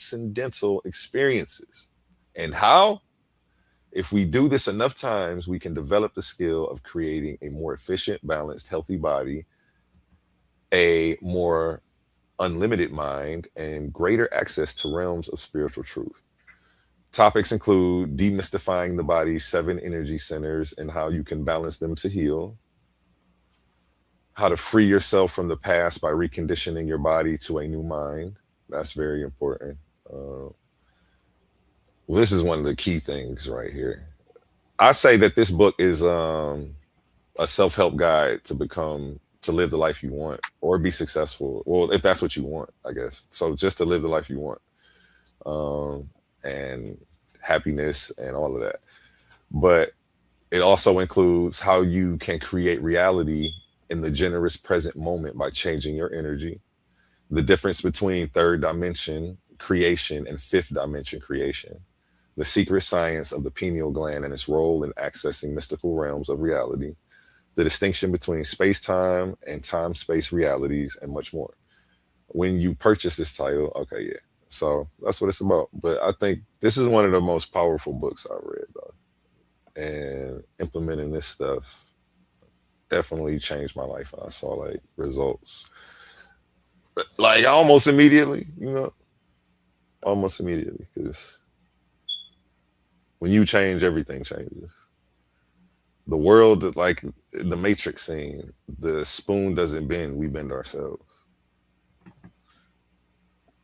transcendental experiences. And how? If we do this enough times, we can develop the skill of creating a more efficient, balanced, healthy body, a more unlimited mind, and greater access to realms of spiritual truth. Topics include demystifying the body's 7 energy centers and how you can balance them to heal, how to free yourself from the past by reconditioning your body to a new mind. That's very important. Uh, well, this is one of the key things right here. I say that this book is a self-help guide to live the life you want or be successful. Well, if that's what you want, I guess. So just to live the life you want, and happiness and all of that. But it also includes how you can create reality in the generous present moment by changing your energy, the difference between third dimension creation and fifth dimension creation, the secret science of the pineal gland and its role in accessing mystical realms of reality, the distinction between space time and time space realities, and much more. When you purchase this title, okay, yeah. So that's what it's about. But I think this is one of the most powerful books I've read, though. And implementing this stuff definitely changed my life. And I saw like results like almost immediately, almost immediately. Because when you change, everything changes. The world, like the Matrix scene, the spoon doesn't bend, we bend ourselves.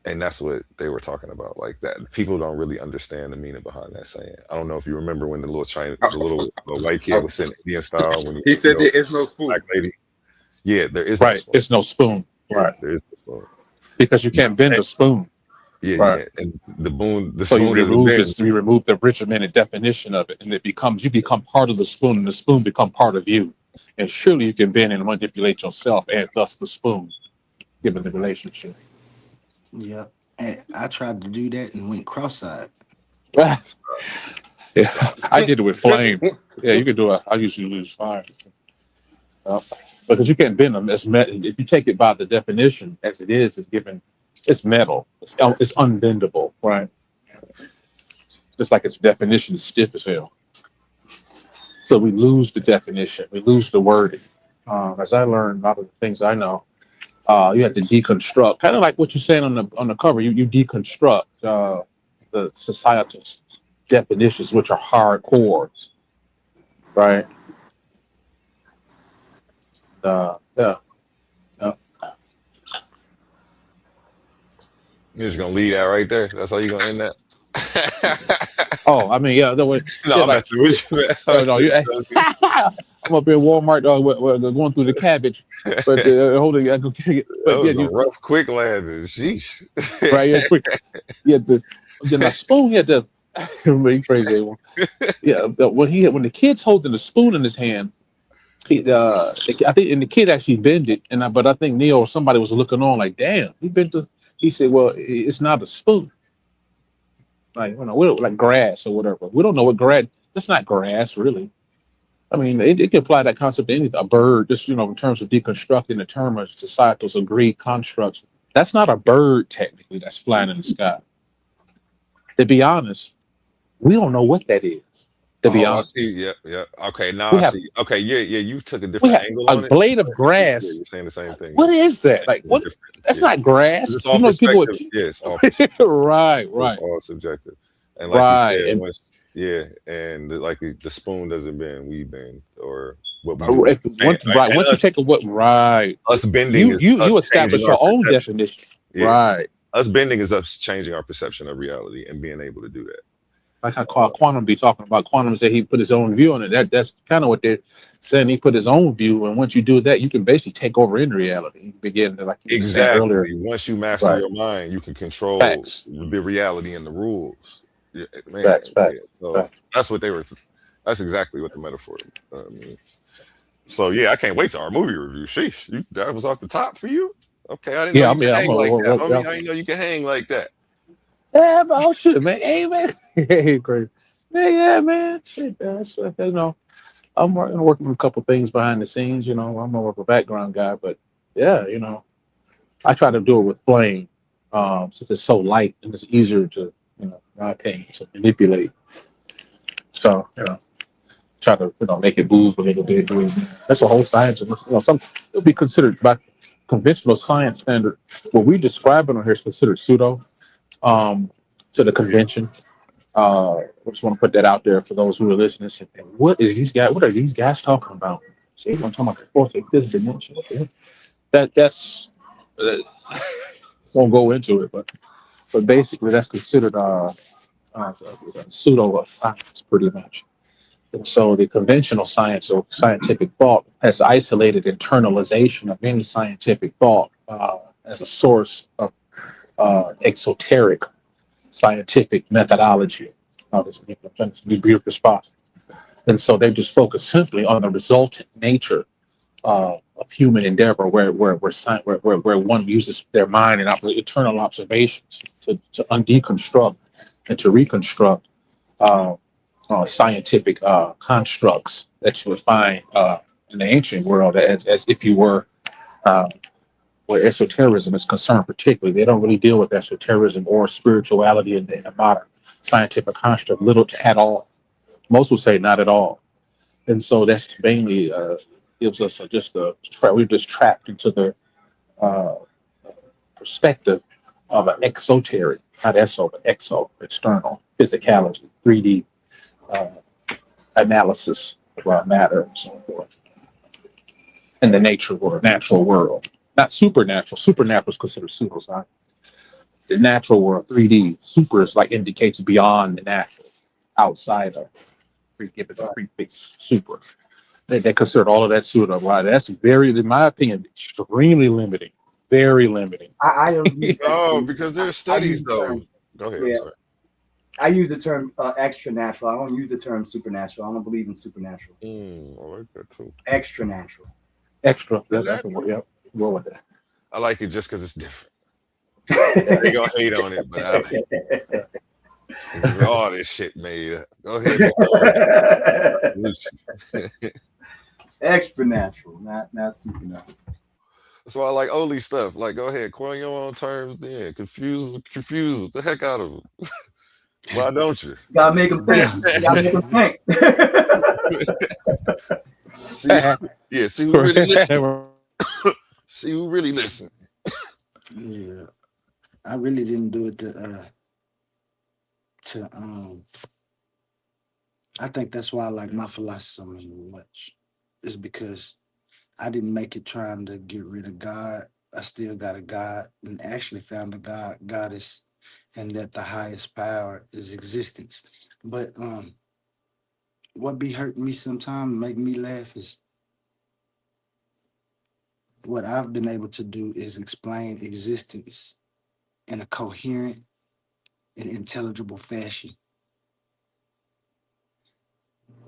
And that's what they were talking about. Like that, people don't really understand the meaning behind that saying. I don't know if you remember when the little white kid was sitting Indian style when he said there is no spoon. Black lady. Yeah, there is no Right. spoon. It's no spoon. Right. There is no spoon. Because you can't bend a spoon. Yeah, Right. yeah. And the So spoon doesn't bend. you remove the regimented definition of it, and you become part of the spoon, and the spoon become part of you. And surely you can bend and manipulate yourself, and thus the spoon, given the relationship. Yeah. And I tried to do that and went cross-eyed. Yeah, I did it with flame. Yeah, you can do it. I usually use fire. Because you can't bend them. If you take it by the definition as it is, it's metal. It's unbendable, right? Just like its definition is stiff as hell. So we lose the definition. We lose the wording. As I learned, a lot of the things I know, you have to deconstruct. Kind of like what you're saying on the cover. You deconstruct the societal definitions, which are hardcores, right? Yeah. You're just gonna leave that right there. That's how you're gonna end that. Oh, I mean, yeah. No, I'm messing with you, man. No, I'm up here at Walmart going through the cabbage, but holding. That was a rough, quick landing. Sheesh. Right, yeah, quick. Yeah, the spoon. Yeah, you crazy one. Yeah, when the kid's holding the spoon in his hand, I think, and the kid actually bent it, but I think Neil or somebody was looking on like, damn, he bent the. He said, well, it's not a spoon. Like, we don't like grass or whatever. We don't know what grass. That's not grass, really. I mean, it can apply that concept to anything. A bird, just in terms of deconstructing the term of societal's agreed constructs. That's not a bird technically. That's flying in the sky. To be honest, we don't know what that is. To be honest, I see. Yeah. Okay, now I see. Okay, yeah. You took a different angle on it. A blade of grass. Yeah, you're saying the same thing. What is that? Like what? That's not grass. It's all perspective. It's all perspective. Right. It's all subjective. And like you said, and the spoon doesn't bend, we bend, or what we do. Once you take us bending you establish your own definition. Yeah. Right. Us bending is us changing our perception of reality and being able to do that. Like I call Quantum be talking about. Quantum said he put his own view on it. That's kind of what they're saying. He put his own view, and once you do that, you can basically take over in reality. You begin to, like you said earlier. Once you master your mind, you can control the reality and the rules. Yeah, man. Facts. So that's what they were. That's exactly what the metaphor means. So yeah, I can't wait to our movie review. Sheesh, that was off the top for you. Okay, I didn't know you could hang like that. I didn't know you can hang like that. Yeah, but oh shit, man. Hey, man. Hey, crazy. Yeah, man. Shit, I'm working on a couple things behind the scenes. I'm more of a background guy, but yeah, I try to do it with flame. since it's so light and it's easier to, in my opinion, to manipulate. So, try to, make it move a little bit. That's the whole science. And, some it'll be considered by conventional science standard. What we describe on here is considered pseudo, um, to the convention. I just want to put that out there for those who are listening. And what is these guys? What are these guys talking about? See, I'm talking about the fourth and fifth dimension. What the hell? That's uh, won't go into it, but basically that's considered uh, pseudo science, pretty much. And so the conventional science or scientific thought has isolated internalization of any scientific thought as a source of exoteric scientific methodology. This is a brief response. And so they just focus simply on the resultant nature of human endeavor, where one uses their mind and eternal observations to undeconstruct and to reconstruct uh, scientific constructs that you would find in the ancient world, as if you were uh, where esotericism is concerned. Particularly, they don't really deal with esotericism or spirituality in the modern scientific construct, little to at all. Most would say not at all. And so that's mainly gives us we're just trapped into the uh, perspective of an exoteric, not eso, but external physicality, 3D uh, analysis of our matter and so forth, in the natural world, not supernatural. Supernatural is considered pseudoscience. The natural world, 3D, super is like indicates beyond the natural, outside of, give it a prefix super. They consider all of that pseudo. Wow, that's very, in my opinion, extremely limiting. Very limiting. I agree. Oh, because there's I studies use the though. term, Go ahead. I'm yeah, sorry. I use the term extra natural. I don't use the term supernatural. I don't believe in supernatural. I like that too. Extra natural. Extra. That's a Natural. word. Yep. Roll with that. I like it just because it's different. They gonna hate on it, but I like it. Because all this shit made up. Go ahead. Extra natural, not supernatural. That's why I like Oli stuff. Like, go ahead, coin your own terms. Then confuse the heck out of them. Why don't you? Gotta make them think. Gotta make them think. See, yeah, see who really listen. See who really listen. Yeah, I really didn't do it to I think that's why I like my philosophy so much. Is because I didn't make it trying to get rid of God. I still got a God and actually found a goddess, and that the highest power is existence. But what be hurting me sometimes, make me laugh, is what I've been able to do is explain existence in a coherent and intelligible fashion.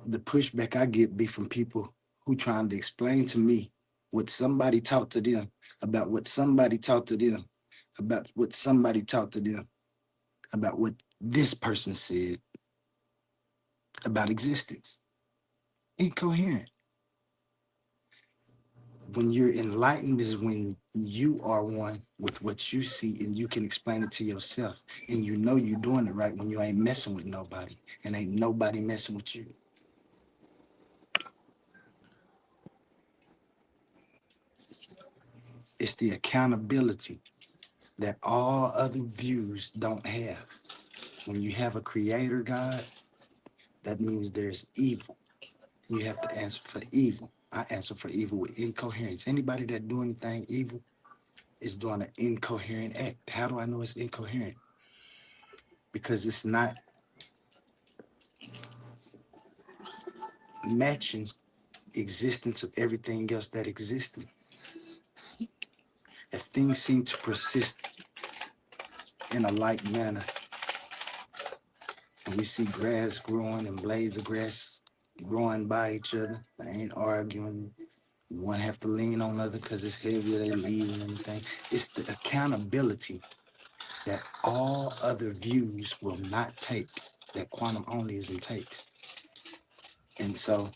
The pushback I get be from people who trying to explain to me what somebody taught to them about what somebody taught to them about what somebody taught to them about what this person said about existence. Incoherent. When you're enlightened is when you are one with what you see and you can explain it to yourself, and you know you're doing it right when you ain't messing with nobody and ain't nobody messing with you. It's the accountability that all other views don't have. When you have a creator God, that means there's evil. You have to answer for evil. I answer for evil with incoherence. Anybody that do anything evil is doing an incoherent act. How do I know it's incoherent? Because it's not matching existence of everything else that existed. If things seem to persist in a like manner, and we see grass growing and blades of grass growing by each other, they ain't arguing. One have to lean on the other because it's heavier, they lead and everything. It's the accountability that all other views will not take, that quantum onlyism takes. And so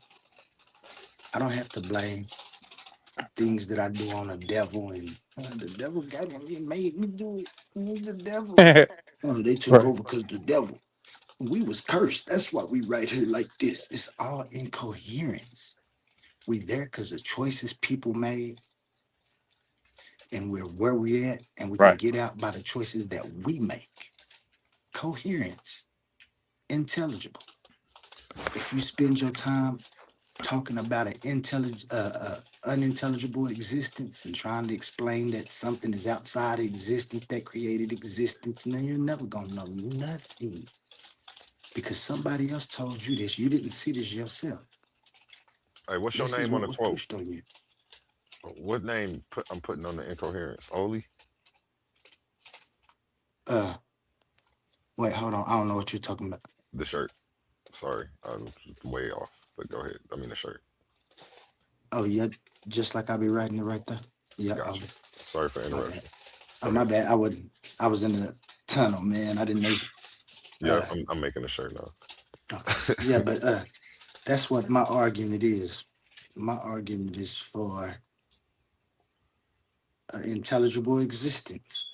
I don't have to blame things that I do on the devil, and the devil got him. He made me do it. The devil. They took Right. over because the devil. We was cursed. That's why we right here like this. It's all incoherence. We there because the choices people made, and we're where we at, and we can Right. get out by the choices that we make. Coherence, intelligible. If you spend your time talking about an unintelligible existence and trying to explain that something is outside existence that created existence, and then you're never gonna know nothing because somebody else told you this. You didn't see this yourself. Hey, what's your This is name on what the was quote? pushed on you. What name I'm putting on the incoherence? Oli? Wait, hold on. I don't know what you're talking about. The shirt. Sorry, I'm way off. But go ahead. I mean the shirt. Oh yeah, just like I be writing it right there. Yeah. Gotcha. Sorry for My interrupting. bad. Oh, my bad. I was in the tunnel, man. I didn't know. Yeah, I'm making a shirt now. Yeah, but that's what my argument is. My argument is for intelligible existence.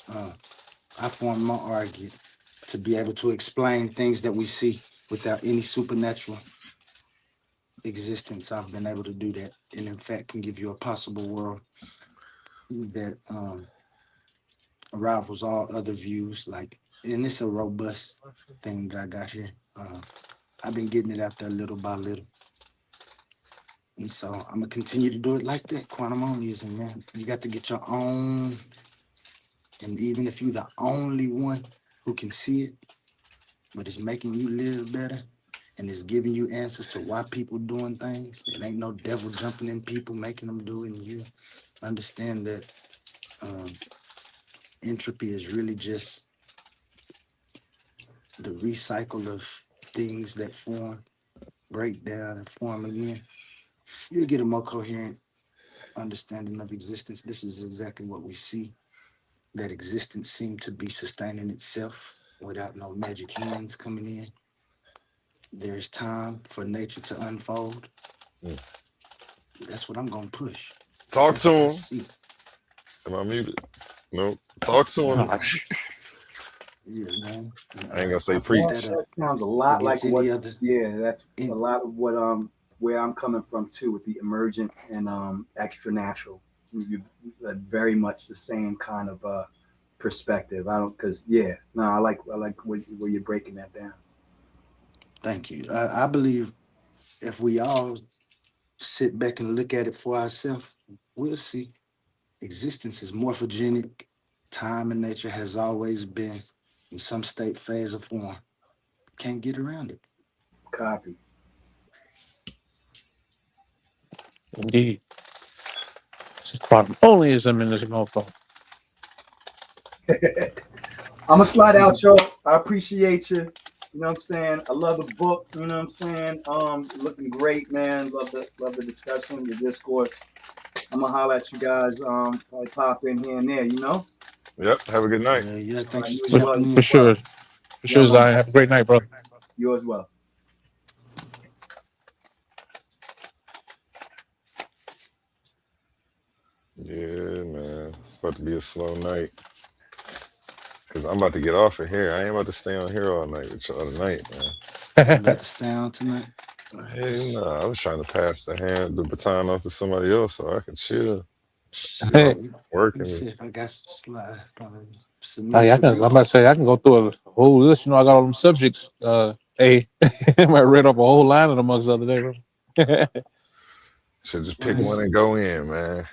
I form my argument to be able to explain things that we see without any supernatural existence. I've been able to do that, and in fact, can give you a possible world that rivals all other views. Like, and it's a robust thing that I got here. I've been getting it out there little by little. And so I'm gonna continue to do it like that. Quantum monism, man. You got to get your own, and even if you're the only one who can see it, but it's making you live better and it's giving you answers to why people doing things. It ain't no devil jumping in people making them do it, and you understand that entropy is really just the recycle of things that form, break down, and form again. You'll get a more coherent understanding of existence. This is exactly what we see. That existence seemed to be sustaining itself without no magic hands coming in. There's time for nature to unfold. Mm. That's what I'm gonna push. Talk to him. See. Am I muted? No. Talk to him. Yeah, man. I ain't gonna say Yeah, preach. that sounds a lot like against what. any other. Yeah, that's a lot of what where I'm coming from too, with the emergent and extra natural. Very much the same kind of perspective. I don't, because I like where you're breaking that down. Thank you. I believe if we all sit back and look at it for ourselves, we'll see. Existence is morphogenic. Time and nature has always been in some state, phase, or form. Can't get around it. Copy. Indeed. This is quantum monism in this motherfucker. I'm gonna slide out, y'all. I appreciate you. You know what I'm saying? I love the book. You know what I'm saying? Looking great, man. Love the discussion, the discourse. I'm gonna holler at you guys. Probably pop in here and there. You know. Yep. Have a good night. Yeah. Thanks You for as well. jumping in. For sure. For sure, man. Zion. Have a great night, brother. You as well. Yeah, man. It's about to be a slow night. Cause I'm about to get off of here. I ain't about to stay on here all night with y'all tonight, man. You about to stay on tonight? Hey, no, I was trying to pass the baton off to somebody else so I can chill. Hey. Working. Let me see if I got some slides. Hey, I'm about to say I can go through a whole list. You know, I got all them subjects. I read up a whole line of them mugs the other day, bro. Should just pick one and go in, man.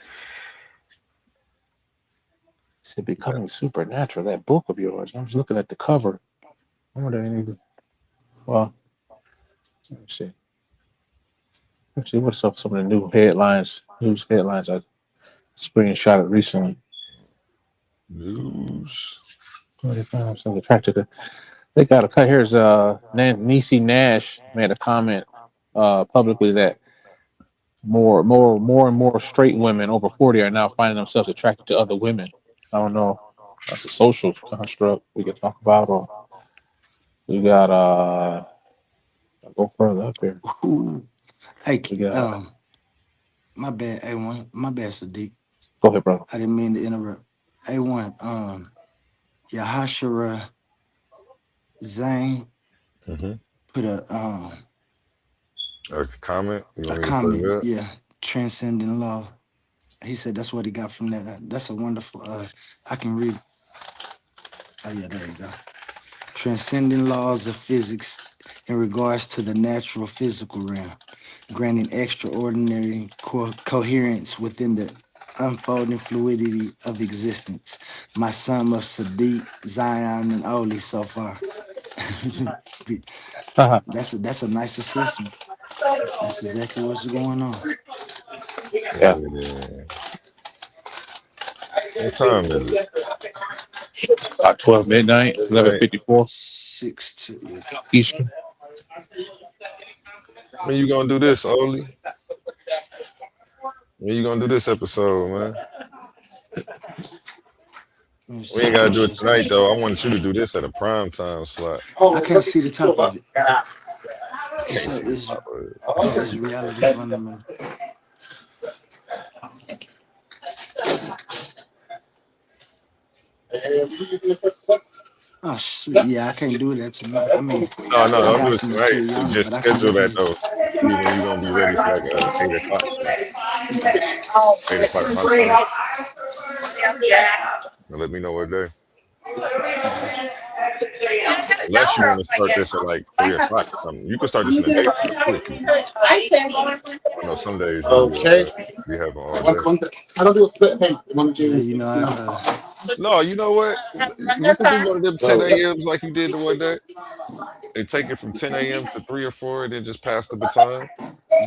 It's Becoming Supernatural, that book of yours. I was looking at the cover. I wonder anything. Well, let's see. Let's see what's up. Some of the new headlines, news headlines I screenshotted recently. News. They found themselves attracted to. They got a cut. Here's Niecy Nash made a comment publicly that more and more straight women over 40 are now finding themselves attracted to other women. I don't know. That's a social construct we could talk about, or we got I'll go further up here. Hey, We got My bad, A1. My bad, Sadiq. Go ahead, bro. I didn't mean to interrupt. A1, Yahashara Zane Mm-hmm. put A comment? You a want me to put comment, it up? yeah, transcending law. He said that's what he got from that. That's a wonderful I can read. Oh yeah, there you go. Transcending laws of physics in regards to the natural physical realm, granting extraordinary coherence within the unfolding fluidity of existence. My sum of Sadiq, Zion, and Oli so far. That's a nice assessment. That's exactly what's going on. Yeah. Yeah. What time is it? About 12 midnight, 11:54 6 to Eastern. When you gonna do this, Oli? When you gonna do this episode, man? We ain't gotta do it tonight though. I want you to do this at a prime time slot. I can't see the top of it. Can't see the It's top of it. it's reality fundamental. Oh sweet, yeah, I can't do that tonight. I mean, No, no, I don't got do it some tonight. material on it, Just but I can schedule that definitely though. See when you gonna be ready for like 8 o'clock slot. gotcha. 8 o'clock my time. And let me know what day. Gotcha. Unless you want to start this at like 3 o'clock or something. You can start this in the daytime too if you want. I know some days you be having all day. Yeah, you know, No, you know what? We could do one of them 10 a.m.s like you did the one day. And take it from 10 a.m. to 3 or 4 and then just pass the baton.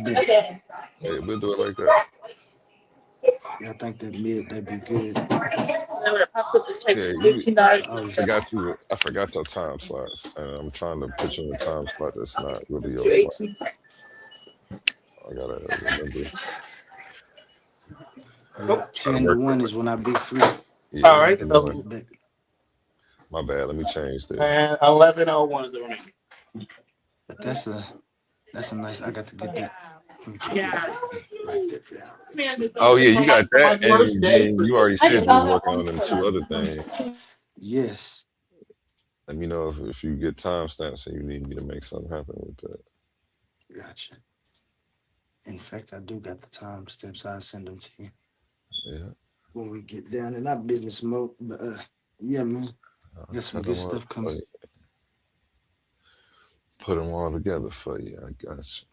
bet. Hey, we'll do it like that. I think that that'd be good. Yeah, Oh, I forgot your time slots. And I'm trying to put you in a time slot that's not really your slot. I gotta remember. yeah, Try to 10 to work 1 with is when I be free. Yeah, All right. you know what? Back. My bad. Let me change this. And 11:01 is the remaining. But that's a nice. I got to get that. Let me get that. Write that down. Oh yeah, you got that, and then you already said you was working on them two other things. Yes. Let me know if you get timestamps and you need me to make something happen with that. Gotcha. In fact, I do got the time stamps. I'll send them to you Yeah. when we get down in our business mode. But yeah, man, got some good stuff coming. Put them all together for you. I got you.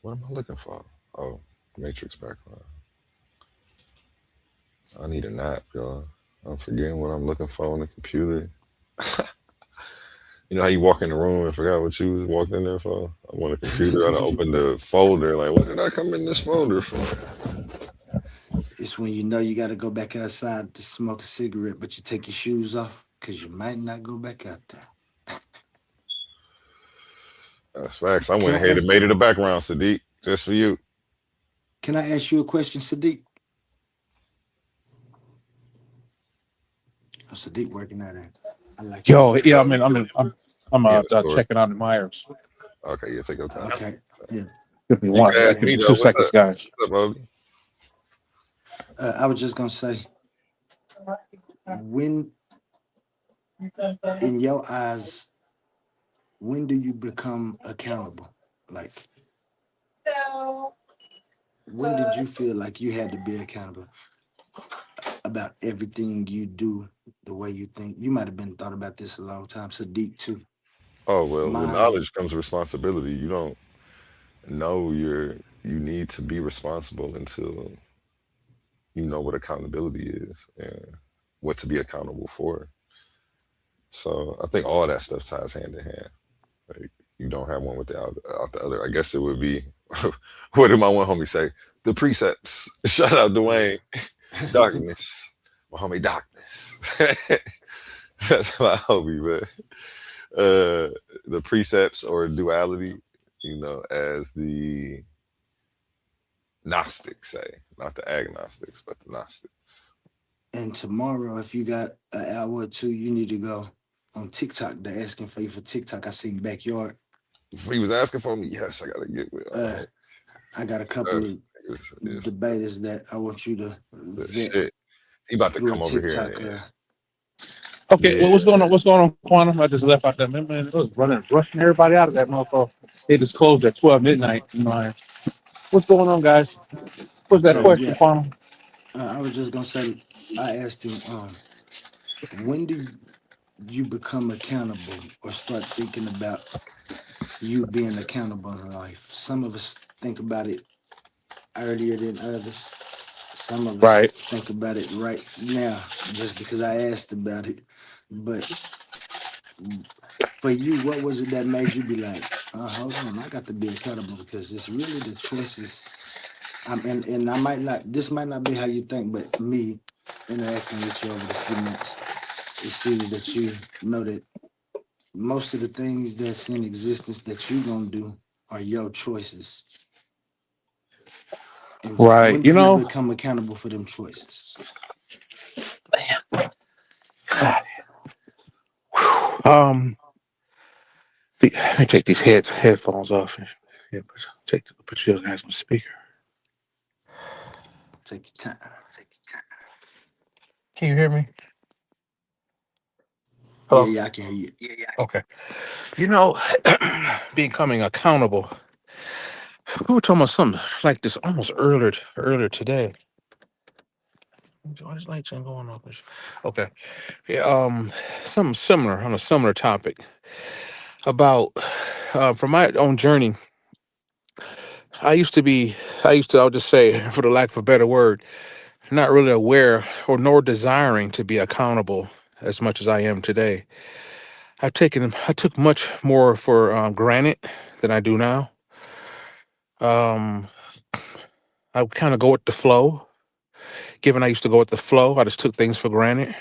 What am I looking for? Oh, matrix background. I need a nap, y'all. I'm forgetting what I'm looking for on the computer. You know how you walk in the room and forgot what you was walked in there for? I'm on the computer. I opened the folder. Like, what did I come in this folder for? It's when you know you got to go back outside to smoke a cigarette, but you take your shoes off because you might not go back out there. That's facts. I went ahead and made it a background, Sadiq, just for you. Can I ask you a question, Sadiq? Oh, Sadiq working out there. I like Yo, this. yeah, I'm checking out the Myers. Okay, yeah, take your time. Okay, yeah. Give me You one can ask second. me, 2 though. What's seconds, up? guys. What's up, Obi? I was just gonna say, when in your eyes, when do you become accountable? Like, when did you feel like you had to be accountable about everything you do, the way you think? You might have been thought about this a long time. Sadiq too. Oh, well, with Mine. knowledge comes responsibility. You don't know you need to be responsible until you know what accountability is and what to be accountable for. So I think all that stuff ties hand in hand. Like, you don't have one without the other. I guess it would be, what did my one homie say? The precepts. Shout out Dwayne. Darkness. My homie Darkness. That's my homie, but the precepts or duality, as the Gnostics say, not the agnostics, but the Gnostics. And tomorrow, if you got an hour or two, you need to go on TikTok. They're asking for you for TikTok. I seen Backyard. He was asking for me. Yes, I gotta get with. I got a couple of It's debaters that I want you to the vet shit. He about to through a come over here TikTok. and Okay, well, yeah. what's going on? What's going on, Quantum? I just left out there. Man, it was rushing everybody out of that motherfucker. They just closed at 12 midnight. What's going on, guys? What's that So question, yeah, Quantum? I was just gonna say, I asked him, when do you become accountable or start thinking about you being accountable in life? Some of us think about it earlier than others. Some of us Right. think about it right now, just because I asked about it. But for you, what was it that made you be like, hold on, I got to be accountable because it's really the choices. And I might not, this might not be how you think, but me interacting with you over the few months, it seems that you know that most of the things that's in existence that you gonna do are your choices. And Right. when do you become accountable for them choices? Um, let me take these headphones off. Yeah, put you guys on speaker. Take your time. Can you hear me? Yeah, Hello. yeah, I can hear you. Okay. You know, becoming accountable. We were talking about something like this almost earlier today. Why is lights ain't going off? Okay. Yeah. Something similar on a similar topic about from my own journey. I used to be. I'll just say, for the lack of a better word, not really aware or nor desiring to be accountable as much as I am today. I took much more for granted than I do now. Um, I kind of go with the flow. Given I used to go with the flow, I just took things for granted,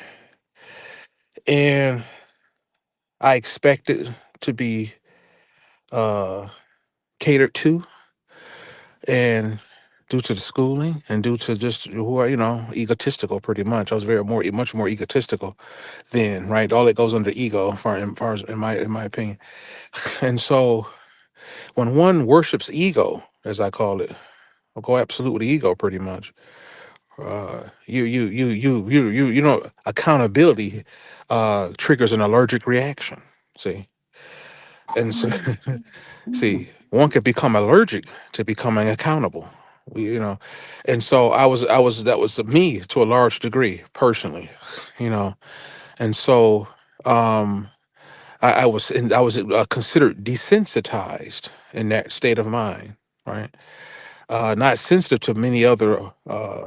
and I expected to be uh, catered to, and due to the schooling and due to just who are egotistical, pretty much. I was much more egotistical then, right? All that goes under ego, far as in my opinion. And so when one worships ego, as I call it, or go absolute with ego, pretty much. Accountability triggers an allergic reaction. See, and so see, one could become allergic to becoming accountable. You know, and so that was me to a large degree, personally. You know, and so um, I was considered desensitized in that state of mind, right? Not sensitive to many other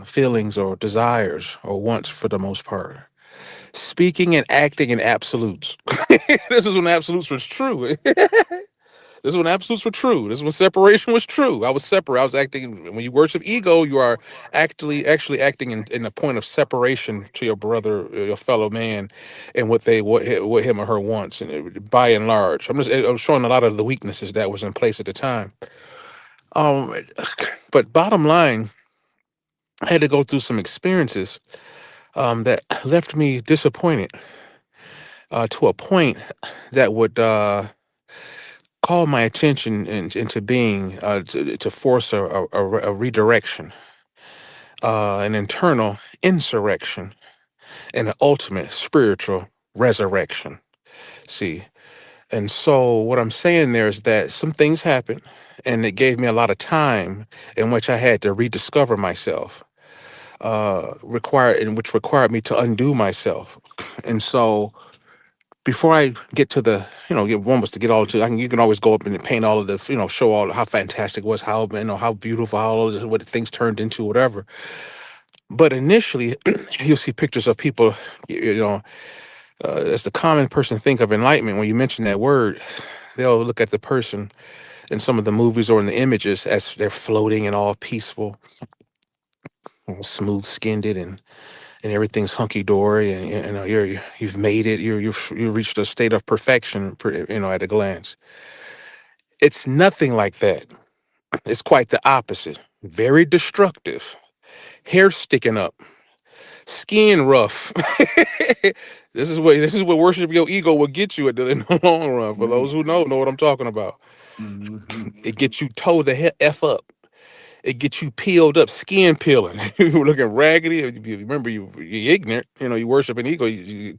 feelings or desires or wants for the most part. Speaking and acting in absolutes. This is when absolutes was true. This is when absolutes were true. This is when separation was true. I was separate. I was acting. When you worship ego, you are actually acting in a point of separation to your brother, your fellow man, and what him or her wants. And by and large, I'm showing a lot of the weaknesses that was in place at the time. Um, but bottom line, I had to go through some experiences that left me disappointed to a point that would call my attention into being to force a redirection, an internal insurrection, and an ultimate spiritual resurrection. See, and so what I'm saying there is that some things happened, and it gave me a lot of time in which I had to rediscover myself, which required me to undo myself. And so before I get to the, one was to get all to, you can always go up and paint all of the, show all how fantastic it was, how, how beautiful, how all of this, what things turned into, whatever. But initially, you'll see pictures of people, as the common person think of enlightenment, when you mention that word, they'll look at the person in some of the movies or in the images as they're floating and all peaceful, all smooth skinned and everything's hunky dory, and you've made it. You've reached a state of perfection, at a glance. It's nothing like that. It's quite the opposite. Very destructive. Hair sticking up, skin rough. This is what worship your ego will get you in the long run. For those Man. who know what I'm talking about. Hmm. It gets you towed the f up. it gets you peeled up, skin peeling. You were looking raggedy. You remember, you're ignorant. You worship an ego.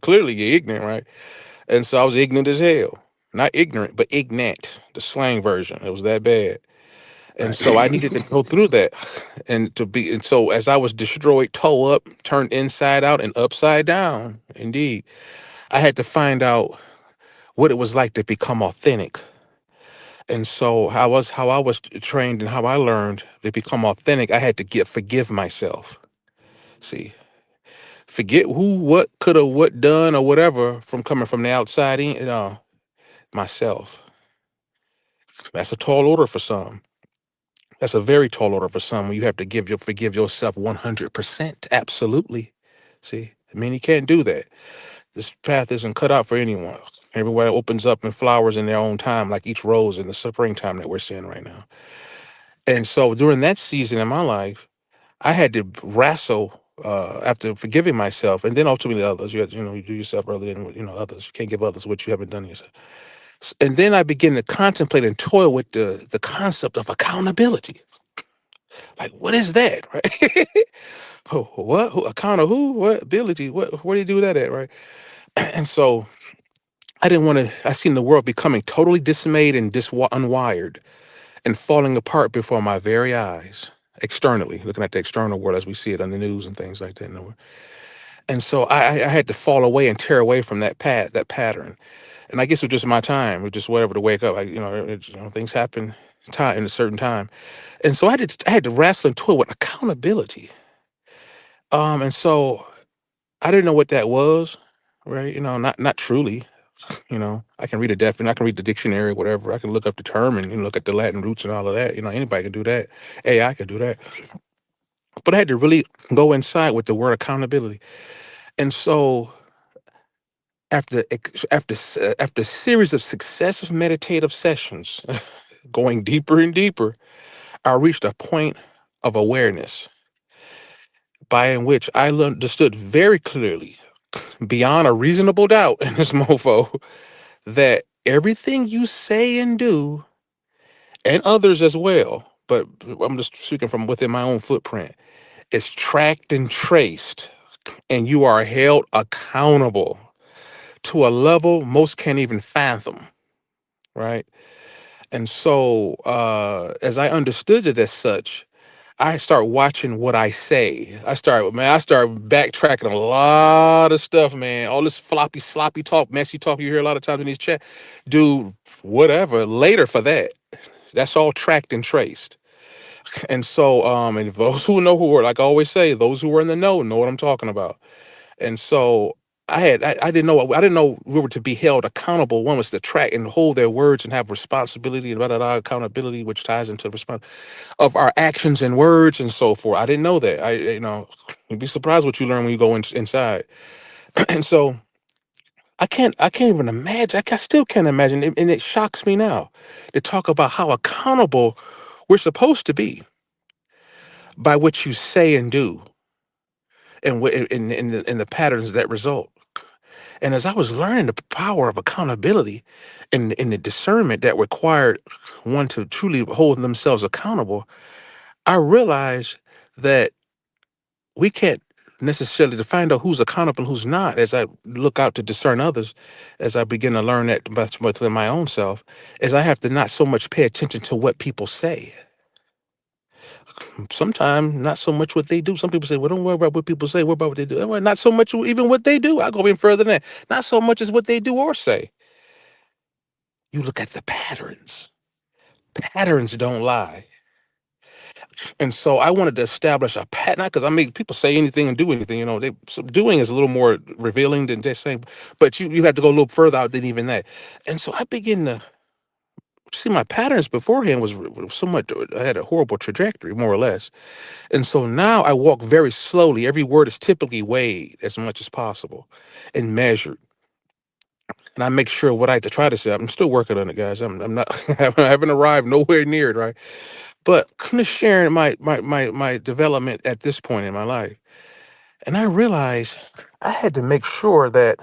Clearly, you're ignorant, right? And so I was ignorant as hell. Not ignorant, but ignat, the slang version. It was that bad. And Right. so I needed to go through that, and so as I was destroyed, toe up, turned inside out and upside down, indeed, I had to find out what it was like to become authentic. And so how I was trained and how I learned to become authentic, I had to forgive myself. See, forget who, what could have, what done, or whatever from coming from the outside in, myself. That's a tall order for some. That's a very tall order for some. When you have to forgive yourself 100%. Absolutely. See, I mean, you can't do that. This path isn't cut out for anyone. Everywhere opens up and flowers in their own time, like each rose in the springtime that we're seeing right now. And so during that season in my life, I had to wrestle after forgiving myself, and then ultimately others. You do yourself rather than others. You can't give others what you haven't done yourself. And then I began to contemplate and toil with the concept of accountability. Like, what is that, right? What? Who, account of who? What ability? What? Where do you do that at, right? And so I didn't want to. I seen the world becoming totally dismayed and unwired and falling apart before my very eyes, externally, looking at the external world as we see it on the news and things like that. And so I had to fall away and tear away from that pattern. And I guess it was just my time, it was just whatever to wake up. Things happen in a certain time. And so I had to wrestle and toil with accountability. And so I didn't know what that was, right? Not truly. I can read a definition, I can read the dictionary, whatever. I can look up the term and look at the Latin roots and all of that. Anybody can do that. AI can do that. But I had to really go inside with the word accountability. And so after a series of successive meditative sessions, going deeper and deeper, I reached a point of awareness by in which I understood very clearly, beyond a reasonable doubt in this mofo, that everything you say and do, and others as well, but I'm just speaking from within my own footprint, is tracked and traced, and you are held accountable to a level most can't even fathom, right? And so as I understood it as such, I start watching what I say. I start backtracking a lot of stuff, man. All this floppy, sloppy talk, messy talk you hear a lot of times in these chat. Dude, whatever, later for that. That's all tracked and traced. And so, and those who know who are, like I always say, those who are in the know what I'm talking about. And so I didn't know we were to be held accountable. One was to track and hold their words and have responsibility and blah, blah, blah, accountability, which ties into response of our actions and words and so forth. I didn't know that. You'd be surprised what you learn when you go inside. And so I can't even imagine. I still can't imagine, and it shocks me now to talk about how accountable we're supposed to be by what you say and do, and in the patterns that result. And as I was learning the power of accountability and in the discernment that required one to truly hold themselves accountable, I realized that we can't necessarily to find out who's accountable and who's not. As I look out to discern others, as I begin to learn that much within my own self, is I have to not so much pay attention to what people say. Sometimes not so much what they do. Some people say, well, don't worry about what people say, worry about what they do. Well, not so much even what they do. I go even further than that. Not so much as what they do or say. You look at the patterns. Patterns don't lie. And so I wanted to establish a pattern, because people say anything and do anything. Doing is a little more revealing than just saying, but you have to go a little further out than even that. And so I begin to see my patterns beforehand was so much. I had a horrible trajectory, more or less. And so now I walk very slowly. Every word is typically weighed as much as possible and measured. And I make sure what I try to say. I'm still working on it, guys. I'm not. I haven't arrived nowhere near it, right? But I'm just sharing my development at this point in my life. And I realized I had to make sure that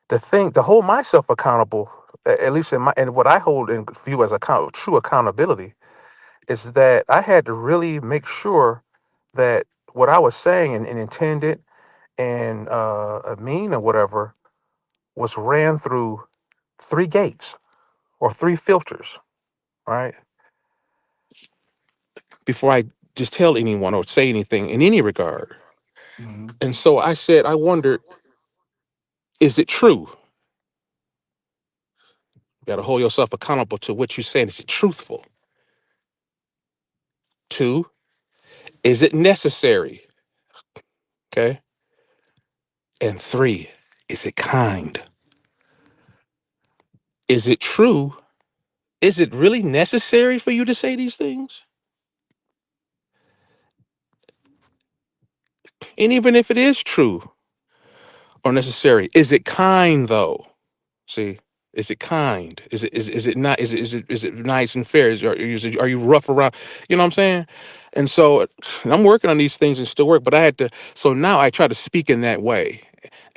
to hold myself accountable, at least in what I hold in view as true accountability, is that I had to really make sure that what I was saying and intended and mean or whatever was ran through three gates or three filters, right? Before I just tell anyone or say anything in any regard. Mhm. And so I said, I wondered, is it true? You got to hold yourself accountable to what you're saying. Is it truthful? Two, is it necessary? Okay. And three, is it kind? Is it true? Is it really necessary for you to say these things? And even if it is true or necessary, is it kind though? See, is it kind? Is it not? Is it nice and fair? Are you rough around? You know what I'm saying? And so I'm working on these things and still work, but I had to. So now I try to speak in that way,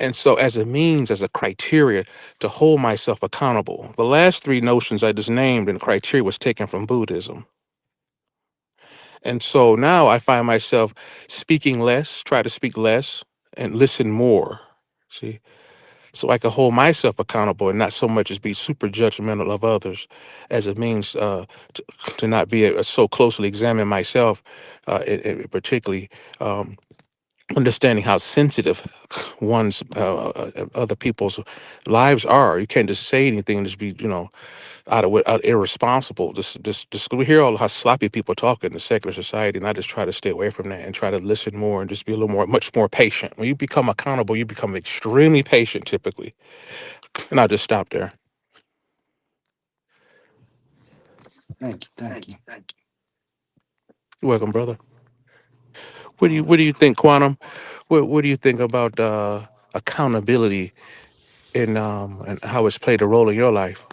and so as a means, as a criteria to hold myself accountable. The last three notions I just named and criteria was taken from Buddhism, and so now I find myself speaking less, try to speak less, and listen more. See, so I can hold myself accountable and not so much as be super judgmental of others, as it means to not be so closely examine myself, particularly understanding how sensitive one's other people's lives are. You can't just say anything and just be out irresponsible. Just we hear all how sloppy people talk in the secular society, and I just try to stay away from that and try to listen more and just be a little more, much more patient. When you become accountable, you become extremely patient typically. And I'll just stop there. Thank you. Thank you. You're welcome, brother. What do you think, Quantum? What do you think about accountability and how it's played a role in your life?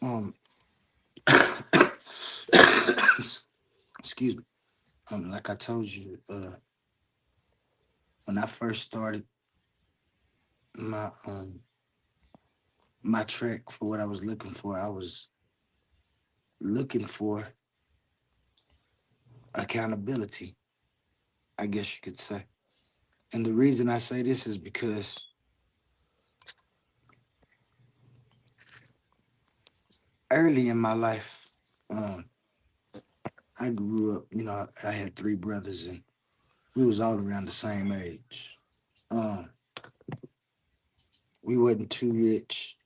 Um, excuse me. Like I told you, when I first started my my trek for what I was looking for, I was looking for accountability, I guess you could say. And the reason I say this is because early in my life, um, I grew up, I had three brothers and we was all around the same age. Um, we wasn't too rich.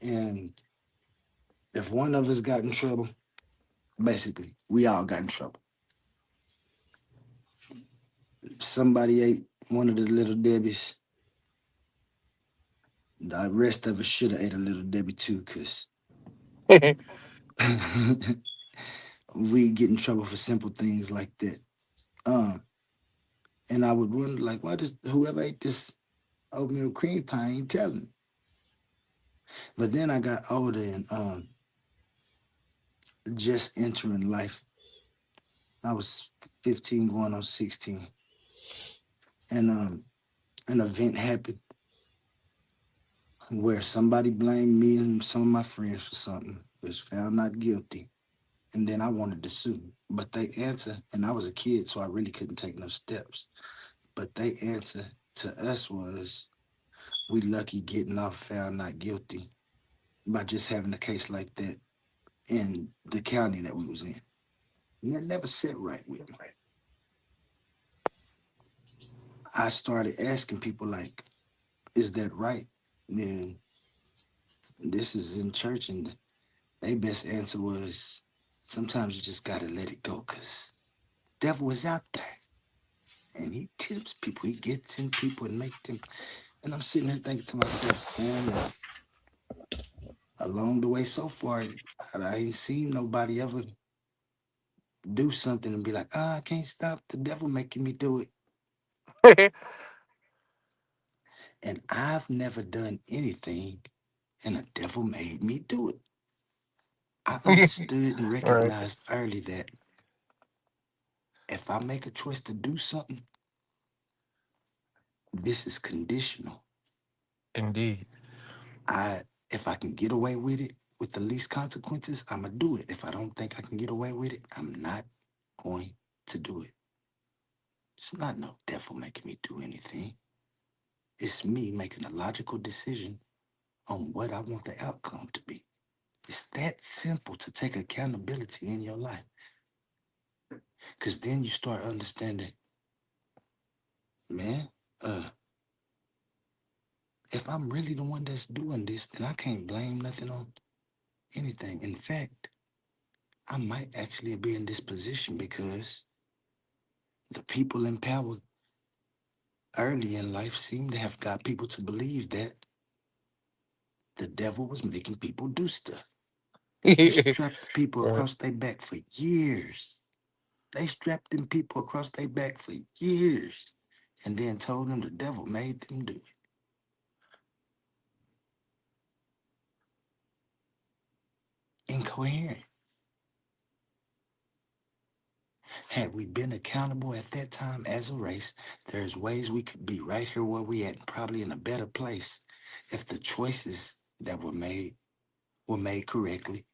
And if one of us got in trouble, basically, we all got in trouble. If somebody ate one of the little Debbie's, the rest of us should have ate a little Debbie too, because we get in trouble for simple things like that. Um, and I would wonder, like, why does whoever ate this oatmeal cream pie ain't telling me? But then I got older and just entering life. I was 15 going on 16. And an event happened where somebody blamed me and some of my friends for something, was found not guilty. And then I wanted to sue. But they answer, and I was a kid, so I really couldn't take no steps. But they answer to us was, we lucky getting off found not guilty by just having a case like that in the county that we was in. And that never sat right with me. I started asking people like, is that right? And this is in church, and their best answer was, sometimes you just gotta let it go, cause devil was out there. And he tips people, he gets in people and make them. And I'm sitting here thinking to myself, man, along the way so far, I ain't seen nobody ever do something and be like, I can't stop the devil making me do it. And I've never done anything and the devil made me do it. I understood and Right. recognized early that if I make a choice to do something, this is conditional. Indeed. If I can get away with it, with the least consequences, I'm going to do it. If I don't think I can get away with it, I'm not going to do it. It's not no devil making me do anything. It's me making a logical decision on what I want the outcome to be. It's that simple to take accountability in your life. Because then you start understanding, man, if I'm really the one that's doing this, then I can't blame nothing on anything. In fact, I might actually be in this position because the people in power early in life seem to have got people to believe that the devil was making people do stuff. They strapped people Right. across their back for years. They strapped them people across their back for years and then told them the devil made them do it. Incoherent. Had we been accountable at that time as a race, there's ways we could be right here where we at, probably in a better place if the choices that were made correctly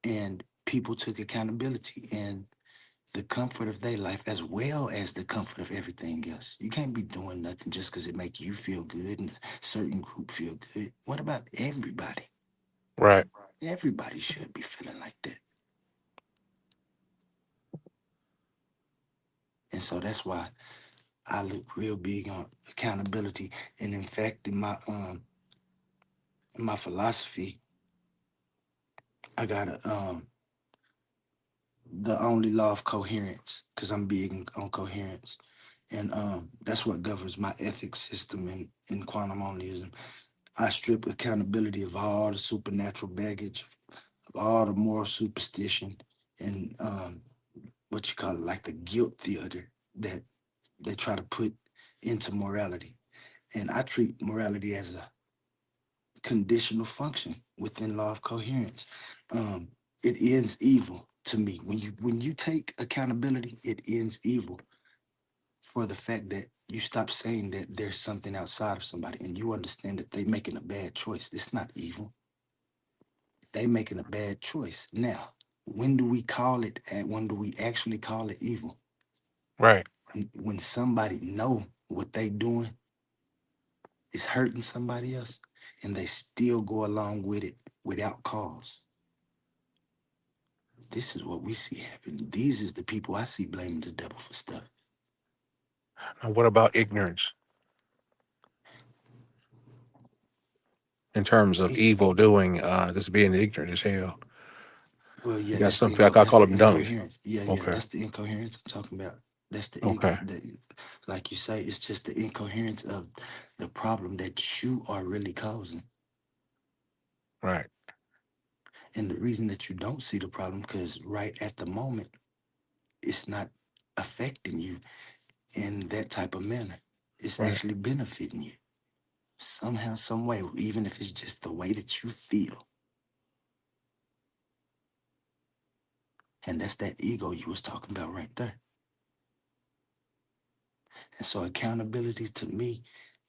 and people took accountability and the comfort of their life as well as the comfort of everything else. You can't be doing nothing just because it make you feel good and a certain group feel good. What about everybody? Right. Everybody should be feeling like that. And so that's why I look real big on accountability. And in fact, in my philosophy, I got the only law of coherence, because I'm big on coherence. And that's what governs my ethics system in quantum monism. I strip accountability of all the supernatural baggage, of all the moral superstition, and what you call it, like the guilt theater that they try to put into morality. And I treat morality as a conditional function within law of coherence. Um, it ends evil to me. When you take accountability, it ends evil for the fact that you stop saying that there's something outside of somebody and you understand that they making a bad choice. It's not evil. They making a bad choice. Now, when do we call it and when do we actually call it evil? Right. When somebody know what they doing is hurting somebody else and they still go along with it without cause. This is what we see happen. These is the people I see blaming the devil for stuff. Now, what about ignorance in terms of It, evil doing? Just being ignorant as hell. well, You yeah, got some. I that's call the them dummies. incoherence. Yeah, Okay. that's the incoherence I'm talking about. That's the Okay. like you say, it's just the incoherence of the problem that you are really causing. Right. And the reason that you don't see the problem, because right at the moment, it's not affecting you in that type of manner. It's Right. actually benefiting you somehow, some way, even if it's just the way that you feel. And that's that ego you was talking about right there. And so accountability to me,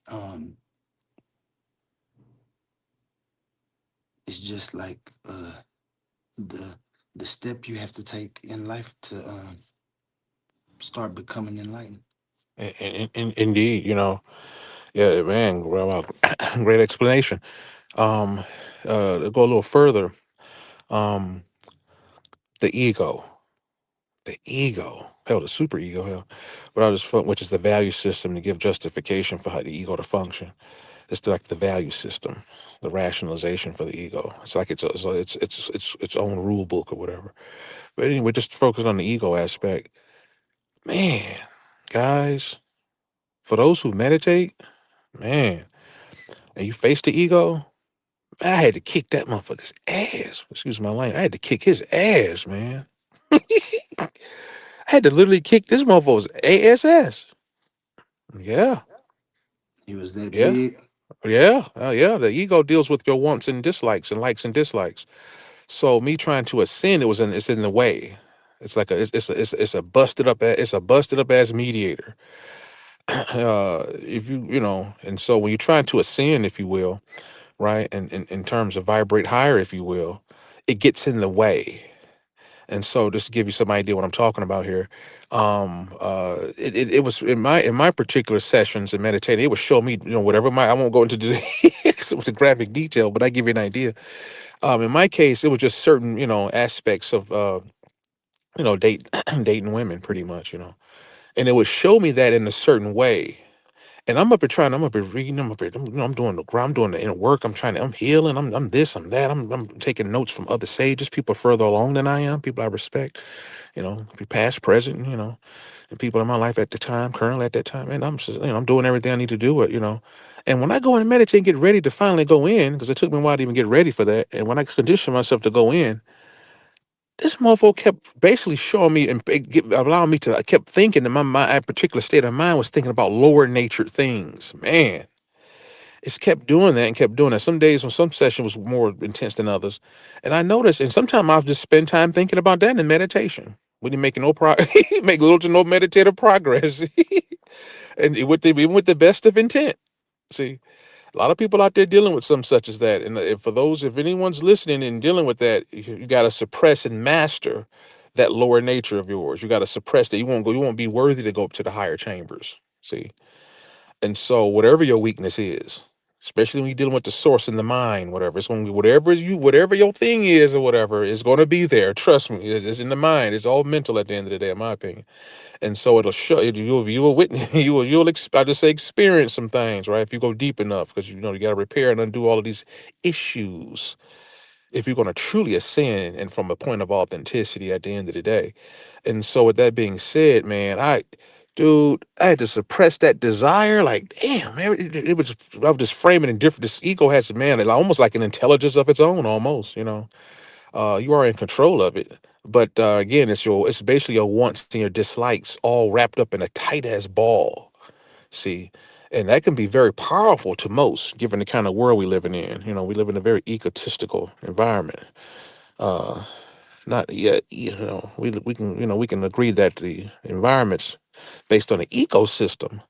um, is just like the the step you have to take in life to start becoming enlightened. Indeed. Yeah, man. Well, great explanation. Um, to go a little further. Um, the ego. The ego, hell, the super ego, hell, but I just which is the value system to give justification for how the ego to function. It's like the value system, the rationalization for the ego. It's like it's its own rule book or whatever. But anyway, just focus on the ego aspect. Man, guys, for those who meditate, man, and you face the ego, I had to kick that motherfucker's ass. Excuse my language. I had to kick his ass, man. I had to literally kick this motherfucker's ass. Yeah, He was that yeah, big. yeah, yeah. The ego deals with your wants and dislikes and likes and dislikes. So me trying to ascend, it's in the way. It's like it's a busted up ass mediator. If and so when you're trying to ascend, if you will, right, and in terms of vibrate higher, if you will, it gets in the way. And so, just to give you some idea what I'm talking about here, it was in my particular sessions and meditating, it would show me, whatever I won't go into the graphic detail, but I give you an idea. In my case, it was just certain, aspects of, dating women, pretty much, and it would show me that in a certain way. And I'm up here reading, I'm up here, I'm doing I'm doing the inner work, I'm healing, I'm this, I'm that, I'm taking notes from other sages, people further along than I am, people I respect, past, present, and people in my life at the time, currently at that time, and I'm just, I'm doing everything I need to do it. And when I go in and meditate and get ready to finally go in, because it took me a while to even get ready for that, and when I conditioned myself to go in, this motherfucker kept basically showing me and allowing me to. I kept thinking that my particular state of mind was thinking about lower natured things. Man, it's kept doing that and kept doing that. Some days when some session was more intense than others, and I noticed. And sometimes I'll just spend time thinking about that in meditation. When you make no make little to no meditative progress, and even with the best of intent. See, a lot of people out there dealing with some such as that. And if anyone's listening and dealing with that, you got to suppress and master that lower nature of yours. You got to suppress that. You won't be worthy to go up to the higher chambers. See? And so whatever your weakness is, especially when you're dealing with the source in the mind, whatever, it's going to be whatever your thing is or whatever is going to be there. Trust me, it's in the mind. It's all mental at the end of the day, in my opinion. And so it'll show you will witness I just say experience some things, right? If you go deep enough, because you got to repair and undo all of these issues if you're going to truly ascend and from a point of authenticity at the end of the day. And so with that being said, man, I had to suppress that desire. Like, damn, man, it was I was just framing it different. This ego has, man, almost like an intelligence of its own, almost. You are in control of it. But again, it's basically your wants and your dislikes all wrapped up in a tight ass ball. See, and that can be very powerful to most, given the kind of world we living in. We live in a very egotistical environment. Uh, Not yet, we can agree that the environment's based on the ecosystem,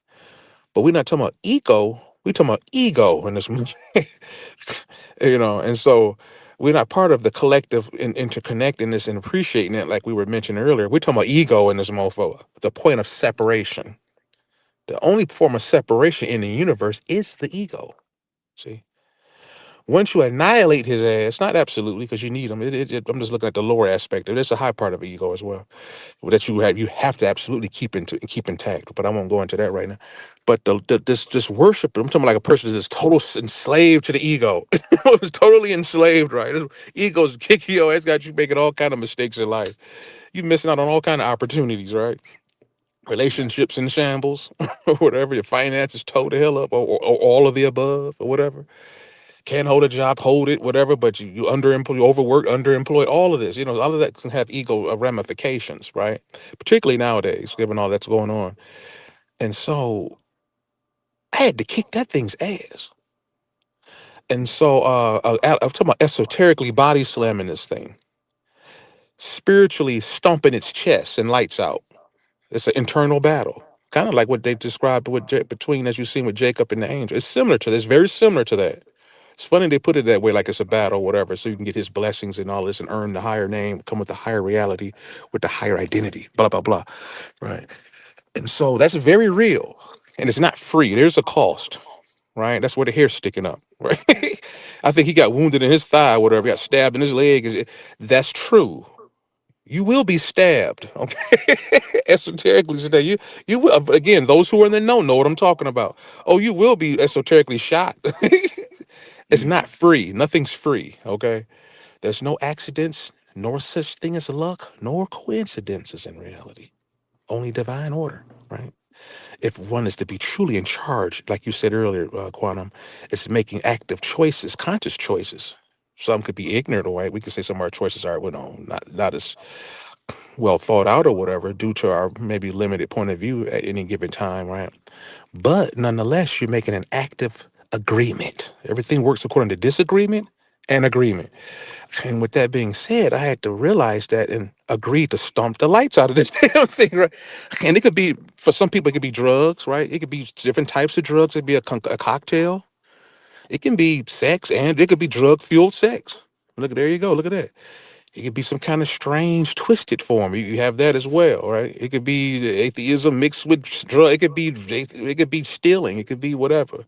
but we're not talking about eco. We're talking about ego in this movie. And so we're not part of the collective in interconnectedness and appreciating it like we were mentioning earlier. We're talking about ego in this mofo, the point of separation. The only form of separation in the universe is the ego. See? Once you annihilate his ass, not absolutely, because you need him. I'm just looking at the lower aspect of it. It's a high part of ego as well that you have to absolutely keep intact. But I won't go into that right now. But this worship, I'm talking like a person that's total enslaved to the ego. It's totally enslaved, right? This ego's kicking your ass, got you making all kind of mistakes in life. You missing out on all kind of opportunities, right? Relationships in shambles, or whatever. Your finances toe the hell up, or all of the above, or whatever. Can't hold a job, hold it, whatever, but you underemploy, overwork, underemployed, all of this, all of that can have ego ramifications, right? Particularly nowadays, given all that's going on. And so I had to kick that thing's ass. And so I'm talking about esoterically body slamming this thing, spiritually stomping its chest and lights out. It's an internal battle, kind of like what they described between, as you've seen with Jacob and the angel. It's similar to this, very similar to that. It's funny they put it that way, like it's a battle, whatever, so you can get his blessings and all this and earn the higher name, come with the higher reality, with the higher identity, blah, blah, blah. Right. And so that's very real. And it's not free. There's a cost, right? That's where the hair's sticking up, right? I think he got wounded in his thigh, whatever, got stabbed in his leg. That's true. You will be stabbed, okay? Esoterically today, you will. Again, those who are in the know what I'm talking about. Oh, you will be esoterically shot. It's not free. Nothing's free, okay? There's no accidents, nor such thing as luck, nor coincidences in reality. Only divine order, right? If one is to be truly in charge, like you said earlier, Quantum, it's making active choices, conscious choices. Some could be ignorant, right? We could say some of our choices are, not as well thought out or whatever, due to our maybe limited point of view at any given time, right? But nonetheless, you're making an active agreement. Everything works according to disagreement and agreement. And with that being said, I had to realize that and agree to stomp the lights out of this damn thing, right? And it could be, for some people, it could be drugs, right? It could be different types of drugs. It could be a cocktail. It can be sex, and it could be drug-fueled sex. Look, there you go. Look at that. It could be some kind of strange, twisted form. You have that as well, right? It could be atheism mixed with drug. It could be stealing. It could be whatever.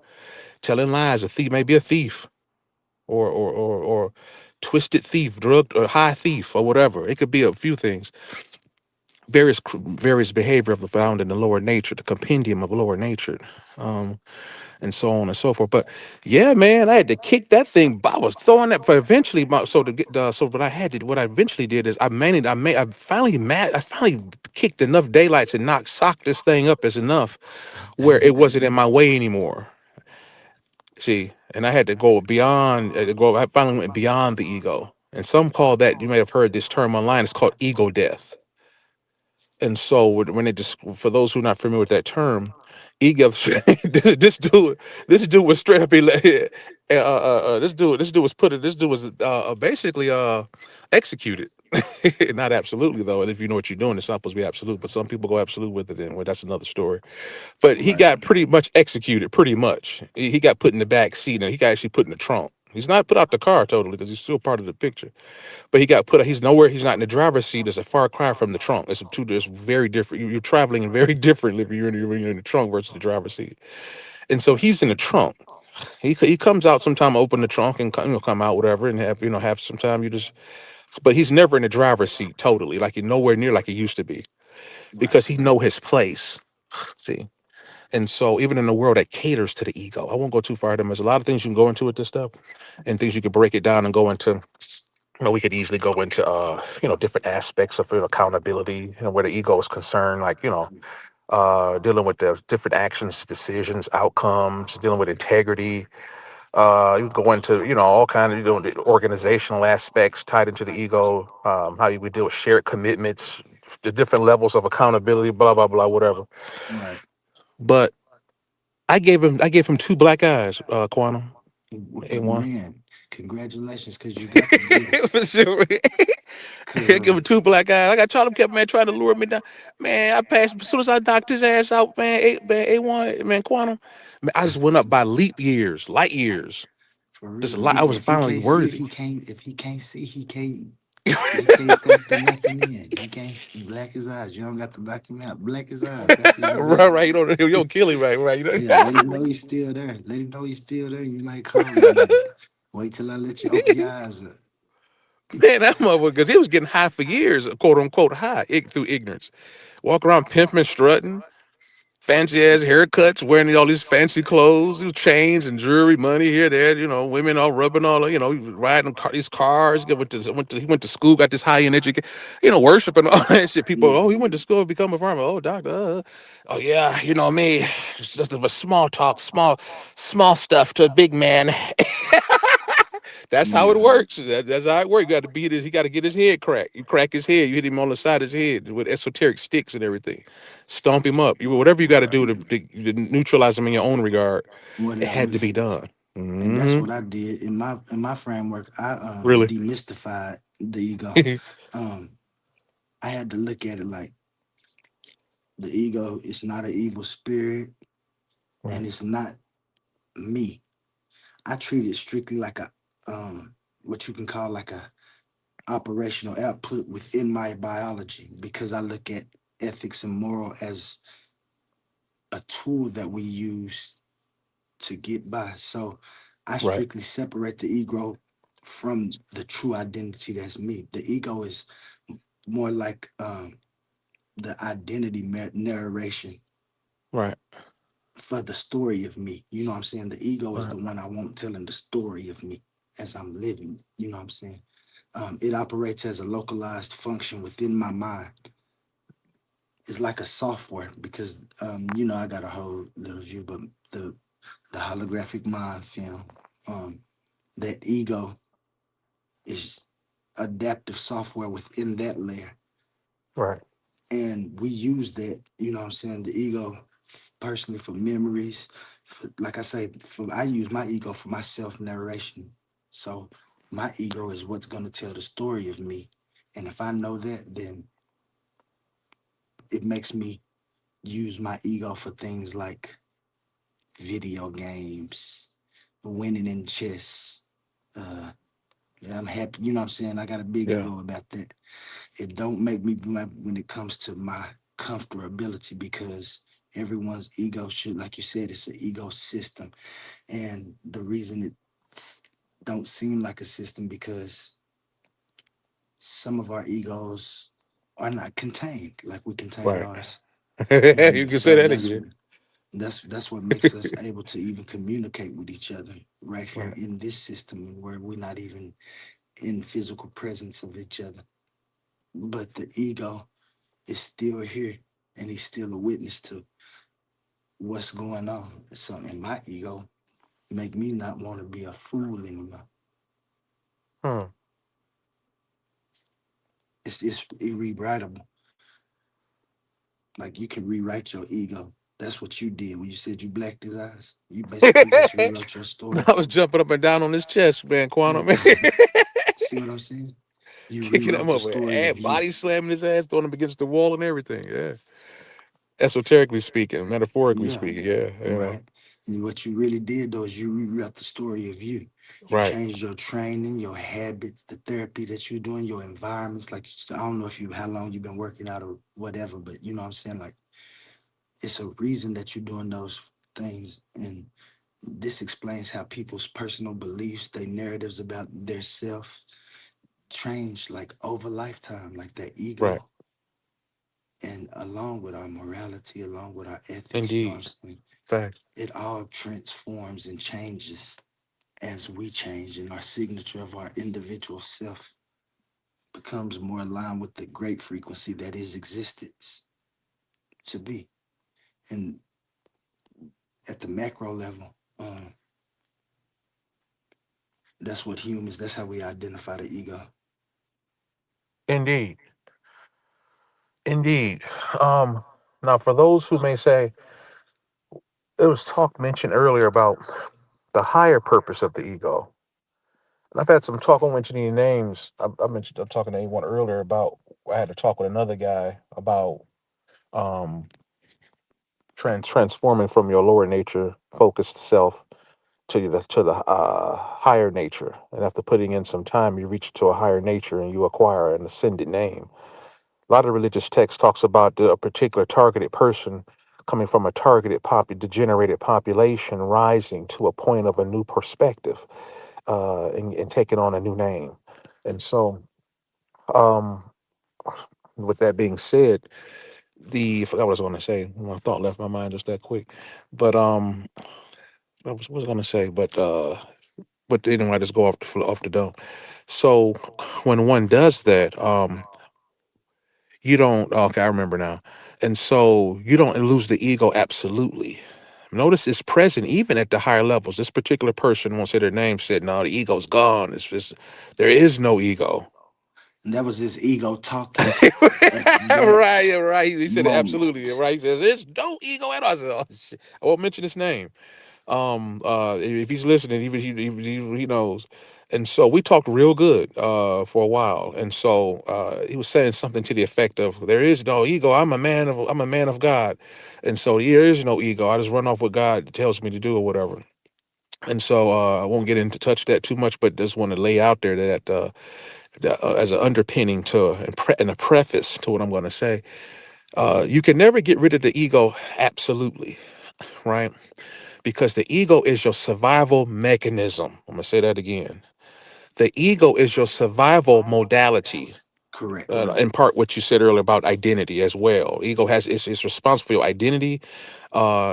Telling lies. A thief, maybe a thief, or twisted thief, drug or high thief, or whatever. It could be a few things. Various behavior of the found in the lower nature, the compendium of lower nature. And so on and so forth. But yeah, man, I had to kick that thing. I was throwing that, but eventually, so to get so what I had to, what I eventually did is I finally kicked enough daylights and socked this thing up as enough where it wasn't in my way anymore. See, and I had to go beyond. I finally went beyond the ego, and some call that, you may have heard this term online. It's called ego death. And so when it just, for those who are not familiar with that term, ego, this dude was straight up, this dude was basically executed. Not absolutely though. And if you know what you're doing, it's not supposed to be absolute, but some people go absolute with it, and well, that's another story. But he Right. got pretty much executed, pretty much. He got put in the back seat, and he got actually put in the trunk. He's not put out the car totally because he's still part of the picture. But he got put. He's nowhere. He's not in the driver's seat. It's a far cry from the trunk. It's very different. You're traveling very differently if when you're in the trunk versus the driver's seat. And so he's in the trunk. He comes out sometime, open the trunk and come out whatever, and have some time. But he's never in the driver's seat totally. Like, he's nowhere near like he used to be, Right. because he know his place. See. And so even in a world that caters to the ego, I won't go too far. There's a lot of things you can go into with this stuff, and things you could break it down and go into. We could easily go into different aspects of accountability, where the ego is concerned, like dealing with the different actions, decisions, outcomes, dealing with integrity. You can go into all kind of the organizational aspects tied into the ego, how you would deal with shared commitments, the different levels of accountability, blah blah blah, whatever. Right. But I gave him two black eyes, Quantum. But A1. man, congratulations, because you got to get it. For sure. Cause I give him two black eyes. I got Charlie kept, man, trying to lure me down. Man, I passed as soon as I knocked his ass out, man. A1, man, Quantum. Man, I just went up by leap years, light years. for Just real, a lot. I was if he finally can't see, worthy. if he can't see, he can't factor nothing in. He can't see. Black his eyes. You don't got to knock him out. Black his eyes. That's what you Right, got. right. You don't kill him, right. Yeah, let him know he's still there. Let him know he's still there. You might call him. Wait till I let you open your eyes up. Man, that motherfucker, because he was getting high for years, quote unquote high, through ignorance. Walk around pimping, strutting. Fancy ass haircuts, wearing all these fancy clothes, chains and jewelry, money here, there. Women all rubbing riding these cars. He went to school, got this high end education, worshiping all that shit. People, Yeah, oh, he went to school, become a farmer. Oh, doctor. Oh yeah, me. Just a small talk, small stuff to a big man. That's how it yeah, works. That's how it works. You got to beat his. He got to get his head cracked. You crack his head. You hit him on the side of his head with esoteric sticks and everything. Stomp him up. Whatever you got to right. do to neutralize him in your own regard. It had Whatever. to be done. And that's Hmm. what I did in my framework. I Really. demystified the ego. Um, I had to look at it like the ego is not an evil spirit, Right. and it's not me. I treat it strictly like a what you can call like a operational output within my biology, because I look at ethics and moral as a tool that we use to get by. So I Right. strictly separate the ego from the true identity that's me. The ego is more like the identity narration Right. for the story of me. You know what I'm saying? The ego is Right. the one I want telling the story of me as I'm living. You know what I'm saying? It operates as a localized function within my mind. It's like a software because I got a whole little view, but the holographic mind film, that ego is adaptive software within that layer. Right. And we use that, you know what I'm saying, the ego personally for memories. For, like I say, I use my ego for my self narration. So my ego is what's gonna tell the story of me. And if I know that, then it makes me use my ego for things like video games, winning in chess, uh, Yeah, I'm happy. You know what I'm saying? I got a big Yeah. ego about that. It don't make me when it comes to my comfortability, because everyone's ego should, like you said, it's an ego system. And the reason it don't seem like a system, because some of our egos are not contained like we contain Right. ours. You And can say so that that's again. that's what makes us able to even communicate with each other right here Right. in this system, where we're not even in physical presence of each other. But the ego is still here, and he's still a witness to what's going on. So, in my ego make me not want to be a fool anymore. Hmm. It's irrewritable. Like, you can rewrite your ego. That's what you did when you said you blacked his eyes. You basically just rewrote your story. I was jumping up and down on his chest, man, Quantum. Yeah. See what I'm saying? You Kicking him rewrote the up, story of you. body slamming his ass, throwing him against the wall and everything. Yeah. Esoterically speaking, metaphorically Yeah. speaking. Yeah. You know. Right. And what you really did, though, is you rewrote the story of you. You Right. changed your training, your habits, the therapy that you're doing, your environments. Like, I don't know if you how long you've been working out or whatever, but you know what I'm saying? Like, it's a reason that you're doing those things. And this explains how people's personal beliefs, their narratives about their self change like over lifetime, like their Right. ego. And along with our morality, along with our ethics, you know what I'm Indeed. saying? Fact. It all transforms and changes as we change, and our signature of our individual self becomes more aligned with the great frequency that is existence to be. And at the macro level, that's what humans, that's how we identify the ego. Indeed. Indeed. Um, Now for those who may say, there was talk mentioned earlier about the higher purpose of the ego. And I've had some talk on mentioning names. I mentioned I'm talking to anyone earlier about I had to talk with another guy about um transforming from your lower nature focused self to the higher nature. And after putting in some time, you reach to a higher nature and you acquire an ascended name. A lot of religious text talks about a particular targeted person coming from a targeted degenerated population rising to a point of a new perspective, and taking on a new name. And so, um, with that being said, I forgot what I was going to say. My thought left my mind just that quick. But what was I going to say? But anyway, I just go off the dome. So when one does that, you don't. Okay, I remember now. And so you don't lose the ego absolutely. Notice it's present even at the higher levels. This particular person won't say their name. Said, "No, the ego's gone. It's just there is no ego." And that was his ego talking at Right, that yeah, right. He said it absolutely moment. right. He says there's no ego at all. I said, "Oh, shit." I won't mention his name. If he's listening, he knows. And so we talked real good for a while. And so he was saying something to the effect of, there is no ego. I'm a man of God. And so there is no ego. I just run off what God tells me to do or whatever. And so I won't get into touch that too much, but just want to lay out there that as an underpinning to and a preface to what I'm going to say. You can never get rid of the ego absolutely, right? Because the ego is your survival mechanism. I'm going to say that again. The ego is your survival modality. Correct. In part, what you said earlier about identity as well. Ego is responsible for your identity,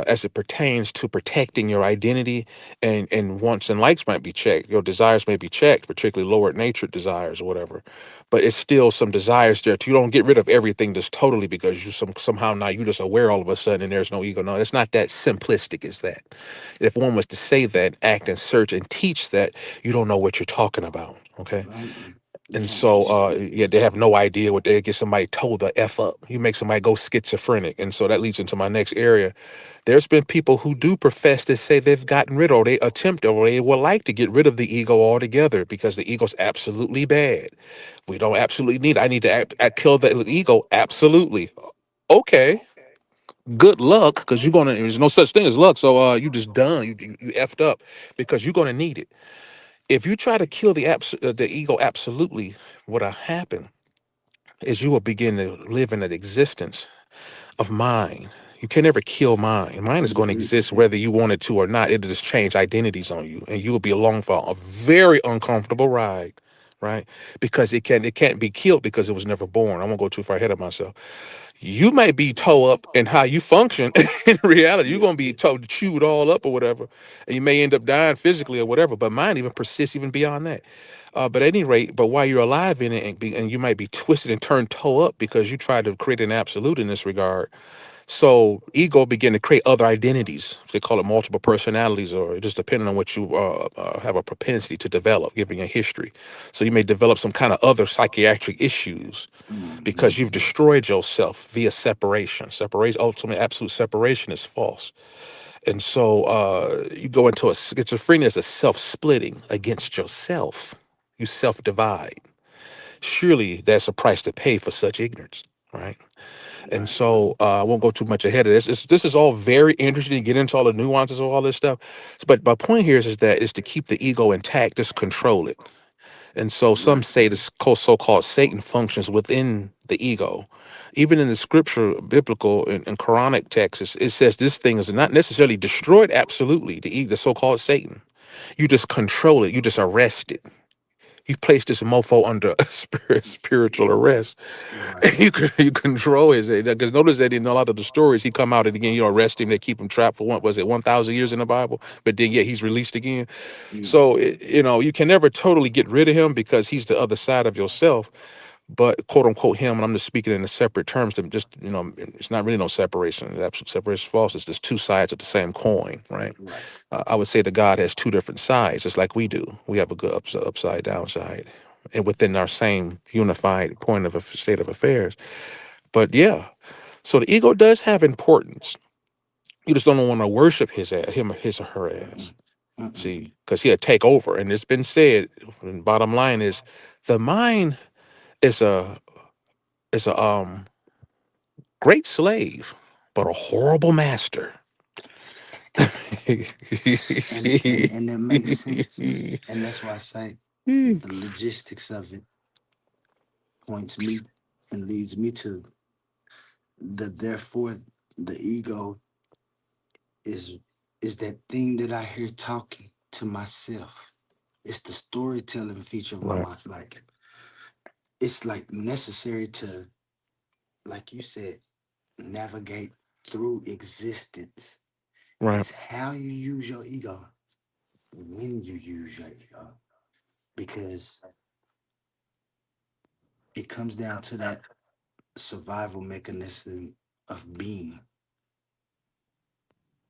as it pertains to protecting your identity, and wants and likes might be checked. Your desires may be checked, particularly lower nature desires or whatever. But it's still some desires there. You don't get rid of everything just totally because you somehow now you just aware all of a sudden and there's no ego. No, it's not that simplistic as that. If one was to say that, act and search and teach that, you don't know what you're talking about. Okay. Mm-mm. You And can't so, teach that. yeah, they have no idea what they get somebody told the F up. You make somebody go schizophrenic. And so that leads into my next area. There's been people who do profess to say they've gotten rid or they attempt or they would like to get rid of the ego altogether because the ego's absolutely bad. We don't absolutely need, I need to kill the ego. Absolutely. Okay. Good luck because there's no such thing as luck. So you just done. You effed up because you're going to need it. if you try to kill the ego absolutely, what'll happen is you will begin to live in an existence of mind. You can never kill mind. Mind is going to exist whether you want it to or not. It'll just change identities on you, and you will be along for a very uncomfortable ride, right? Because it can't be killed because it was never born. I won't go too far ahead of myself. You may be toe up in how you function in reality. You're gonna be chewed all up or whatever, and you may end up dying physically or whatever. But mine even persists even beyond that. But at any rate, but while you're alive in it, and you might be twisted and turned toe up because you tried to create an absolute in this regard. So ego begin to create other identities. They call it multiple personalities, or just depending on what you have a propensity to develop, given your history. So you may develop some kind of other psychiatric issues because you've destroyed yourself via separation. Separation, ultimately, absolute separation is false. And so you go into a schizophrenia as a self-splitting against yourself. You self-divide. Surely that's a price to pay for such ignorance, right? And so I won't go too much ahead of this. This is all very interesting to get into all the nuances of all this stuff. But my point here is that is to keep the ego intact, just control it. And so some say this so-called Satan functions within the ego. Even in the scripture, biblical and Quranic texts, it says this thing is not necessarily destroyed absolutely, the so-called Satan. You just control it. You just arrest it. You place this mofo under spiritual arrest. You control his, because notice that in a lot of the stories he come out and again, arrest him, they keep him trapped for 1,000 years in the Bible, but then yet he's released again. So you can never totally get rid of him because he's the other side of yourself, but quote unquote him, and I'm just speaking in the separate terms, to just it's not really no separation. The absolute separation is false. It's just two sides of the same coin, right? I would say that God has two different sides, just like we do. We have a good upside down side, and within our same unified point of a state of affairs. But yeah, so the ego does have importance. You just don't want to worship his or her ass. See, because he'll take over, and it's been said. And bottom line is, the mind is a great slave, but a horrible master. And it makes sense. And that's why I say the logistics of it points me and leads me to therefore the ego is that thing that I hear talking to myself. It's the storytelling feature of my Right. mind. Like it's like necessary to, like you said, navigate through existence. Right. It's how you use your ego, when you use your ego, because it comes down to that survival mechanism of being.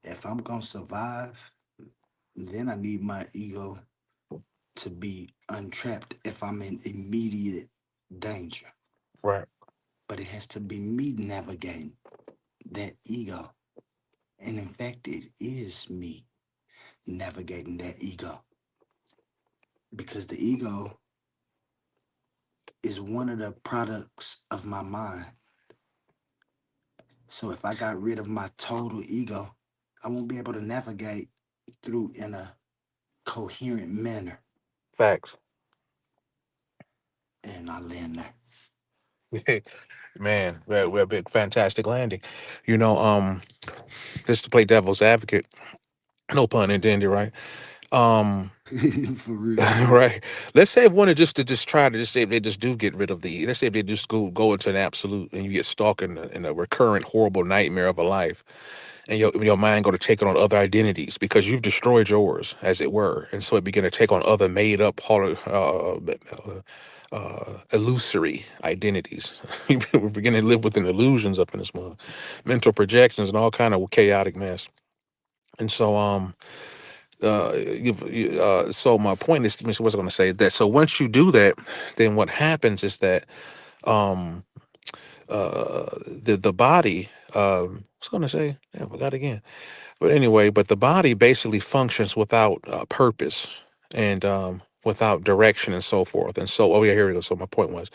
If I'm gonna survive, then I need my ego to be untrapped if I'm in immediate danger. Right. But it has to be me navigating that ego. And in fact, it is me navigating that ego. Because the ego is one of the products of my mind. So if I got rid of my total ego, I won't be able to navigate through in a coherent manner. Facts. And I land there. Man, we're a big fantastic landing. Just to play devil's advocate, no pun intended, right? For real. Right. Let's say one of just try to just say if they just do get rid of let's say if they just go into an absolute and you get stuck in a recurrent horrible nightmare of a life, and your mind go to take on other identities because you've destroyed yours, as it were, and so it begin to take on other made up illusory identities. We're beginning to live within illusions up in this mug, mental projections and all kind of chaotic mess. And so so my point is, what was I going to say, that so once you do that, then what happens is that the body, I was going to say, I forgot again, but anyway, but the body basically functions without purpose, and without direction and so forth. And so, oh yeah, here we go. So my point was,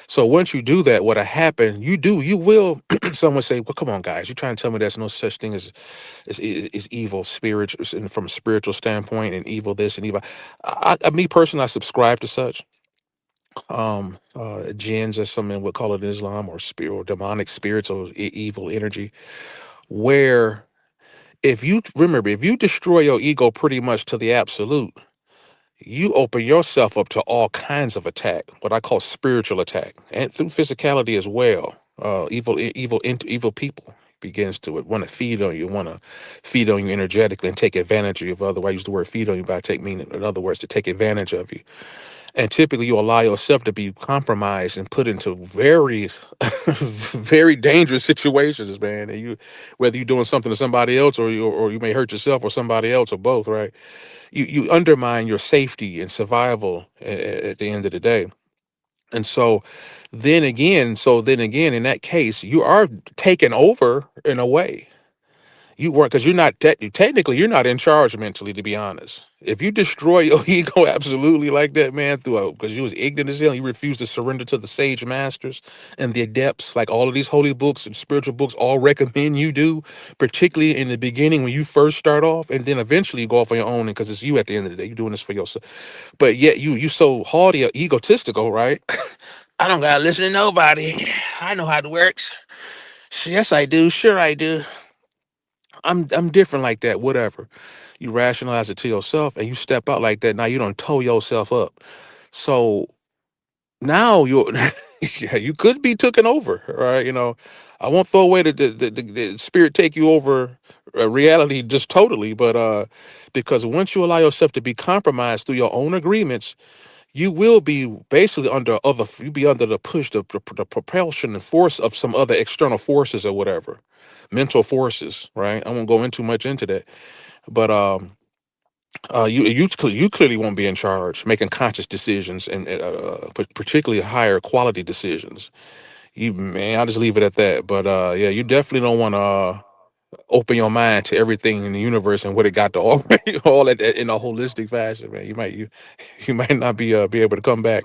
so once you do that, what'll happen, you will, someone say, well, come on, guys, you're trying to tell me there's no such thing as evil spiritual from a spiritual standpoint and evil this and evil. Me personally, I subscribe to such jinns, as some men would call it in Islam, or spirit or demonic spirits or evil energy, where if you remember, if you destroy your ego pretty much to the absolute, you open yourself up to all kinds of attack, what I call spiritual attack, and through physicality as well. Evil people begins to want to feed on you, want to feed on you energetically and take advantage of you. Otherwise, I use the word feed on you, but I take meaning, in other words, to take advantage of you. And typically, you allow yourself to be compromised and put into very, very dangerous situations, man. And whether you're doing something to somebody else, or you may hurt yourself or somebody else, or both, right? You undermine your safety and survival at the end of the day. And so then again, in that case, you are taken over in a way. You weren't, because you're not technically you're not in charge mentally, to be honest. If you destroy your ego absolutely like that, man, because you was ignorant as hell, you refused to surrender to the sage masters and the adepts, like all of these holy books and spiritual books all recommend you do, particularly in the beginning when you first start off, and then eventually you go off on your own, because it's you at the end of the day. You're doing this for yourself. But yet you so haughty or egotistical, right? I don't gotta listen to nobody. I know how it works. Yes, I do. Sure, I do. I'm different like that. Whatever. You rationalize it to yourself, and you step out like that. Now you don't tow yourself up. So now you're yeah, you could be taken over, right? I won't throw away the spirit take you over reality just totally, but because once you allow yourself to be compromised through your own agreements, you will be basically you be under the push, the propulsion and force of some other external forces or whatever, mental forces, right? I won't go into much into that, but you clearly won't be in charge, making conscious decisions, and particularly higher quality decisions. You man, I'll just leave it at that. But yeah, you definitely don't want to open your mind to everything in the universe and what it got to all all that in a holistic fashion, man. You might not be able to come back,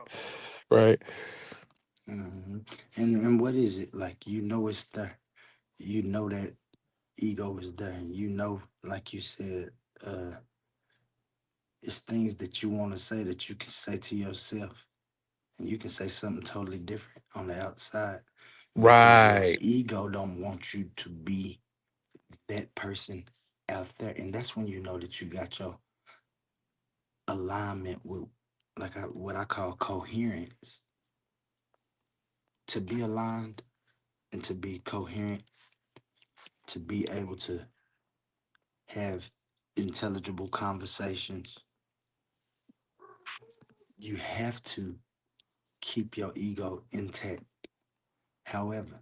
right? Hmm. And what is it like? It's there. You know that ego is there. Like you said, uh, it's things that you want to say that you can say to yourself, and you can say something totally different on the outside because your Right. ego don't want you to be that person out there, and that's when you know that you got your alignment with, like what I call coherence. To be aligned and to be coherent, to be able to have intelligible conversations, you have to keep your ego intact. However,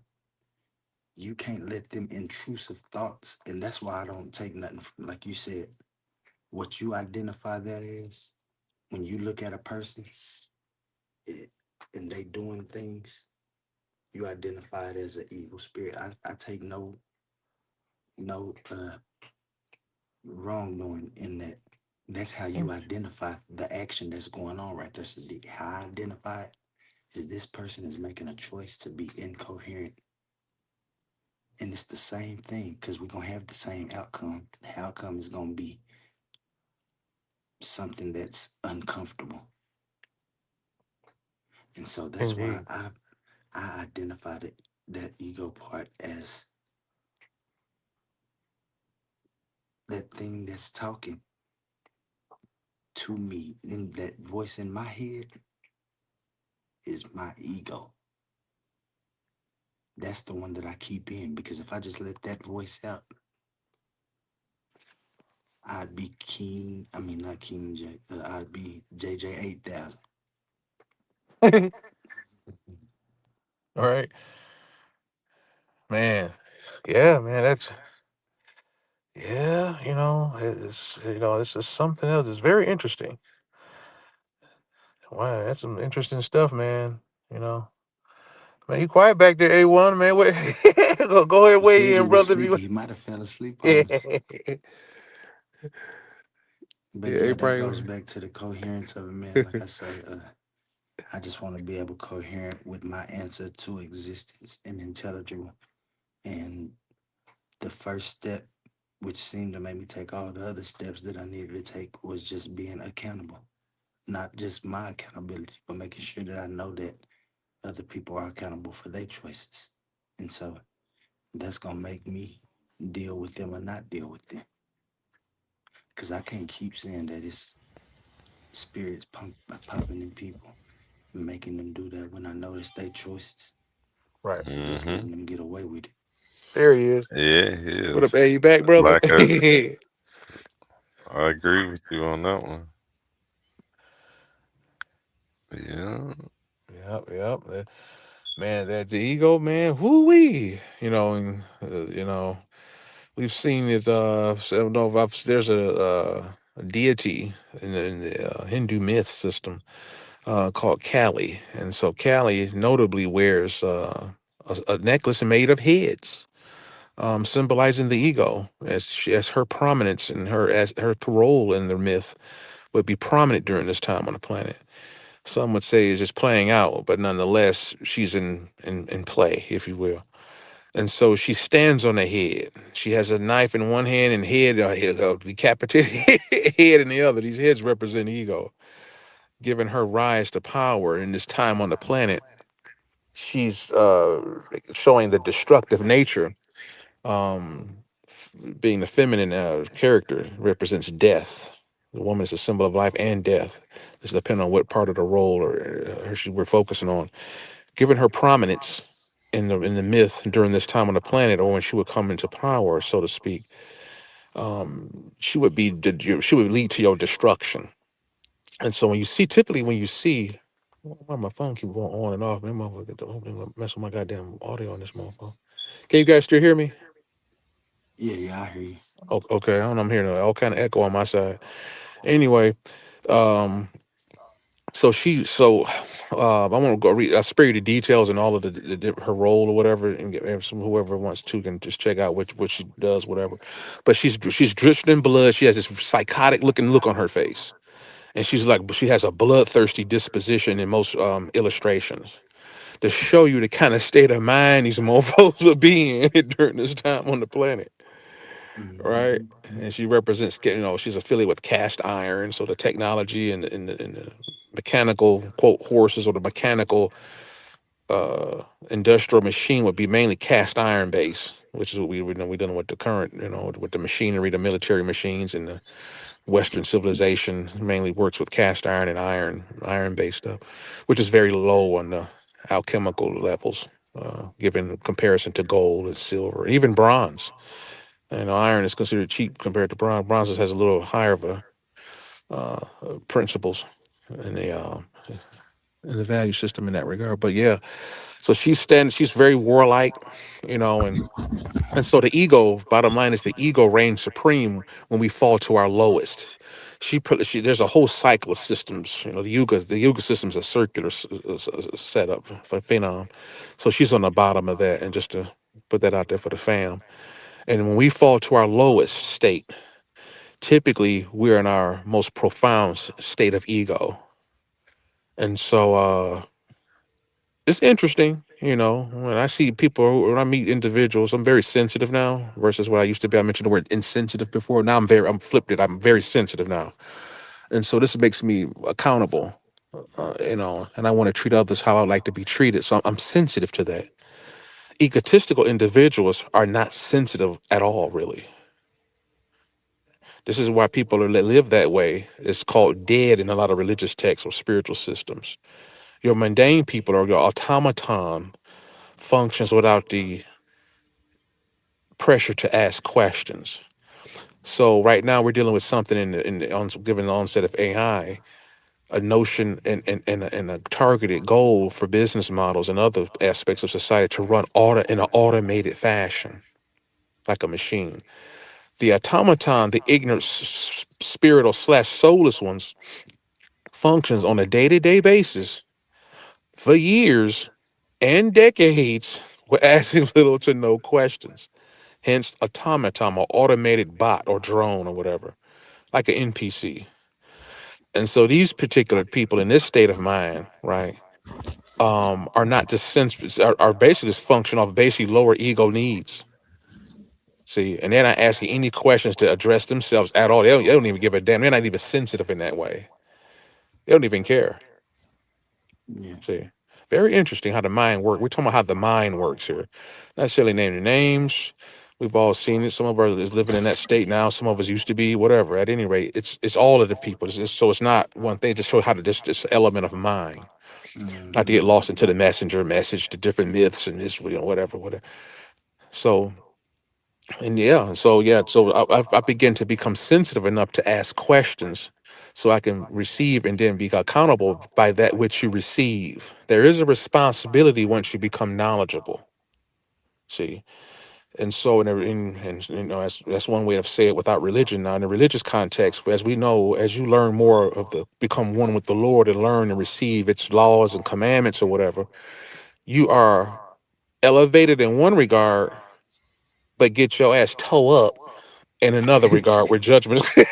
you can't let them intrusive thoughts, and that's why I don't take nothing from, like you said, what you identify that is when you look at a person, it, and they doing things, you identify it as an evil spirit. I take no wrongdoing in that. That's how you identify the action that's going on right there. So how I identify it is this person is making a choice to be incoherent. And it's the same thing because we're going to have the same outcome. The outcome is going to be something that's uncomfortable. And so that's why Indeed. I identified that ego part as that thing that's talking to me. And that voice in my head is my ego. That's the one that I keep in because if I just let that voice out, I'd be King. I mean, not King J. I'd be JJ 8000. All right, man. Yeah, man. That's yeah. It's just something else. It's very interesting. Wow, that's some interesting stuff, man. You know, man, you quiet back there, A1, man. What? Go ahead, He said weigh he in, was brother. If sleepy. you He might have fell asleep on us. But Yeah, yeah, that goes Abraham. back to the coherence of it, man. Like I say, I just want to be able coherent with my answer to existence and intelligible. And the first step, which seemed to make me take all the other steps that I needed to take, was just being accountable. Not just my accountability, but making sure that I know that other people are accountable for their choices. And so that's gonna make me deal with them or not deal with them. Cause I can't keep saying that it's spirits popping in people and making them do that when I know it's their choices. Right. Just Hmm. letting them get away with it. There he is. Yeah, he What up, is. Hey? You back, brother? Like Yeah, I agree with you on that one. Yeah. yep. Man, that the ego, man. Whoo wee. And we've seen it. So I don't know if there's a deity in the Hindu myth system called Kali, and so Kali notably wears a necklace made of heads, symbolizing the ego as her prominence and her role in the myth would be prominent during this time on the planet. Some would say is just playing out, but nonetheless, she's in play, if you will. And so she stands on a head. She has a knife in one hand and decapitated head in the other. These heads represent ego, giving her rise to power in this time on the planet. She's showing the destructive nature. Um, Being the feminine character represents death. The woman is a symbol of life and death. This depends on what part of the role we're focusing on. Given her prominence in the myth during this time on the planet, or when she would come into power, so to speak, she would lead to your destruction. And so typically when you see, why my phone keep going on and off, man, motherfucker, don't mess with my goddamn audio on this motherfucker. Can you guys still hear me? Yeah, I hear you. Okay, I don't know, I'm hearing all kind of echo on my side. Anyway, um, I want to go read. I spare you the details and all of her role or whatever, and whoever wants to can just check out what she does, whatever. But she's drenched in blood. She has this psychotic looking look on her face, and she has a bloodthirsty disposition in most illustrations to show you the kind of state of mind these mofos are being in during this time on the planet, right? Hmm. And she represents, she's affiliated with cast iron, so the technology and the mechanical quote horses or the mechanical industrial machine would be mainly cast iron based, which is what we done with the current, with the machinery, the military machines, and the Western civilization mainly works with cast iron and iron based stuff, which is very low on the alchemical levels, given comparison to gold and silver, even bronze. Iron is considered cheap compared to bronze. Bronze has a little higher of a principles in the value system in that regard. But yeah, so she's very warlike, and so the ego, bottom line is the ego reigns supreme when we fall to our lowest. There's a whole cycle of systems. The yuga system's a circular setup for phenom. So she's on the bottom of that, and just to put that out there for the fam. And when we fall to our lowest state, typically we're in our most profound state of ego. And so it's interesting, when I see people, when I meet individuals, I'm very sensitive now versus what I used to be. I mentioned the word insensitive before. Now I'm flipped it. I'm very sensitive now. And so this makes me accountable, and I want to treat others how I like to be treated. So I'm sensitive to that. Egotistical individuals are not sensitive at all, really. This is why people live that way. It's called dead in a lot of religious texts or spiritual systems. Your mundane people or your automaton functions without the pressure to ask questions. So right now we're dealing with something given the onset of AI, a notion and a targeted goal for business models and other aspects of society to run in an automated fashion, like a machine. The automaton, the ignorant spiritual / soulless ones, functions on a day-to-day basis for years and decades with asking little to no questions. Hence automaton or automated bot or drone or whatever. like an NPC. And so these particular people in this state of mind, right, are not just are basically just function off basically lower ego needs. See, and they're not asking any questions to address themselves at all. They don't even give a damn. They're not even sensitive in that way. They don't even care. Yeah. See, very interesting how the mind works. We're talking about how the mind works here. Not necessarily naming names. We've all seen it. Some of us is living in that state now. Some of us used to be. Whatever. At any rate, it's all of the people. So it's not one thing. Just show how to this element of mind, not to get lost into the messenger message, the different myths and this, whatever. So so I begin to become sensitive enough to ask questions so I can receive and then be accountable by that which you receive. There is a responsibility once you become knowledgeable. See, and so that's one way of saying it without religion. Now in the religious context, as we know, as you learn more of the become one with the Lord and learn and receive its laws and commandments or whatever, you are elevated in one regard, but get your ass toe up in another regard where judgment is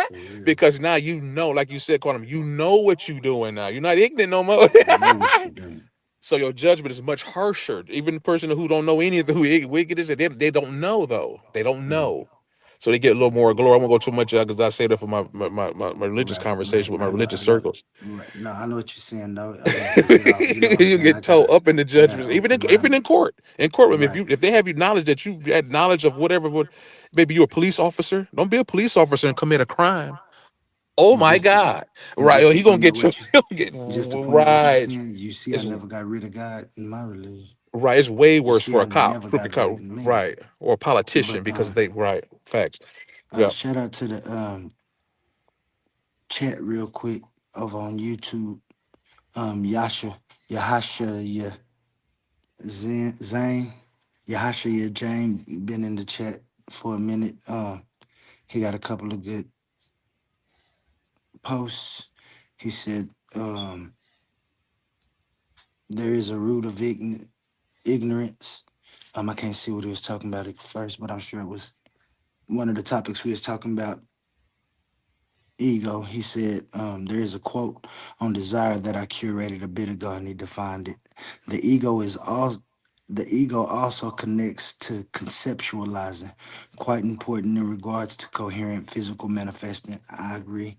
For real. because now you know, like you said, Quantum, you know what you're doing now. You're not ignorant no more. You know what you're doing. So your judgment is much harsher. Even the person who don't know any of the who wicked is, they don't know though. They don't know. So they get a little more glory. I won't go too much because I say that for my religious conversation with my religious circles. Right. No, I know what you're saying though. You You get toe up in the judgment, even in court. In courtroom, Right. if they have you knowledge that you had knowledge of whatever, maybe you're a police officer. Don't be a police officer and commit a crime. Oh my God! Right? Just Oh, to he gonna point out get you. what you He'll get just to point out what you're right. saying. You see, I It's never got rid of God in my religion. right. It's way You worse see, for I a cop, never crooked got rid cop, of man. right, or a politician But because they right facts. shout out to the chat real quick over on YouTube. Yahasha Zane, Yahasha Jane been in the chat for a minute. He got a couple of good posts. He said, there is a root of ignorance. I can't see what he was talking about at first, but I'm sure it was one of the topics we was talking about. Ego. He said, there is a quote on desire that I curated a bit ago. I need to find it. The ego is all. The ego also connects to conceptualizing, quite important in regards to coherent physical manifesting. I agree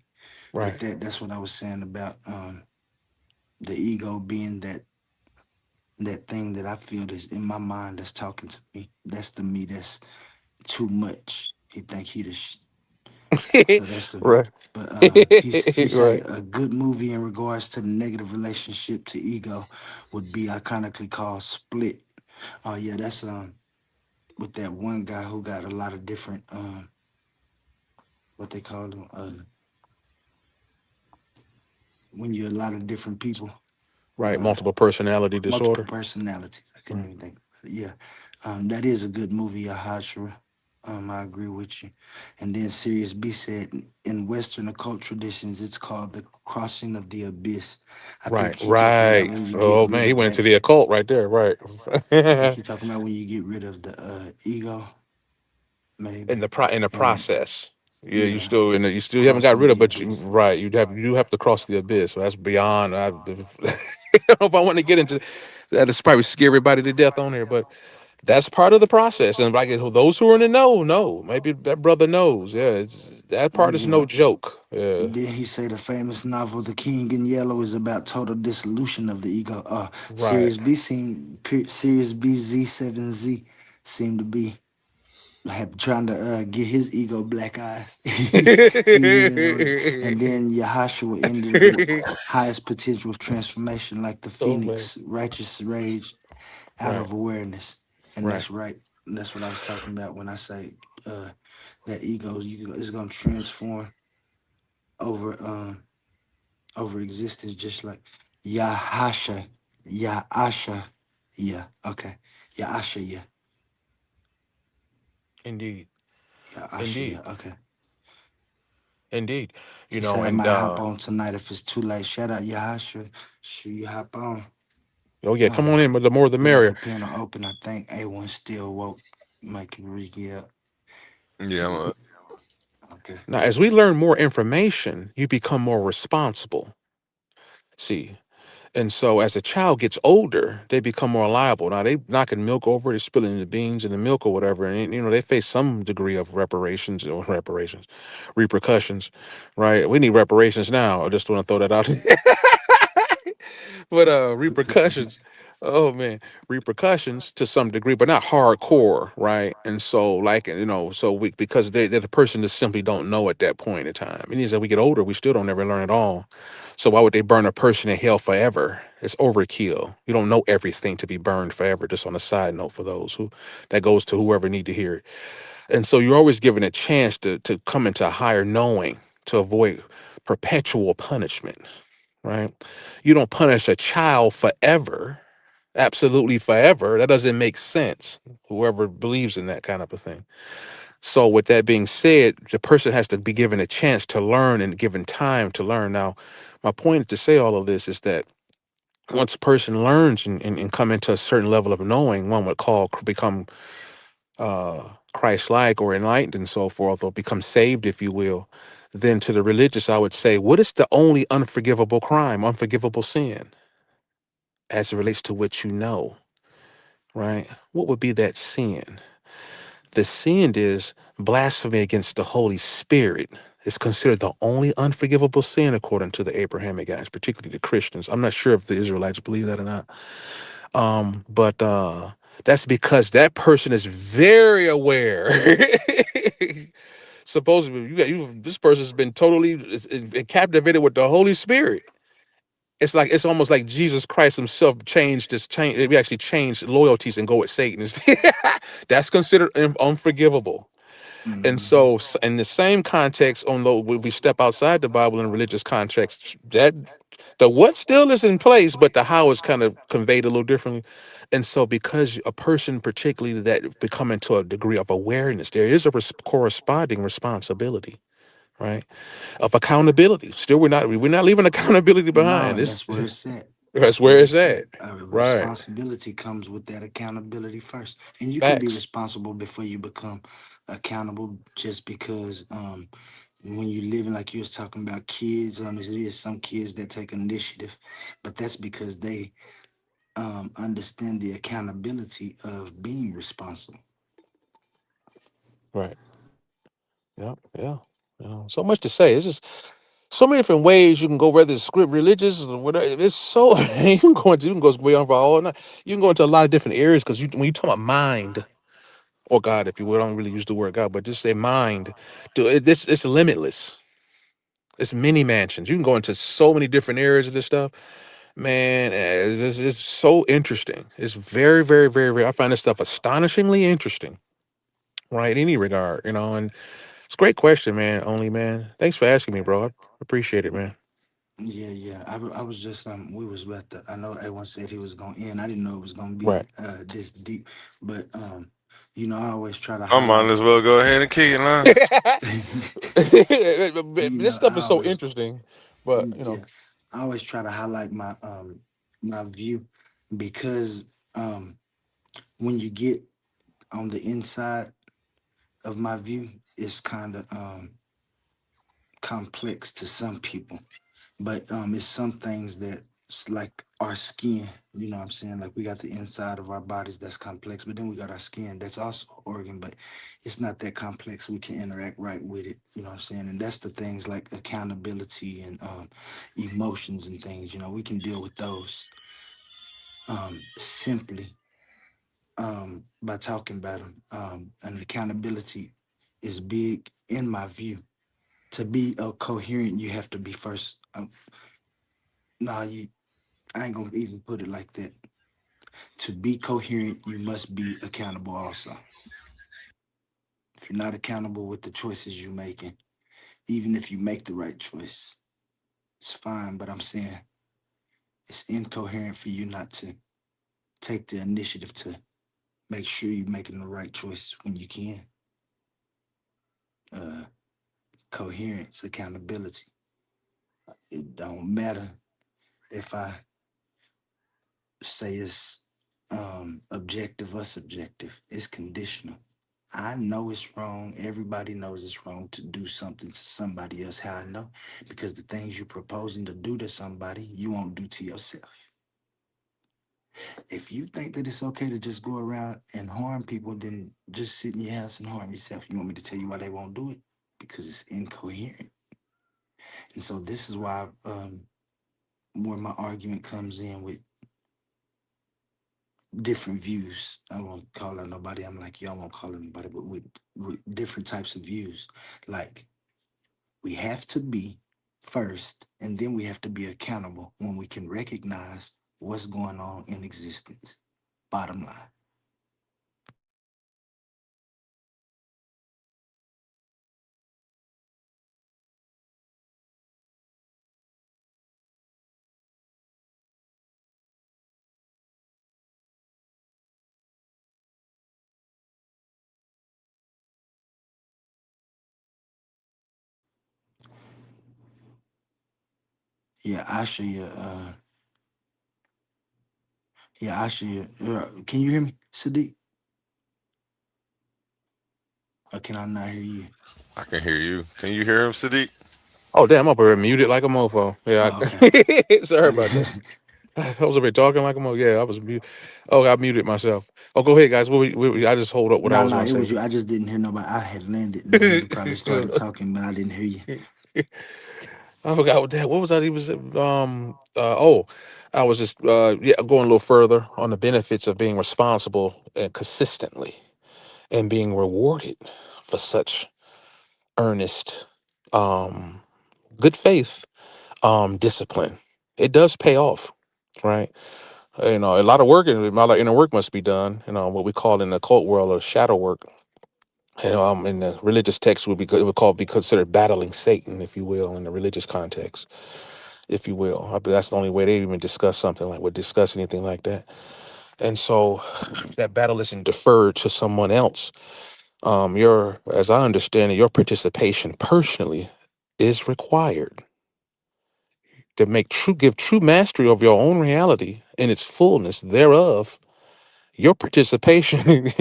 with Right. that. That's what I was saying about the ego being that thing that I feel is in my mind that's talking to me. That's the me that's too much. He think he the so that's the Right. but he say Right. a good movie in regards to the negative relationship to ego would be iconically called Split. Oh yeah, that's with that one guy who got a lot of different what they call them when you're a lot of different people. Right. Multiple personality Multiple disorder. personalities. I couldn't Mm. even think about it. Yeah. That is a good movie, Ahashra. I agree with you. And then Sirius B said, in Western occult traditions, it's called the crossing of the abyss. I think Right. he talking about Right. when you get Oh rid man, he of went that. into the occult right there. Right. I think he talking about when you get rid of the ego, in maybe. the And process. Yeah, yeah, you still haven't got crossing rid of, the but you abyss. right. You have to cross the abyss. So that's beyond. I don't know if I want to get into that. It's probably scare everybody to death on here, but that's part of the process. And like those who are in the know, maybe that brother knows. Yeah, that part is Yeah. no joke. Yeah, Then he say the famous novel The King in Yellow is about total dissolution of the ego. right. Sirius BZ7Z seemed to be trying to get his ego black eyes. He went on it. And then Yahashua ended it with highest potential of transformation, like the Oh man, phoenix, righteous rage out right, of awareness. And right. that's right. That's what I was talking about when I say that ego is gonna transform over over existence, just like Yahasha, Yahasha, yeah, okay, Yahasha, yeah, Indeed, Yahasha, indeed, yeah, okay. indeed. He said I And might hop on tonight if it's too late. Shout out Yahasha, sure you hop on. oh yeah, come on in. But the more the We got the merrier. panel open. I think A1 still woke. Make it re yeah. Yeah, Okay. Now, as we learn more information, you become more responsible. See, and so as a child gets older, they become more liable. Now they knocking milk over, they spilling the beans in the milk or whatever, and they face some degree of repercussions, right? We need reparations now. I just want to throw that out. But repercussions, oh man, repercussions to some degree, but not hardcore, right? And so like so we because they the person just simply don't know at that point in time. It means that we get older, we still don't ever learn at all. So why would they burn a person in hell forever? It's overkill. You don't know everything to be burned forever. Just on a side note for those who that goes to whoever need to hear it. And so you're always given a chance to come into a higher knowing to avoid perpetual punishment, right? You don't punish a child forever, absolutely forever. That doesn't make sense. Whoever believes in that kind of a thing. So, with that being said, the person has to be given a chance to learn and given time to learn. Now, my point to say all of this is that once a person learns and come into a certain level of knowing, one would call become uh, Christ-like or enlightened and so forth, or become saved, if you will, then to the religious, I would say, what is the only unforgivable crime, unforgivable sin, as it relates to what you know, right? What would be that sin? The sin is blasphemy against the Holy Spirit. It's considered the only unforgivable sin according to the Abrahamic guys, particularly the Christians. I'm not sure if the Israelites believe that or not. But that's because that person is very aware. Supposedly, this person's been totally captivated with the Holy Spirit. It's almost like Jesus Christ himself we actually changed loyalties and go with Satan. That's considered unforgivable. And Hmm. so in the same context, although we step outside the Bible in religious context, that the what still is in place, but the how is kind of conveyed a little differently. And so because a person particularly that become into a degree of awareness, there is a corresponding responsibility, right? Of accountability. Still, we're not leaving accountability No, behind. and This that's where it's at. that's That's where where it's it's at. at. Right. Responsibility comes with that accountability first, and you can be Facts. responsible before you become accountable. Just because when you living like you was talking about kids, it is some kids that take initiative, but that's because they understand the accountability of being responsible. Right. Yeah. Yeah. So much to say. It's just so many different ways you can go, whether it's script religious or whatever. It's so you can go way on for all night. You can go into a lot of different areas because when you talk about mind or God, if you will, I don't really use the word God, but just say mind. It's limitless. It's many mansions. You can go into so many different areas of this stuff. Man, it's so interesting. It's very, very, very, very. I find this stuff astonishingly interesting, right? In any regard, and it's a great question, man. Only man. Thanks for asking me, bro. I appreciate it, man. Yeah, yeah. I was just we was about to. I know everyone said he was gonna end. I didn't know it was gonna Right. be this deep, but I always try to I might highlight. as well go ahead and kick it now. This stuff I is so always interesting, but yeah, I always try to highlight my view because when you get on the inside of my view, it's kind of complex to some people, but it's some things that like our skin, you know what I'm saying? Like we got the inside of our bodies that's complex, but then we got our skin that's also an organ, but it's not that complex. We can interact right with it, you know what I'm saying? And that's the things like accountability and emotions and things, we can deal with those simply by talking about them. And accountability is big in my view. To be coherent, you have to be first. Nah, I ain't gonna even put it like that. To be coherent, you must be accountable also. If you're not accountable with the choices you're making, even if you make the right choice, it's fine. But I'm saying it's incoherent for you not to take the initiative to make sure you're making the right choice when you can. Uh, Coherence, accountability. It don't matter if I say it's objective or subjective. It's conditional. I know it's wrong. Everybody knows it's wrong to do something to somebody else. How I know? Because the things you're proposing to do to somebody, you won't do to yourself. If you think that it's okay to just go around and harm people, then just sit in your house and harm yourself. You want me to tell you why they won't do it? Because it's incoherent. And so this is why where my argument comes in with different views. I won't call out nobody. I'm like, y'all won't call it nobody, but with different types of views. Like, we have to be first, and then we have to be accountable when we can recognize what's going on in existence. Bottom line. Yeah, I show you. Yeah, I show you. Can you hear me, Sadiq? Or can I not hear you? I can hear you. Can you hear him, Sadiq? Oh damn, I'm up here muted like a mofo. Yeah, Oh, okay. sorry about that. I was up here talking like a mofo. Yeah, I was mute. Oh, I muted myself. Oh, go ahead, guys. I just hold up what I No, was no, gonna it was say. you. I just didn't hear nobody. I had landed, and then you probably started talking, but I didn't hear you. I forgot what that. What was that? He was. I was just going a little further on the benefits of being responsible and consistently and being rewarded for such earnest, um, good faith, discipline. It does pay off, right? You know, a lot of work, a lot of inner work must be done. You know, what we call in the cult world or shadow work. You know, in the religious text it would call be considered battling Satan, if you will, in the religious context, if you will. I believe that's the only way they even discuss something like would discuss anything like that. And so that battle isn't deferred to someone else. Your, as I understand it, your participation personally is required to give true mastery of your own reality in its fullness thereof. Your participation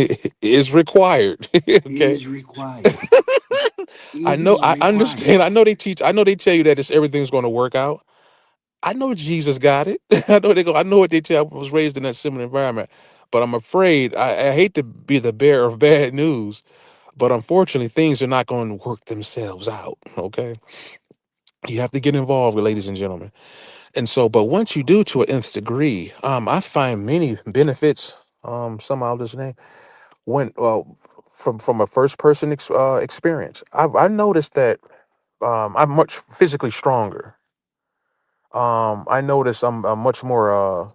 is required. Okay. Is required. I know, Is I required. understand. I know they tell you that everything's going to work out. I know Jesus got it. I know what they tell. I was raised in that similar environment, but I'm afraid. I hate to be the bearer of bad news, but unfortunately, things are not going to work themselves out. Okay, you have to get involved, ladies and gentlemen. And so, but once you do to an nth degree, I find many benefits. Some I'll just name when from a first person experience. I noticed that I'm much physically stronger. I notice I'm much more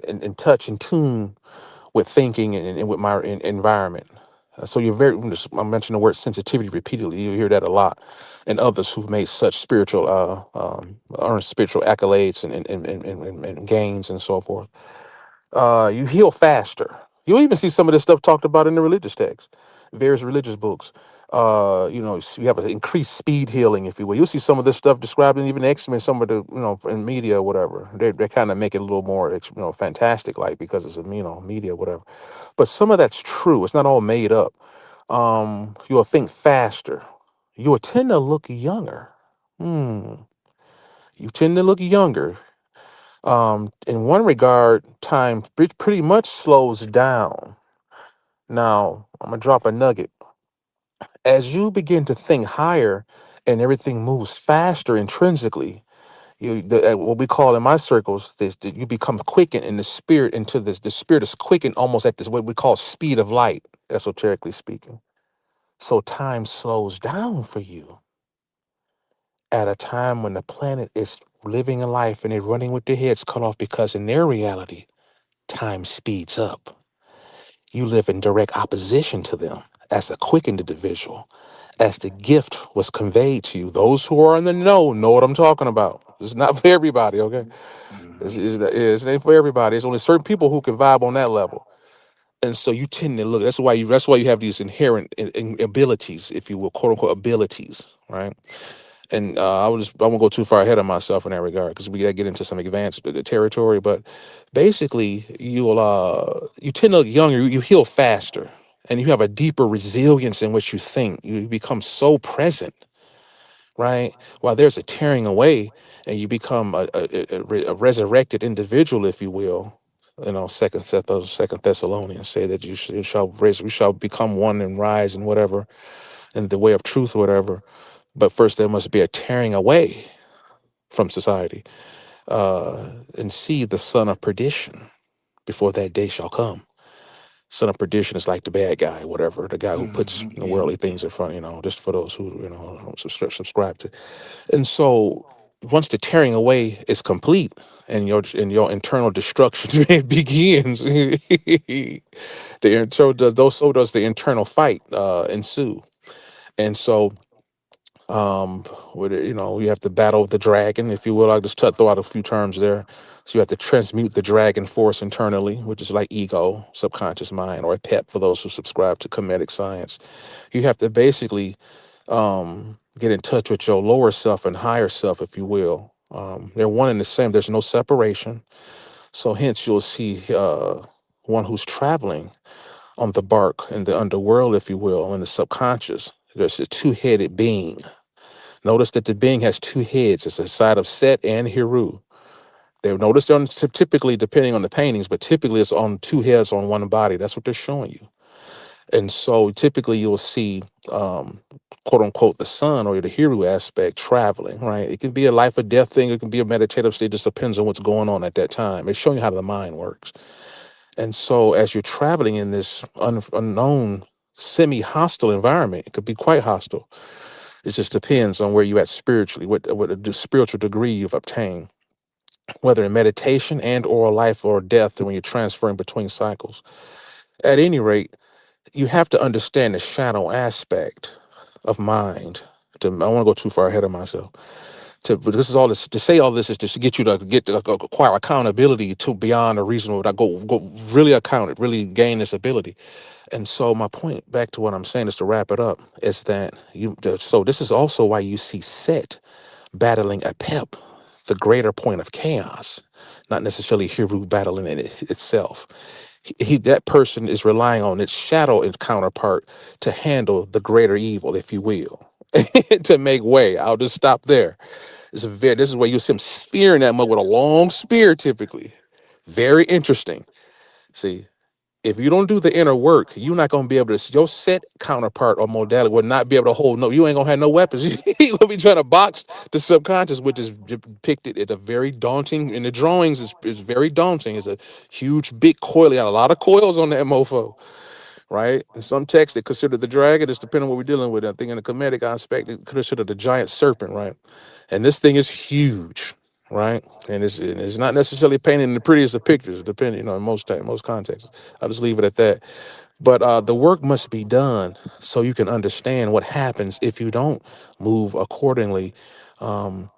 in touch, in tune with thinking and with my environment. So you're very. I mentioned the word sensitivity repeatedly. You hear that a lot, and others who've made such spiritual, earned spiritual accolades and gains and so forth. You heal faster. You'll even see some of this stuff talked about in the religious texts, various religious books. You have an increased speed healing, if you will. You'll see some of this stuff described in even X-Men, some of the, in media or whatever. They kind of make it a little more, fantastic, like because it's media, whatever. But some of that's true. It's not all made up. You'll think faster. You'll tend to look younger. Hmm. You tend to look younger. In one regard, time pretty much slows down. Now, I'm gonna drop a nugget. As you begin to think higher and everything moves faster intrinsically, what we call in my circles, you become quickened in the spirit into this. The spirit is quickened almost at this what we call speed of light, esoterically speaking. So time slows down for you at a time when the planet is living a life and they're running with their heads cut off because in their reality, time speeds up. You live in direct opposition to them as a quickened individual, as the gift was conveyed to you. Those who are in the know what I'm talking about. It's not for everybody, okay? Mhm. It's ain't for everybody. It's only certain people who can vibe on that level. And so you tend to look. That's why you have these inherent abilities, if you will, quote unquote abilities, right? And I won't go too far ahead of myself in that regard because we gotta get into some advanced territory. But basically, you tend to look younger. You heal faster. and you have a deeper resilience in what you think. You become so present, right? While there's a tearing away, and you become a resurrected individual, if you will. You know, Second Thessalonians say that you shall become one and rise and whatever in the way of truth or whatever. But first, there must be a tearing away from society, and see the son of perdition before that day shall come. Son of perdition is like the bad guy, whatever, the guy who puts Yeah. worldly things in front, just for those who don't subscribe to. And so, once the tearing away is complete and your internal destruction begins, so does the internal fight ensue. And so, with it, you have to battle the dragon, if you will. I just throw out a few terms there. So you have to transmute the dragon force internally, which is like ego, subconscious mind, or a PEP for those who subscribe to Kemetic science. You have to basically get in touch with your lower self and higher self, if you will. They're one and the same. There's no separation. So hence you'll see one who's traveling on the bark in the underworld, if you will, in the subconscious. There's a two-headed being. Notice that the being has two heads. It's a side of Set and Heru. They notice they're typically, depending on the paintings, but typically it's on two heads on one body. That's what they're showing you. And so typically you'll see, quote unquote, the sun or the Heru aspect traveling, right? It can be a life or death thing. It can be a meditative state. It just depends on what's going on at that time. It's showing you how the mind works. And so as you're traveling in this unknown, semi-hostile environment, it could be quite hostile. It just depends on where you at spiritually, what the spiritual degree you've obtained, whether in meditation and or life or death, and when you're transferring between cycles. At any rate, you have to understand the shadow aspect of mind. I don't want to go too far ahead of myself. But this is all this to say. All this is just to get you to acquire accountability to beyond a reasonable. That go really account it, really gain this ability. And so my point back to what I'm saying is to wrap it up is that so this is also why you see Set battling a PEP, the greater point of chaos, not necessarily Heru battling itself. That person is relying on its shadow and counterpart to handle the greater evil, if you will, to make way. I'll just stop there. This is where you see him spearing that mug with a long spear, typically. Very interesting. See, if you don't do the inner work, you're not gonna be able to. Your Set counterpart or modality will not be able to hold. No, you ain't gonna have no weapons. You gonna be trying to box the subconscious, which is depicted at a very daunting. In the drawings, is very daunting. It's a huge, big coil. You got a lot of coils on that mofo, right? In some texts, they consider the dragon. It's depending on what we're dealing with. I think in the Kemetic aspect, they consider the giant serpent, right? And this thing is huge, right? And it's not necessarily painted in the prettiest of pictures, depending, in most contexts. I'll just leave it at that. But the work must be done so you can understand what happens if you don't move accordingly, um,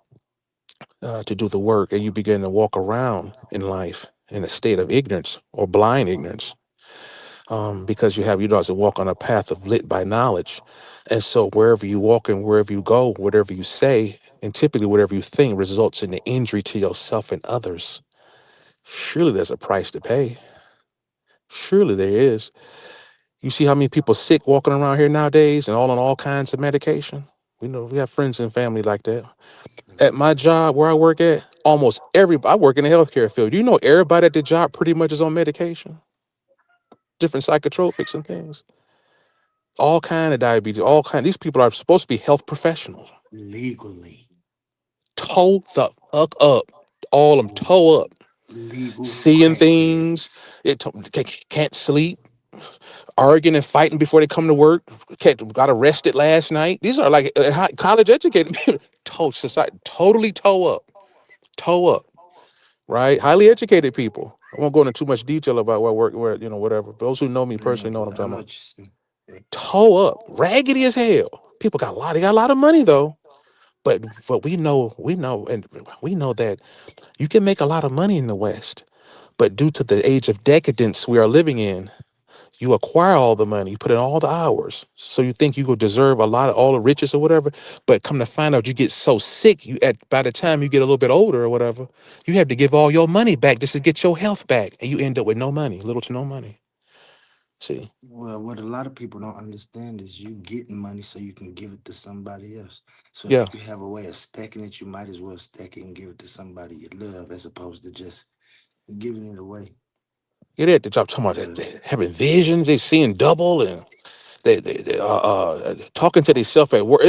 to do the work, and you begin to walk around in life in a state of ignorance or blind ignorance, because you know, to walk on a path of lit by knowledge. And so wherever you walk and wherever you go, whatever you say, and typically whatever you think results in the injury to yourself and others. Surely there's a price to pay. Surely there is. You see how many people sick walking around here nowadays and all on all kinds of medication? We know we have friends and family like that. At my job where I work at, almost everybody, I work in the healthcare field. You know, everybody at the job pretty much is on medication, different psychotropics and things. All kind of diabetes, all kind. These people are supposed to be health professionals. Legally. Toe the fuck up. All of them toe up. Legal Seeing things. crackheads. Can't sleep. Arguing and fighting before they come to work. Got arrested last night. These are like college educated people. Society, totally toe up. Toe up. Right? Highly educated people. I won't go into too much detail about where whatever. Those who know me personally know what I'm I talking know about. what you're saying. Toe up. Raggedy as hell. People they got a lot of money though. But and we know that you can make a lot of money in the West. But due to the age of decadence we are living in, you acquire all the money, you put in all the hours. So you think you will deserve a lot of all the riches or whatever. But come to find out you get so sick, by the time you get a little bit older or whatever, you have to give all your money back just to get your health back. And you end up with no money, little to no money. See, Well, what a lot of people don't understand is you getting money so you can give it to somebody else. So if yeah, you have a way of stacking it, you might as well stack it and give it to somebody you love as opposed to just giving it away. get at the job talking about that, Because having visions, they seeing double, and they talking to themselves at work.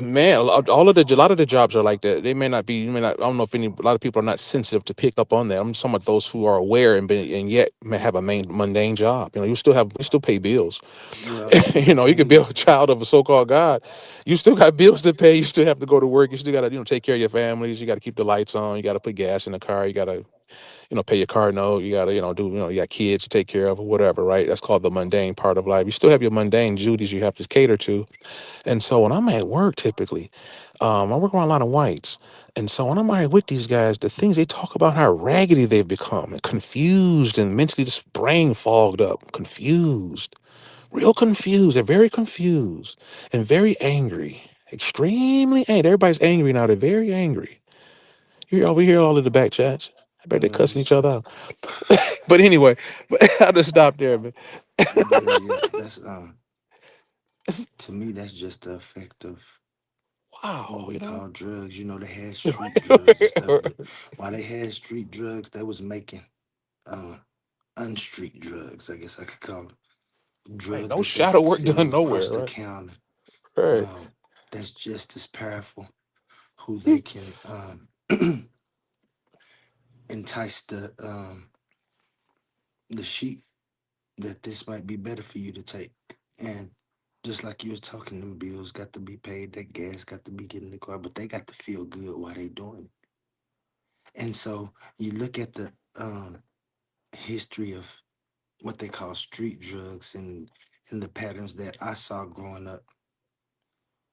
Man, a lot of the jobs are like that. They may not be. You may not. I don't know if a lot of people are not sensitive to pick up on that. I'm talking about those who are aware and yet may have a mundane job. You know, you still pay bills. well, the You know, you could be thing a child of a so-called God. You still got bills to pay. You still have to go to work. You still got to take care of your families. You got to keep the lights on. You got to put gas in the car. You got to pay your car note. You gotta, you got kids to take care of or whatever, right? That's called the mundane part of life. You still have your mundane duties you have to cater to. And so when I'm at work, typically, I work around a lot of whites. And so when I'm out with these guys, the things they talk about, how raggedy they've become and confused and mentally just brain fogged up, confused, real confused. They're very confused and very angry, extremely angry. Everybody's angry now. They're very angry. We hear all of the back chats. I bet they're cussing each other out. But anyway, I'll just stop there, man. yeah, that's to me that's just the effect of what Wow, we call drugs. You know, they had street drugs and stuff, right, but while they had street drugs, they was making uh unstreet drugs, I guess I could call them. Drugs no that they shadow could work sell done across nowhere, the right? counter. Right. Um, that's just as powerful. Who they can entice the sheep that this might be better for you to take. And just like you was talking, them bills got to be paid, that gas got to be getting in the car, but they got to feel good while they doing it. And so you look at the history of what they call street drugs and the patterns that I saw growing up.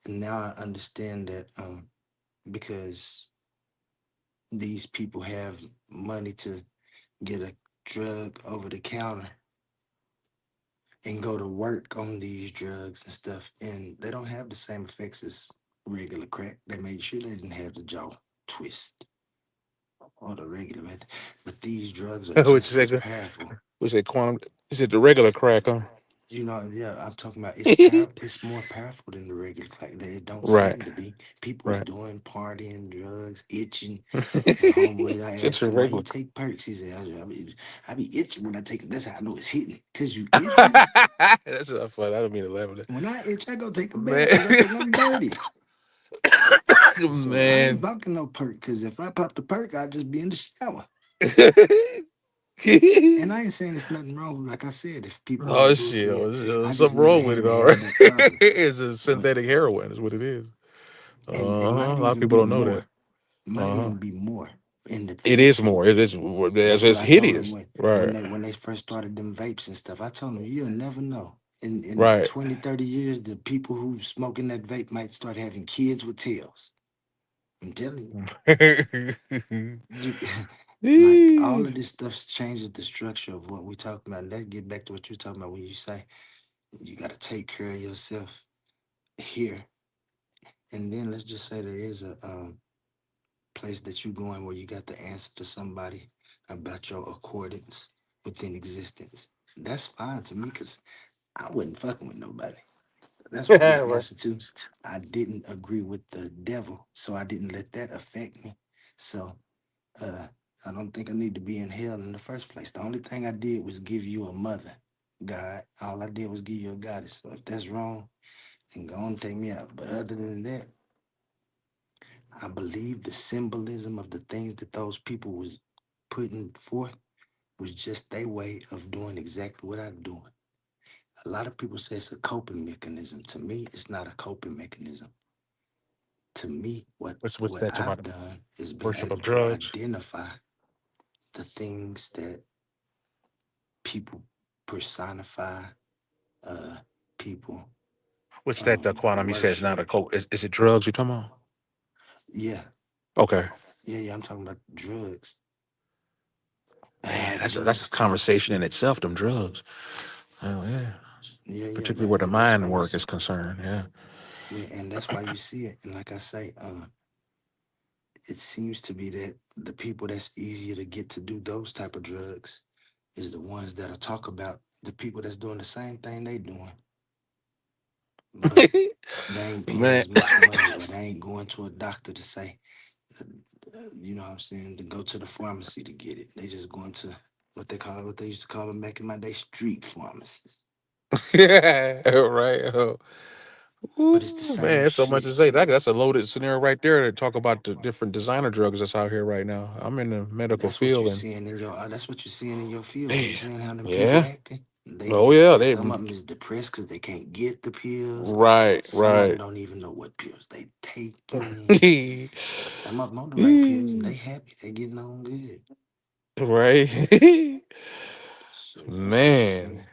And now I understand that because these people have money to get a drug over the counter and go to work on these drugs and stuff, and they don't have the same effects as regular crack. They made sure they didn't have the jaw twist or the regular method, but these drugs are What you just say? as powerful. We say quantum. Is it the regular crack, huh? You know, yeah, I'm talking about it's more powerful than the regular crack. That it don't Right, seem to be. People was right. doing partying, drugs, itching. My homeboys, I It's asked a him why you regular. take perks. He said, I be itching when I take them. That's how I know it's hitting. Cause you itching. That's not fun. I don't mean to laugh at When I itch, I go take a bath because I that. think I'm dirty. So I ain't Man. bucking no perk because if I pop the perk, I'd just be in the shower. And I ain't saying there's nothing wrong with, like I said, if people want to Oh do it, shit, yeah. I there's just something never wrong with had it, to all have right. that problem. It's a When synthetic heroin, is what it is. and it A might lot of even people be don't know that. more, might Uh-huh. even be more in the It is future. more. It is. That's what It's I told them hideous. when Right. they first started them vapes and stuff. I told them you'll never know. In Right. 20, 30 years, the people who smoking that vape might start having kids with tails. I'm telling you. Like all Eee. of this stuff changes the structure of what we talking about. And let's get back to what you're talking about when you say you got to take care of yourself here. And then let's just say there is a place that you're going where you got to answer to somebody about your accordance within existence. That's fine to me because I wasn't fucking with nobody. That's what my Right. answer to. I didn't agree with the devil, so I didn't let that affect me. So uh, I don't think I need to be in hell in the first place. The only thing I did was give you a mother, God. All I did was give you a goddess. So if that's wrong, then go and take me out. But other than that, I believe the symbolism of the things that those people was putting forth was just their way of doing exactly what I'm doing. A lot of people say it's a coping mechanism. To me, it's not a coping mechanism. To me, What's what that talking I've about? done is been Worship able of to drugs? identify the things that people personify, uh, people What's that? The quantum? You said it's not worship. a coke. Is it drugs you're talking about? Yeah, Okay. yeah. I'm talking about drugs. How Man, the that's a drugs teach. conversation in itself. Them drugs. Oh yeah. Yeah. Particularly where the And that's why mind you work see, is concerned. Yeah. yeah, and that's why you see it. And like I say, it seems to be that the people that's easier to get to do those type of drugs is the ones that'll talk about the people that's doing the same thing they doing, but they ain't paying Man. as much money, or they ain't going to a doctor to say, you know what I'm saying, to go to the pharmacy to get it. They just going to what they used to call them back in my day, street pharmacists. Yeah, right. But it's the Ooh, man, same there's so much shit. to say. That's a loaded scenario right there to talk about the different designer drugs that's out here right now. I'm in the medical That's what field you're and seeing in your. That's what you're seeing in your field. You man, seeing how them people yeah. acting? Oh yeah, They they some of them is depressed because they can't get the pills. right, Some of them right. don't even know what pills they taking. Some of them on the right pills and they happy. They getting on good. Right. So that's what you're Man. seeing.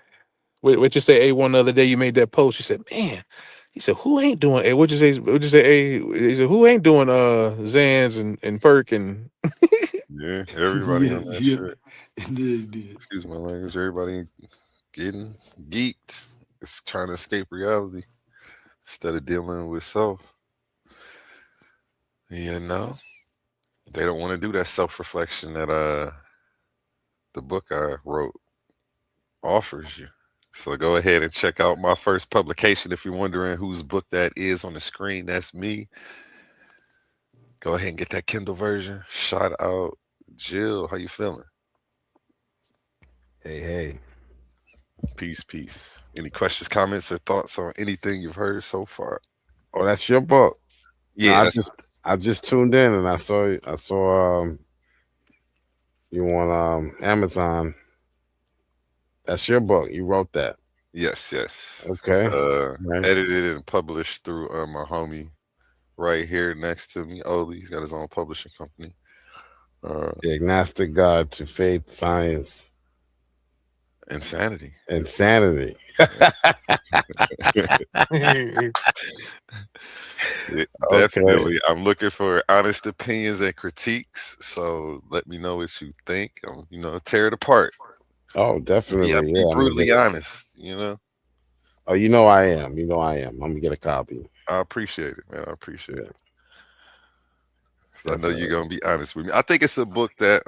What you say, A1 the other day you made that post. You said, man, he said, who ain't doing what'd you say, A? He said, who ain't doing Zans and Perk and Yeah, everybody Yeah, on that yeah. shit. They did. Excuse my language. Everybody getting geeked. It's trying to escape reality instead of dealing with self. You know, they don't want to do that self reflection that the book I wrote offers you. So go ahead and check out my first publication if you're wondering whose book that is on the screen. That's me. Go ahead and get that Kindle version. Shout out Jill. How you feeling? Hey, hey. Peace, peace. Any questions, comments, or thoughts on anything you've heard so far? Oh, that's your book. No, Yeah, that's I just tuned in and I saw you on Amazon. That's your book. You wrote that. yes, yes. Okay. Right. Edited and published through my homie right here next to me. Oli, he's got his own publishing company. The agnostic God to faith, science, Insanity. insanity. Definitely. I'm looking for honest opinions and critiques. So let me know what you think. Tear it apart. Oh, definitely. Be Yeah. I'm gonna brutally get it. honest. Oh, you know I am. You know I am. I'm gonna get a copy. I appreciate it, man. I appreciate Yeah. it. 'Cause I know you're gonna be honest with me. I think it's a book that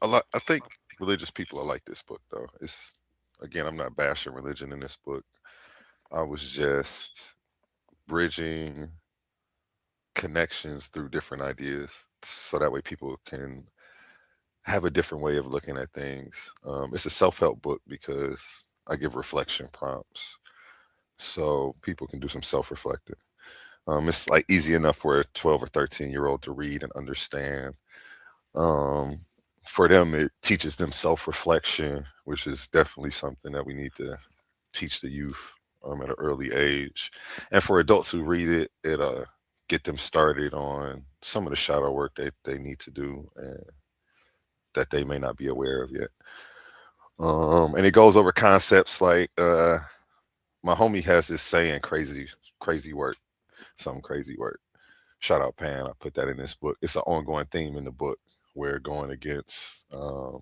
I think religious people are like this book though. It's again, I'm not bashing religion in this book. I was just bridging connections through different ideas so that way people can have a different way of looking at things. It's a self-help book because I give reflection prompts so people can do some self-reflecting. It's like easy enough for a 12 or 13-year-old to read and understand. For them, it teaches them self-reflection, which is definitely something that we need to teach the youth at an early age. And for adults who read it, it get them started on some of the shadow work that they need to do and that they may not be aware of yet. And it goes over concepts like my homie has this saying, crazy work, some crazy work. Shout out Pan. I put that in this book. It's an ongoing theme in the book. We're going against the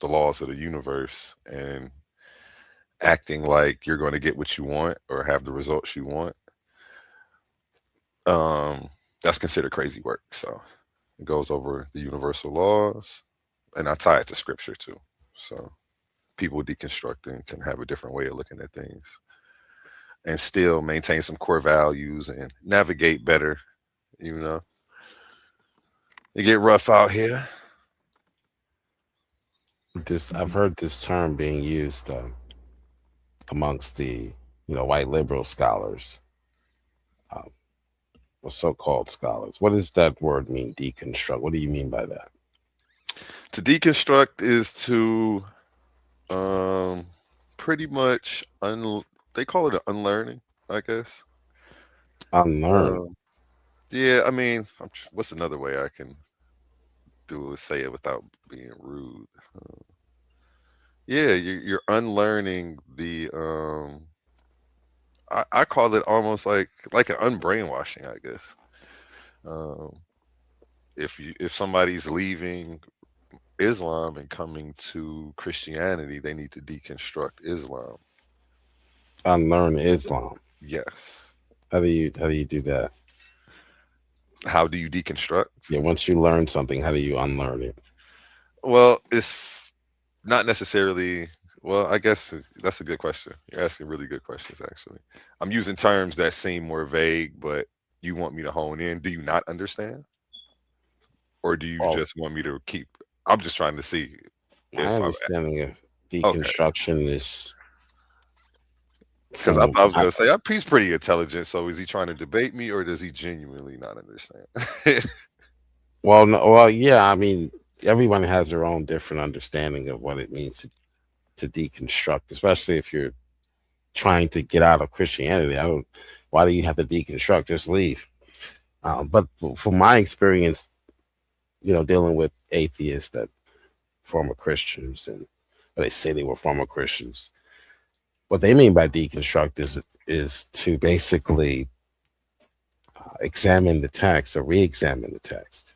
laws of the universe and acting like you're going to get what you want or have the results you want. That's considered crazy work. So it goes over the universal laws, and I tie it to scripture too. So people deconstructing can have a different way of looking at things and still maintain some core values and navigate better. It get rough out here. I've heard this term being used amongst the white liberal scholars, or so-called scholars. What does that word mean? Deconstruct. What do you mean by that? To deconstruct is to pretty much they call it an unlearning, I guess. Unlearn. Yeah, I mean, what's another way I can say it without being rude? Yeah, you're unlearning the I call it almost like an unbrainwashing, I guess. If somebody's leaving Islam and coming to Christianity, they need to deconstruct Islam. Unlearn Islam. Yes. How do you do that? How do you deconstruct? Yeah, once you learn something, how do you unlearn it? Well, it's not necessarily. Well, I guess that's a good question. You're asking really good questions, actually. I'm using terms that seem more vague, but you want me to hone in. Do you not understand, or do you Well, just want me to keep? I'm just trying to see my if I'm understanding of okay. deconstruction is Because I from thought I was going to say, he's pretty intelligent. So is he trying to debate me, or does he genuinely not understand? well, no, well, yeah. I mean, everyone has their own different understanding of what it means to deconstruct, especially if you're trying to get out of Christianity. I don't. Why do you have to deconstruct? Just leave. But from my experience, dealing with atheists that former Christians and they say they were former Christians, what they mean by deconstruct is to basically examine the text or re-examine the text.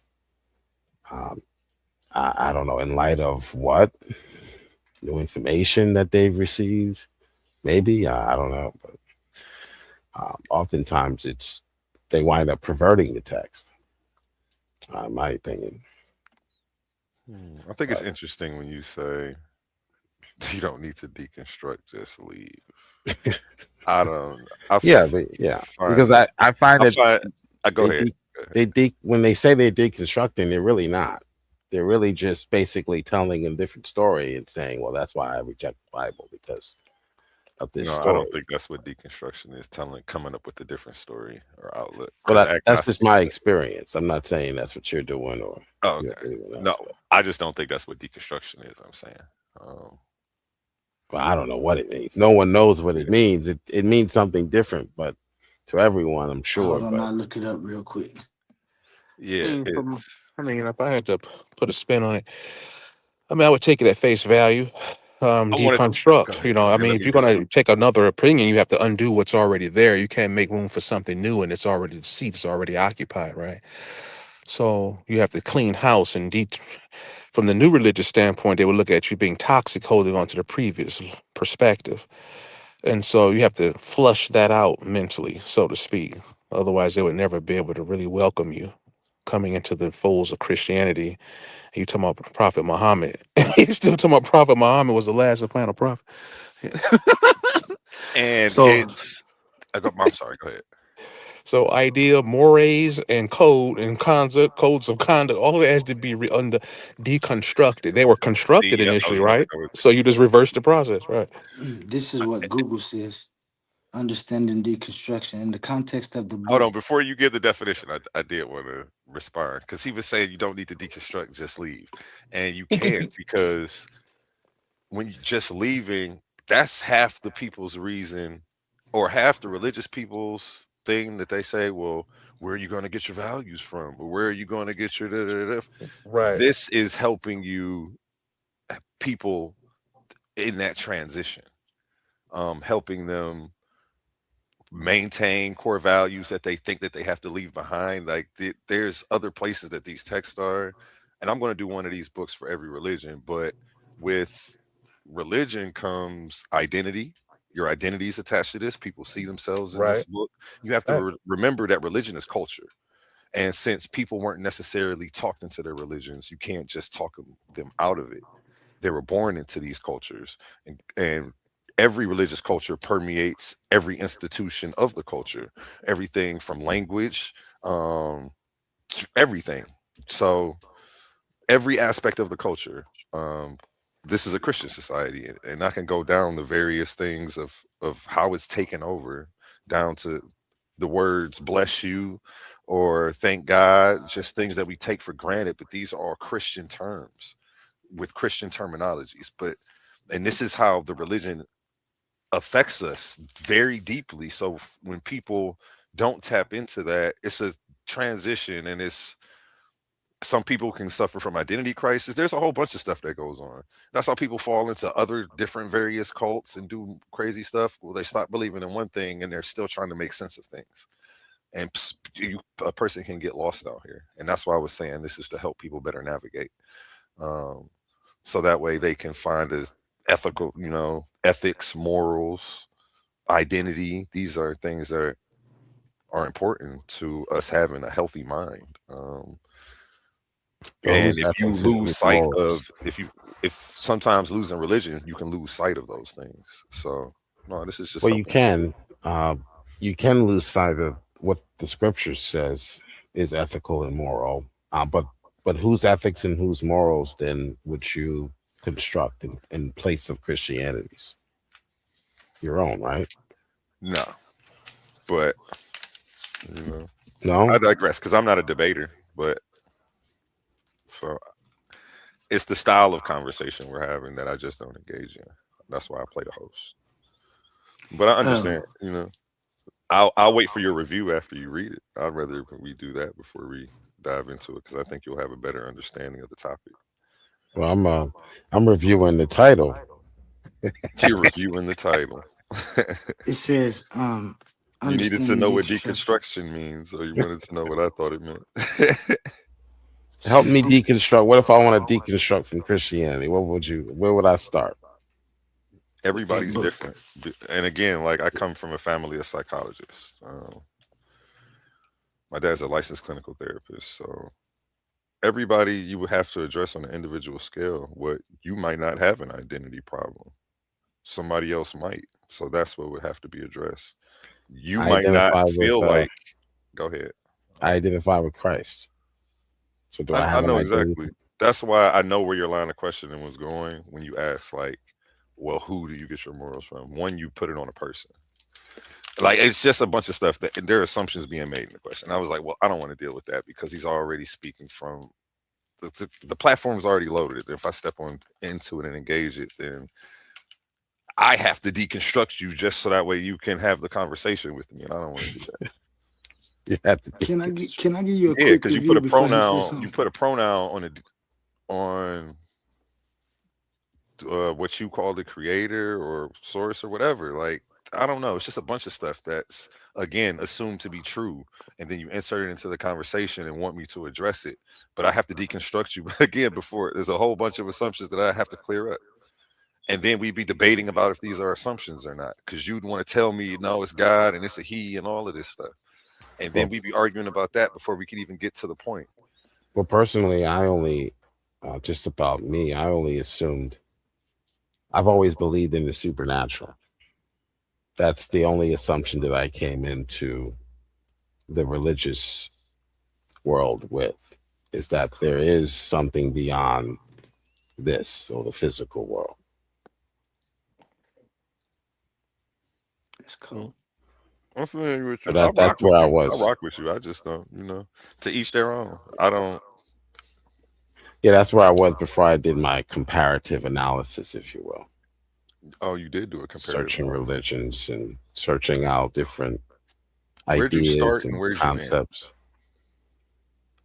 Um, I don't know, in light of what new information that they've received, maybe I don't know, but oftentimes they wind up perverting the text, in my opinion. I think it's But interesting when you say you don't need to deconstruct, just leave. I don't. yeah, but yeah, because Find. I find I that find. I go they ahead. de- when they say they're deconstructing, they're really not. They're really just basically telling a different story and saying, "Well, that's why I reject the Bible because of this No, I don't story." think that's what deconstruction is. Coming up with a different story or outlet. But Because that's agnostic. just my experience. I'm not saying that's what you're doing or Oh, okay. anyone else. No, I just don't think that's what deconstruction is. I'm saying. But I don't know what it means. No one knows what Yeah. it means. It means something different, but to everyone, I'm sure. Hold on, But I'll look it up real quick. Yeah, it's. If I had to put a spin on it, I would take it at face value. I wanted. Go Deconstruct. ahead. I And mean, let if me you're just. gonna take another opinion, you have to undo what's already there. You can't make room for something new, and it's already the seat is already occupied, right? So you have to clean house and from the new religious standpoint, they would look at you being toxic, holding on to the previous perspective, and so you have to flush that out mentally, so to speak. Otherwise, they would never be able to really welcome you coming into the folds of Christianity. You talking about Prophet Muhammad? You still talking about Prophet Muhammad was the last and final prophet? And So, it's. I'm sorry. Go ahead. so idea, mores, and code and conduct, codes of conduct, all of it has to be under deconstructed. They were constructed See, yep, I was initially, about to right? go with So you just reverse the process, right? This is what Google says. Understanding deconstruction in the context of the hold book. on, before you give the definition, I did want to respond because he was saying you don't need to deconstruct, just leave, and you can't because when you just leaving, that's half the people's reason, or half the religious people's thing that they say. Well, where are you going to get your values from, or where are you going to get your da, da, da, da? Right. This is helping you people in that transition, helping them maintain core values that they think that they have to leave behind. Like there's other places that these texts are, and I'm going to do one of these books for every religion. But with religion comes identity. Your identity is attached to this. People see themselves in this Right. book. You have to Right. remember that religion is culture. And since people weren't necessarily talked into their religions, you can't just talk them out of it. They were born into these cultures, and every religious culture permeates every institution of the culture, everything from language, um, everything. So every aspect of the culture. This is a Christian society, and I can go down the various things of how it's taken over, down to the words "bless you" or "thank God," just things that we take for granted. But these are all Christian terms with Christian terminologies. But and this is how the religion affects us very deeply. So when people don't tap into that, it's a transition, and it's some people can suffer from identity crisis. There's a whole bunch of stuff that goes on. That's how people fall into other different various cults and do crazy stuff. Well, they stop believing in one thing and they're still trying to make sense of things. And a person can get lost out here. And that's why I was saying this is to help people better navigate. Um, so that way they can find a ethical, ethics, morals, identity. These are things that are important to us having a healthy mind. Well, And whose if you ethics and lose whose sight morals? of if sometimes losing religion, you can lose sight of those things. So no, this is just Well, something. uh, you can lose sight of what the scripture says is ethical and moral. But whose ethics and whose morals then would you construct in place of Christianity's? Your own, right? No, but you know, I No. digress because I'm not a debater. But so it's the style of conversation we're having that I just don't engage in. That's why I play the host. But I understand. You know, I'll wait for your review after you read it. I'd rather we do that before we dive into it because I think you'll have a better understanding of the topic. Well, I'm reviewing the title. You're reviewing the title. It says, You needed to understanding know what deconstruction. deconstruction means, or you wanted to know what I thought it meant. Help me deconstruct. What if I want to deconstruct from Christianity? Where would I start? Everybody's book. different. And again, like I come from a family of psychologists. My dad's a licensed clinical therapist. So everybody you would have to address on an individual scale. What you might not have an identity problem. Somebody else might. So that's what would have to be addressed. You I might not identify with, feel like go ahead. I identify with Christ. So do I I have an know identity? exactly. That's why I know where your line of questioning was going when you asked, like, well, who do you get your morals from? One, you put it on a person. Like, it's just a bunch of stuff that there are assumptions being made in the question. I was like, well, I don't want to deal with that because he's already speaking from the platform's already loaded. If I step on into it and engage it, then I have to deconstruct you just so that way you can have the conversation with me. And I don't want to do that. You have to Can I give you a Yeah, quick because you review put a before he says pronoun, something? you put a pronoun on what you call the creator or source or whatever. Like, I don't know. It's just a bunch of stuff that's again assumed to be true, and then you insert it into the conversation and want me to address it. But I have to deconstruct you again before there's a whole bunch of assumptions that I have to clear up. And then we'd be debating about if these are assumptions or not, because you'd want to tell me, no, it's God and it's a he and all of this stuff. And then we'd be arguing about that before we could even get to the point. Well, personally, I only, just about me, I only assumed, I've always believed in the supernatural. That's the only assumption that I came into the religious world with, is that there is something beyond this or the physical world. That's cool. I'm familiar with you. But that's where I was. I rock with you. I just don't, to each their own. I don't. Yeah, that's where I was before I did my comparative analysis, if you will. Oh, you did do a comparative. Searching religions and searching out different Where'd you ideas start and and where'd you end? concepts.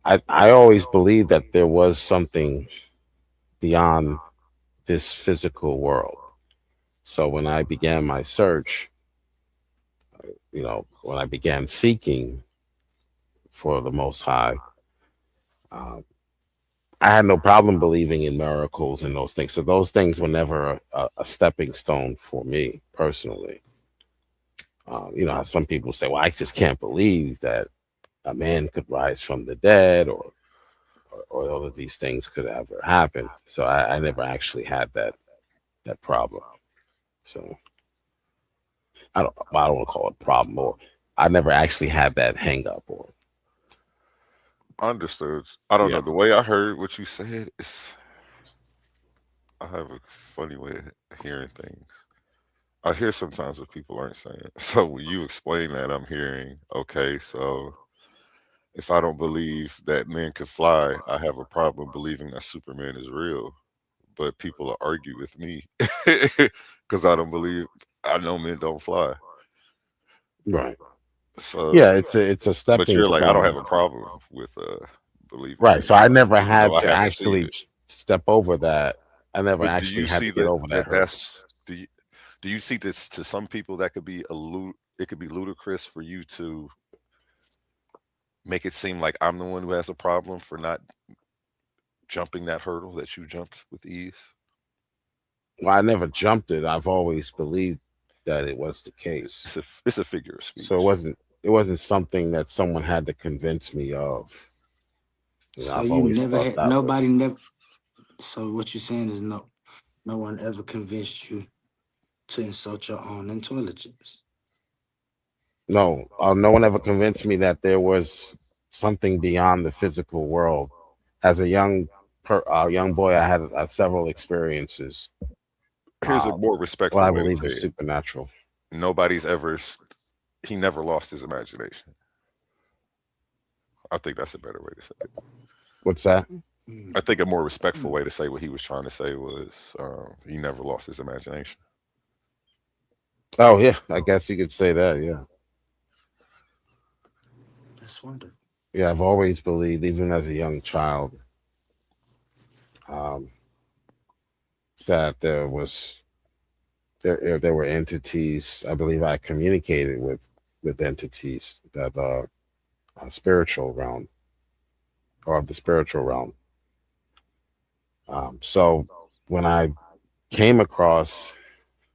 I always believed that there was something beyond this physical world. So when I began my search, when I began seeking for the Most High, I had no problem believing in miracles and those things. So those things were never a stepping stone for me personally. Some people say, well, I just can't believe that a man could rise from the dead or all of these things could ever happen. So I never actually had that problem. So I don't want to call it a problem, or I never actually had that hang up or. Understood. I don't know. The way I heard what you said is, I have a funny way of hearing things. I hear sometimes what people aren't saying. So when you explain that, I'm hearing, okay, so if I don't believe that men could fly, I have a problem believing that Superman is real. But people will argue with me because I know men don't fly. Right. So yeah, it's a stepping. But you're like, I don't stone. have a problem with believing. Right. So I never had I to haven't seen actually it. step over that. I never But actually had to get over that. Do you see this to some people that could be it could be ludicrous for you to make it seem like I'm the one who has a problem for not jumping that hurdle that you jumped with ease? Well, I never jumped it. I've always believed that it was the case. It's a figure of speech. So it wasn't something that someone had to convince me of. So I've you always never thought had that nobody was never. So what you're saying is no one ever convinced you to insult your own intelligence. no. No one ever convinced me that there was something beyond the physical world. As a young boy, I had several experiences. Here's a Uh, more what respectful I way to believe say is it. supernatural. Nobody's ever, he never lost his imagination. I think that's a better way to say it. What's that? Mm. I think a more respectful way to say what he was trying to say was he never lost his imagination. Oh yeah, I guess you could say that. Yeah, That's wonderful. yeah. I've always believed, even as a young child, um, that there were entities. I believe I communicated with entities that spiritual realm or of the spiritual realm. So when I came across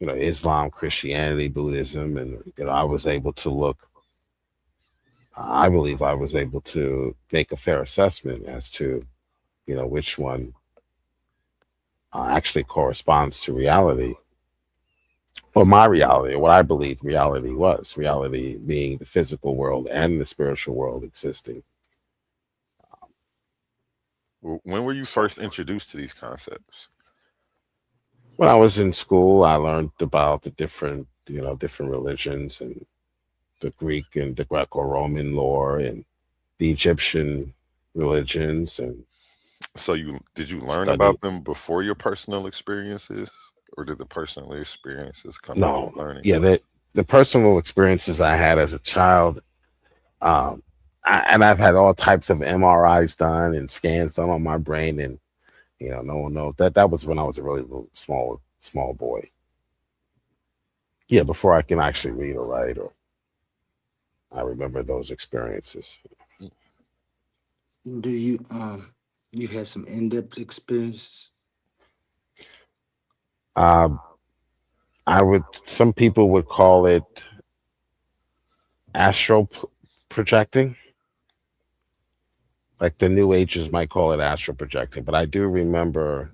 Islam, Christianity, Buddhism, and I was able to look. I believe I was able to make a fair assessment as to which one actually corresponds to reality, or my reality, or what I believed reality was. Reality being the physical world and the spiritual world existing. When were you So first introduced to these concepts? when I was in school, I learned about the different religions and the Greek and the Greco-Roman lore and the Egyptian religions, and So did you learn studied. about them before your personal experiences, or did the personal experiences come with No, your learning? yeah, the personal experiences I had as a child, um, and I've had all types of MRIs done and scans done on my brain, and no one knows that was when I was a really small boy. Yeah, before I can actually read or write, or I remember those experiences. Do you had some in-depth experiences? Um, some people would call it astral projecting. Like the new ages might call it astral projecting, but I do remember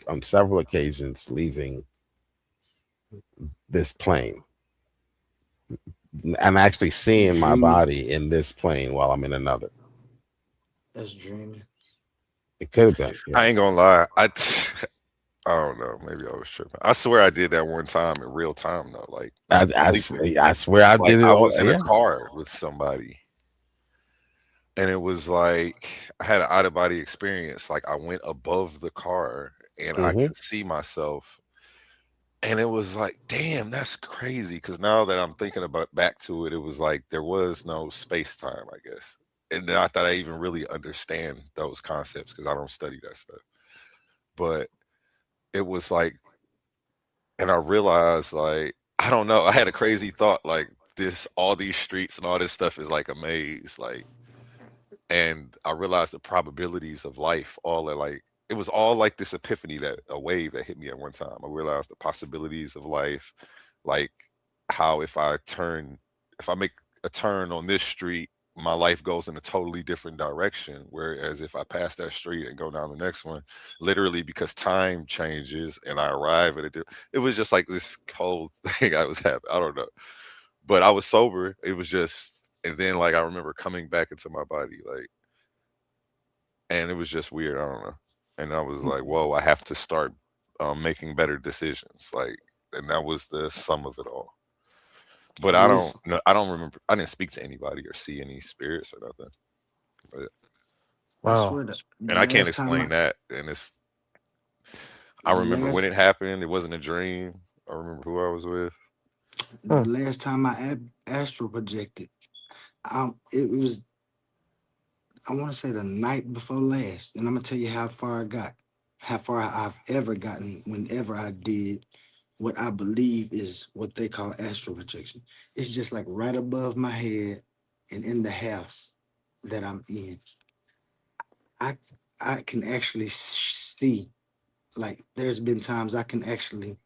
on several occasions leaving this plane and actually seeing my Dreaming. body in this plane while I'm in another. That's dreaming. It could have been. I Yeah. ain't gonna lie. I don't know. Maybe I was tripping. I swear I did that one time in real time though. Like not sleeping. I swear I Like did it I all. was in a Yeah. car with somebody, and it was like I had an out of body experience. Like I went above the car, and I Hmm. could see myself. And it was like, damn, that's crazy. Because now that I'm thinking about back to it, it was like there was no space time, I guess. And not that I even really understand those concepts because I don't study that stuff. But it was like, and I realized, like, I don't know, I had a crazy thought, like, all these streets and all this stuff is like a maze. Like, and I realized the probabilities of life all are like it was all like this epiphany that a wave that hit me at one time. I realized the possibilities of life, like how if I make a turn on this street, my life goes in a totally different direction. Whereas if I pass that street and go down the next one, literally because time changes and I arrive at it was just like this whole thing I was having. I don't know. But I was sober. It was just and then like I remember coming back into my body, like and it was just weird. I don't know. And I was like, whoa, I have to start making better decisions. Like, and that was the sum of it all. But I don't Listen, know. I don't remember. I didn't speak to anybody or see any spirits or nothing. But, I Wow. swear the and I can't last time explain that. And I the remember when last it happened. It wasn't a dream. I remember who I was with. the last time I astral projected, it was I want to say the night before last, and I'm gonna tell you how far I got, how far I've ever gotten whenever I did what I believe is what they call astral projection. It's just like right above my head and in the house that I'm in. I I can actually see, like there's been times I can actually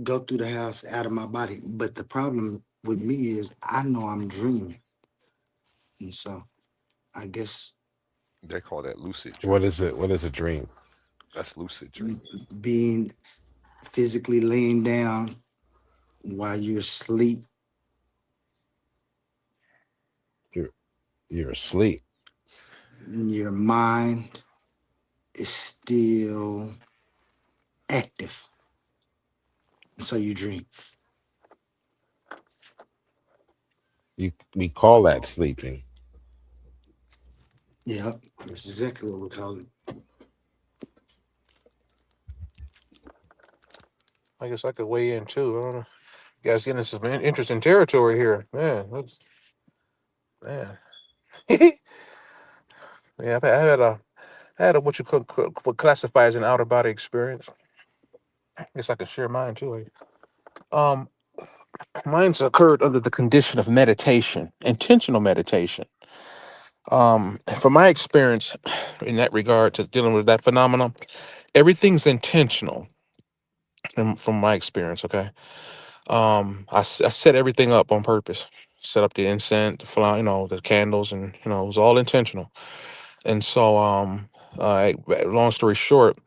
go through the house out of my body, but the problem with me is I know I'm dreaming, and so I guess They call that lucid What dream. is it? What is a dream? That's lucid dream. Being physically laying down while you're asleep, You're asleep. your mind is still active. So you dream. We call that sleeping. Yeah, that's exactly what we call it. I guess I could weigh in too. I don't know. You guys getting into some interesting territory here, man. Man. Yeah, I had a what you could classify as an outer body experience. I guess I could share mine too. Um, Mine's occurred under the condition of meditation, intentional meditation. From my experience in that regard to dealing with that phenomenon, everything's intentional. From my experience, okay. I set everything up on purpose. Set up the incense, the flower, the candles, and it was all intentional. And so, long story short,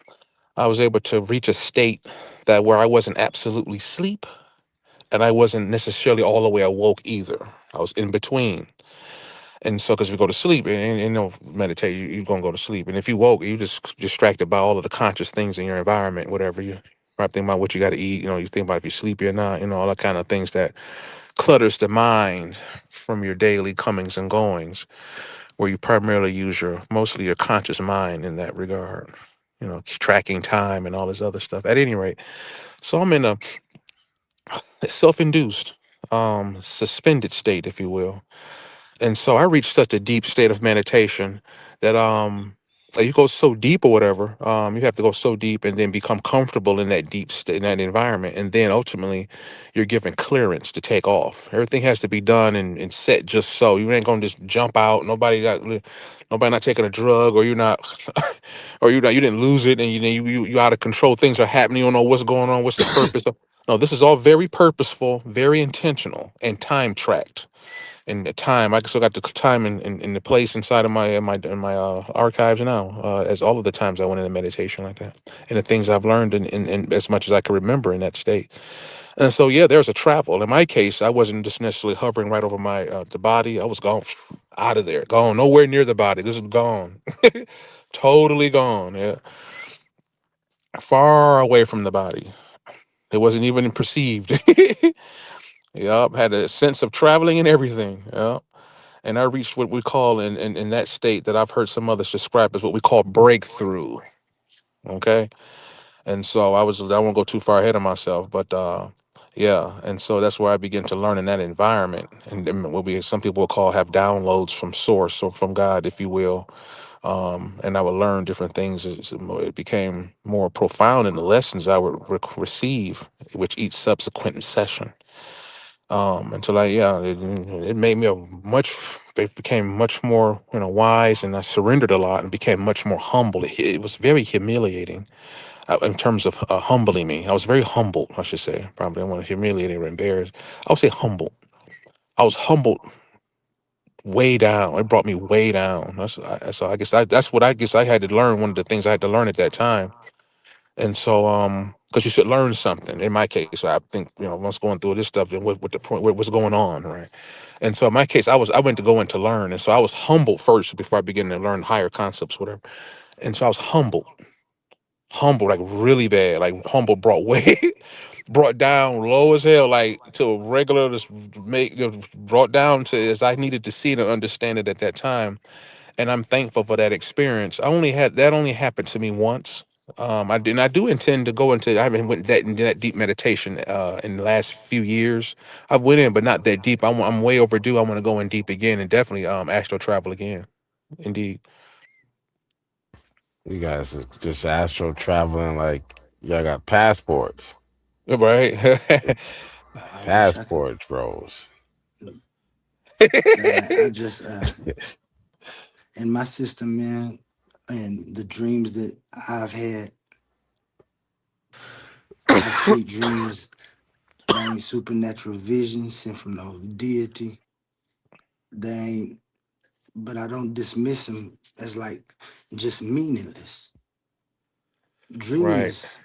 I was able to reach a state that where I wasn't absolutely asleep, and I wasn't necessarily all the way awoke either. I was in between. And so, because we go to sleep and meditate, you're gonna go to sleep. And if you woke, you just distracted by all of the conscious things in your environment, whatever you. Right, think about what you got to eat. You think about if you're sleepy or not. All that kind of things that clutters the mind from your daily comings and goings, where you primarily use mostly your conscious mind in that regard. Tracking time and all this other stuff. At any rate, so I'm in a self-induced, suspended state, if you will. And so I reached such a deep state of meditation that like you go so deep or whatever, you have to go so deep and then become comfortable in that deep state, in that environment, and then ultimately you're given clearance to take off. Everything has to be done and set just so. You ain't gonna just jump out. Nobody not taking a drug, or you're not or you didn't lose it and you out of control. Things are happening, you don't know what's going on, what's the purpose of. No, this is all very purposeful, very intentional, and time tracked. And the time, I still got the time in the place inside of my archives now, as all of the times I went into meditation like that, and the things I've learned in as much as I can remember in that state. And so yeah, there's a travel. In my case, I wasn't just necessarily hovering right over my the body. I was gone, out of there, gone, nowhere near the body. This is gone, totally gone. Yeah, far away from the body. It wasn't even perceived. Yep, had a sense of traveling and everything. Yeah. And I reached what we call in that state that I've heard some others describe as what we call breakthrough. Okay. And so I won't go too far ahead of myself, but yeah. And so that's where I begin to learn in that environment. And then what some people will call have downloads from source or from God, if you will. And I would learn different things. It became more profound in the lessons I would receive with each subsequent session. Until it made me it became much more wise, and I surrendered a lot and became much more humble. It was very humiliating in terms of humbling me. I was very humbled, I should say. Probably I don't want to humiliate or embarrass. I would say humbled. I was humbled way down. It brought me way down. So I guess that's what I guess I had to learn. One of the things I had to learn at that time. And so, because you should learn something. In my case, I think once going through this stuff, then what the point, what's going on, right? And so, in my case, I went to go in to learn, and so I was humbled first before I began to learn higher concepts, whatever. And so I was humbled, like really bad, like humble brought way, brought down low as hell, like to a regular, just brought down to as I needed to see it and understand it at that time. And I'm thankful for that experience. Only happened to me once. I do intend to go into. I haven't went that into that deep meditation in the last few years. I went in, but not that deep. I'm way overdue. I want to go in deep again and definitely astral travel again. Indeed. You guys are just astral traveling like y'all got passports. Right. I wish I could. Passports, bros. Man, I just in my system, man, and the dreams that I've had, I treat dreams they ain't supernatural vision sent from no deity. They ain't but I don't dismiss them as like just meaningless. Dreaming Right. is,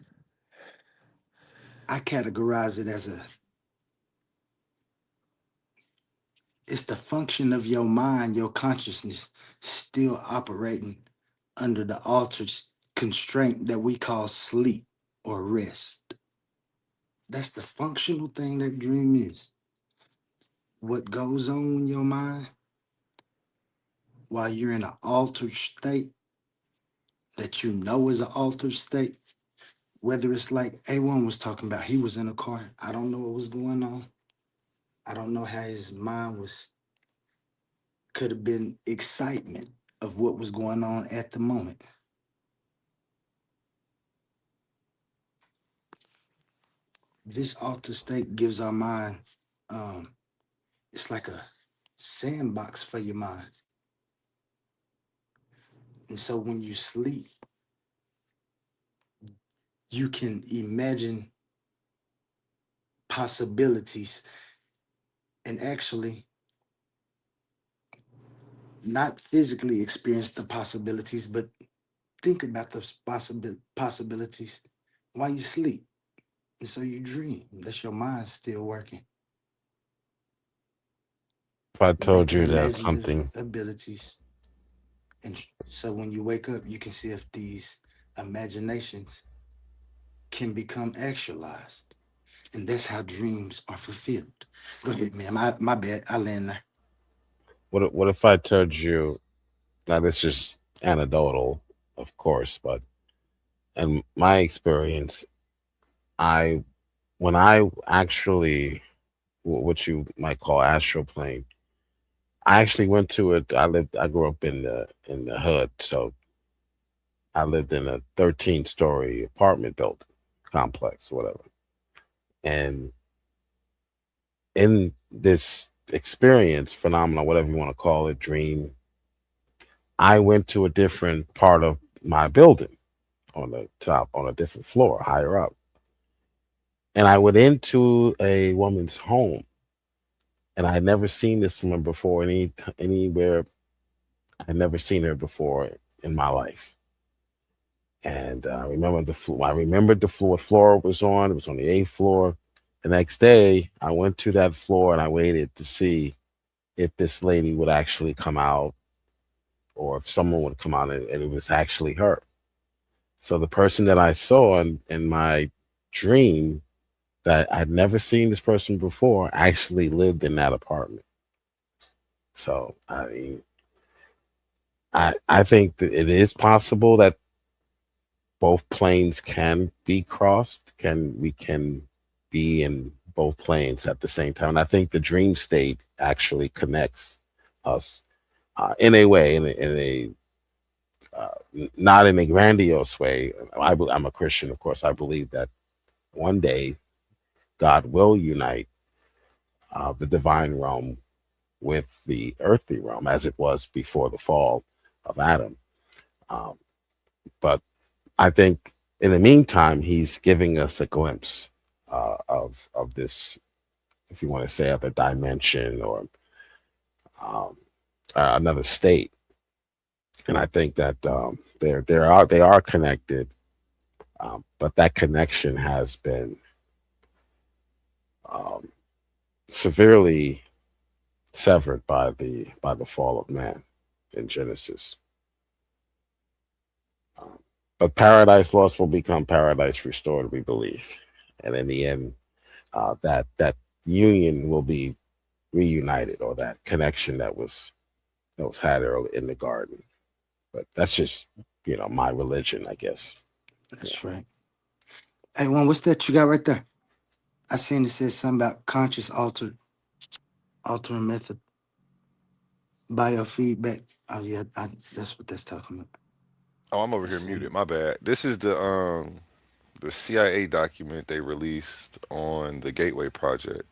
I categorize it as it's the function of your mind, your consciousness still operating under the altered constraint that we call sleep or rest. That's the functional thing that dream is. What goes on in your mind while you're in an altered state that you know is an altered state, whether it's like A1 was talking about, he was in a car. I don't know what was going on. I don't know how his mind was, could have been excitement of what was going on at the moment. This altered state gives our mind, it's like a sandbox for your mind. And so when you sleep, you can imagine possibilities and actually not physically experience the possibilities, but think about those possibilities while you sleep. And so you dream. That's your mind still working, If I told making you that imaginative something, abilities. And so when you wake up, you can see if these imaginations can become actualized. And that's how dreams are fulfilled. Go ahead, man. My bad. I land there. what if I told you, now this is anecdotal, of course, but in my experience, I when I actually what you might call astral plane, I actually went to it. I grew up in the hood, so I lived in a 13-story apartment building complex, whatever. And in this experience, phenomenon, whatever you want to call it, dream, I went to a different part of my building on the top, on a different floor, higher up. And I went into a woman's home, and I had never seen this woman before anywhere. I had never seen her before in my life. And I remember the floor. I remembered the floor. What floor it was on. It was on the 8th floor. The next day, I went to that floor and I waited to see if this lady would actually come out, or if someone would come out, and it was actually her. So the person that I saw in my dream, that I'd never seen this person before, actually lived in that apartment. So I mean, I think that it is possible that both planes can be crossed. We can be in both planes at the same time. And I think the dream state actually connects us in a way, not in a grandiose way. I'm a Christian, of course. I believe that one day God will unite the divine realm with the earthly realm, as it was before the fall of Adam. Um, but I think in the meantime, he's giving us a glimpse of this, if you want to say, other dimension, or um, another state. And I think that they are connected, but that connection has been um, severely severed by the fall of man in Genesis. But paradise lost will become paradise restored, we believe, and in the end, that union will be reunited, or that connection that was had early in the garden. But that's just my religion, I guess. That's right. Hey, one, what's that you got right there? I seen it says something about conscious altering method, biofeedback. Oh yeah, that's what that's talking about. Oh, I'm over here That's muted. My bad. This is the CIA document they released on the Gateway Project.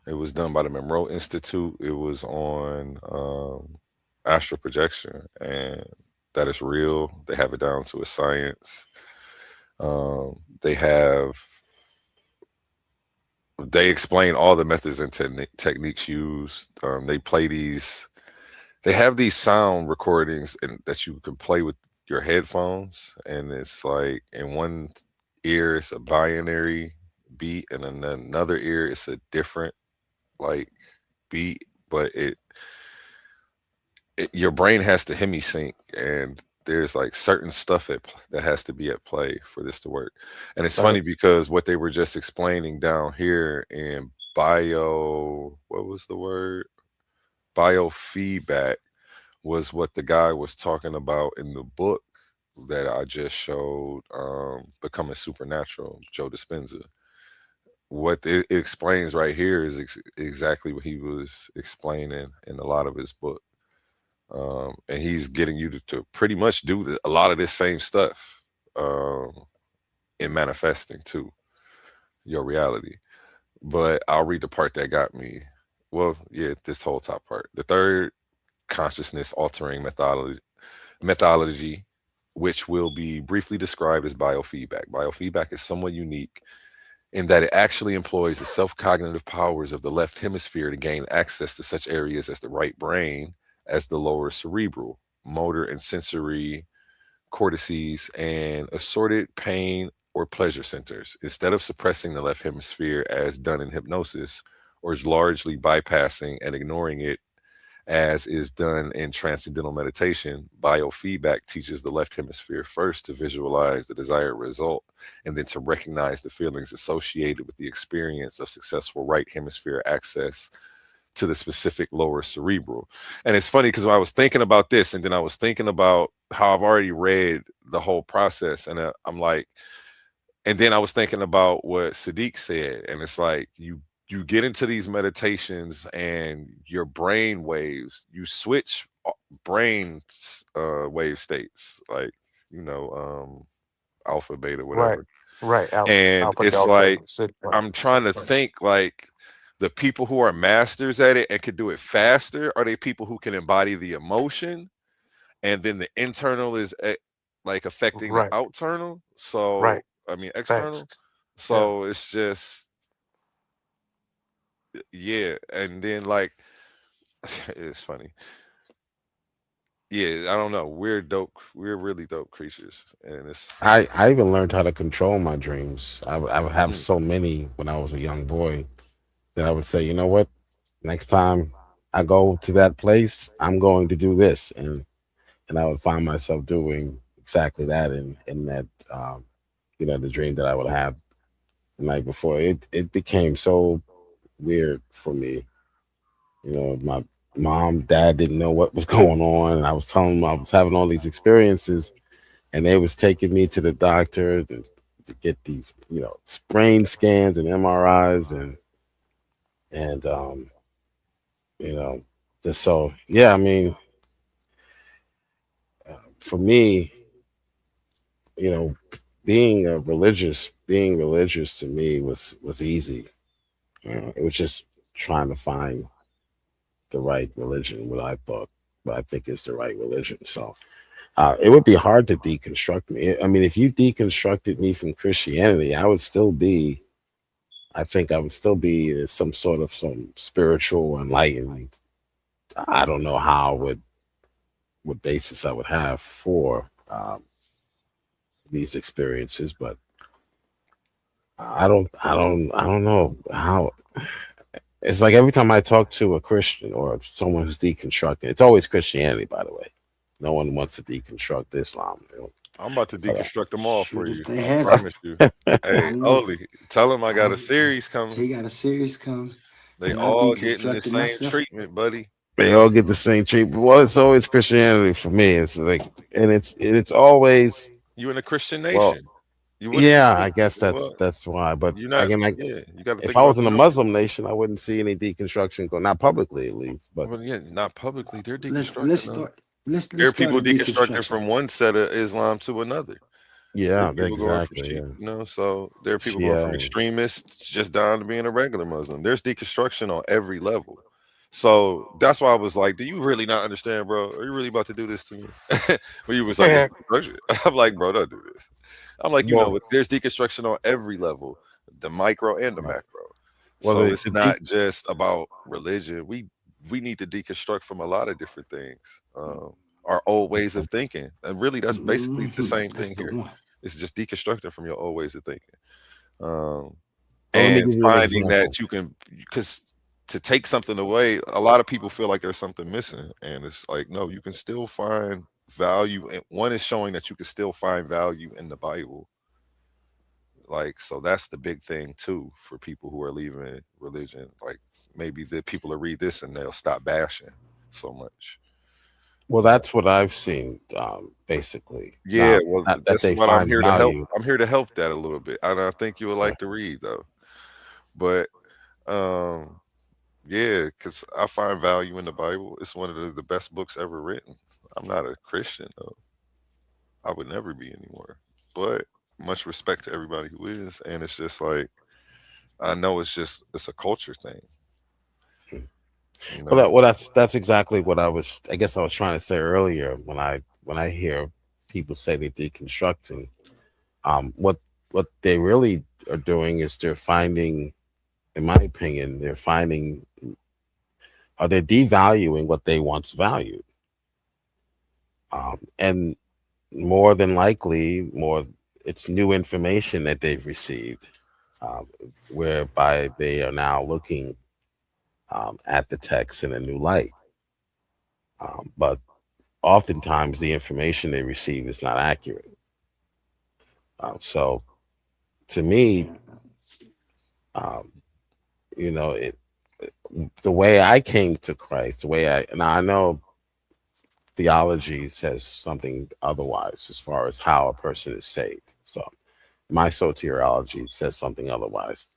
It was done by the Monroe Institute. It was on astral projection, and that is real. They have it down to a science. They explain all the methods and techniques used. They play these they have these sound recordings and that you can play with your headphones, and it's like in one ear it's a binary beat, and in another ear it's a different like beat, but your brain has to hemisync, and there's like certain stuff that has to be at play for this to work. And it's funny Facts. because what they were just explaining down here in what was the word? Biofeedback was what the guy was talking about in the book that I just showed, Becoming Supernatural, Joe Dispenza. What it explains right here is exactly what he was explaining in a lot of his book. And he's getting you to pretty much do a lot of this same stuff in manifesting too your reality. But I'll read the part that got me. Well, yeah, this whole top part. The third consciousness altering methodology, which will be briefly described as biofeedback. Biofeedback is somewhat unique in that it actually employs the self-cognitive powers of the left hemisphere to gain access to such areas as the right brain, as the lower cerebral, motor and sensory cortices, and assorted pain or pleasure centers, instead of suppressing the left hemisphere as done in hypnosis, or largely bypassing and ignoring it as is done in transcendental meditation. Biofeedback teaches the left hemisphere first to visualize the desired result, and then to recognize the feelings associated with the experience of successful right hemisphere access to the specific lower cerebral. And it's funny because I was thinking about this, and then I was thinking about how I've already read the whole process, and I'm like, and then I was thinking about what Sadiq said, and it's like you get into these meditations and your brain waves, you switch brain wave states, like, alpha, beta, Right. whatever. Right. And Alpha, it's delta, like sigma. I'm trying to think, like, the people who are masters at it and could do it faster, are they people who can embody the emotion, and then the internal is like affecting the Right. outternal? So Right. I mean Facts. external. Yeah. So it's just, yeah. And then, like, it's funny. Yeah, I don't know. We're dope. We're really dope creatures, and it's I even learned how to control my dreams. I would have mm, so many when I was a young boy that I would say, you know what, next time I go to that place, I'm going to do this, and I would find myself doing exactly that in that the dream that I would have the night before. It became so weird for me. My mom, dad didn't know what was going on, and I was telling them I was having all these experiences, and they was taking me to the doctor to get these, brain scans and MRIs and you know, just so yeah. I mean, for me, you know, being religious to me was easy. It was just trying to find the right religion, what I think is the right religion. So it would be hard to deconstruct me. I mean, if you deconstructed me from Christianity, I think I would still be some spiritual enlightened. I don't know what basis I would have for these experiences, but I don't know how. It's like every time I talk to a Christian or someone who's deconstructing, it's always Christianity, by the way. No one wants to deconstruct Islam. I'm about to But, deconstruct them all for Shoot, if you. they I have it. promise you. I Hey, look, Oli, tell them I got a I series coming. he got a series coming, They and I all getting the deconstructed same myself. treatment, buddy. they all get the same treatment. Well, it's always Christianity for me. It's like, and it's always You in a Christian well, nation. You wouldn't yeah. think, I guess well, that's why. But you're not, again, yeah, you got to if think I about was the in a numbers. Muslim nation, I wouldn't see any deconstruction go, not publicly at least. But Well, yeah, not publicly. They're Let's deconstructing them. start. Let's There let's are start people a deconstructing deconstruction. from one set of Islam to another. There are yeah, people going from exactly. Yeah, so there are people going from Shia. extremists just down to being a regular Muslim. There's deconstruction on every level. So that's why I was like, do you really not understand, bro? Are you really about to do this to me? When you was like, it's Yeah. deconstruction. I'm like, bro, don't do this. I'm like, Well, there's deconstruction on every level, the micro and the right. macro. Well, So the, it's the not de- just about religion. we need to deconstruct from a lot of different things. Our old ways of thinking, and really, that's basically the same That's thing the here. one. It's just deconstructing from your old ways of thinking, um, Well, let me and give you an finding example. that you can, because to take something away, a lot of people feel like there's something missing, and it's like, no, you can still find value. And one is showing that you can still find value in the Bible. Like, so that's the big thing too for people who are leaving religion. Like, maybe the people will read this and they'll stop bashing so much. Well, that's what I've seen, basically. Yeah, Now, well, not that that's they what I'm find here to help. value. I'm here to help that a little bit, and I think you would Yeah. like to read though. But um, yeah, because I find value in the Bible. It's one of the best books ever written. I'm not a Christian though. I would never be anymore. But much respect to everybody who is, and it's just like, I know it's a culture thing, you Well, know. that's exactly what I guess I was trying to say earlier when I hear people say they're deconstructing. What they really are doing is they're finding, in my opinion, they're devaluing what they once valued, and more than likely, it's new information that they've received, um, whereby they are now looking at the text in a new light. But oftentimes, the information they receive is not accurate. So, to me, um, you know, the way I came to Christ, now I know theology says something otherwise as far as how a person is saved. So, my soteriology says something otherwise.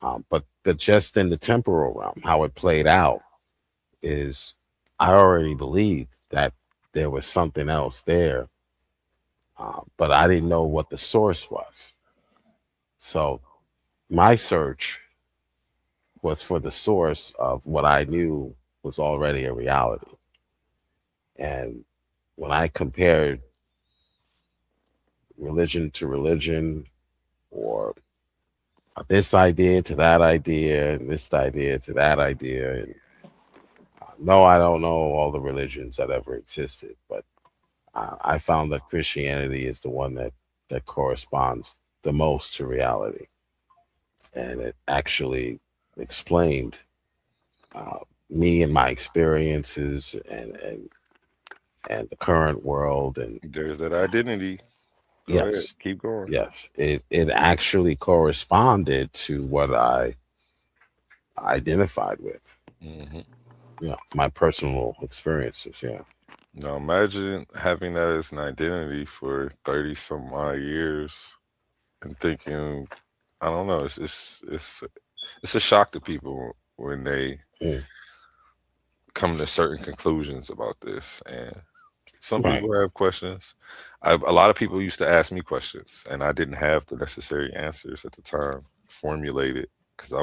But just in the temporal realm, how it played out is I already believed that there was something else there, but I didn't know what the source was. So my search was for the source of what I knew was already a reality. And when I compared religion to religion, or this idea to that idea, and this idea to that idea, and no, I don't know all the religions that ever existed, but I found that Christianity is the one that corresponds the most to reality, and it actually explained me and my experiences and the current world. And There's that identity. Go ahead, yes, keep going. yes, it actually corresponded to what I identified with. Hmm. My personal experiences. Yeah. Now imagine having that as an identity for 30 some odd years and thinking, I don't know, it's a shock to people when they Mm. come to certain conclusions about this. And some Right. people have questions. A lot of people used to ask me questions, and I didn't have the necessary answers at the time formulated, because I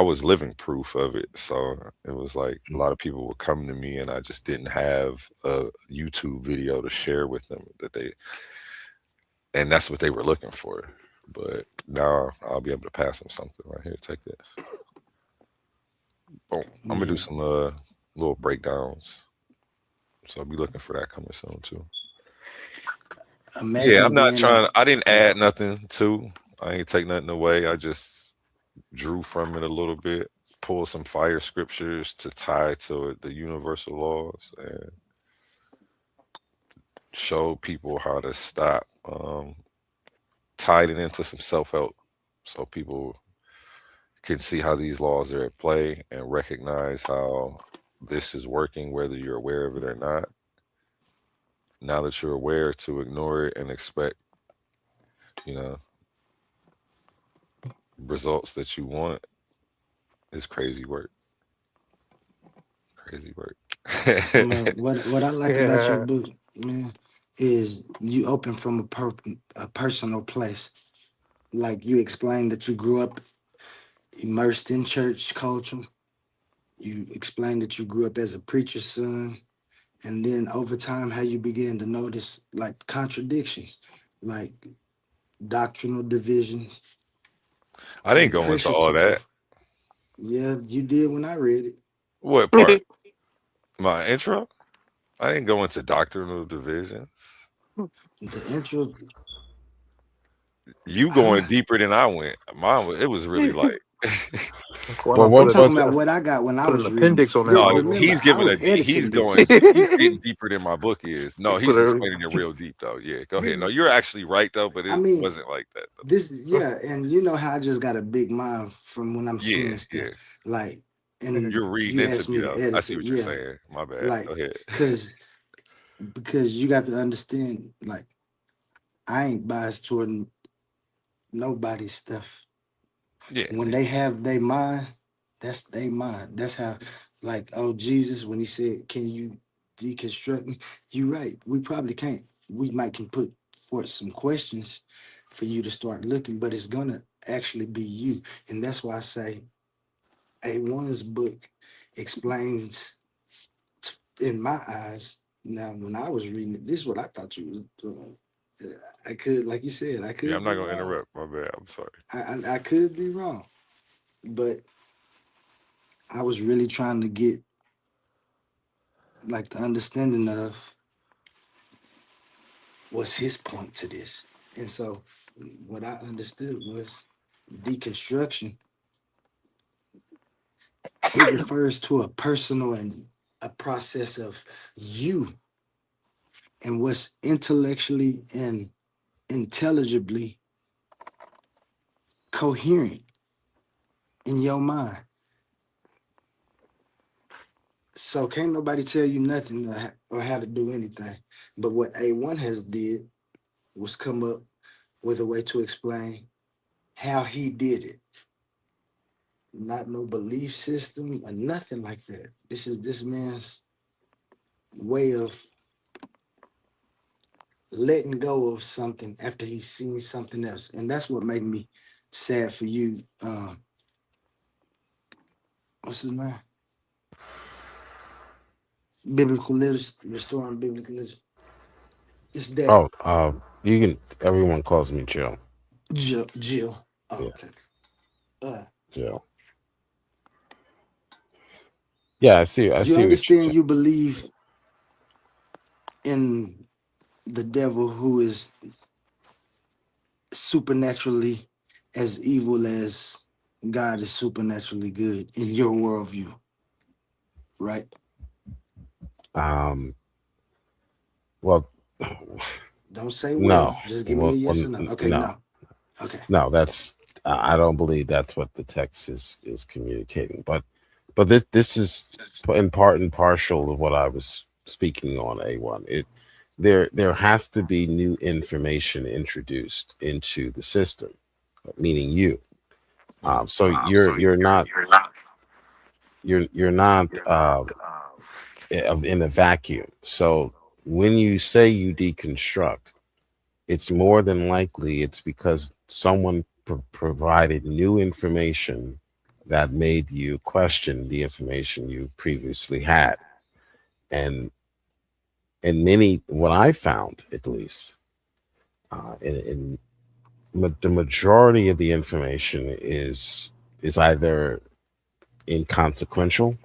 was living proof of it. So it was like a lot of people would come to me, and I just didn't have a YouTube video to share with them and that's what they were looking for. But now I'll be able to pass them something right here. Take this. Boom. I'm gonna do Yeah. some little breakdowns. So I'll be looking for that coming soon too. Yeah, I'm Imagine not being a trying. I didn't add nothing to. I ain't take nothing away. I just drew from it a little bit, pulled some fire scriptures to tie to it, the universal laws, and show people how to stop. Tied it into some self help, so people can see how these laws are at play and recognize how this is working, whether you're aware of it or not. Now that you're aware, to ignore it and expect, you know, results that you want is crazy work. Crazy work. man, what I like about your Yeah. book, man, is you open from a personal place. Like you explained that you grew up immersed in church culture. You explained that you grew up as a preacher's son, and then over time, how you began to notice like contradictions, like doctrinal divisions I didn't that go into pressured all you. that. Yeah, you did when I read it. What part? My intro? I didn't go into doctrinal divisions. The intro. You going Huh? deeper than I went. It was really like Why Well, not put I'm what a talking what's about what I got when I put an was reading it. appendix on there, no, Bible? Remember, he's I giving was he's editing going this. he's getting deeper than my book is. No, he's Put a explaining it real deep though. Yeah, go ahead. No, you're actually right though, but I it mean, wasn't like that though. this, yeah, and you know how I just got a big mind from when I'm Yeah, seeing stuff. yeah. Like, and You're reading you into asked me me to though. I edit see it. what you're Yeah. saying. My bad. Go Like, ahead. because you got to understand, like, I ain't biased toward nobody's stuff. Yeah. When they have their mind, that's their mind. That's how, like, oh, Jesus, when he said, can you deconstruct me? You right. We probably can't. We might can put forth some questions for you to start looking, but it's gonna actually be you. And that's why I say A1's book explains in my eyes. Now, when I was reading it, this is what I thought you was doing. I could, like you said, I Yeah, could I'm not be gonna wrong. interrupt. My bad. I'm sorry. I could be wrong, but I was really trying to get like the understanding of what's his point to this. And so what I understood was deconstruction. It refers to a personal and a process of you and what's intellectually and intelligibly coherent in your mind. So can't nobody tell you nothing or how to do anything. But what A1 has did was come up with a way to explain how he did it. Not no belief system or nothing like that. This is this man's way of letting go of something after he's seen something else. And that's what made me sad for you. What's his name? Biblical literacy, restoring biblical literacy. It's that oh you can everyone calls me Jill. Jill. Oh, Yeah, okay. Uh, Jill. Yeah, I you see what you understand you believe in the devil who is supernaturally as evil as God is supernaturally good in your worldview, right? well Don't say no. well, just give me a Well, yes or no. Okay, no. no. Okay. No, that's I don't believe that's what the text is communicating. But this is in part and partial of what I was speaking on. A1. There has to be new information introduced into the system, meaning you. So you're not in a vacuum. So when you say you deconstruct, it's more than likely it's because someone provided new information that made you question the information you previously had. And many, what I found at least, in the majority of the information is either inconsequential,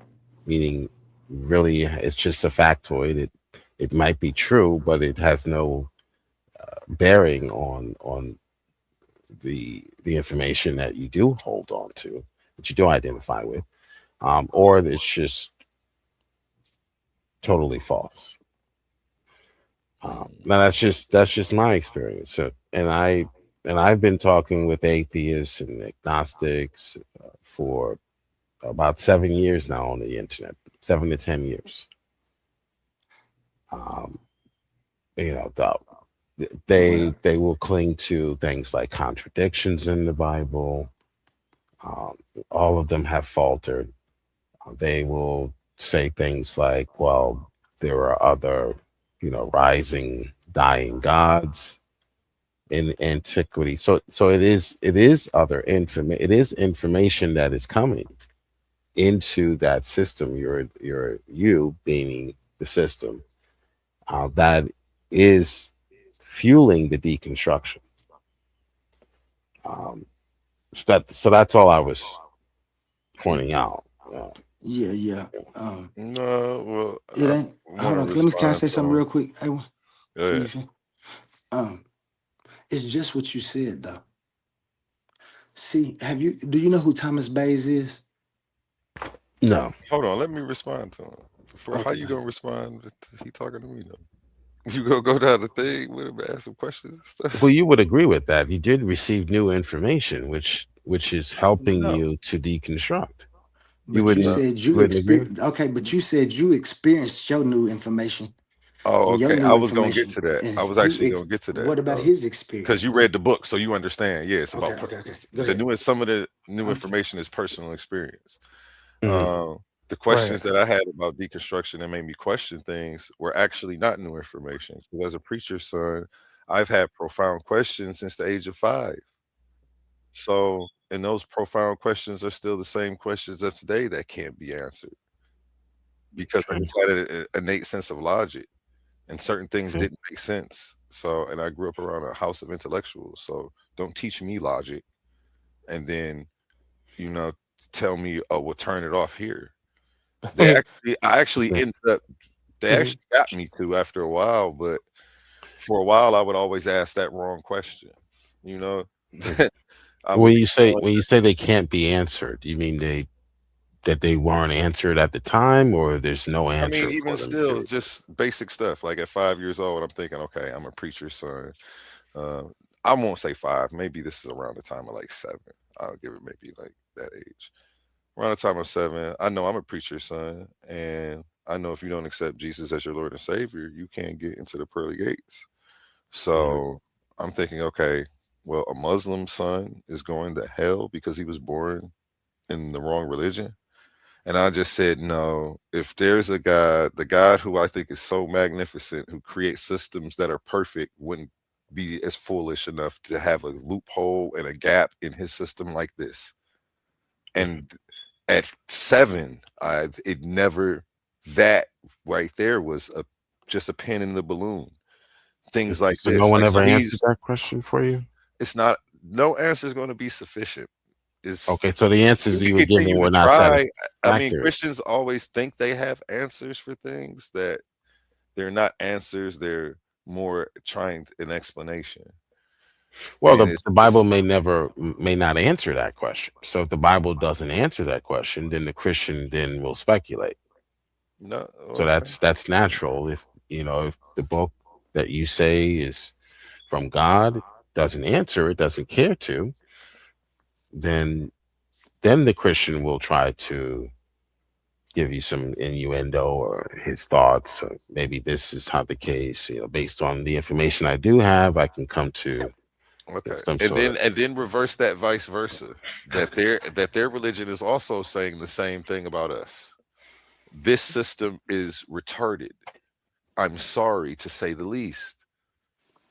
meaning really it's just a factoid. It might be true, but it has no bearing on the information that you do hold on to, that you do identify with, or it's just totally false. Now that's just my experience. So, and I've been talking with atheists and agnostics for about 7 years now on the internet, 7 to 10 years. Um, you know, Well, they will cling to things like contradictions in the Bible. Um, all of them have faltered. They will say things like, well, there are other, rising, dying gods in antiquity. So it is it is information that is coming into that system. You being the system that is fueling the deconstruction. So that's all I was pointing out. Yeah. No, well, It I ain't. want Hold to on. Can I respond say to something him. real quick? Hey, Go before you ahead. fin- it's just what you said though. See, do you know who Thomas Bayes is? No. Hold on, let me respond to him. For how Okay, you go gonna respond? He talking to me though. You gonna go down the thing with him, and ask some questions and stuff? Well, you would agree with that. You did receive new information, which is helping No, you to deconstruct. You But you no. wouldn't said you you wouldn't agree? experienced. Okay, but you said you experienced your new information, Oh, and your okay. I new was gonna get information, to that. and I was actually gonna get to that what about though, his because you experiences? read the book, so you understand. Yeah, it's Okay, about okay. Go the ahead. new. Some of the new I'm just, information is personal experience. Mhm. The Right. questions that I had about deconstruction that made me question things were actually not new information. Because as a preacher's son, I've had profound questions since the age of 5. So, and those profound questions are still the same questions of today that can't be answered because I Okay. just had an innate sense of logic, and certain things Okay. didn't make sense. So, and I grew up around a house of intellectuals. So, don't teach me logic and then, you know, tell me, oh, well, turn it off here. I actually ended up, they Mhm. actually got me to after a while, but for a while I would always ask that wrong question. You know, Mhm. I would be going, When you say they can't be answered, you mean they weren't answered at the time, or there's no I mean, answer even for them? still, just basic stuff. Like at 5 years old, I'm thinking, okay, I'm a preacher's son. Uh, I won't say 5. Maybe this is around the time of like 7. I'll give it maybe like that age. Around the time of 7, I know I'm a preacher's son, and I know if you don't accept Jesus as your Lord and Savior, you can't get into the pearly gates. Mhm. So I'm thinking, okay, well, a Muslim son is going to hell because he was born in the wrong religion. And I just said, no, if there's a God, the God who I think is so magnificent, who creates systems that are perfect, wouldn't be as foolish enough to have a loophole and a gap in his system like this. Mhm. And at 7, it never, that right there was just a pin in the balloon. Things like So no this. one Like, so ever answered that question for you? it's not, no answer is going to be sufficient. It's, Okay, so the you answers can you were given continue to were not try. I mean, satisfactory. Christians always think they have answers for things that they're not answers. They're more trying an explanation. Well, And it's the Bible just, may not answer that question. So if the Bible doesn't answer that question, then the Christian then will speculate. no, So okay. that's natural. If the book that you say is from God doesn't answer it, doesn't care to, then the Christian will try to give you some innuendo or his thoughts. Or maybe this is not the case. Based on the information I do have, I can come to Okay. some And sort then of. reverse that vice versa. That their religion is also saying the same thing about us. This system is retarded. I'm sorry to say the least.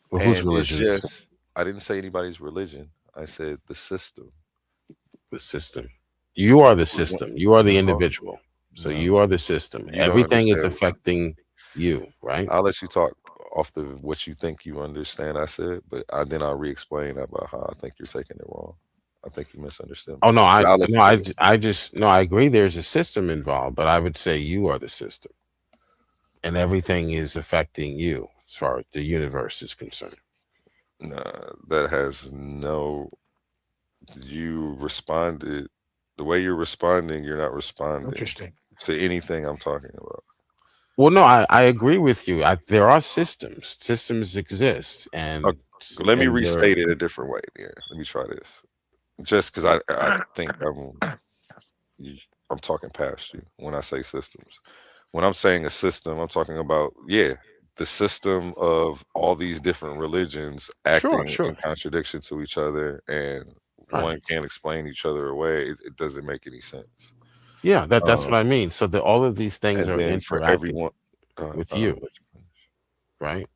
Well, whose And it's religion is just, I didn't say anybody's religion. I said the system. the system? You are the No, system. You are the no, individual. So no, you are the system. you don't Everything is understand. affecting you, right? I'll let you talk off the what you think you understand. I said, but then I'll re-explain about how I think you're taking it wrong. I think you misunderstood me. Oh no, But I'll let you finish. I just no, I agree. There's a system involved, but I would say you are the system, and everything is affecting you as far as the universe is concerned. Nah, that has no. You responded the way you're responding. You're not responding Interesting. to anything I'm talking about. Well, no, I agree with you. There are systems. Systems exist, Okay, let me they're restate it a different way. Yeah, let me try this. Just because I think I'm talking past you when I say systems. When I'm saying a system, I'm talking about, yeah, the system of all these different religions sure, acting sure, in contradiction to each other, and right. one can't explain each other away. It doesn't make any sense. Yeah, that's Um, what I mean. So all of these things and are then for interacting everyone, with I'll you, let you finish. right?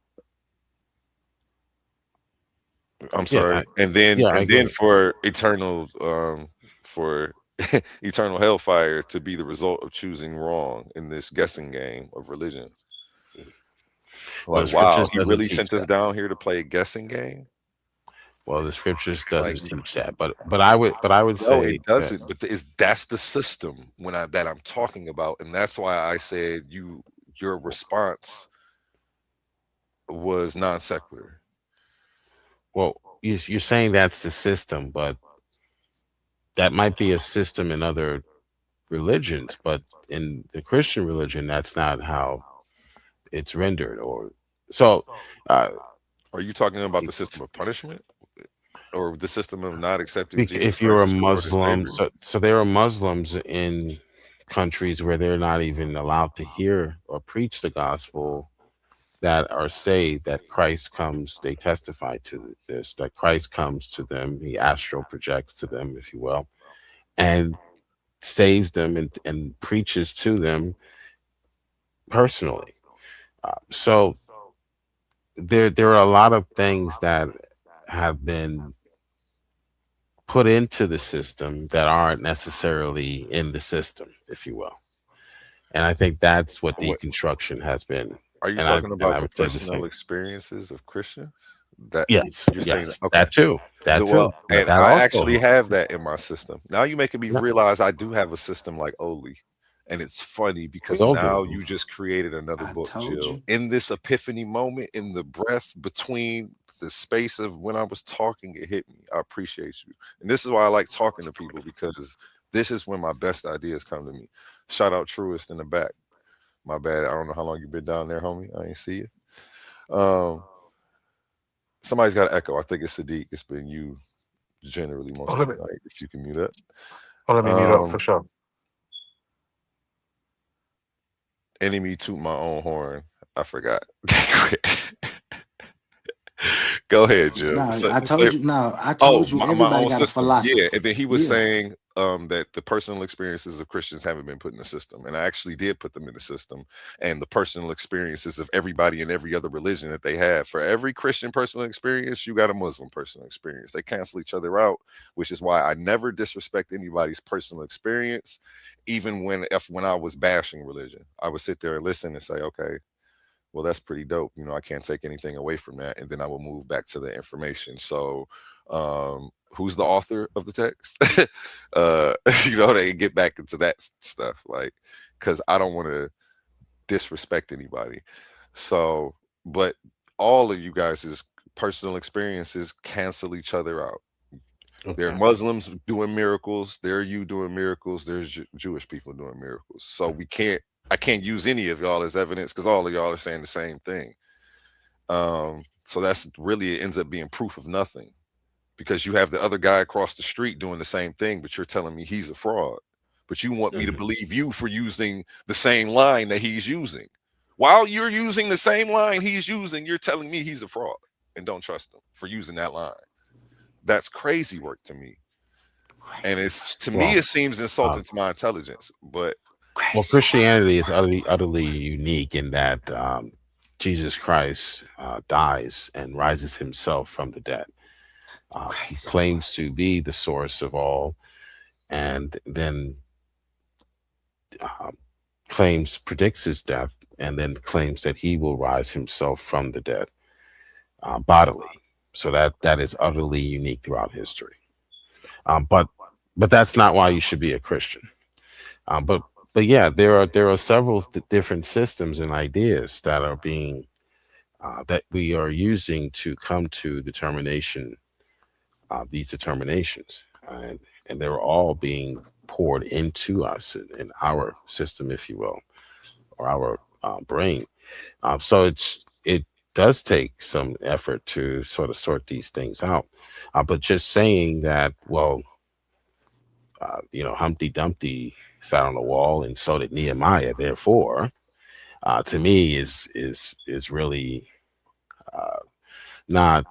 I'm Yeah, sorry. yeah, I And then agree. for eternal for eternal hellfire to be the result of choosing wrong in this guessing game of religion. Well, Like, the wow, scriptures he doesn't really teach sent us that. down here to play a guessing game? Well, the scriptures Like, doesn't teach that, but I would no, say it that, doesn't. But that's the system that I'm talking about, and that's why I said your response was non sequitur. well, you're saying that's the system, but that might be a system in other religions, but in the Christian religion, that's not how it's rendered. Or so, uh, Are you talking about the system of punishment or the system of not accepting Jesus if you're Christ a as your Lord and Muslim, Savior? so there are Muslims in countries where they're not even allowed to hear or preach the gospel, that are say that Christ comes. They testify to this, that Christ comes to them, he astral projects to them, if you will, and saves them and preaches to them personally. So there are a lot of things that have been put into the system that aren't necessarily in the system, if you will. And I think that's what What deconstruction has been. are you And I talking and about I the would say the personal same. experiences of Christians? That Yes, you're saying that? yes, Okay. that too, that Well, too, and that I also. actually have that in my system. Now you're making me No, realize I do have a system like Oli. And it's funny we because all do. now you just created another I book, told Jill. you. In this epiphany moment, in the breath between the space of when I was talking, it hit me. I appreciate you. And this is why I like talking to people, because this is when my best ideas come to me. Shout out Truist in the back. My bad. I don't know how long you've been down there, homie. I ain't see you. Somebody's got an echo. I think it's Sadiq. It's been you generally Oh, most let of me the night. If you can mute up. let me mute up Um, for sure. enemy toot my own horn. I forgot. Go ahead, Jill. No, So, I so told you. No, I Oh, told you. my Everybody own got a system. Yeah. philosophy. And then he was Yeah. saying that the personal experiences of Christians haven't been put in the system. And I actually did put them in the system. And the personal experiences of everybody in every other religion that they have. For every Christian personal experience, you got a Muslim personal experience. They cancel each other out, which is why I never disrespect anybody's personal experience, even when I was bashing religion. I would sit there and listen and say, okay, well, that's pretty dope. I can't take anything away from that. And then I will move back to the information. So, who's the author of the text? They get back into that stuff, like, because I don't want to disrespect anybody. So, but all of you guys' personal experiences cancel each other out. There are Okay. Muslims doing miracles. There are you doing miracles. There's Jewish people doing miracles. So I can't use any of y'all as evidence because all of y'all are saying the same thing. So that's really, it ends up being proof of nothing, because you have the other guy across the street doing the same thing, but you're telling me he's a fraud. But you want me to Mhm. believe you for using the same line that he's using. While you're using the same line he's using, you're telling me he's a fraud and don't trust him for using that line. That's crazy work to me. And it's, to me, Well, it seems insulting to my intelligence. But Crazy. Christianity is utterly unique in that Jesus Christ dies and rises himself from the dead. He Crazy. claims to be the source of all, and then predicts his death, and then claims that he will rise himself from the dead bodily. So that is utterly unique throughout history. But that's not why you should be a Christian. But yeah, there are several different systems and ideas that are being that we are using to come to determination, these determinations, and they're all being poured into us in our system, if you will, or our brain. So it does take some effort to sort of sort these things out. But just saying that, well, Humpty Dumpty sat on the wall, and so did Nehemiah. Therefore, to me, is really not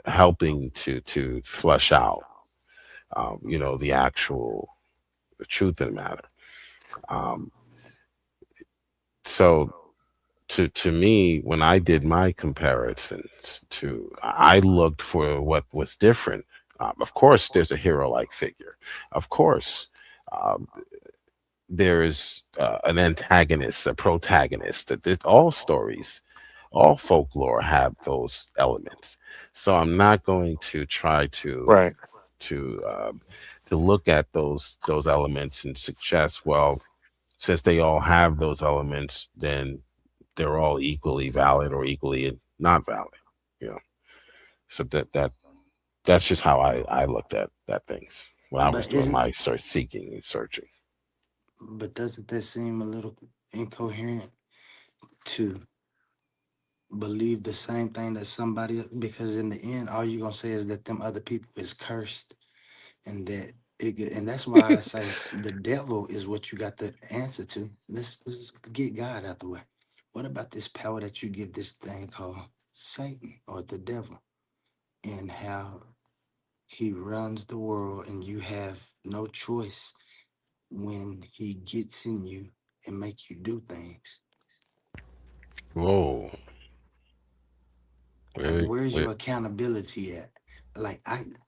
helping to flush out, the actual truth of the matter. Um, so to me, when I did my comparisons, I looked for what was different. Of course, there's a hero-like figure. Of course, um, there is an antagonist, a protagonist. That all stories all folklore have those elements. So I'm not going to try Right. to um, to look at those elements and suggest, well, since they all have those elements, then they're all equally valid or equally not valid. You know, so that's just how I looked at things when I was But doing isn't my seeking and searching. but doesn't that seem a little incoherent to believe the same thing that somebody else? Because in the end, all you're gonna say is that them other people is cursed, and that and that's why I say the devil is what you got the answer to. Let's get God out the way. What about this power that you give this thing called Satan or the devil, and how he runs the world, and you have no choice when he gets in you and make you do things? Whoa, Like, where's where your accountability at? Like,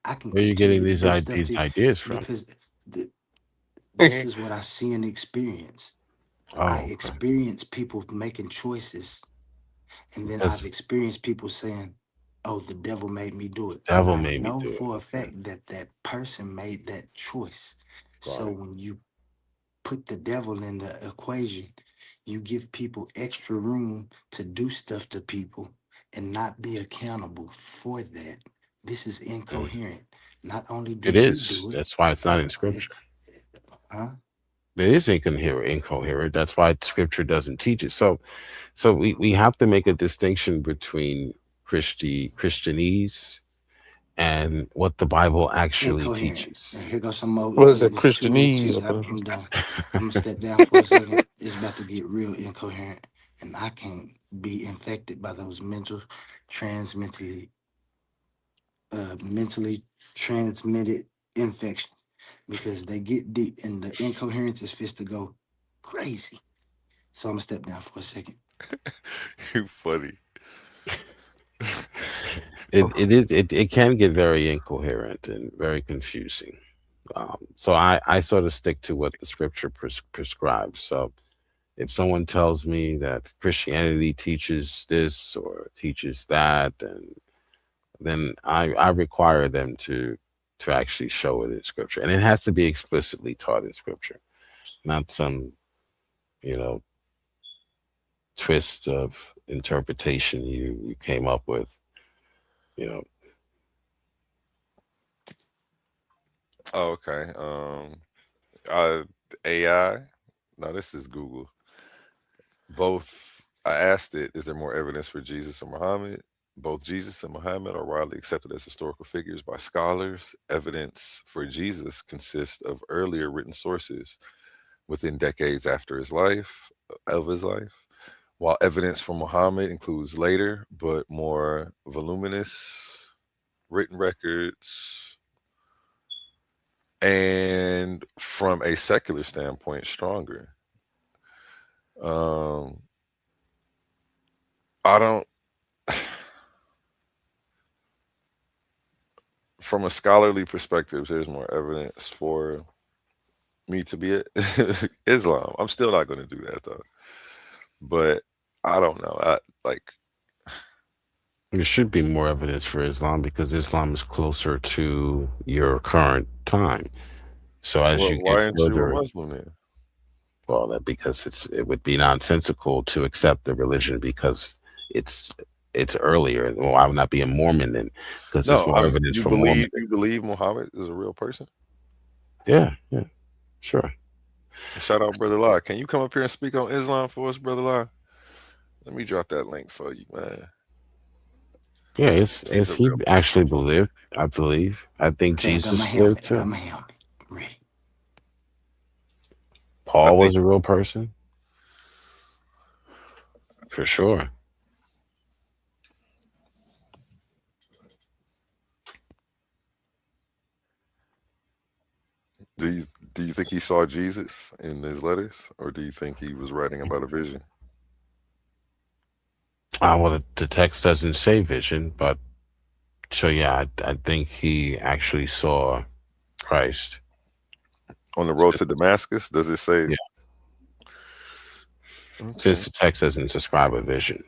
I can are you getting continue to do stuff these to ideas from? because the, this is what I see and experience. I Oh, okay. experience people making choices, and then That's I've experienced people saying, "Oh, the devil made me do it," and devil I made me know do it. for a Okay, fact that that person made that choice. got So it. when you put the devil in the equation, you give people extra room to do stuff to people and not be accountable for that. This is Mm. incoherent. Not only do It you is. do it, That's why it's not in it scripture. huh? It is incoherent. Incoherent. That's why scripture doesn't teach it. So we have to make a distinction between Christianese and what the Bible actually Incoherent. teaches. And here goes some more. What is it? It's too many Christianese? T's. Or I'm done. I'm gonna step down for a second. It's about to get real incoherent, and I can't be infected by those mentally transmitted infections, because they get deep and the incoherence is fist to go crazy. So I'm gonna step down for a second. You funny. It can get very incoherent and very confusing. So I sort of stick to what the scripture prescribes. So if someone tells me that Christianity teaches this or teaches that, then I require them to actually show it in scripture, and it has to be explicitly taught in scripture, not some you know twist of interpretation you came up with. You know, Oh, okay. AI. No, this is Google. Both. I asked it, is there more evidence for Jesus or Muhammad? Both Jesus and Muhammad are widely accepted as historical figures by scholars. Evidence for Jesus consists of earlier written sources within decades after his life, while evidence for Muhammad includes later but more voluminous written records, and from a secular standpoint, stronger. Um, I don't, from a scholarly perspective, there's more evidence for me to be Islam. I'm still not going to do that though. But I don't know. I like. there should be more evidence for Islam because Islam is closer to your current time. So as Well, you why get aren't you a further, Muslim then? well, that because it would be nonsensical to accept the religion because it's it's earlier. Well, I would not be a Mormon then because there's No, more evidence for Mormon. you believe Muhammad is a real person? Yeah, yeah, sure. Shout out, Brother La. Can you come up here and speak on Islam for us, Brother La? Let me drop that link for you, man. Yeah, He's it's a he real person. actually believed. I believe. I think Okay, I got my Jesus lived helmet. I got too. my helmet. I'm ready. I Paul think. was a real person for sure. Do you do you think he saw Jesus in his letters, or do you think he was writing about a vision? Well, the text doesn't say vision, but so yeah, I think he actually saw Christ. On the road to Damascus, does it say? Yeah, Okay. since the text doesn't describe a vision.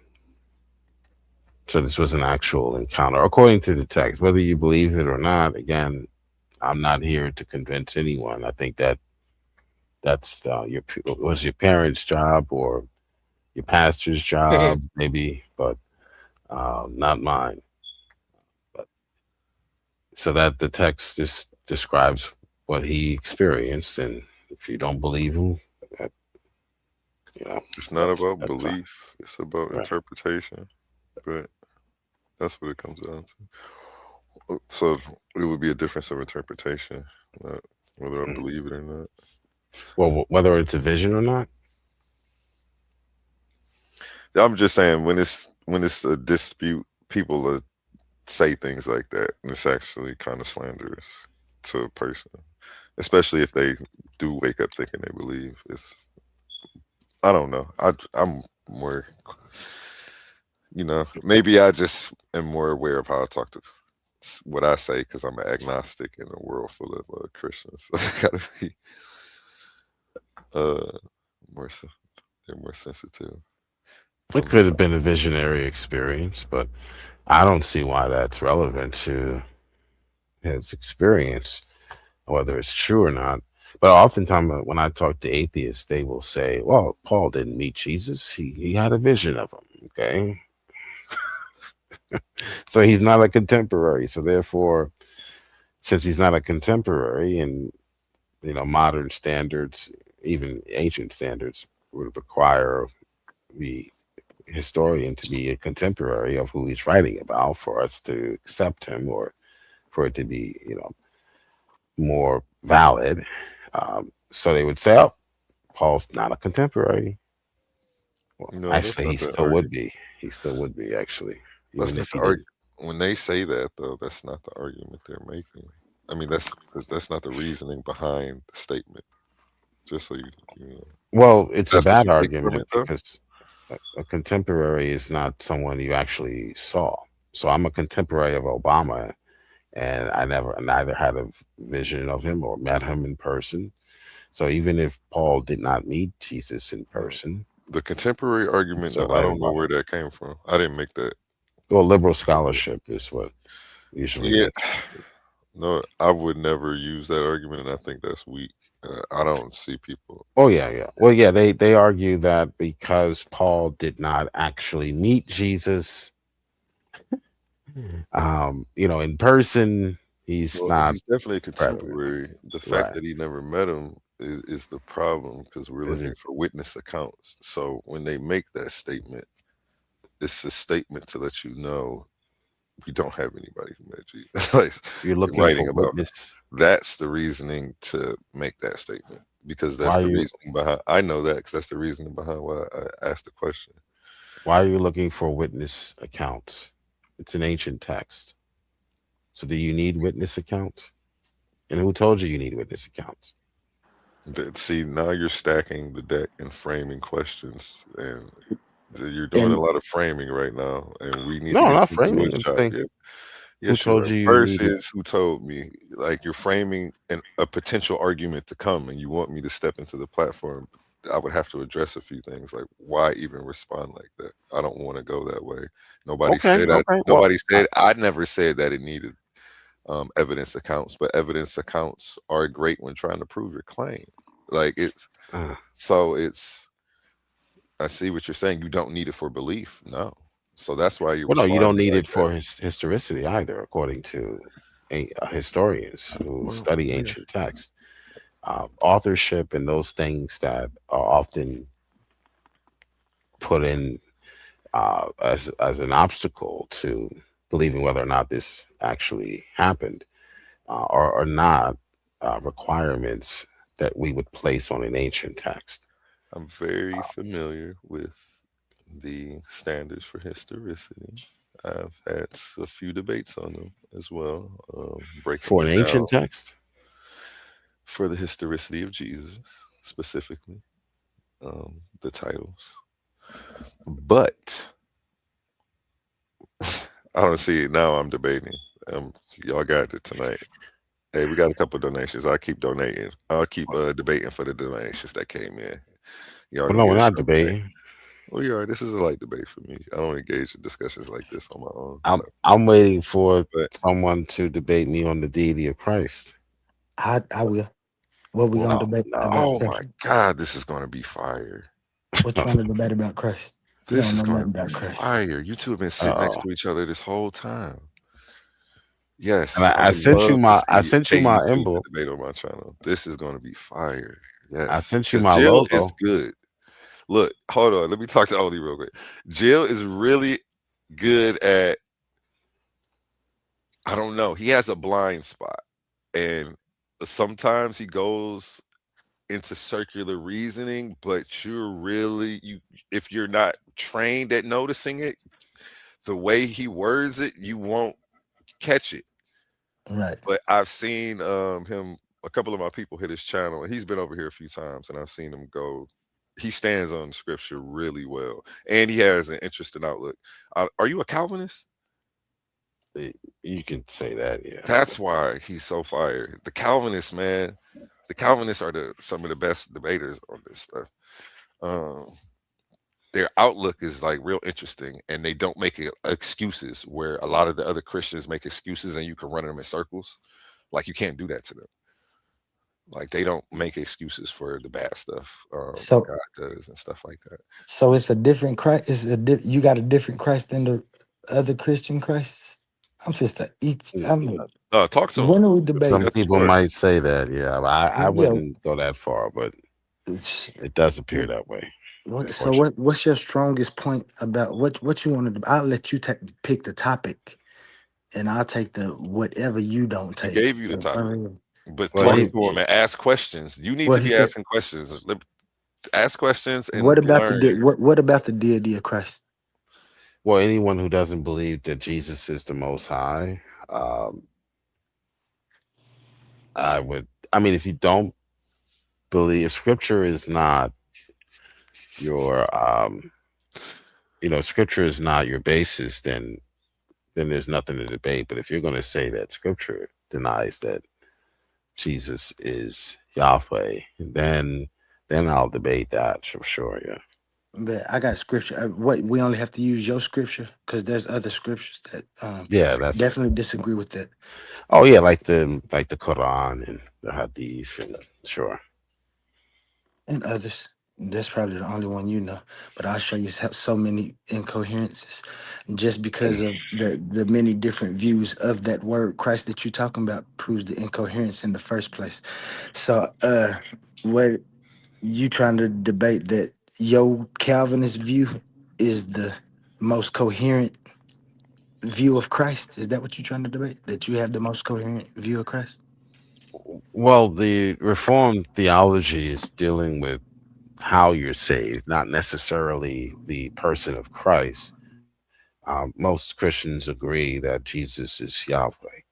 So this was an actual encounter, according to the text. Whether you believe it or not, again, I'm not here to convince anyone. I think that that's was your parents' job or your pastor's job, maybe, but not mine. But so that the text just describes what he experienced, and if you don't believe him, that, It's not about that's fine. belief; it's about Right. interpretation. But that's what it comes down to. So it would be a difference of interpretation, not whether I believe it or not. Well, whether it's a vision or not. I'm just saying when it's a dispute, people say things like that, and it's actually kind of slanderous to a person, especially if they do wake up thinking they believe. I don't know. I'm more, maybe I just am more aware of how I talk to what I say because I'm an agnostic in a world full of Christians. So I gotta be more they're more sensitive. It could have been a visionary experience, but I don't see why that's relevant to his experience, whether it's true or not. But oftentimes when I talk to atheists, they will say, well, Paul didn't meet Jesus. He had a vision of him. Okay. So he's not a contemporary. So therefore, since he's not a contemporary and, modern standards, even ancient standards would require the historian to be a contemporary of who he's writing about for us to accept him or for it to be, more valid. So they would say, oh, Paul's not a contemporary. Well, No, actually, he that's not the still would argument. be. He still would be, actually. That's Even not if the he didn't. argument. When they say that, though, that's not the argument they're making. I mean, that's not the reasoning behind the statement. Just so you know. Well, it's a That's what bad you take from argument it, though? because a contemporary is not someone you actually saw. So I'm a contemporary of Obama, and I neither had a vision of him or met him in person. So even if Paul did not meet Jesus in person, The contemporary argument, still no, I writing don't know about where him. that came from. I didn't make that. Well, liberal scholarship is what usually Yeah. makes. No, I would never use that argument, and I think that's weak. I don't see people. Oh yeah. Well, yeah, they argue that because Paul did not actually meet Jesus, in person, he's Well, not he's definitely a credible. contemporary. The fact Right. that he never met him is the problem because we're Is looking it? for witness accounts. So when they make that statement, it's a statement to let you know we don't have anybody who met Jesus. Like, You're looking writing for about witness. that's the reasoning to make that statement because Why that's are the you reasoning behind. I know that because that's the reasoning behind why I asked the question. why are you looking for witness accounts? It's an ancient text. So do you need witness accounts? And who told you need witness accounts? See, now you're stacking the deck and framing questions, and you're doing a And lot of framing right now, and we need No, to I'm get not into the framing. wood I'm shop. saying Yeah. who Yes, you told are. you First needed. is who told me. Like you're framing a potential argument to come, and you want me to step into the platform. I would have to address a few things, like why even respond like that. I don't want to go that way. Nobody Okay. said that. Well, Nobody said. I never said that it needed evidence accounts, but evidence accounts are great when trying to prove your claim. Like it's so it's. I see what you're saying. You don't need it for belief. No. So that's why you're well, no, you don't responding need like it that. for historicity either, according to historians who Well, study yes. ancient texts. Authorship and those things that are often put in as an obstacle to believing whether or not this actually happened are not requirements that we would place on an ancient text. I'm very familiar with the standards for historicity. I've had a few debates on them as well, breaking For an them down ancient text, for the historicity of Jesus, specifically the titles. But I don't see it now. I'm debating. Y'all got it tonight. Hey, we got a couple donations. I'll keep debating for the donations that came in. Y'all well, gonna no, get we're a not show tonight. debating. Well, yeah, this is a light debate for me. I don't engage in discussions like this on my own. I'm waiting for But someone to debate me on the deity of Christ. I will. What we gonna No, debate no. about oh Christ? my God, this is going to be fire. What you want to debate about Christ? You This don't is know going nothing to be about Christ. fire. You two have been sitting next Uh-oh. to each other this whole time. Yes, And I I would sent you love to my I see sent you my AUT to emblem. debate on my channel. This is going to be fire. I Yes, sent you because my Jill is logo. good. Look, hold on. Let me talk to Odie real quick. Jill is really good at, I don't know. He has a blind spot. And sometimes he goes into circular reasoning, but if you're not trained at noticing it, the way he words it, you won't catch it. Right. But I've seen him, a couple of my people hit his channel, and he's been over here a few times, and I've seen him go. He stands on scripture really well, and he has an interesting outlook. Are you a Calvinist? You can say that, yeah. That's why he's so fire. The Calvinists, man, the Calvinists are some of the best debaters on this stuff. Their outlook is like real interesting, and they don't make excuses where a lot of the other Christians make excuses, and you can run them in circles. Like, you can't do that to them. Like, they don't make excuses for the bad stuff So God does and stuff like that. so it's a different Christ. You got a different Christ than the other Christian Christs. I'm just a each. I'm. Talk to When him. are we Let's debating? Some discuss people more. might say that, yeah. But I Yeah. wouldn't go that far, but it does appear that way. So what's your strongest point about what you want to? I'll let you pick the topic, and I'll take the whatever you don't He take. gave you the topic, but Well, talk he- to him and ask questions. You need Well, to he be said, asking questions. Ask questions and what about learn. what about the deity of Christ? Well, anyone who doesn't believe that Jesus is the Most High, if you don't believe, if Scripture is not your, Scripture is not your basis, then there's nothing to debate. But if you're going to say that Scripture denies that Jesus is Yahweh, then I'll debate that for sure. Yeah. But I got scripture. What we only have to use your scripture because there's other scriptures that Yeah, that's definitely disagree with that. Oh yeah, like the Quran and the Hadith, and sure. And others. That's probably the only one you know. But I'll show you so many incoherences just because of the many different views of that word Christ that you're talking about proves the incoherence in the first place. So what you trying to debate that your Calvinist view is the most coherent view of Christ? Is that what you're trying to debate? That you have the most coherent view of Christ? Well, the Reformed theology is dealing with how you're saved, not necessarily the person of Christ. Most Christians agree that Jesus is Yahweh,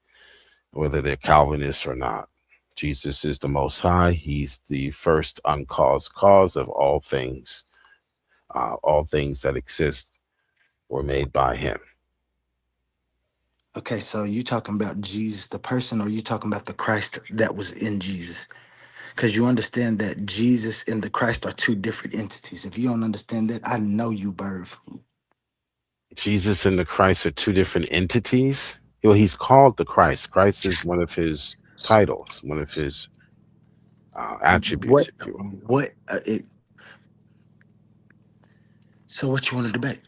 whether they're Calvinists or not. Jesus is the Most High. He's the first uncaused cause of all things. All things that exist were made by him. Okay, so you talking about Jesus, the person, or you talking about the Christ that was in Jesus? Because you understand that Jesus and the Christ are two different entities. If you don't understand that, I know you bird food. Jesus and the Christ are two different entities. Well, he's called the Christ. Christ is one of his titles, one of his attributes, if you will. So what you want to debate?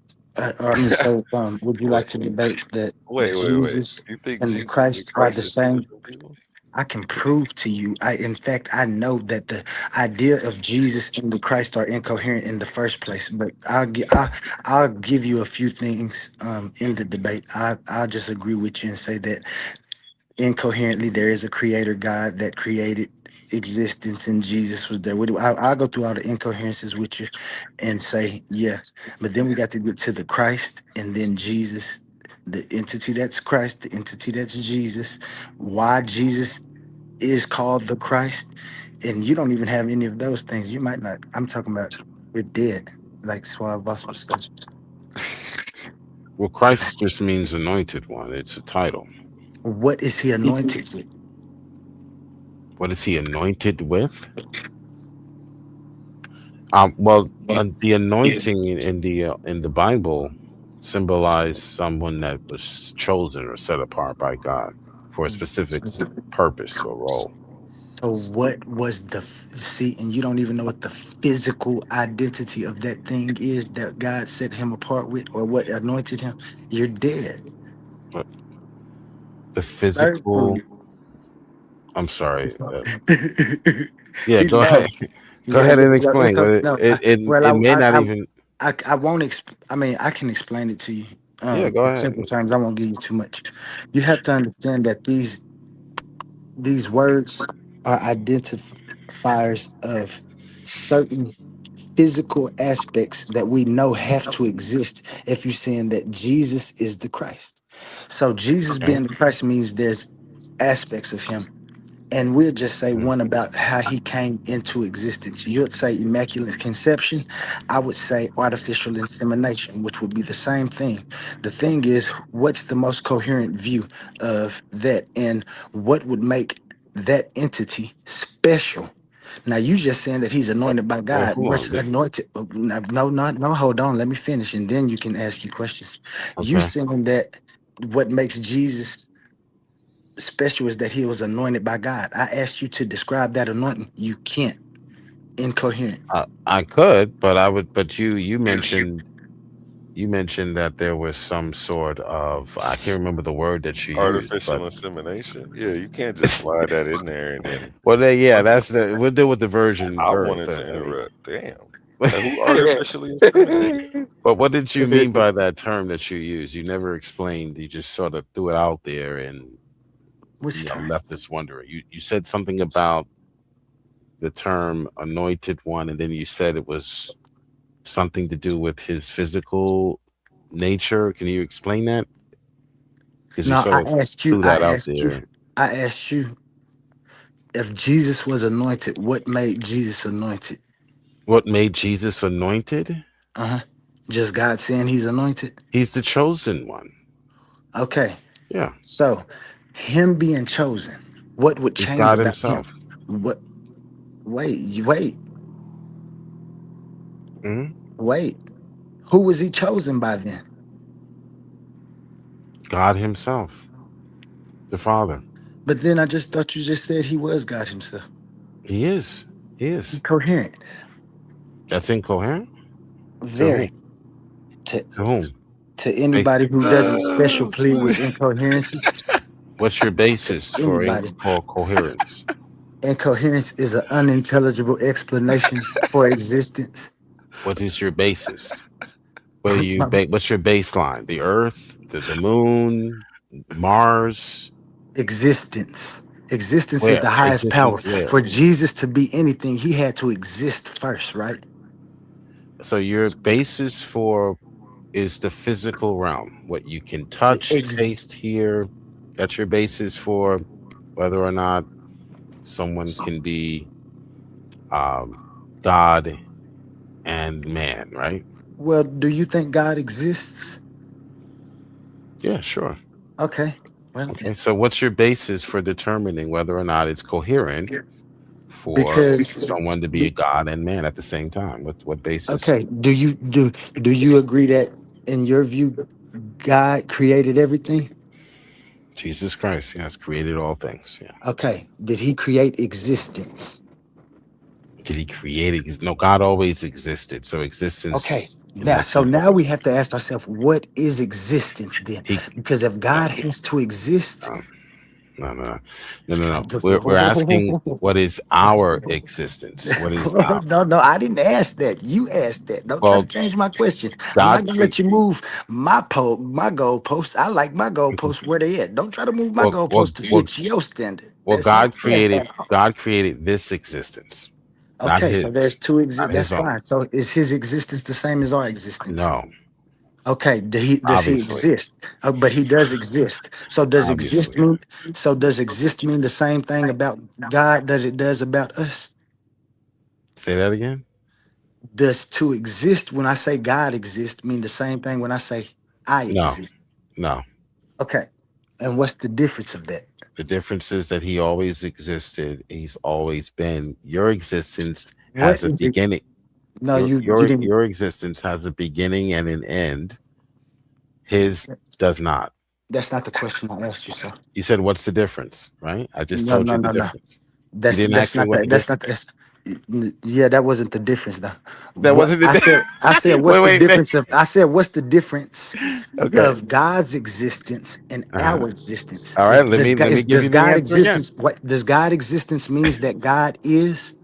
Would you like to debate that Wait. Jesus You think and the Jesus and Christ are the Christ are two same? different people? I can prove to you. In fact, I know that the idea of Jesus and the Christ are incoherent in the first place. But I'll give you a few things in the debate. I'll just agree with you and say that incoherently there is a creator God that created existence, and Jesus was there. I'll go through all the incoherences with you and say yeah. But then we got to get to the Christ and then Jesus, the entity that's Christ, the entity that's Jesus. Why Jesus is called the Christ, and you don't even have any of those things. You might not. I'm talking about you're dead, like Suave Boss was saying. Well, Christ just means anointed one. It's a title. What is he anointed with? What is he anointed with? Well, the anointing in the Bible symbolized someone that was chosen or set apart by God for a specific purpose or role. So what was see, and you don't even know what the physical identity of that thing is that God set him apart with, or what anointed him. You're dead. But the Very physical. true. I'm sorry. So- Yeah, he go ahead. knows. Go Yeah, ahead yeah, and yeah, explain. But no, it may not even. I won't. I mean, I can explain it to you. Yeah, go In ahead. simple terms, I won't give you too much. You have to understand that these words are identifiers of certain physical aspects that we know have to exist if you're saying that Jesus is the Christ. So Jesus Okay. being the Christ means there's aspects of him. And we'll just say Mhm. one about how he came into existence. You'd say immaculate conception. I would say artificial insemination, which would be the same thing. The thing is, what's the most coherent view of that? And what would make that entity special? Now, you just saying that he's anointed by Well, God. hold What's on. anointed? No, hold on. Let me finish, and then you can ask your questions. You Okay. saying that what makes Jesus special is that he was anointed by God. I asked you to describe that anointing. You can't. Incoherent. I could, but I would. But you mentioned that there was some sort of, I can't remember the word that you used, but Artificial insemination. Yeah, you can't just slide that in there and then well, yeah, wonder. that's the we'll deal with the virgin I birth. wanted to I mean, interrupt. Damn. Who artificially inseminated? but what did you mean by that term that you used? You never explained. You just sort of threw it out there and Which term? left us wondering. You said something about the term anointed one, and then you said it was something to do with his physical nature. Can you explain that? Because you No, sort of threw that out there. I asked you if Jesus was anointed, what made Jesus anointed? What made Jesus anointed? Uh-huh. Just God saying he's anointed. He's the chosen one. Okay. Yeah, So him being chosen, what would he's change God about him? himself. What wait, Mhm. wait. Who was he chosen by then? God himself, the Father. But then I just thought you just said he was God himself. He is. He is. Incoherent. That's incoherent. To whom? Very. To To whom? to Bas- anybody who doesn't special plead with incoherency, What's your basis for anybody. for coherence? Incoherence is an unintelligible explanation for existence. What is your basis? What's your baseline? The Earth, the moon, Mars. Existence. Existence is Where the highest power. existence? Where? For Jesus to be anything, he had to exist first, right? So your basis for is the physical realm, what you can touch, Ex- taste, hear. That's your basis for whether or not someone can be um, God and man, right? well, do you think God exists? Yeah, sure. Okay. Well, Okay. So what's your basis for determining whether or not it's coherent for because someone to be a God and man at the same time? What basis? okay, do you agree that in your view God created everything? Jesus Christ, yes, created all things. Yeah. Okay. Did he create existence? Did he create it? No, God always existed. So existence Okay. in Now, what so sense? now we have to ask ourselves, what is existence then? He Because if God has to exist, um, no. We're asking what is our existence? What is our no, I didn't ask that. You asked that. Don't try to well, change my question. I'm God not gonna cre- let you move my goalposts. I like my goalposts where they at. Don't try to move my well, well, goalposts to well, fit your standard. well, That's not fair. God created this existence, not Okay, so there's his, two exist. not That's his own. fine. So is his existence the same as our existence? No, Okay, does he obviously, exist? But he does exist. So does exist obviously. mean does exist mean the same thing about God that it does about us? Say that again. Does to exist when I say God exists mean the same thing when I say I No, exist? no. Okay. And what's the difference of that? The difference is that he always existed. He's always been. Your existence What has a is it? beginning. No, Your you your didn't. your existence has a beginning and an end. His does not. That's not the question I asked you, sir. You said, "What's the difference?" Right? I just No, told no, you the no, no. difference. You didn't That's ask me not what the the that's difference. not the yeah, that wasn't the difference though. That What wasn't the. I said what's Wait, the wait, man. difference of I said what's the difference Okay. of God's existence and Uh-huh. our existence? All right. Let me give Does you the God answer again. existence does God existence means that God is?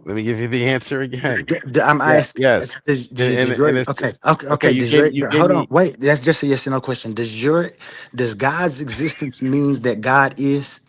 Let me give you the answer again. I'm Yeah. asking. Yes. Does your okay, okay, Okay. okay. You Does your gave you gave hold on? me. Wait, that's just a yes or no question. Does God's existence means that God is?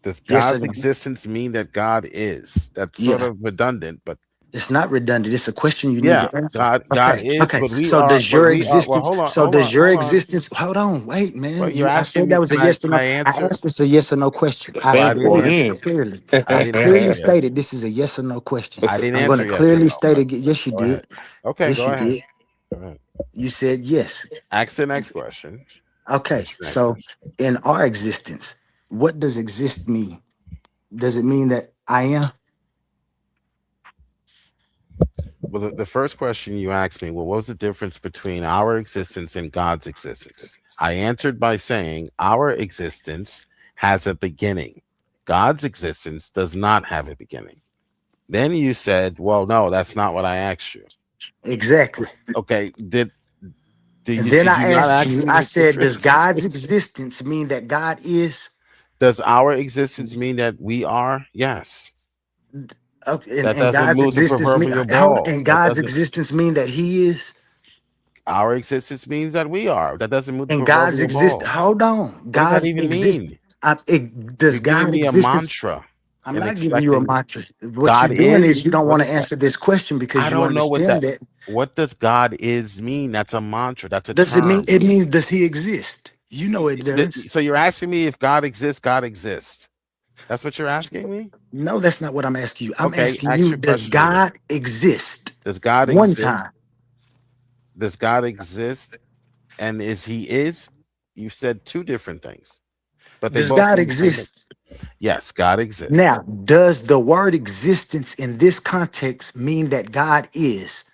Does Yes or God's no? existence mean that God is? That's sort Yeah, of redundant, but it's not redundant. It's a question you need yeah, to answer. God Okay, is, okay. but we So are. does But your we are. Well, existence? hold on, So hold on, does your hold on. existence? Hold on, wait, Well, man. you're I asking said me. that was a yes or Can no. I I answer? asked this a yes or no question. Okay, I I have didn't Basketball made answer. again. it clearly. I I didn't clearly answer yes. stated this is a yes or no question. I didn't I'm going to answer yes or clearly no. state But it. Yes, you go ahead. did. Okay, Yes, go you ahead. did. Go ahead. You said yes. Ask the next question. Okay. What's your next So question? in our existence, what does exist mean? Does it mean that I am? Well, the first question you asked me, well, what was the difference between our existence and God's existence? I answered by saying our existence has a beginning. God's existence does not have a beginning. Then you said, well, no, that's not what I asked you. Exactly. Okay, And then did I you not asked ask you, me I the said, does difference? God's existence mean that God is? Does our existence mean that we are? Yes. Okay, That and doesn't God's move the existence mean proverbial ball. and That God's doesn't. existence mean that He is? Our existence means that we are. That doesn't move the And God's proverbial exist. ball. Hold on. What does that God's even exist. mean? Does You're giving God me a existence? mantra I'm and not giving you a expecting mantra. What you're God doing is. is you don't What want to is that? answer this question I because you don't know what understand that. that. What does God is mean? That's a mantra. That's a Does it mean term. it means does He exist? You know it does. So you're asking me if God exists, God exists. That's what you're asking me? No, that's not what I'm asking you. I'm Okay, asking ask you, your does question again. God exist? Does God One exist? time. Does God exist? And is? You said two different things, but they Does both God mean the same thing. exist? Yes, God exists. Now, does the word existence in this context mean that God is?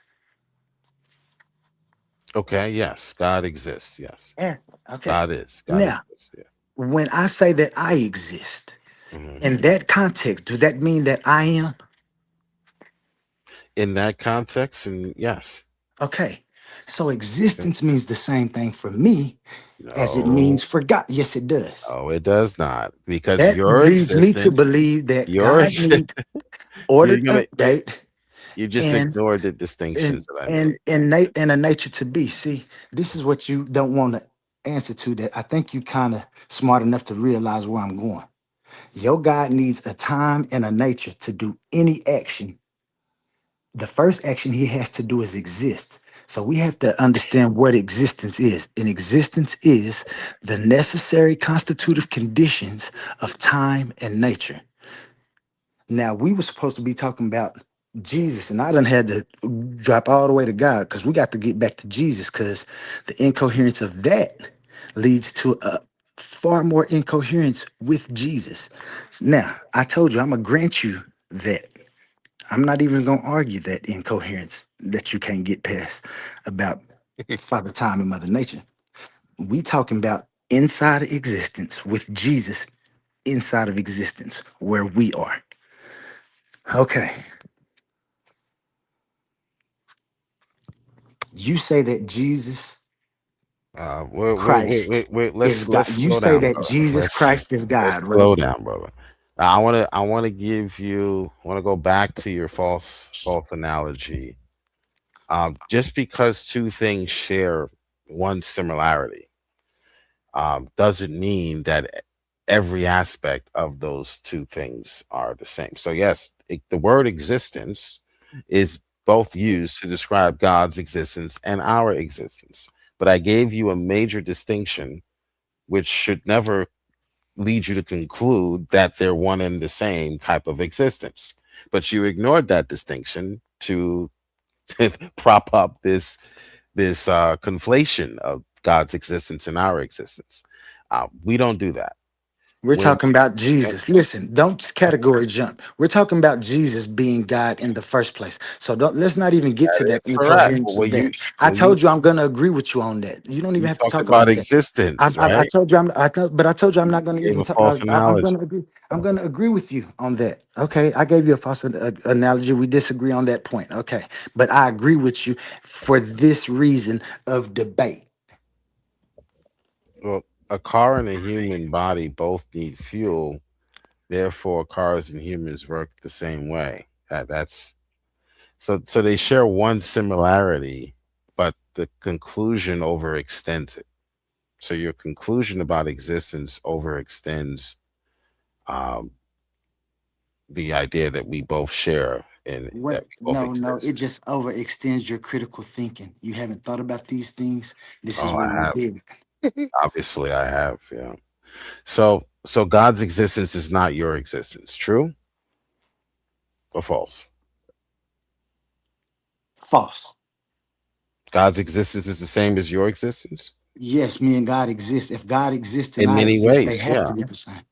Okay, yes, God exists. Yes, Yeah. Okay. God is. God Now, exists. Yeah. when I say that I exist, Mhm. in that context, do that mean that I am? In that context, and yes. Okay. So Okay. existence means the same thing for me as it means No, for God. Yes, it does. no, it does not. Because That your leads me to existence, believe that God yours, needs you're ordered gonna, update you just and ignored the distinctions that I made. and a nature to be. See, this is what you don't want to answer to that I think you kind of smart enough to realize where I'm going. Your God needs a time and a nature to do any action. The first action he has to do is exist. So we have to understand what existence is. And existence is the necessary constitutive conditions of time and nature. Now we were supposed to be talking about Jesus, and I done had to drop all the way to God because we got to get back to Jesus because the incoherence of that leads to a far more incoherence with Jesus. Now, I told you I'm gonna grant you that. I'm not even gonna argue that incoherence that you can't get past about Father Time and Mother Nature. We talking about inside of existence with Jesus inside of existence where we are. Okay. You say that Jesus Christ Wait. is God. Let's You slow say down, that brother. Jesus Christ is Let's God, right? slow down, brother. Now, I want to give you. I want to go back to your false analogy. Just because two things share one similarity, doesn't mean that every aspect of those two things are the same. So yes, the word existence is both used to describe God's existence and our existence. But I gave you a major distinction, which should never lead you to conclude that they're one and the same type of existence. But you ignored that distinction to prop up this conflation of God's existence and our existence. We don't do that. We're When talking about Jesus. Listen, don't category jump. We're talking about Jesus being God in the first place. So let's not even get to that that is correct. incoherence But of when that. you I when you told you I'm gonna agree with you on that. You don't even you have to talked talk about about that. existence, I right? told you but I told you I'm not gonna Gave even a talk. false I'm analogy. gonna agree. I'm gonna agree with you on that. Okay, I gave you a false analogy. We disagree on that point. Okay, but I agree with you for this reason of debate. Well, a car and a human body both need fuel. Therefore, cars and humans work the same way. That's so they share one similarity, but the conclusion overextends it. So your conclusion about existence overextends um, the idea that we both share and that What? we both No, it exist. just overextends your critical thinking. You haven't thought about these things. This is Oh, where I you have. did. Obviously, I have. Yeah. So God's existence is not your existence. True or false? False. God's existence is the same as your existence Yes, me and God exist. If God exists and in I many exist, they ways. have Yeah. to be the same.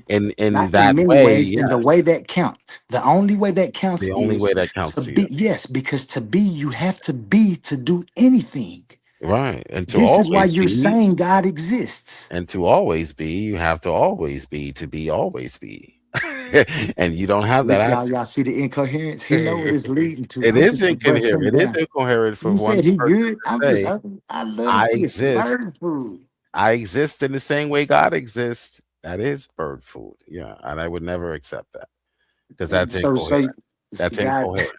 In Not in that many way, ways, in the yes. way that count. The only way that counts The only way is that counts to to you. be, yes, because to be, you have to be to do anything. Right. And to This is why always you're be, saying God exists. and to always be, you have to always be always be. And you don't have that Y'all see the incoherence? He know what it's attribute. leading to. It I'm is just to bust incoherent. him It is down. incoherent for You one said he person good. to say, I love I this exist. bird food. I exist in the same way God exists. That is bird food. Yeah. And I would never accept that because that's So incoherent. That's God, incoherent.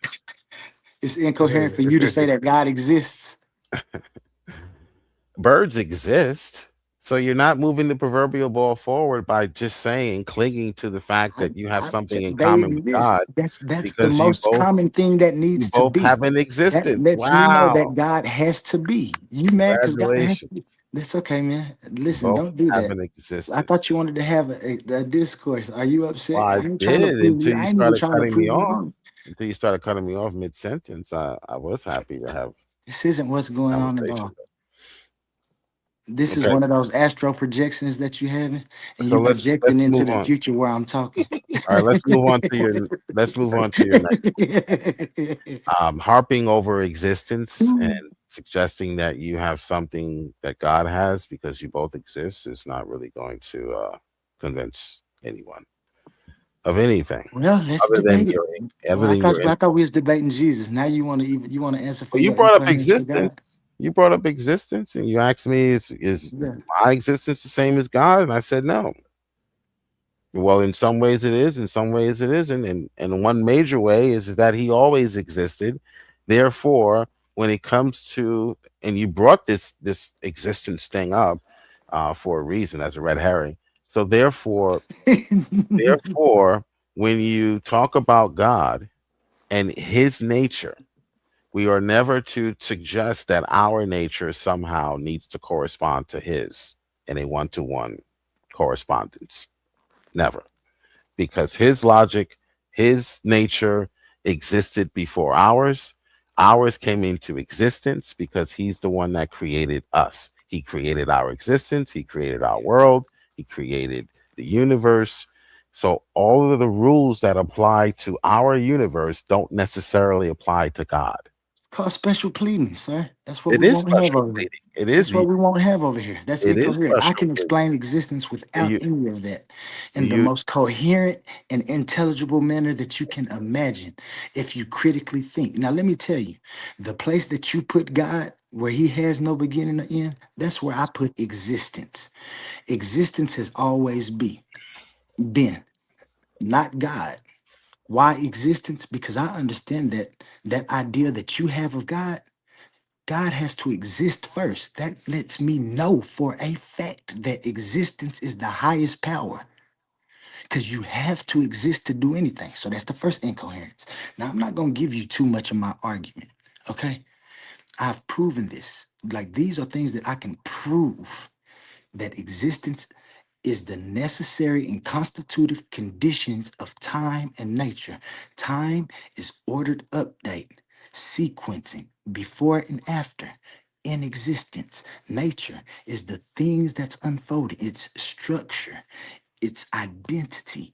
it's incoherent for you to say that God exists. Birds exist. So you're not moving the proverbial ball forward by just saying, clinging to the fact that you have something in They common with exist. God That's the because most common thing that you needs to both be. have an That existence. lets me know Wow. that God has to be. You mad because God has to Congratulations. be? That's okay, man. You Listen, both don't do have that. an I existence. thought you wanted to have a discourse. Are you Well, upset? I I ain't trying to did prove until you. you I ain't even started trying to cutting me prove you off. wrong. Until you started cutting me off mid sentence. I was happy to have This isn't what's a going on at conversation. all. This is Okay. one of those astro projections that you having, and So you let's projecting into move the on. future where I'm talking. All right, let's move on to your next harping over existence and suggesting that you have something that God has because you both exist is not really going to convince anyone of anything Well, let's other than debate it. other than your I thought we was debating Jesus. Now you want to answer for well, you your brought up incoherence for God? existence. You brought up existence and you asked me is Yeah. my existence the same as God? And I said no. Well, in some ways it is, in some ways it isn't. And one major way is that he always existed. Therefore, when it comes to, and you brought this existence thing up for a reason as a red herring. So therefore, when you talk about God and his nature, we are never to suggest that our nature somehow needs to correspond to his in a one-to-one correspondence. Never, because his logic, his nature existed before ours. Ours came into existence because he's the one that created us. He created our existence, he created our world, he created the universe. So all of the rules that apply to our universe don't necessarily apply to God. Called special pleading, sir. That's what It we is won't have special over here. pleading. That's what we won't have over here. That's It is incoherent. I special can pleading. explain existence without You any of that in the you most coherent and intelligible manner that you can imagine if you critically think. Now, let me tell you, the place that you put God, where he has no beginning or end, that's where I put existence. Existence has always been, not God. Why existence? Because I understand that that idea that you have of God has to exist first. That lets me know for a fact that existence is the highest power because you have to exist to do anything. So that's the first incoherence. Now, I'm not going to give you too much of my argument. Okay. I've proven this. Like these are things that I can prove that existence is the necessary and constitutive conditions of time and nature. Time is ordered update, sequencing, before and after, in existence. Nature is the things that's unfolding, its structure, its identity.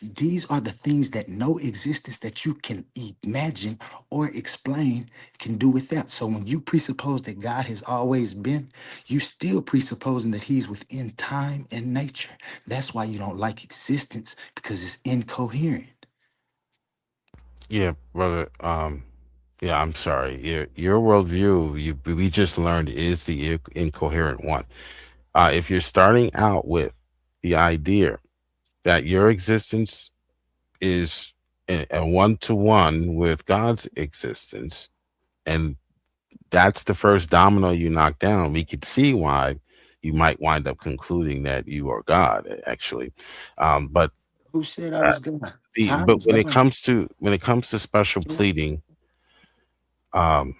These are the things that no existence that you can imagine or explain can do without. So when you presuppose that God has always been, you still presupposing that he's within time and nature. That's why you don't like existence, because it's incoherent. Yeah, brother. Yeah, I'm sorry. Your worldview, we just learned, is the incoherent one. If you're starting out with the idea that your existence is a one-to-one with God's existence, and that's the first domino you knock down, we could see why you might wind up concluding that you are God, actually. But Who said I uh, was God? the Time but is when it gone. comes to special pleading, um,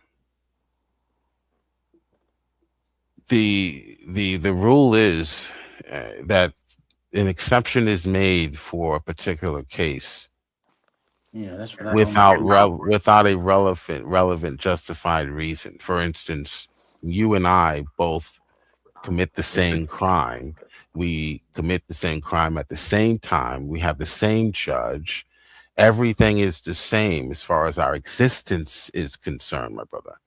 the rule is that an exception is made for a particular case Yeah, that's what I don't know. without a relevant justified reason. For instance, you and I both commit the same crime. We commit the same crime at the same time. We have the same judge. Everything is the same as far as our existence is concerned, my brother.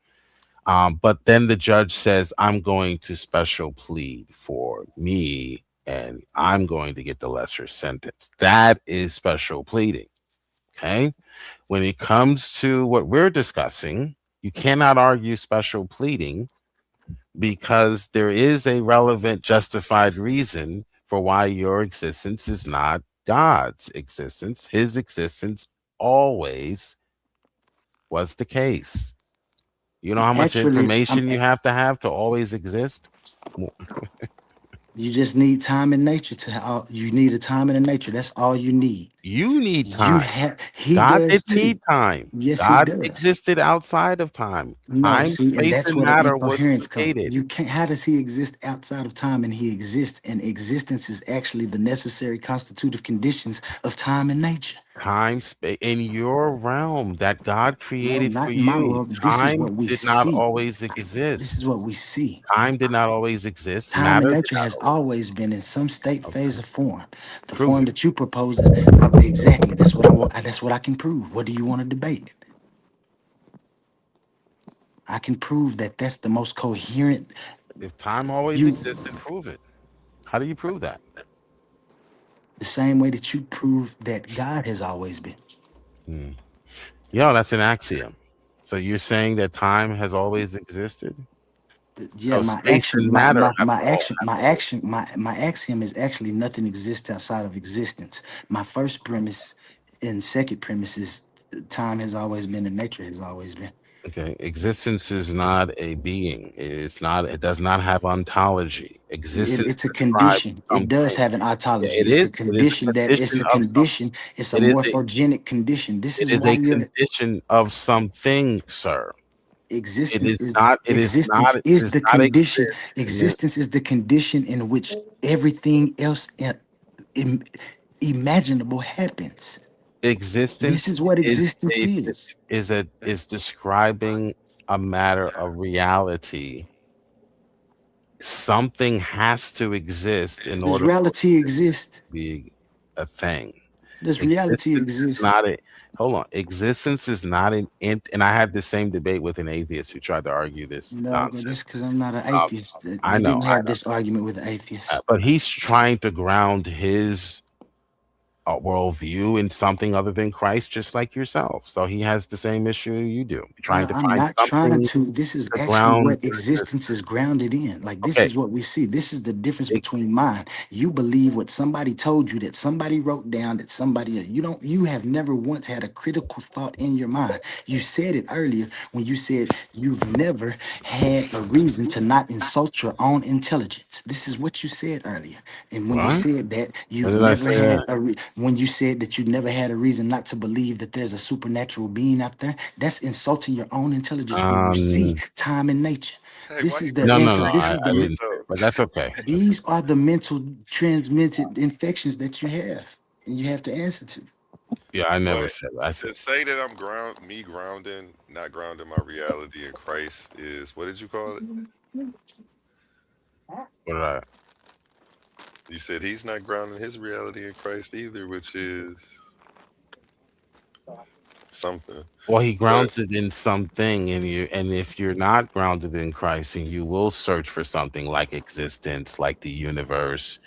But then the judge says, I'm going to special plead for me and I'm going to get the lesser sentence. That is special pleading. Okay. When it comes to what we're discussing, you cannot argue special pleading because there is a relevant, justified reason for why your existence is not God's existence. His existence always was the case. You know how much Actually, information you have to always exist? you just need time and nature you need a time and a nature. That's all you need. You need You time. have, he God does didn't too. need time. Yes, he God does. existed outside of time. No, Time, see, and space, that's and where the matter was incoherence comes. created. You can't, how does he exist outside of time? And he exists, and existence is actually the necessary constitutive conditions of time and nature. Time, space, in your realm that God No, created for not in my you. world. This is Time what we did not see. always This is exist. what we see. Time did not always exist. Time and Matter did nature not has always. always been in some state, phase, Okay, or form. The prove form it. that you propose, exactly. That's what I want. That's what I can prove. What do you want to debate? I can prove that that's the most coherent. If time always You existed, prove it. How do you prove that? the same way that you prove that God has always been. Hmm. Yeah, that's an axiom. So you're saying that time has always existed? Yeah, So my space action, and matter have my axiom is actually nothing exists outside of existence. My first premise and second premise is time has always been and nature has always been. okay. Existence is not a being. It's not. It does not have ontology. Existence It's a describes condition. It does something. have an Yeah, ontology. it It's a is. It is condition a that it's condition a of some. condition. It's a It is a. morphogenic condition. This It is is why a your condition of something, sir. It existence is is not. It is not. existence It is does the not condition. exist. Existence is the condition in which everything else im- imaginable happens. This Existence is what is existence a is. is describing a matter of reality. Something has to exist in Does order for reality exist? be a thing. Does reality Existence is exist? not a hold on. Existence is not an int, and I had the same debate with an atheist who tried to argue this No, that's nonsense. because I'm not an Um, atheist. I You know, didn't have this argument with atheists. but he's trying to ground his worldview in something other than Christ, just like yourself. So he has the same issue you do, trying to I'm find not trying something to. This is to actually ground what your existence existence. is grounded in. Like, this Okay, is what we see. This is the difference it, between mine. You believe what somebody told you, that somebody wrote down, that somebody, you have never once had a critical thought in your mind. You said it earlier when you said you've never had a reason to not insult your own intelligence. This is what you said earlier. And when you what? said that When you've did I never say that? had when you said that you never had a reason not to believe that there's a supernatural being out there, that's insulting your own intelligence when you see Um, time and nature. Hey, This why you is the gotta be no. this is Christian I the didn't first say it, though? but that's okay. That's these are the mental transmitted infections that you have, and you have to answer to. yeah. I never But said that. I to said say that I'm grounding, not grounding my reality in Christ is what did you call it? what did I? You said he's not grounding his reality in Christ either, which is something. Well, he But grounds it in something, and if you're not grounded in Christ, and you will search for something like existence, like the universe,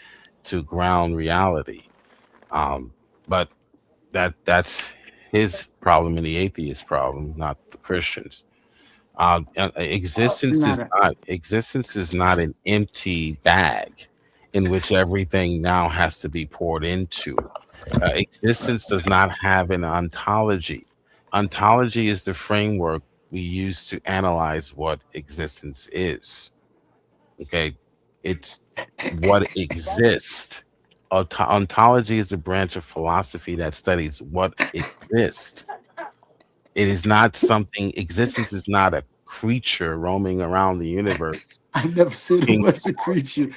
to ground reality. Um, but that's his problem and the atheist problem, not the Christians. Not a, Existence is not an empty bag in which everything now has to be poured into. Existence does not have an ontology. Ontology is the framework we use to analyze what existence is. Okay, it's what exists. Ontology is a branch of philosophy that studies what exists. It is not something, existence is not a creature roaming around the universe I never said it looking was a creature.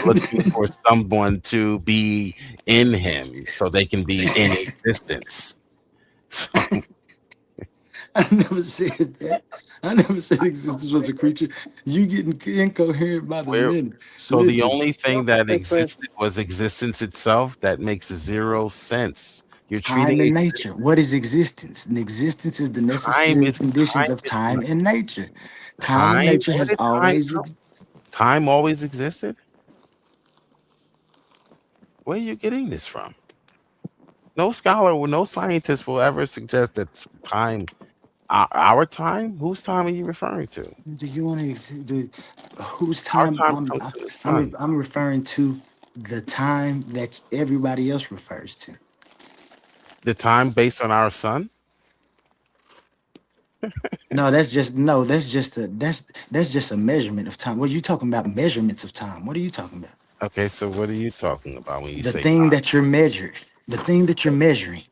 looking for someone to be in him so they can be in existence. So, I never said that. I never said existence was a creature. You getting incoherent by the where minute. so the Listen, only thing that Hey, Prince. existed was existence itself. That makes zero sense. You're time treating and nature. What is existence? And existence is the necessary conditions of time and nature. Time and time. nature Where has did always time always existed? Where are you getting this from? No scholar, no scientist will ever suggest that time, our time. Whose time are you referring to? Do you want to do whose Our time? time comes from the sun. I'm referring to the time that everybody else refers to. The time based on our sun. No, that's just a measurement of time. What are you talking about? Measurements of time. What are you talking about? Okay, so what are you talking about when you The say thing time? that you're measured, the thing that you're measuring.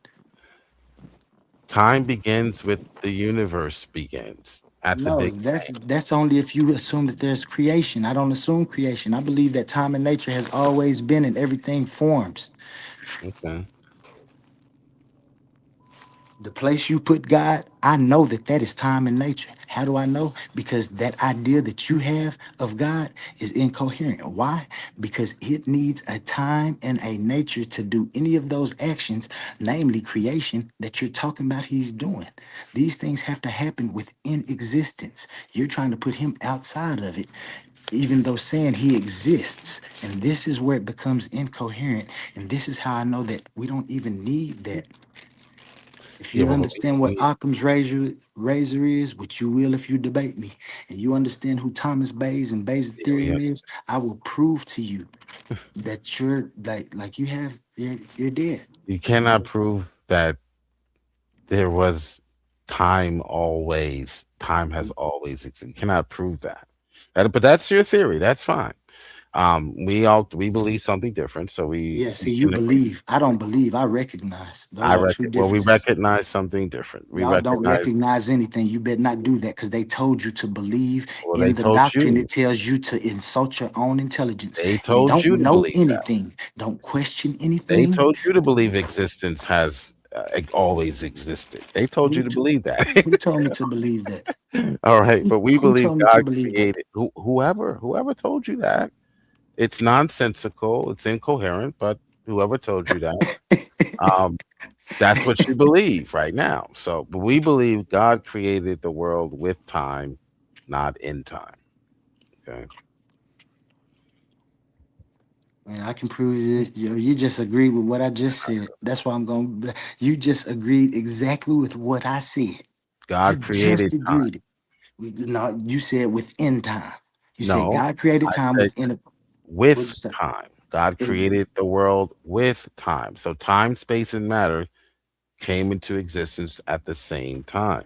Time begins with the universe begins at the No, Big that's only if you assume that there's creation. I don't assume creation. I believe that time and nature has always been and everything forms. Bang. Okay. The place you put God, I know that that is time and nature. How do I know? Because that idea that you have of God is incoherent. Why? Because it needs a time and a nature to do any of those actions, namely creation, that you're talking about he's doing. These things have to happen within existence. You're trying to put him outside of it, even though saying he exists. And this is where it becomes incoherent. And this is how I know that we don't even need that. If Yeah, you well, understand what Occam's razor is, which you will if you debate me, and you understand who Thomas Bayes and Bayes' yeah, theorem is, I will prove to you that you're like you have you're dead. you cannot prove that there was time always. Time has always existed. You cannot prove that. But that's your theory. That's fine. We believe something different, so Yeah, we see, you can agree. believe. I don't believe. I recognize. Those I are two reckon. Well, we differences. recognize something different. We Y'all don't recognize. recognize anything. You better not do that because they told you to believe Well, they in the told doctrine. you. It tells you to insult your own intelligence They and told don't you to know believe that. anything. Don't question They anything. told you to believe existence has always existed. They told you Who, to t- believe that. who told me to believe that? All right, but we Who believe told me to God believe that? created whoever told you that. It's nonsensical. It's incoherent, but whoever told you that, um, that's what you believe right now. So, but we believe God created the world with time, not in time. Okay. Man, I can prove it. You just agreed with what I just said. That's why I'm going. You just agreed exactly with what I said. You God just created time. agreed. No, you said within time. You said No, God created I time said within a. What'd you with say? time. God It- created the world with time. So time, space, and matter came into existence at the same time.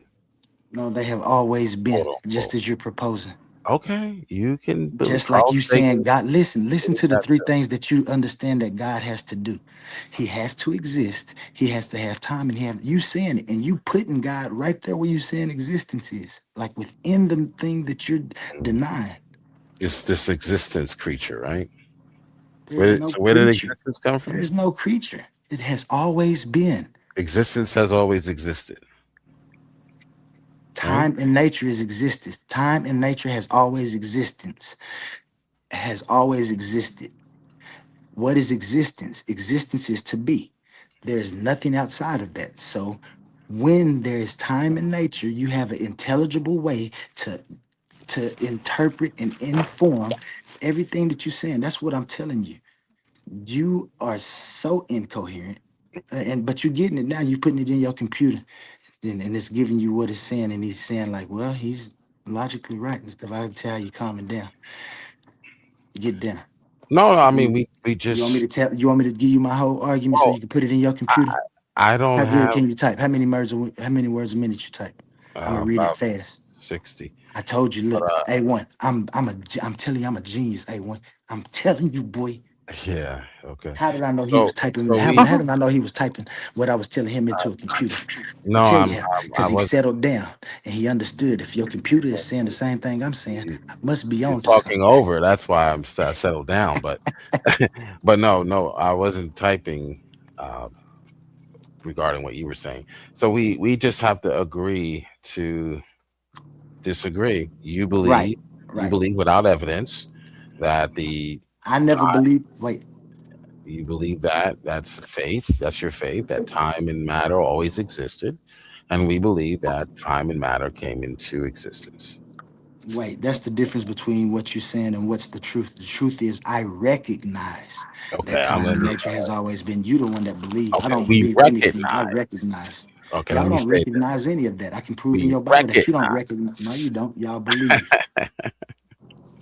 no, they have always been, Quote just unquote. as you're proposing. Okay, you can believe. Just like you saying, God, listen Believe to the that three too. things that you understand that God has to do. He has to exist, he has to have time, and he have you saying it, and you putting God right there where you saying existence is, like within the thing that you're denying. It's this existence creature, right? There's no So where did creature. existence come There from? is no creature. It has always been. Existence has always existed, right? Time and nature is existence. Time and nature has always existence. Has always existed. What is existence? Existence is to be. There is nothing outside of that. So when there is time in nature, you have an intelligible way to interpret and inform everything that you're saying. That's what I'm telling you. You are so incoherent. And but you're getting it now, you're putting it in your computer and it's giving you what it's saying, and he's saying, like, well, he's logically right and stuff. I can tell you calming down. Get down. No, I mean You, we you want me just. to tell you want me to give you my whole argument so Oh, you can put it in your computer? I don't How good have can you type? How many words a minute you type? I'm gonna read it about fast. 60. I told you, But look, A1. I'm telling you, I'm a genius, A1. I'm telling you, boy. yeah, okay. How did I know he was So typing? so How, we how did I know he was typing what I was telling him into a computer? no, I tell you how, I because he was settled down and he understood. If your computer is saying the same thing I'm saying, I must be you're on to something. talking over. That's why I settled down. But but no, I wasn't typing uh, regarding what you were saying. So we just have to agree to disagree. Right, You right. believe without evidence that the I never believed. Wait, you believe that that's faith, that's your faith, that time and matter always existed, and we believe that time and matter came into existence. wait. That's the difference between what you're saying and what's the truth. The truth is, I recognize Okay, that I'm time gonna and need nature has always been. You the one that believes. I okay, don't we believe anything. I recognize. recognize. Okay, let Y'all me don't say this. recognize any of that. I can prove in We your Bible that you don't recognize. recognize. No, you don't. Y'all believe.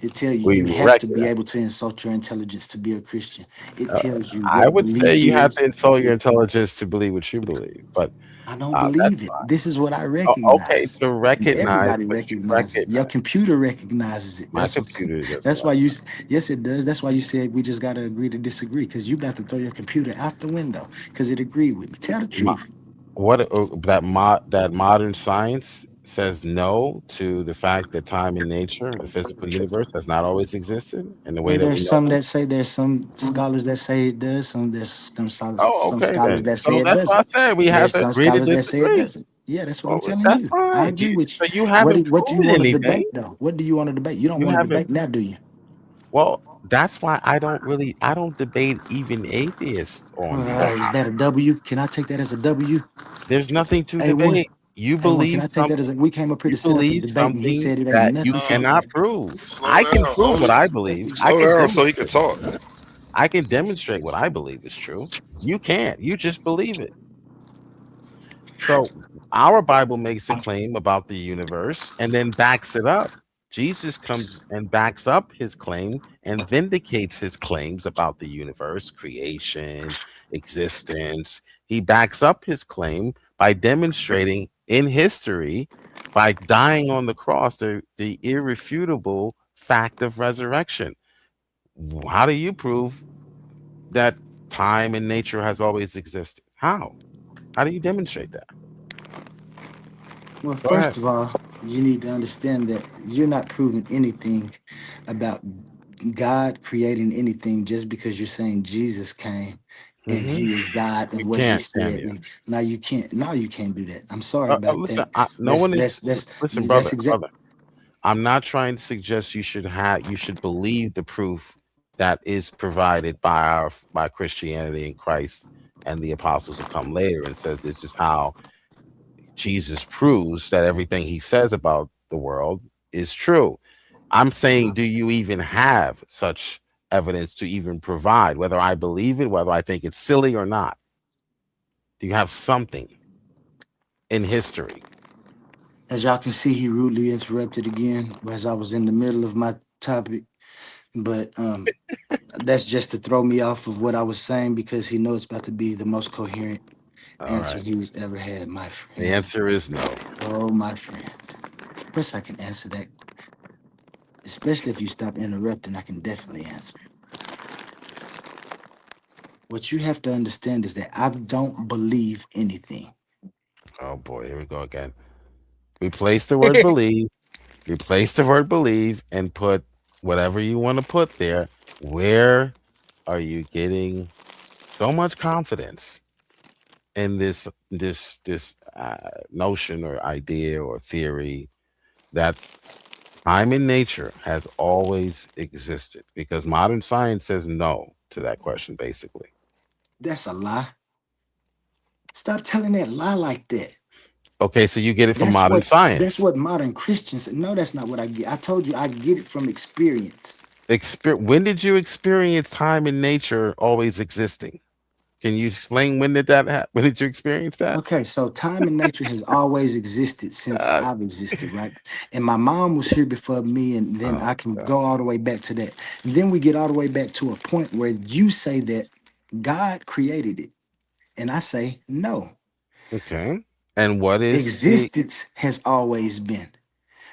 It tells you We you have to be recognize. able to insult your intelligence to be a Christian. It tells you I what would say belief you have is. to insult your It, intelligence to believe what you believe, but I don't that's believe it. This is what I okay recognize. to And recognize everybody what you recognizes it. Your recognize. computer recognizes it. My That's what computer doesn't that's why recognize. yes, it does. That's why you said we just gotta agree to disagree, because you about to throw your computer out the window because it agreed with me. Tell the truth. What that modern science says no to the fact that time and nature, the physical universe, has not always existed in the way Well, that we know them. there's some scholars that say it does. Oh, Some okay scholars then. that say So it that's why I doesn't. said we have There's to some agree to scholars that say it disagree. doesn't. Yeah, that's what I'm Oh, telling that's you. I fine. agree with you. So you haven't What do you proven want to anything. debate though? What do you want to debate? You don't You want to haven't. debate now, do you? Well, that's why I don't debate even atheists on here. Is that a W? Can I take that as a W? There's nothing to A1. debate. You A1, can believe I take that as something. a we came up here You to set up a believe debate and he something said it ain't that you nothing to cannot debate. prove. Slow I can down, prove what homie. I believe. I Slow can down so he can demonstrate. talk. I can demonstrate what I believe is true. You can't. You just believe it. So our Bible makes a claim about the universe and then backs it up. Jesus comes and backs up his claim and vindicates his claims about the universe, creation, existence. He backs up his claim by demonstrating in history, by dying on the cross, the irrefutable fact of resurrection. How do you prove that time and nature has always existed? How? How do you demonstrate that? Well, Go ahead. first of all, you need to understand that you're not proving anything about God creating anything just because you're saying Jesus came and Hmm. he is God You and what he can't, can said. you? And now you can't. Now you can't do that. I'm sorry about Listen, that. no one is. Listen, That's exact. brother. I'm not trying to suggest you should believe the proof that is provided by Christianity and Christ and the apostles who come later and says this is how Jesus proves that everything he says about the world is true. I'm saying, do you even have such evidence to even provide, whether I believe it, whether I think it's silly or not? Do you have something in history? As y'all can see, he rudely interrupted again as I was in the middle of my topic. But that's just to throw me off of what I was saying because he knows it's about to be the most coherent All answer right. he's ever had, my The friend. answer is no. Oh, my friend. Of course, I can answer that. Especially if you stop interrupting, I can definitely answer it. What you have to understand is that I don't believe anything. Oh boy, here we go again. Replace the word believe, replace the word believe, and put whatever you want to put there. Where are you getting so much confidence in this notion or idea or theory that time in nature has always existed? Because modern science says no. to that question, basically. That's a lie. Stop telling that lie like that. Okay, so you get it from That's modern what science. modern Christians. No, that's not what I get. I told you I get it from experience. When did you experience time and nature always existing? Can you explain when did that happen? When did you experience that? Okay, so time and nature has always existed since Uh, I've existed, right? And my mom was here before me, and then oh, I can God. go all the way back to that. And then we get all the way back to a point where you say that God created it. And I say, no, Okay. And what is the existence has always been.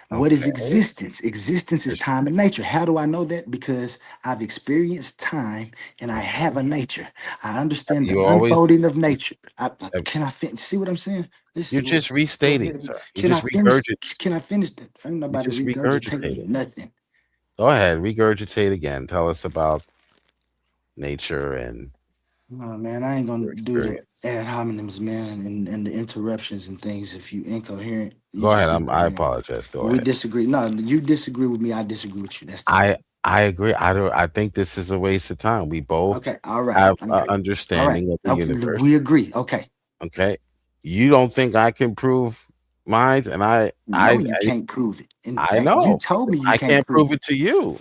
What is okay? existence? Existence is time and nature. How do I know that? Because I've experienced time and I have a nature. I understand the You always unfolding of nature. have, Can I see what I'm saying? you're Listen, just go restating, ahead. sir. You Can I just finish? regurgitate. Can I finish? Ain't You nobody just regurgitating regurgitated. nothing. Go ahead, regurgitate again. Tell us about nature and Oh man, I ain't gonna your do the experience. ad hominems, man, and the interruptions and things. If you incoherent, you Go ahead. just I incoherent. apologize. Go We ahead. disagree. No, you disagree with me. I disagree with you. That's the I end. I agree. I think this is a waste of time. We both Okay. All right. have All an right. All right. understanding of the Okay. universe. We agree. Okay. Okay. You don't think I can prove mine, and No, you can't prove it. In I fact, you know told me you I can't can't prove prove it. it to you,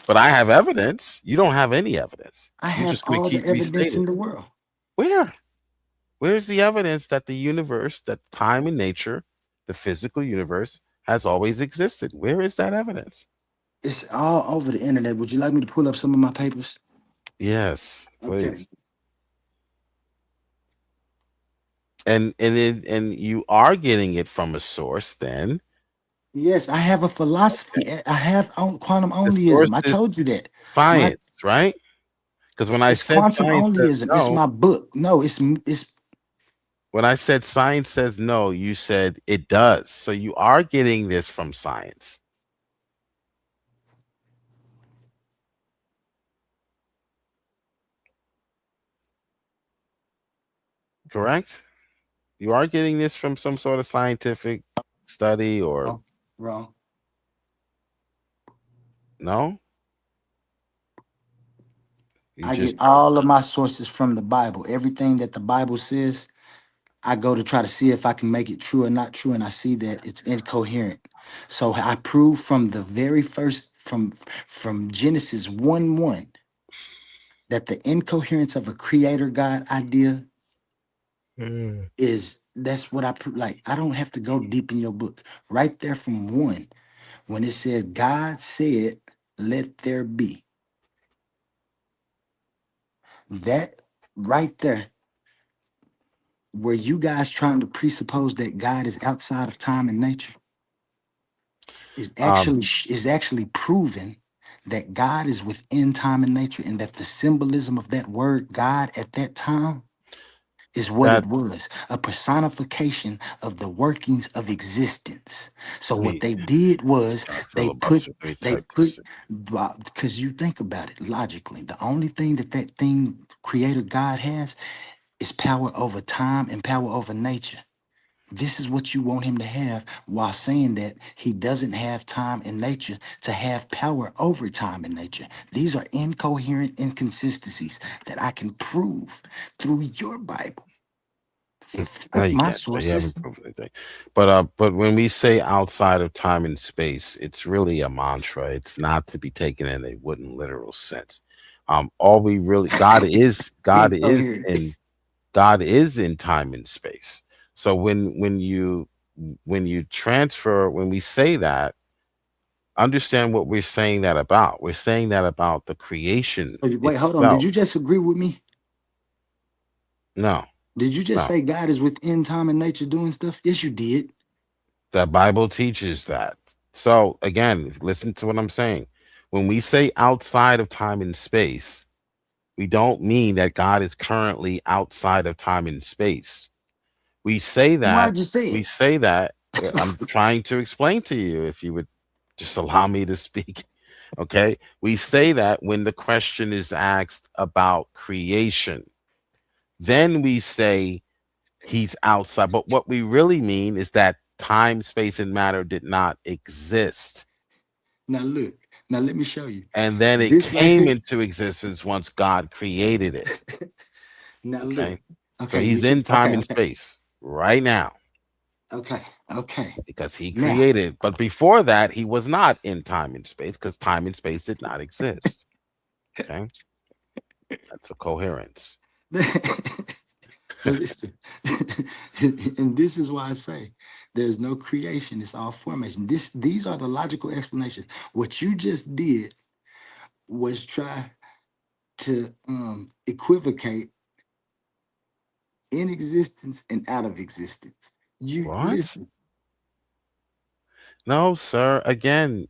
but I have evidence. You don't have any evidence. I You're have just going to all the keep evidence restating. in the world. Where? Where's the evidence that the universe, that time and nature, the physical universe, has always existed? Where is that evidence? It's all over the internet. Would you like me to pull up some of my papers? Yes, Okay. please. And you are getting it from a source. Then Yes, I have a philosophy. I have quantum the source onlyism. I is told you that. My science, right? Because when I It's said quantum science says onlyism. It's no, my book. No, it's when I said science says no, you said it does. So you are getting this from science. Correct? You are getting this from some sort of scientific study or wrong. no? You I just get all of my sources from the Bible. Everything that the Bible says, I go to try to see if I can make it true or not true, and I see that it's incoherent. So I prove from the very first, from Genesis 1:1, that the incoherence of a creator God idea is that's what I like. I don't have to go deep in your book. Right there from 1, when it said God said, "Let there be." That right there, were you guys trying to presuppose that God is outside of time and nature? um Is actually proven that God is within time and nature, and that the symbolism of that word God at that time is what that it was, a personification of the workings of existence. So let what me they did was they put filibuster. Let me they type put this. because you think about it logically, the only thing that thing creator God has is power over time and power over nature. This is what you want him to have, while saying that he doesn't have time and nature to have power over time and nature. These are incoherent inconsistencies that I can prove through your Bible. No, you My can't. You haven't sources. proven anything. But when we say outside of time and space, it's really a mantra. It's not to be taken in a wooden literal sense. All we really Incoherent. God is in time and space. So when you transfer, when we say that, understand what we're saying that about. We're saying that about the creation Wait, hold on. Did itself. you just agree with me? No, Did you just no. say God is within time and nature doing stuff? Yes, you did. The Bible teaches that. So again, listen to what I'm saying. When we say outside of time and space, we don't mean that God is currently outside of time and space. We say that, Why'd you say we it? say that, I'm trying to explain to you, if you would just allow me to speak. Okay. We say that when the question is asked about creation, then we say he's outside. But what we really mean is that time, space, and matter did not exist. Now look, Now let me show you. and then it This right came here. into existence once God created it. Now look. Okay, so Okay, he's in time okay, and okay, space right now okay. because he Now, created. But before that, he was not in time and space because time and space did not exist. Okay, that's a coherence. listen, and this is why I say there's no creation; it's all formation. These are the logical explanations. What you just did was try to equivocate in existence and out of existence. You What? listen. No, sir. Again,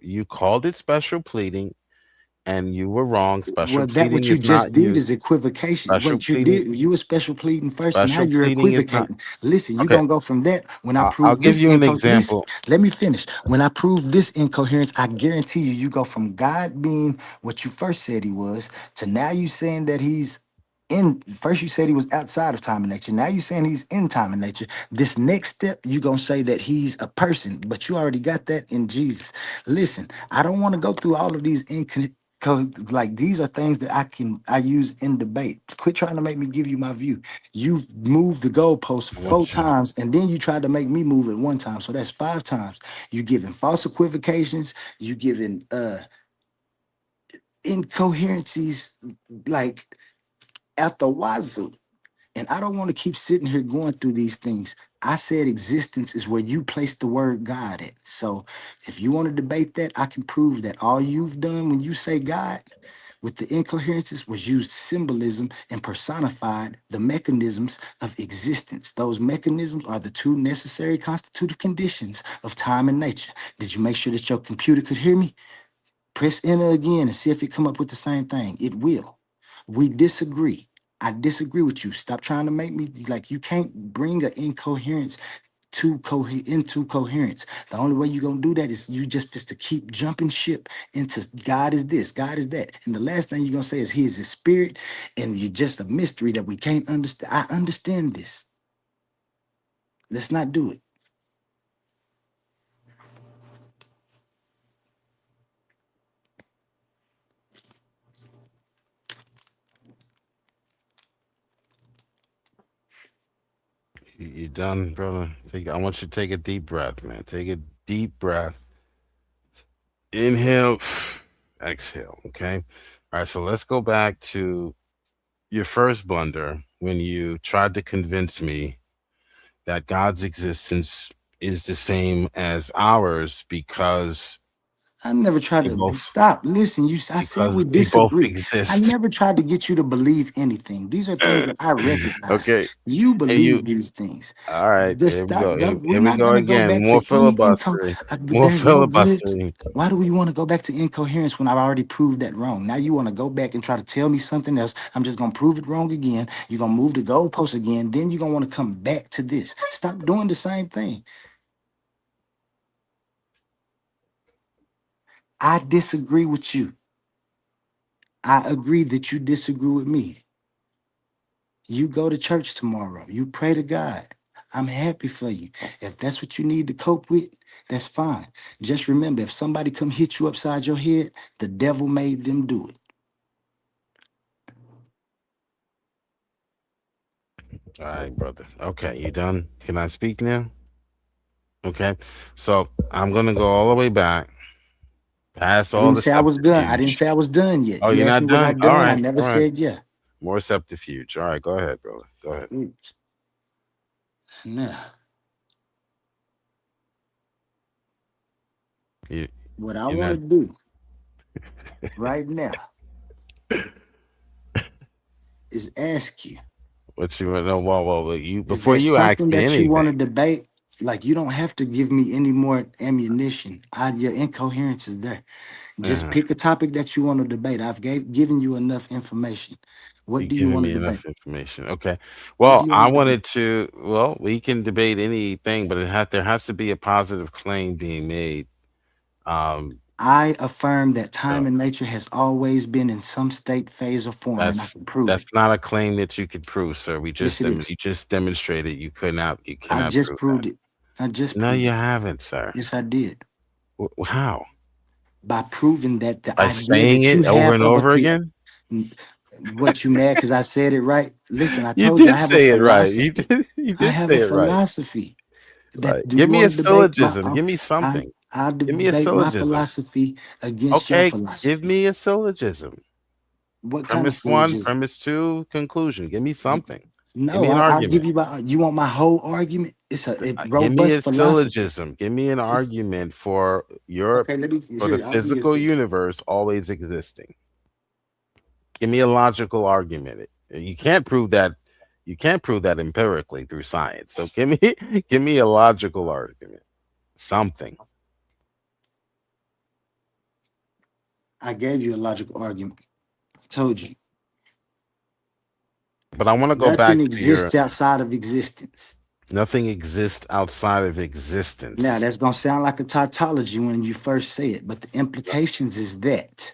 you called it special pleading, and you were wrong. Special Well, that pleading what you is not just did used. is equivocation. Special Wait, you pleading. did you were special pleading first. Now Special you're pleading is not. equivocating. Listen, you're Okay, gonna go from that when I I'll prove give this you an listen, example. let me finish. When I prove this incoherence, I guarantee you, you go from God being what you first said he was to now you saying that he's in. First you said he was outside of time and nature. Now you're saying he's in time and nature. This next step, you're gonna say that he's a person, but you already got that in Jesus. Listen, I don't want to go through all of these like these are things that I use in debate. Quit trying to make me give you my view. You've moved the goalpost I 4 times, and then you tried to make me move it 1 time. So that's 5 times. You giving false equivocations. You giving incoherencies like at the wazoo. And I don't want to keep sitting here going through these things. I said existence is where you place the word God at. So if you want to debate that, I can prove that all you've done when you say God with the incoherences was used symbolism and personified the mechanisms of existence. Those mechanisms are the two necessary constitutive conditions of time and nature. Did you make sure that your computer could hear me? Press enter again and see if it come up with the same thing. It will. We disagree. I disagree with you. Stop trying to make me like you can't bring an incoherence into coherence. The only way you're gonna do that is you just to keep jumping ship into God is this, God is that. And the last thing you're gonna say is he is his spirit, and you're just a mystery that we can't understand. I understand this. Let's not do it. You done, brother? I want you to take a deep breath, man. Take a deep breath. Inhale, exhale. Okay. All right. So let's go back to your first blunder when you tried to convince me that God's existence is the same as ours because I never tried we to both stop. Listen, I said we disagree. I exist. never tried to get you to believe anything. These are things that I recognize. Okay. You And you believe these things. all right, Just here we stop. go. We're Here we not go going to go again. back More to any income. filibustering. But More there's no good. filibustering. Why do we want to go back to incoherence when I've already proved that wrong? Now you want to go back and try to tell me something else. I'm just going to prove it wrong again. You're going to move the goalpost again. Then you're going to want to come back to this. Stop doing the same thing. I disagree with you. I agree that you disagree with me. You go to church tomorrow. You pray to God. I'm happy for you. If that's what you need to cope with, that's fine. Just remember, if somebody come hit you upside your head, the devil made them do it. All right, brother. Okay, you done? Can I speak now? Okay. So I'm gonna go all the way back, past I all didn't the say I was done. I didn't subterfuge. say I was done yet. Oh, You you're asked not me, was I done? All done? I right, never all right. said yeah. More subterfuge. All right, go ahead, brother. Go ahead. Now, You, what I you're want not. to do right now is ask you, What you want? No, well, you is before there you ask something me that you want to anything. debate? Like you don't have to give me any more ammunition. Your incoherence is there. Just Uh, pick a topic that you want to debate. I've given you enough information. What you do you giving want to me debate? enough information. Okay. What do Well, you I want to wanted debate? to. Well, we can debate anything, but there has to be a positive claim being made. Um, I affirm that so time and nature has always been in some state, phase, or form, and I that's can prove that's it. not a claim that you could prove, sir. Yes, it You is. just demonstrated you could not. You I cannot just prove that. proved it. I just No, proved you it. haven't, sir. Yes, I did. How? by proving that the By idea saying that you it over have and of a over again. what you mad because I said it right? Listen, I You told you I did have a say it right. philosophy. You I did have a say it right. philosophy. That Right. do Give you me a want to debate my? syllogism. Give me I something. I'll Give me a debate my syllogism. philosophy against your Okay, give philosophy. me a syllogism. What kind of Premise one, syllogism? premise two, conclusion. Give me something. Give No, me an I'll give argument. you my. You want my whole argument? It's a Give me robust a philosophy. syllogism. Give me an It's argument for okay. Let me for the here. I'll give you a physical syllogism. universe always existing. Give me a logical argument. You can't prove that. You can't prove that empirically through science. So give me give me a logical argument. Something. I gave you a logical argument. I told you But I want to go nothing back to your exists outside of existence. nothing exists outside of Now existence. that's gonna sound like a tautology when you first say it, but the implications is that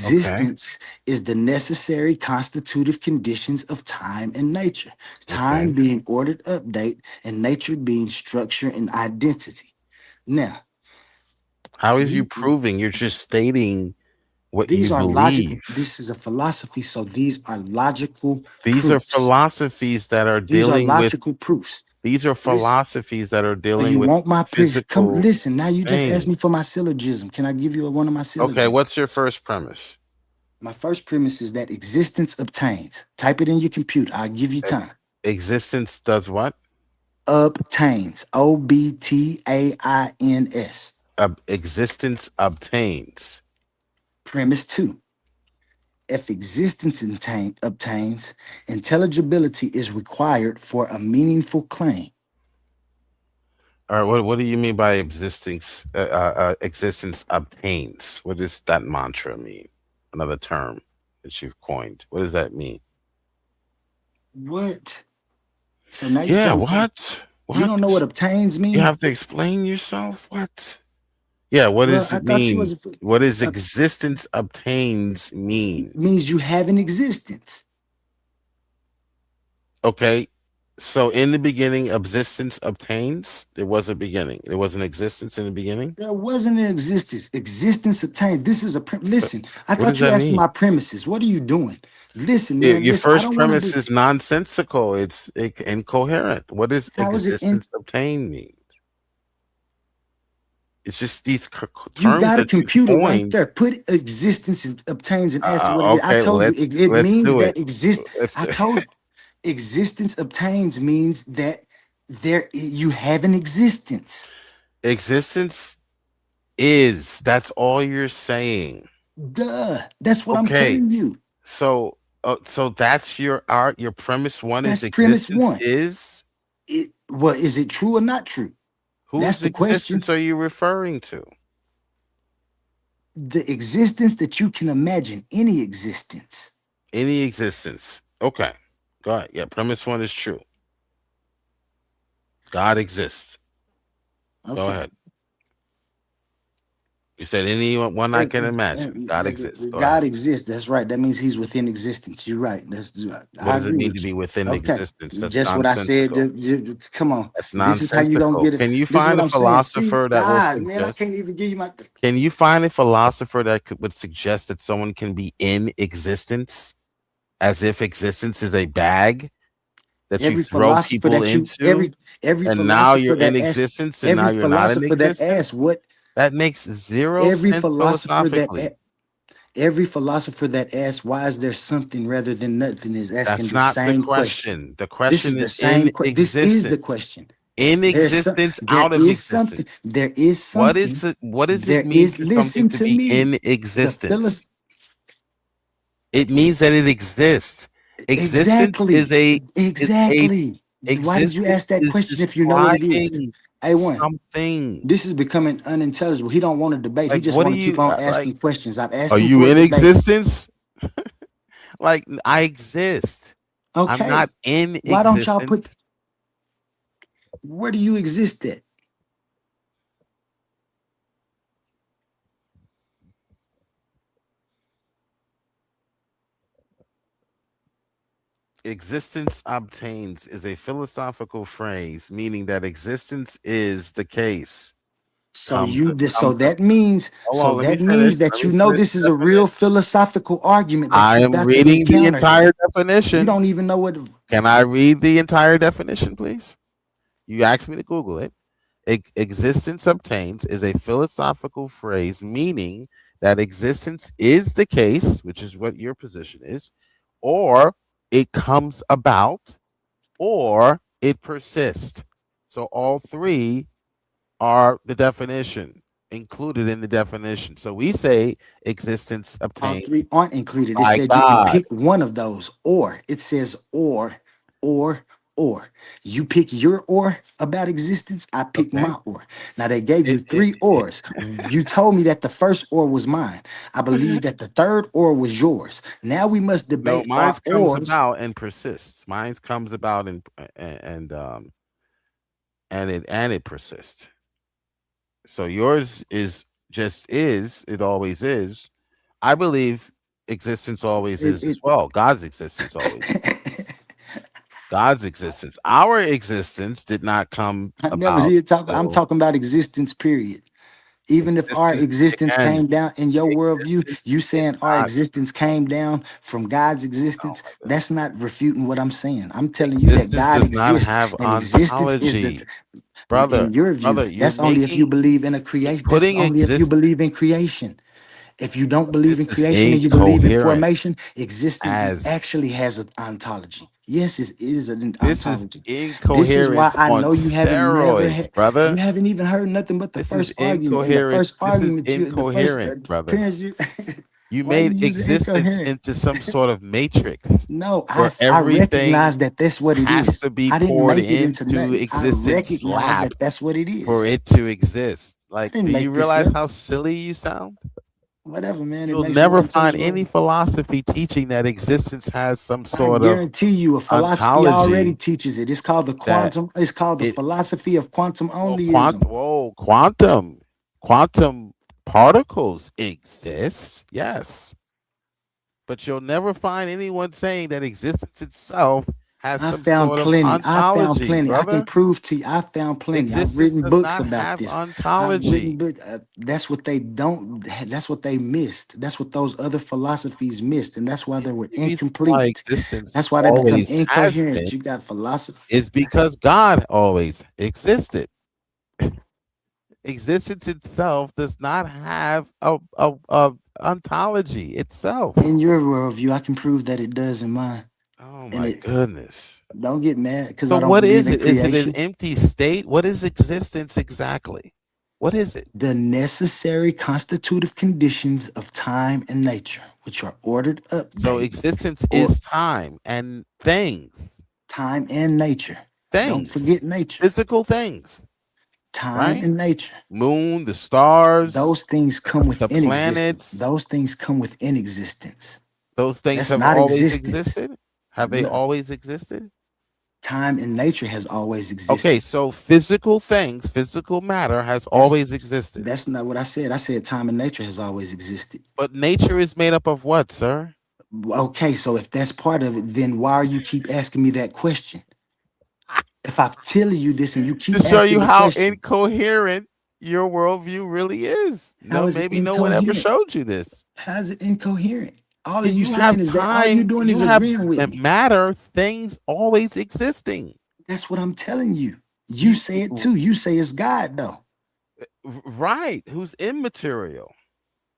Okay. existence is the necessary constitutive conditions of time and nature. Time Okay. being ordered update and nature being structure and identity. Now, How is you you proving? You're just stating what these you are logical. believe. This is a philosophy, so these are logical These are proofs. philosophies that are These are dealing with logical proofs. these are Listen, philosophies that are oh, dealing you with want my come physical listen. Now you just asked me for things. my syllogism. Can I give you one of my Okay, syllogisms? what's your first premise? My first premise is that existence obtains. Type it in your computer. I'll give you time. Existence does what? Obtains. Obtains. Existence obtains. Premise two. If existence obtains, intelligibility is required for a meaningful claim. All right, what do you mean by existence obtains? What does that mantra mean? Another term that you've coined. What does that mean? What? So now you Yeah, trying to say what? you don't know what What? obtains You mean? have to explain yourself? What? Yeah, what Well, does I it thought you mean? was What does uh, existence obtains mean? means you have an existence. Okay. So in the beginning, existence obtains. There was a beginning. There was an existence in the beginning. There wasn't an existence. Existence obtained. This is a listen. I What does thought you that asked me mean? my premises. What are you doing? Listen, man. Your Listen. I first don't want to premise do. is nonsensical. It's incoherent. What does How is it in? existence obtain mean? It's just these You terms got a that you computer right coined. there. Put existence and obtains and ask what it is. I Okay, told you it let's means do it. that exist. Let's I do told you existence obtains means that you have an existence. existence is. That's all you're saying. Duh. That's what I'm Okay, telling you. so that's your premise one is That's premise existence one. is. Well, is it true or not true? That's Whose the question. existence are you referring to? The existence that you can imagine, any existence. Any existence. Okay. Go ahead. Yeah, premise one is true. God exists. Go Okay. ahead. You said any one I can imagine. God exists. Go God ahead. exists. That's right. That means he's within existence. You're right. What I does it agree mean with to you. be within Okay. existence? That's Just what I said. nonsensical. Come on. That's This is how you don't nonsensical. get it. Can you This is what find a I'm saying. See, philosopher that will God, man, I suggest? can't even give you my. Can you find a philosopher that would suggest that someone can be in existence as if existence is a bag that you Every throw philosopher people that you into, every and now philosopher you're in that asks existence and now every you're not in philosopher that existence? asks what That makes zero every sense philosopher that philosophically. every philosopher that asks why is there something rather than nothing is asking That's the not the same question. question. The This question is the is in same question. This is the existence. question. In existence, out of Something. existence. There is What is something. it? What does it There mean is. for something Listen to to be me. in The existence? phyllis. It means that it exists. Existence Exactly. is a Exactly. Why did you existence ask that is question if you know what it is? describing A1. something. This is becoming unintelligible. He don't want to debate. He Like just what do want to keep you on like? asking questions. I've asked Are him you for a in debate. existence? Like I exist. I'm Okay. not in Why don't y'all put? existence. Where do you exist at? Existence obtains is a philosophical phrase meaning that existence is the case. So so that means Hold on, let me finish. Let that me you know finish this is the a real definition. philosophical argument that I you're am about to reading the encounter entire here. You definition. don't even know what. Can I read the entire definition, please? You asked me to Google it. Existence obtains is a philosophical phrase meaning that existence is the case, which is what your position is, or it comes about, or it persists. So all three are the definition included in the definition. So we say existence All obtained three aren't included. It by said you can God. pick one of those, or it says or. You pick your or about existence. I pick Okay. my or. Now they gave you It, three ors. You told me that the first or was mine. I believe that the third or was yours. Now we must no, debate mine our comes ors. about and persists. Mine comes about and it persists. So yours is just is, it always is. I believe existence always It, is as it, well. God's existence always. God's existence. Our existence did not come I never about. did talk. I'm So talking about existence, period. Even if our existence existence again, came down in your worldview, existence you is saying our not. existence came down from God's Oh existence, my that's goodness. not refuting what I'm saying. I'm telling you that Existence God does not exists, have and existence is ontology, in brother. your view, Brother, you're that's only if you making believe in a creation. That's putting only if you exist. believe in creation. If you don't This believe in is creation and you believe in incoherent. formation, existence As actually has an ontology. Yes, it is an this is ontology. This is why incoherence I on know steroids, you brother. haven't even heard nothing but the This is first argument. And the incoherence. first This is argument, the first incoherent, brother. appearance, You why are you made using existence incoherent? into some sort of matrix No, where I everything recognize that that's what it has is. to be I didn't poured make it into into nothing. I existence recognize lap that that's what it for is. it to exist. I Like, didn't do you make this realize up. how silly you sound? Whatever, man. It You'll makes never one times find one. any philosophy teaching that existence has some I sort of guarantee you, a philosophy already ontology teaches it. It's called the that quantum. It's called the it philosophy of quantum well onlyism. quantum particles exist, yes, but you'll never find anyone saying that existence itself has I some found sort of plenty. I found ontology, plenty. I can brother. prove to you. I found plenty. I've Existence written does books not about have this. I've written ontology. books. That's what they don't. That's what they missed. That's what those other philosophies missed, and that's why The they were only reason why incomplete. existence That's why they become always has been incoherent. You got philosophy. is because God always existed. Existence itself does not have a ontology itself. In your worldview, I can prove that it does in mine. Oh And my it goodness. don't get mad because So I don't what believe is in it? Is it an creation. empty state? What is existence exactly? What is it? The necessary constitutive conditions of time and nature, which are ordered up, So baby, existence or is time and things. time and nature. Don't Things. forget nature. Physical things, Time right? and nature. Moon, the stars, Those things come the within existence. planets, Those things come within existence. those things That's have not always existence. existed? Have they Yeah, always existed? time and nature has always Okay, existed. so physical things, physical matter has That's always existed. that's not what I said. I said time and nature has always existed. But nature is made up of what, sir? Okay, so if that's part of it, then why are you keep asking me that question? If I'm telling you this and you To keep show asking you the how question, incoherent your worldview really is. how No, is it maybe no one ever incoherent? showed you this. How is it incoherent? All of If you you have saying is that all you time, doing you is have agreeing with me. matter, things always existing. That's what I'm telling you. You You say it too. You say it's God though. right, who's immaterial.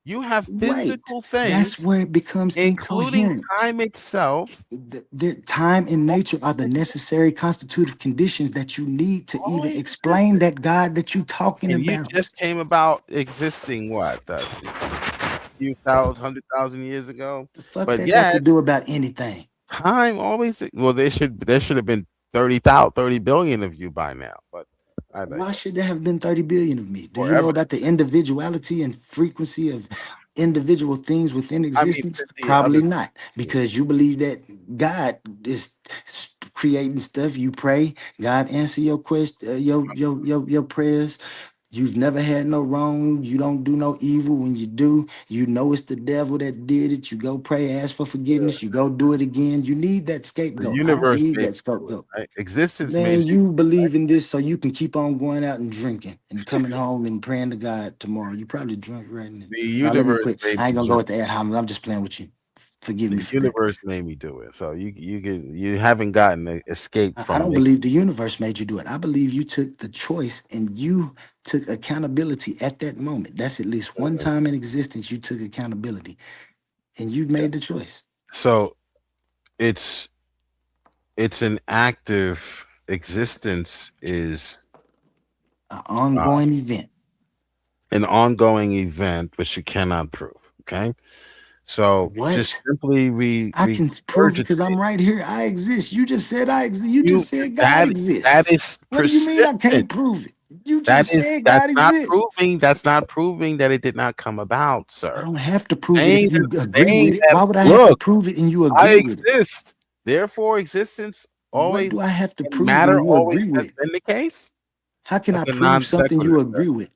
You have Wait, physical that's things, where it becomes including incoherent. time itself. The time and nature are the necessary constitutive conditions that you need to even Always explain existed. that God that you talking And you about. just came about existing what? A few thousand, 100,000 years ago. The fuck But that got yet, to do about anything? time always well, there should have been 30 billion of you by now. But I Why digress. should there have been 30 billion of me? Do you know Forever. about the individuality and frequency of individual things within I mean, existence? 50 Probably other not, because you believe that God is creating stuff. You pray, God answer your question, your prayers. You've never had no wrong. You don't do no evil. When you do, you know it's the devil that did it. You go pray, ask for forgiveness. You go do it again. You need that The scapegoat. I don't universe need made that me do it, scapegoat. right? Existence Man, made me. you believe in this so you can keep on going out and drinking and coming home and praying to God tomorrow. You probably drunk right now. The Now let me universe quit. made I ain't me gonna do go it. with the ad hominem. I'm just playing with you. Forgive me The for that. universe made me do it. So you haven't gotten an escape I from don't making. believe the universe made you do it. I believe you took the choice and you took accountability at that moment. That's at least one time in existence you took accountability and you Yeah. made the choice. So it's an active existence is An ongoing event. an ongoing event which you cannot prove. Okay. So just What? simply I can prove it because regurgitate. I'm right here. I exist. You just said I exist. You You just said God that exists. is What do you mean I persistent. can't prove it? You just said God exists. That's not proving that it did not come about, I sir. don't have to prove it if Saying you agree with saying it. that Why would I have to look, prove it and you I agree with it? exist. Therefore, existence What do always I have to and prove matter and you always agree has with? been the case. How can I That's a prove non something sequitur, you sir. agree with?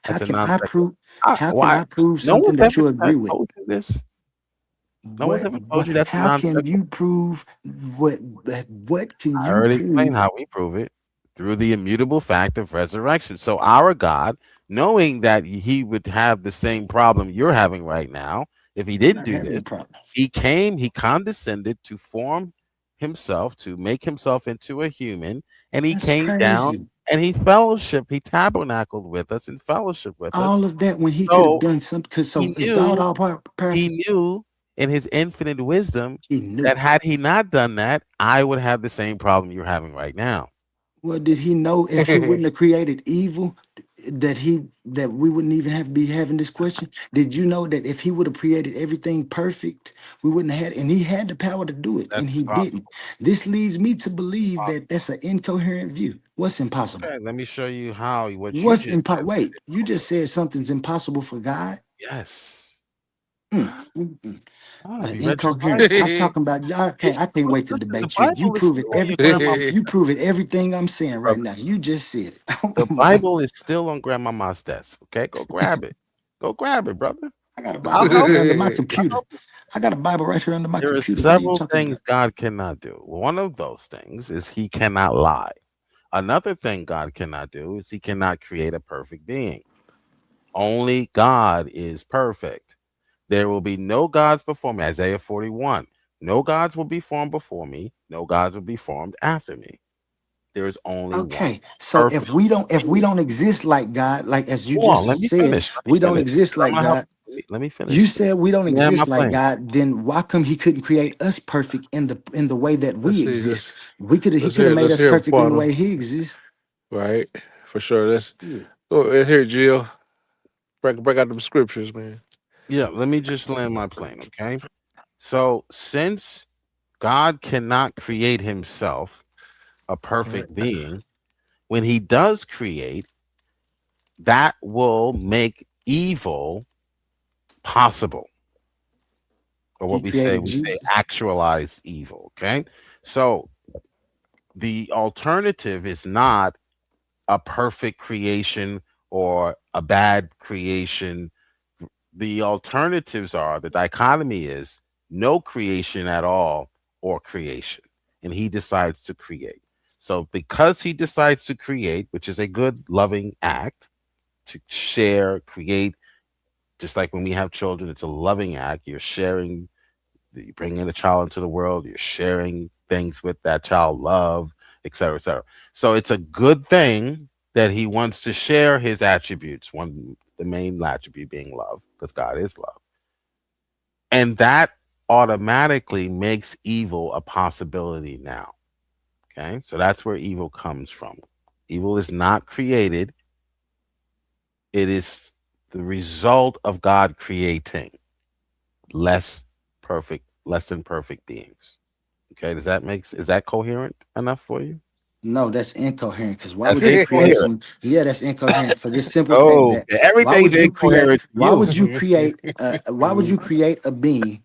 How That's a can non I sequitur. prove? How can Why? I prove No something one's that ever you agree with? told you this. No one's What? ever told What? you that's a How non can sequitur. you prove what? What can I you already explained prove? how we prove it through the immutable fact of resurrection. So our God, knowing that he would have the same problem you're having right now, if he I'm didn't not do having a this, problem. he condescended to form himself, to make himself into a human, and he That's came down crazy. and he tabernacled with us and fellowship with us. All of that when he could have So done something. Because so he is God knew all perfect? he knew in his infinite wisdom He knew. that had he not done that, I would have the same problem you're having right now. Well, did he know if he wouldn't have created evil, that we wouldn't even have be having this question? Did you know that if he would have created everything perfect, we wouldn't have had, and he had the power to do it, That's and he didn't. possible. This leads me to believe that Possible. that's an incoherent view. What's impossible? Okay, let me show you how what you What's just said was Wait, you just said something's impossible for God. yes. Mm, mm, mm. Have you read your Incoherence. Bible? I'm talking about. Okay, I can't wait to Listen, the debate you. You Bible is prove it still on every your time. grandma's You desk, prove it everything I'm saying right brother. now. You just said it. The Bible is still on grandmama's desk. Okay, go grab it. Go grab it, brother. I got a I'll Bible right help here you. under my I'll computer. help you. I got a Bible right here under my There are computer. What are you several talking things about? God cannot do. One of those things is he cannot lie. Another thing God cannot do is he cannot create a perfect being. Only God is perfect. There will be no gods before me. Isaiah 41. No gods will be formed before me. No gods will be formed after me. There is only one Okay, so perfect if we being. don't exist like God, like as you Hold on, let just me said, finish. Let me we don't finish. exist 'Cause I'm like gonna help. God. Let me You finish. said we don't Yeah, my exist like plane. God. Then why come He couldn't create us perfect in the way that Let's we see. exist? He Let's could have hear. made Let's us hear perfect in the Quantum. way He exists. Right, for sure. Let's Yeah. go ahead here, Jill. Break out them scriptures, man. Yeah, let me just land my plane, okay? So since God cannot create himself a Right. perfect being, when he does create, that will make evil possible. Or He what created we say Jesus. actualized evil, okay? So the alternative is not a perfect creation or a bad creation. The alternatives are the dichotomy is no creation at all or creation. And he decides to create. So, because he decides to create, which is a good, loving act to share, create, just like when we have children, it's a loving act. You're sharing, you bring in a child into the world, you're sharing things with that child, love, et cetera, et cetera. So, it's a good thing that he wants to share his attributes. One, the main attribute being love, because God is love. And that automatically makes evil a possibility now. Okay. So that's where evil comes from. Evil is not created, it is the result of God creating less than perfect beings. Okay. Is that coherent enough for you? No, that's incoherent. Because why That's would you create incoherent. some? Yeah, that's incoherent for this simple fact Oh, that why everything's would you create? incoherent to you. Why would you create a being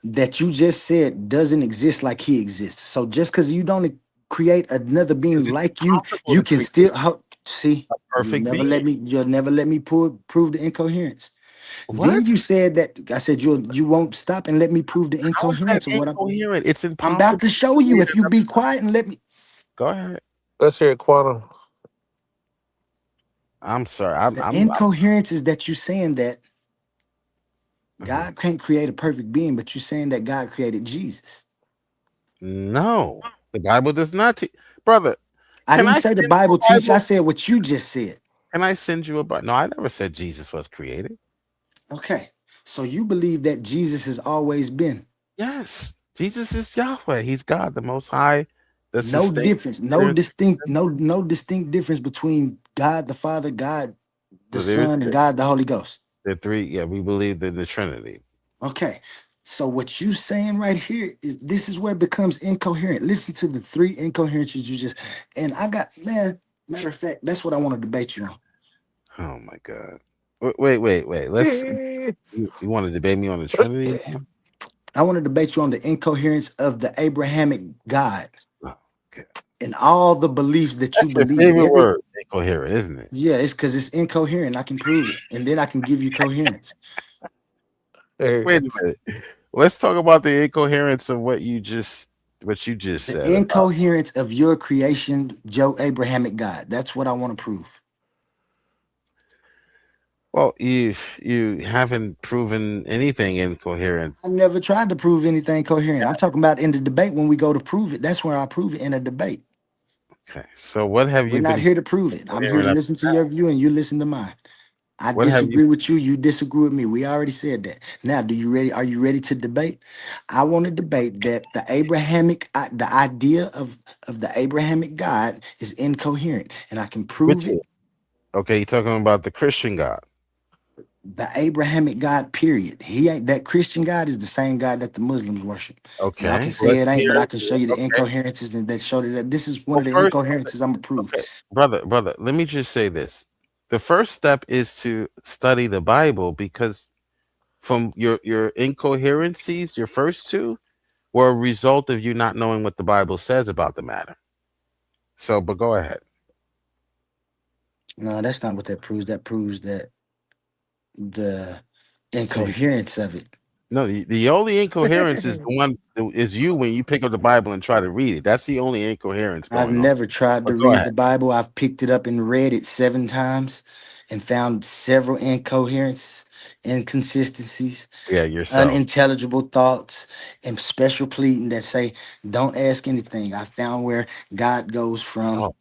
that you just said doesn't exist like He exists? So just because you don't create another being Because it's like you, impossible you to can create. still. See, Perfect being. you'll never let me prove the incoherence. What? Then you said that I said you won't stop and let me prove the How is that incoherence of what incoherent? It's I'm about impossible to to show you. create If you another. be quiet and let me. Go ahead. Let's hear it, Quantum. I'm sorry. The incoherence is that you saying that Mhm. God can't create a perfect being, but you're saying that God created Jesus. No, the Bible does not teach, brother. I Can didn't I say the send you Bible a teach. I Bible? said what you just said. Can I send you a Bible? No, I never said Jesus was created. Okay. So you believe that Jesus has always been. Yes, Jesus is Yahweh. He's God, the Most High, the No sustainer. difference, no distinct difference between God the Father, God the So there's Son, and God the Holy Ghost. the three. Yeah, we believe in the Trinity. Okay. So what you saying right here is this is where it becomes incoherent. Listen to the three incoherences you just and I got matter of fact, that's what I want to debate you on. Oh my God. Wait. Let's. You want to debate me on the Trinity now? I want to debate you on the incoherence of the Abrahamic God Oh, okay. and all the beliefs that you That's your believe. favorite word, incoherent, isn't it? Yeah, it's because it's incoherent. I can prove it. And then I can give you coherence. Hey, Wait a minute. Let's talk about the incoherence of what you just The said about. incoherence of your creation, Joe Abrahamic God. That's what I want to prove. Well, you haven't proven anything incoherent. I never tried to prove anything coherent. I'm talking about in the debate when we go to prove it. That's where I prove it in a debate. Okay. So what have We're you not been here to prove it. I'm here incoherent to up? listen to your view and you listen to mine. I What have you? disagree with you. You disagree with me. We already said that. Now, do you ready? Are you ready to debate? I want to debate that the Abrahamic, the idea of the Abrahamic God is incoherent, and I can Which prove it. is okay? You're talking about the Christian God. The Abrahamic God, period. He ain't that Christian God is the same God that the Muslims worship. Y'all can Okay. say Let's it ain't, but I hear. can show you the Okay. incoherences and that show that this is one Well, of the first, incoherences I'm gonna prove. okay, brother. Let me just say this: the first step is to study the Bible because from your incoherencies, your first two were a result of you not knowing what the Bible says about the matter. So, but go ahead. No, that's not what that proves. That proves that the So you incoherence of it. no, the only incoherence is the one is you when you pick up the Bible and try to read it. That's the only incoherence I've going on. never tried to But go read ahead. the Bible. I've picked it up and read it 7 times and found several incoherences, inconsistencies, Yeah, yourself. unintelligible thoughts, and special pleading that say, don't ask anything. I found where God goes from Oh,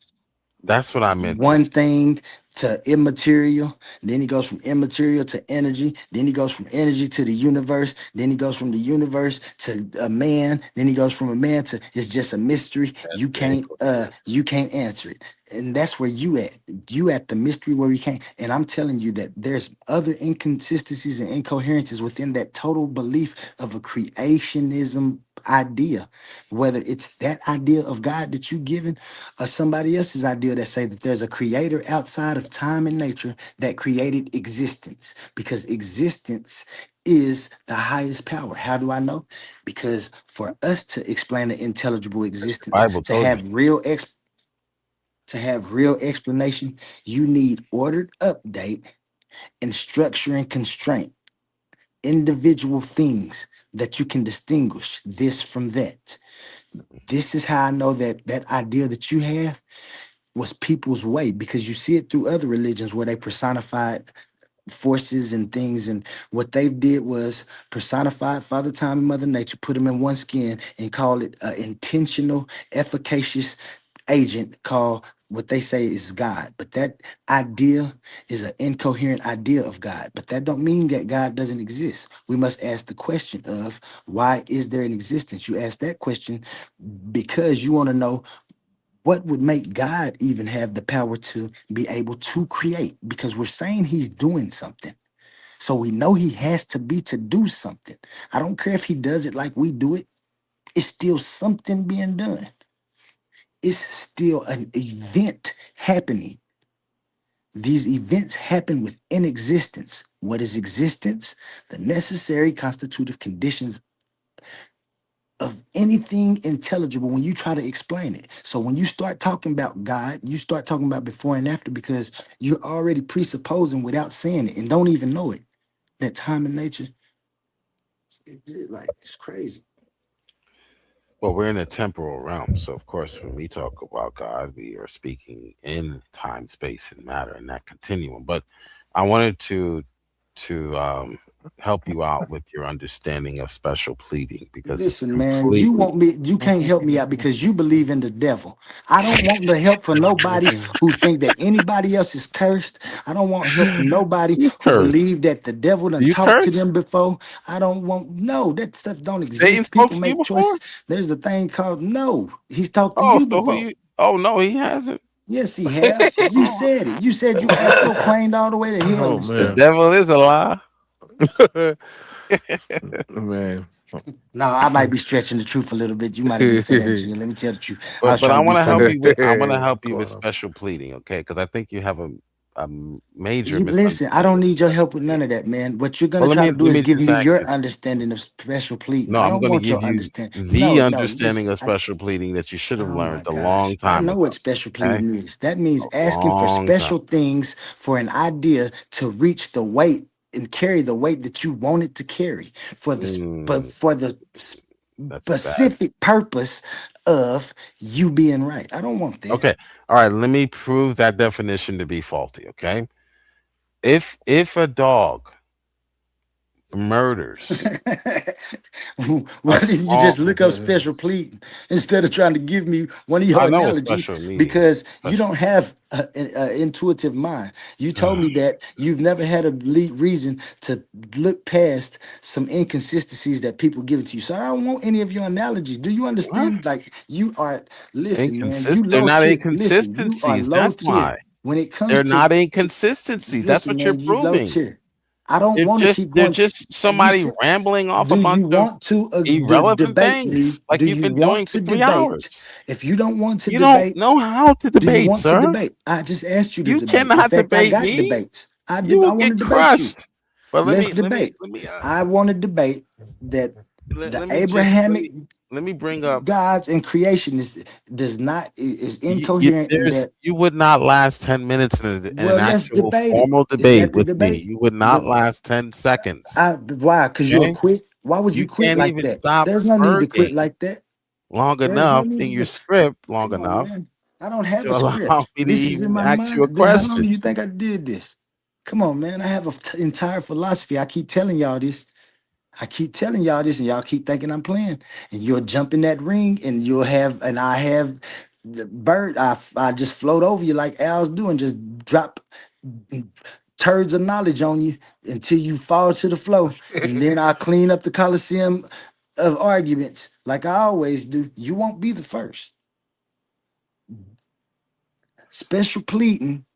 that's what I meant to one say. thing to immaterial, then he goes from immaterial to energy, then he goes from energy to the universe, then he goes from the universe to a man, then he goes from a man to it's just a mystery. That's the incoherence. You can't answer it. And that's where you at the mystery where you can't. And I'm telling you that there's other inconsistencies and incoherences within that total belief of a creationism idea, whether it's that idea of God that you given or somebody else's idea that say that there's a creator outside of time and nature that created existence, because existence is the highest power. How do I know? Because for us to explain the intelligible The existence, Bible told you. to have real explanation, you need ordered update and structure and constraint, individual things that you can distinguish this from that. This is how I know that that idea that you have was people's way, because you see it through other religions where they personified forces and things, and what they did was personified Father Time and Mother Nature, put them in one skin and call it an intentional efficacious agent called what they say is God. But that idea is an incoherent idea of God, but that don't mean that God doesn't exist. We must ask the question of why is there an existence. You ask that question because you want to know what would make God even have the power to be able to create? Because we're saying he's doing something. So we know he has to be to do something. I don't care if he does it like we do it, it's still something being done. It's still an event happening. These events happen within existence. What is existence? The necessary constitutive conditions of anything intelligible when you try to explain it. So when you start talking about God, you start talking about before and after because you're already presupposing without saying it and don't even know it. That time in nature, like it's crazy. Well, we're in a temporal realm, so of course, when we talk about God, we are speaking in time, space, and matter, and that continuum. But I wanted to help you out with your understanding of special pleading because it's Listen, man, you want me, you can't help me out because you believe in the devil. I don't want the help for nobody who think that anybody else is cursed. I don't want help from nobody Who's who cursed? believe that the devil done You talked to cursed? them before. I don't want, no, that stuff don't Satan exist. spoke People to you make before? choices. There's a thing called no. He's talked to Oh, you so who before. you? Oh no, he hasn't. Yes, he have. You said it. You said you astroplaned all the way to hell Oh and The stuff. man. devil is a lie. Man. No, I might be stretching the truth a little bit. You might have didn't say that, Junior. Let me tell the truth. I was But I trying to be want to help funny. you with I want to help you with Wow. special pleading, okay? Because I think you have a major You listen, I misunderstanding don't of need your special help with none pleading. of that, man. What you're Well, gonna try to do let is me give just me ask your this. understanding of special pleading. No, I I'm don't going to want give your you understanding. the No, understanding listen. of special pleading that you should have Oh my learned a long gosh. I time know ago. what special Okay, pleading is. That means a asking for long time. special things for an idea to reach the weight and carry the weight that you want it to carry but Mm, for the that's bad. specific purpose of you being right. I don't want that. Okay, all right. Let me prove that definition to be faulty. Okay, if a dog murders Why a didn't you just small, look up special pleading instead of trying to give me one of your I know what analogies? special meaning is. Because you Special. don't have an intuitive mind. You told me that you've never had a reason to look past some inconsistencies that people give it to you. So I don't want any of your analogies. Do you What? understand? Like you are, listen, man, you Inconsistent. They're low not tier. Listen, you are inconsistencies. low That's tier why when it comes they're not to inconsistencies. That's listen, what you're man, you low proving. tier. I don't want to keep They're going. just You somebody said, rambling off a do bunch you of want to irrelevant debate things me? like Do you've you been want doing for to 3 hours. debate? If you don't want to You don't debate, know how to do you debate, want to sir. debate? I just asked you to You debate. In cannot fact, I debate got me. debates. I You will want to get debate you. crushed. But Let's debate. let me I want to debate that the let me just Abrahamic let me bring up. gods and creation does not is incoherent in that. You would not last 10 minutes in an Well, let's actual debate it. formal Is debate that the with me. debate? You would not Let- last 10 seconds. why? Because you'll Okay? quit. Why would You you quit can't like even that? stop There's no need to quit spurging like that. long There's no enough need in to your just script, long come on, enough man. I don't have to a allow script. me to This is in even my ask you a mind. How long question. do you think I did this? Come on, man. I have an entire philosophy. I keep telling y'all this. I keep telling y'all this, and y'all keep thinking I'm playing. And you'll jump in that ring, and I have the bird. I just float over you like Al's doing, just drop turds of knowledge on you until you fall to the floor. And then I'll clean up the Coliseum of arguments like I always do. You won't be the first. Special pleading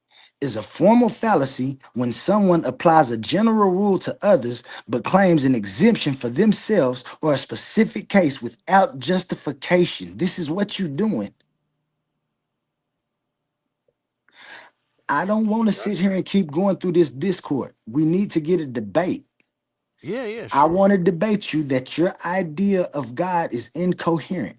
is a formal fallacy when someone applies a general rule to others but claims an exemption for themselves or a specific case without justification. This is what you're doing. I don't want to sit here and keep going through this discord. We need to get a debate. Yeah, I sure. want to debate you that your idea of God is incoherent.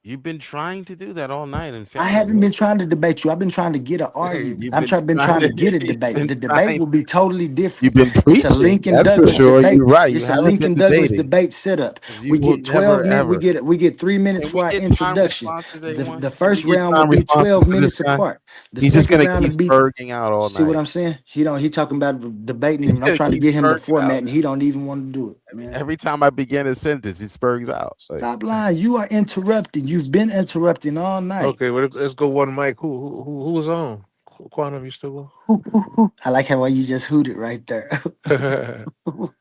You've been trying to do that all night and I failing. haven't been trying to debate you. I've been trying to get an argument. You've been Been trying trying to to get a you've debate. been The debate trying will be totally you've different. been It's a preaching. Lincoln That's for Douglas sure. debate. You're right. You It's a haven't been Lincoln Douglas debating. debate setup. 'Cause We you will get 12 never minutes. ever. We get 3 minutes Can we for our get time introduction. responses, The A1? the Can we first get round will time be responses 12 for this minutes guy? apart. The He's just second gonna round keep will be, spurging out all see what night. I'm saying? He talking about debating He's and I'm gonna trying to keep get him the spurging out. format and he don't even want to do it, man. Every time I begin a sentence, he spurgs out. Like, Stop lying. You are interrupting. You've been interrupting all night. Okay, well, let's go one mic. Who was on? Quantum, you still Hoo, hoo, hoo. I like how you just hooted right there. on?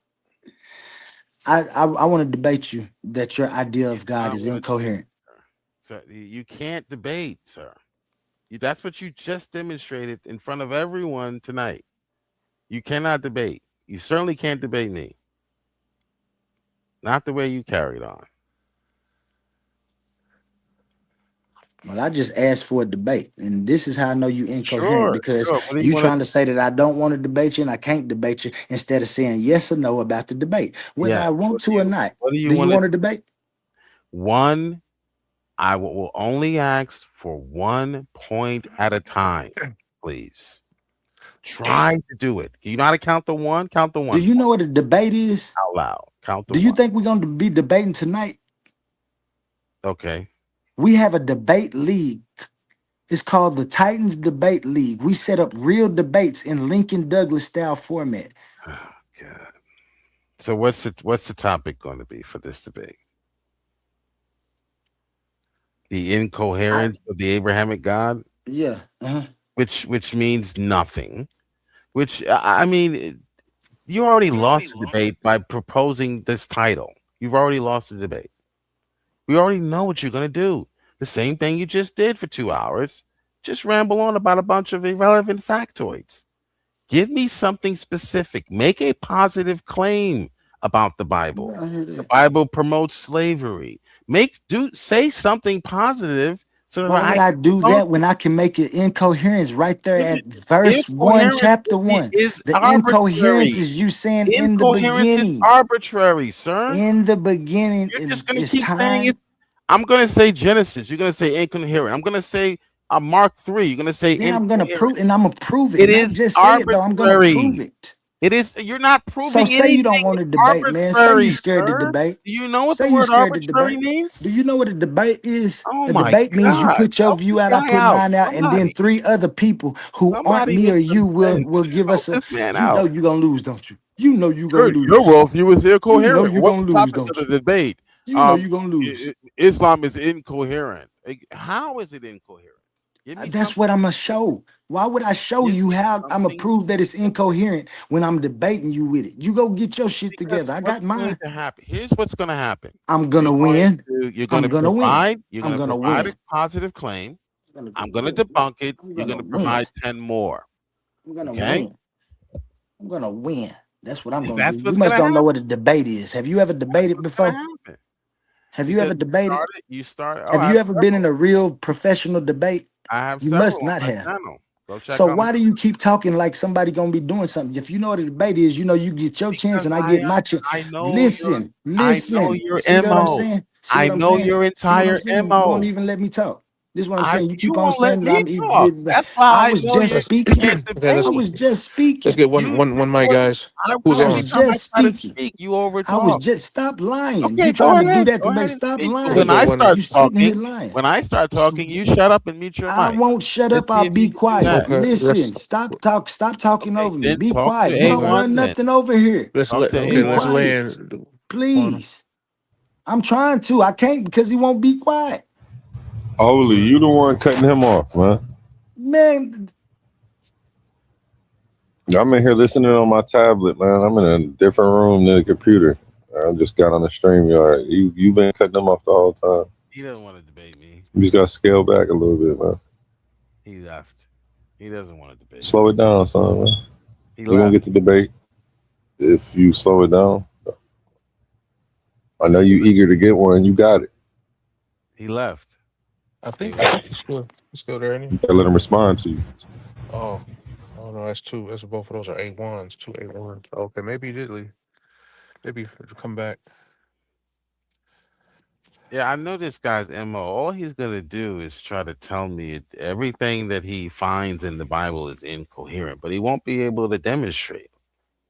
I want to debate you that your idea you of do God not is want to debate, incoherent. sir. You can't debate, sir. That's what you just demonstrated in front of everyone tonight. You cannot debate. You certainly can't debate me. Not the way you carried on. Well, I just asked for a debate, and this is how I know you incoherent Sure, because sure. What do you you want trying to to? say that I don't want to debate you and I can't debate you instead of saying yes or no about the debate, whether Yeah. I want to or not. What do you Do you want to? want to debate? one. I will only ask for 1 point at a time, please. Try to do it. You know how to count the one? Count the Do one you know what a debate is? out loud. Count the Do you one. think we're going to be debating tonight? Okay. We have a debate league. It's called the Titans Debate League. We set up real debates in Lincoln Douglas style format. Oh, God. So what's the topic going to be for this debate? The incoherence of the Abrahamic God, Yeah. which means nothing. Which I mean, you already lost the debate by proposing this title. You've already lost the debate. We already know what you're going to do. The same thing you just did for 2 hours. Just ramble on about a bunch of irrelevant factoids. Give me something specific. Make a positive claim about the Bible. I hear The that. Bible promotes slavery. Say something positive so that Why would I do don't- that when I can make it incoherence right there If at verse 1, incoherence chapter 1? is The arbitrary. incoherence is you saying in the Incoherence is beginning. arbitrary, sir. In the beginning, You're just going to it's keep saying time. it. I'm going to say Genesis. You're going to say incoherent. I'm going to say Mark 3. You're going to say Yeah, I'm gonna incoherent. prove, and I'm gonna prove it. It Not is just say it though. I'm gonna arbitrary. prove it. It is. You're not proving So say you don't anything want to debate, man. Say arbitrary, you scared to sir. debate. Do you know what Say the you word scared to arbitrary debate. means? Do you know what a debate is? Oh A my debate means you God. put your Help view this out, I guy put out. mine out, and then Somebody. 3 other people who aren't Somebody me or with you some will sense. give Help us a. this man You know out. you're gonna lose, don't you? You know you're gonna lose. Your worldview is You know incoherent. you're What's gonna the lose, topic of don't the you? debate? You know you're gonna lose. Islam is incoherent. How is it incoherent? Give me That's something. what I'm gonna show. Why would I show Give you me how I'm gonna something. prove that it's incoherent when I'm debating you with it? You go get your shit Because together. I what's got going mine. to happen? Here's what's going to happen. I'm gonna win. You're I'm going to gonna win. provide. You're I'm going to gonna provide a win. positive claim. I'm I'm gonna going to win. debunk it. I'm You're gonna going to win. provide 10 more. I'm gonna Okay? win. I'm gonna win. That's what I'm gonna That's do. what's You must going to don't know happen. what a debate is. Have you ever debated What's going to before? happen? Have you Because ever debated? you started. Oh, Have I you have ever been in a real professional debate? I have You several must on not my have. channel. Go check So out why do you keep talking like somebody gonna be doing something? If you know what a debate is, you know you get your chance because and I get my chance. I know Listen, I know listen. your See what I'm MO. saying? See I what I'm know saying? your See what I'm entire saying? You won't MO. even let me talk. This is what I'm saying. You You keep on won't let saying that me I'm. talk. That's why I I was know just you speaking. can't Okay, debate I me. was just let's speaking. get one mic, guys. Who's Every on? was time I just try to speaking. speak, you over I was talk. just stop lying. Okay, You go trying to do ahead. that Go to make ahead and stop speak. Let's When get I lying. one. start You sitting here talking, lying. when I start talking, you shut up and mute your I mic. won't shut Let's up. see I'll if be you can do quiet. that. Okay, Listen, stop talking Okay, over me. then Be talk to quiet. You don't okay. run A1 then. nothing over here. Talk to Be Let's A1. quiet. land. Please. I'm trying to. I can't because he won't be quiet. Holy, you the one cutting him off, man. Man, I'm in here listening on my tablet, man. I'm in a different room than the computer. I just got on the stream yard. You been cutting him off the whole time. He doesn't want to debate me. You just got to scale back a little bit, man. He left. He doesn't want to debate me. Slow it down, son, man. He We're going to left. get to debate if you slow it down. I know you eager to get one. You got it. He left. I think A1. it's still there. Any? You got to let him respond to you. Oh, oh no, that's two. That's both of those are A1s. Two A1s. Okay, maybe he did leave. Maybe he'll come back. Yeah, I know this guy's MO. All he's going to do is try to tell me everything that he finds in the Bible is incoherent, but he won't be able to demonstrate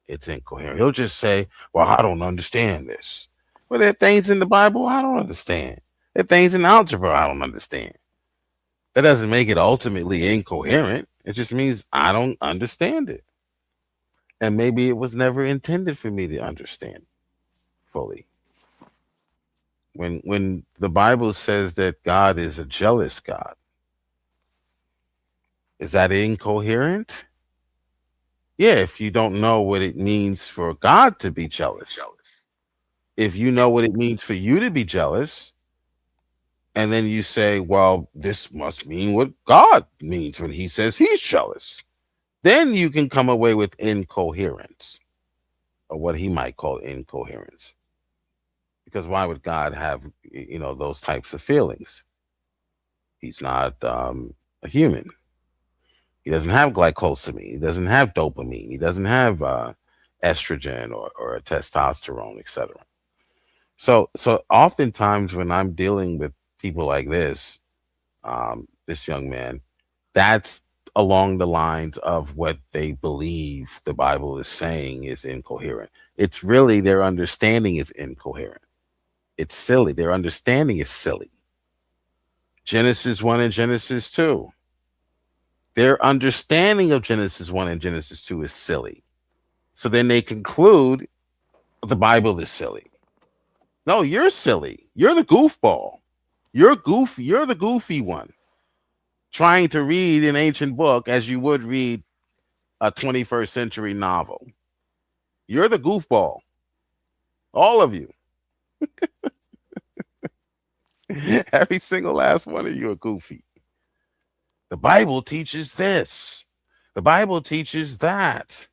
it's incoherent. He'll just say, well, I don't understand this. Well, there are things in the Bible I don't understand. There are things in algebra I don't understand. That doesn't make it ultimately incoherent. It just means I don't understand it. And maybe it was never intended for me to understand fully. When the Bible says that God is a jealous God, is that incoherent? Yeah, if you don't know what it means for God to be jealous. If you know what it means for you to be jealous, and then you say, well, this must mean what God means when he says he's jealous, then you can come away with incoherence, or what he might call incoherence. Because why would God have, those types of feelings? He's not a human. He doesn't have glycosamine. He doesn't have dopamine. He doesn't have estrogen or testosterone, etc. So oftentimes when I'm dealing with people like this, this young man, that's along the lines of what they believe the Bible is saying is incoherent. It's really their understanding is incoherent. It's silly. Their understanding is silly. Genesis 1 and Genesis 2. Their understanding of Genesis 1 and Genesis 2 is silly. So then they conclude the Bible is silly. No, you're silly. You're the goofball. You're goofy. You're the goofy one trying to read an ancient book as you would read a 21st century novel. You're the goofball. All of you. Every single last one of you are goofy. The Bible teaches this. The Bible teaches that.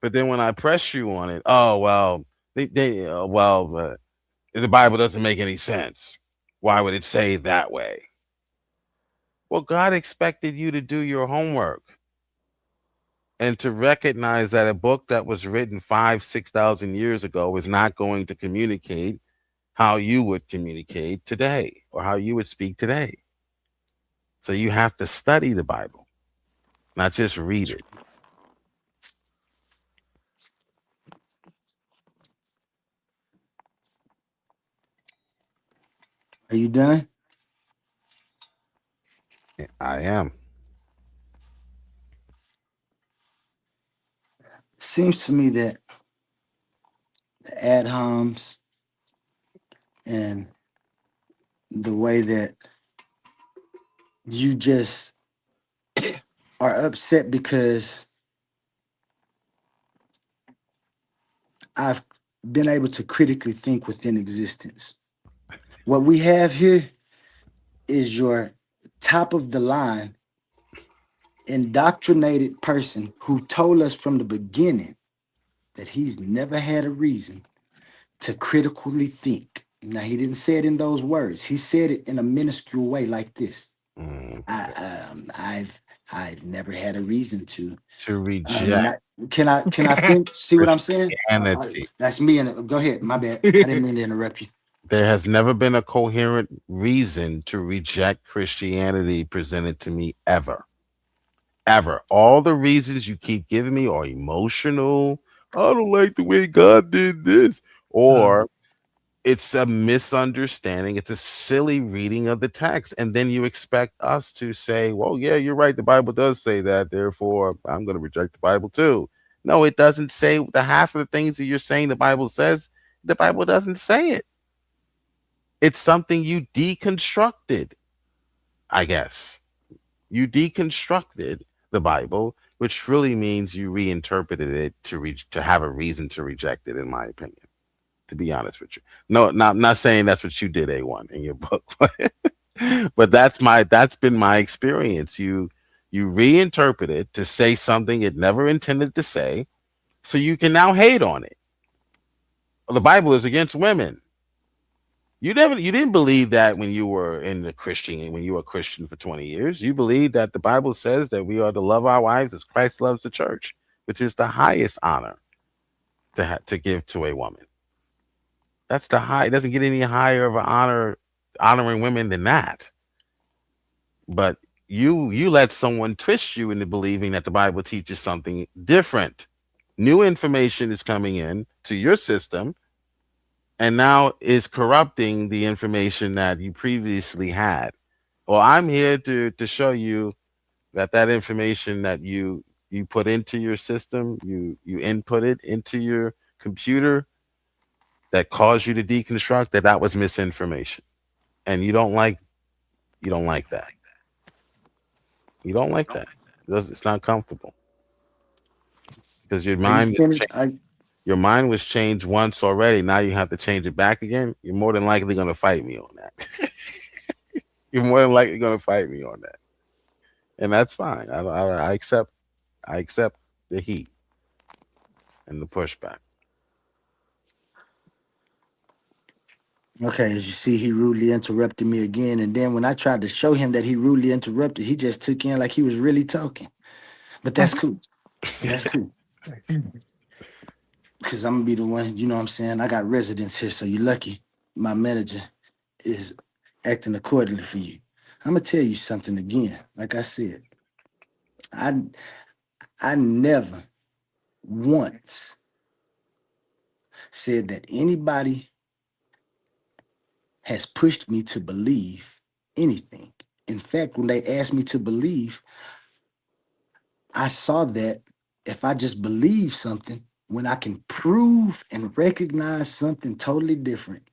But then when I press you on it, oh, well, the Bible doesn't make any sense. Why would it say that way? Well, God expected you to do your homework and to recognize that a book that was written 5,000-6,000 years ago is not going to communicate how you would communicate today or how you would speak today. So you have to study the Bible, not just read it. Are you done? I am. Seems to me that the ad homs and the way that you just are upset because I've been able to critically think within existence. What we have here is your top of the line indoctrinated person who told us from the beginning that he's never had a reason to critically think. Now, he didn't say it in those words. He said it in a minuscule way like this. I've never had a reason to reject. Can I think? See what I'm saying? Christianity. That's me. And go ahead. My bad. I didn't mean to interrupt you. There has never been a coherent reason to reject Christianity presented to me ever. Ever. All the reasons you keep giving me are emotional. I don't like the way God did this. Or it's a misunderstanding. It's a silly reading of the text. And then you expect us to say, well, yeah, you're right. The Bible does say that. Therefore, I'm going to reject the Bible too. No, it doesn't say the half of the things that you're saying the Bible says. The Bible doesn't say it. It's something you deconstructed, I guess. You deconstructed the Bible, which really means you reinterpreted it to have a reason to reject it, in my opinion, to be honest with you. No, not saying that's what you did, A1, in your book, but that's been my experience. You reinterpret it to say something it never intended to say, so you can now hate on it. Well, the Bible is against women. You didn't believe that when you were a Christian for 20 years. You believed that the Bible says that we are to love our wives as Christ loves the church, which is the highest honor to give to a woman. That's the high. It doesn't get any higher of an honor honoring women than that. But you let someone twist you into believing that the Bible teaches something different. New information is coming in to your system, and now is corrupting the information that you previously had. Well, I'm here to show you that information that you put into your system, you input it into your computer, that caused you to deconstruct that was misinformation. And you don't like that. You don't like that. It's not comfortable. Because your mind your mind was changed once already. Now you have to change it back again. You're more than likely going to fight me on that. You're more than likely going to fight me on that, and that's fine. I accept the heat and the pushback. Okay, as you see, he rudely interrupted me again, and then when I tried to show him that he rudely interrupted, he just took in like he was really talking. But that's cool. That's cool. because I'm gonna be the one, you know what I'm saying? I got residents here, so you're lucky. My manager is acting accordingly for you. I'm gonna tell you something again. Like I said, I I never once said that anybody has pushed me to believe anything. In fact, when they asked me to believe, I saw that if I just believe something, when I can prove and recognize something totally different,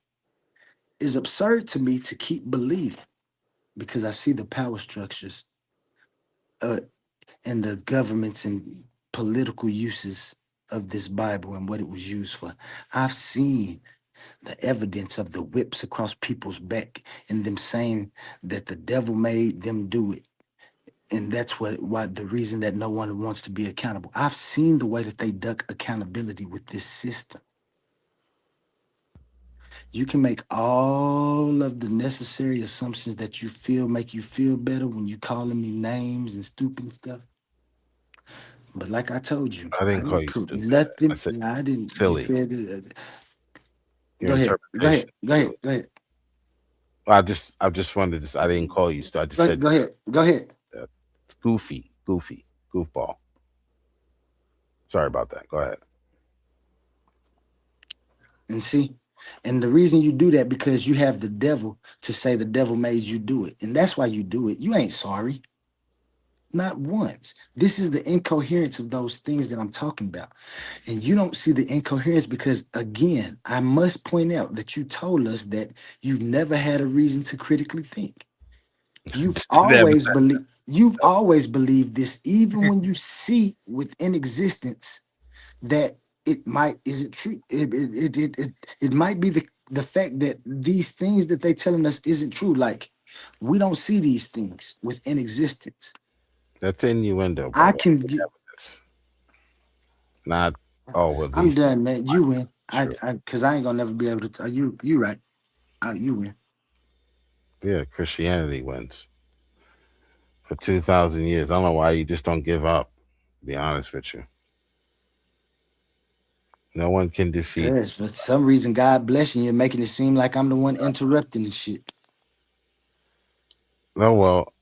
is absurd to me to keep believing because I see the power structures uh, and the governments and political uses of this Bible and what it was used for. I've seen the evidence of the whips across people's back and them saying that the devil made them do it. And that's why the reason that no one wants to be accountable. I've seen the way that they duck accountability with this system. You can make all of the necessary assumptions that you feel make you feel better when you calling me names and stupid stuff. But like I told you, I I didn't call didn't you put stupid. I nothing. said No, I didn't. You silly. said Your go ahead. Go interpretation ahead. Go is ahead. silly. Go ahead. I just wanted to. I didn't call you stupid. I just Go, said go ahead. Go ahead. it's goofy, goofball. Sorry about that. Go ahead. And see, and the reason you do that because you have the devil to say the devil made you do it, and that's why you do it. You ain't sorry, not once. This is the incoherence of those things that I'm talking about, and you don't see the incoherence because, again, I must point out that you told us that you've never had a reason to critically think. You've always believed. You've always believed this, even when you see within existence that it might is it true it might be the fact that these things that they telling us isn't true, like we don't see these things within existence. That's innuendo, I brother. can get Not well. I'm These done, man. You win. I true. because I ain't gonna never be able to tell you right. You win. Yeah, Christianity wins for 2,000 years. I don't know why you just don't give up. To be honest with you, no one can defeat. Yes, for some reason God blessing you, making it seem like I'm the one interrupting and shit. No, well,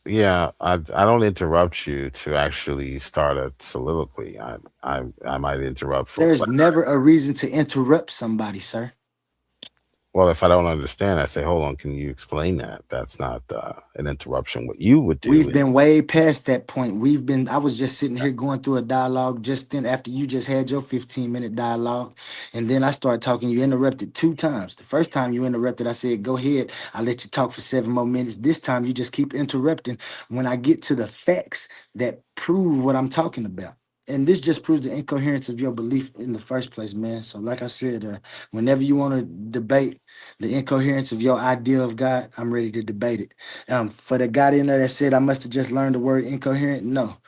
yeah, I don't interrupt you to actually start a soliloquy. I might interrupt for There's clarity. never a reason to interrupt somebody, sir. Well, if I don't understand, I say, hold on, can you explain that? That's not an interruption. What you would do We've is, been way past that point. I was just sitting here going through a dialogue just then after you just had your 15-minute dialogue. And then I started talking. You interrupted 2 times. The first time you interrupted, I said, go ahead. I'll let you talk for 7 more minutes. This time you just keep interrupting when I get to the facts that prove what I'm talking about. And this just proves the incoherence of your belief in the first place, man. So, like I said, whenever you want to debate the incoherence of your idea of God, I'm ready to debate it. For the guy in there that said I must have just learned the word incoherent, no.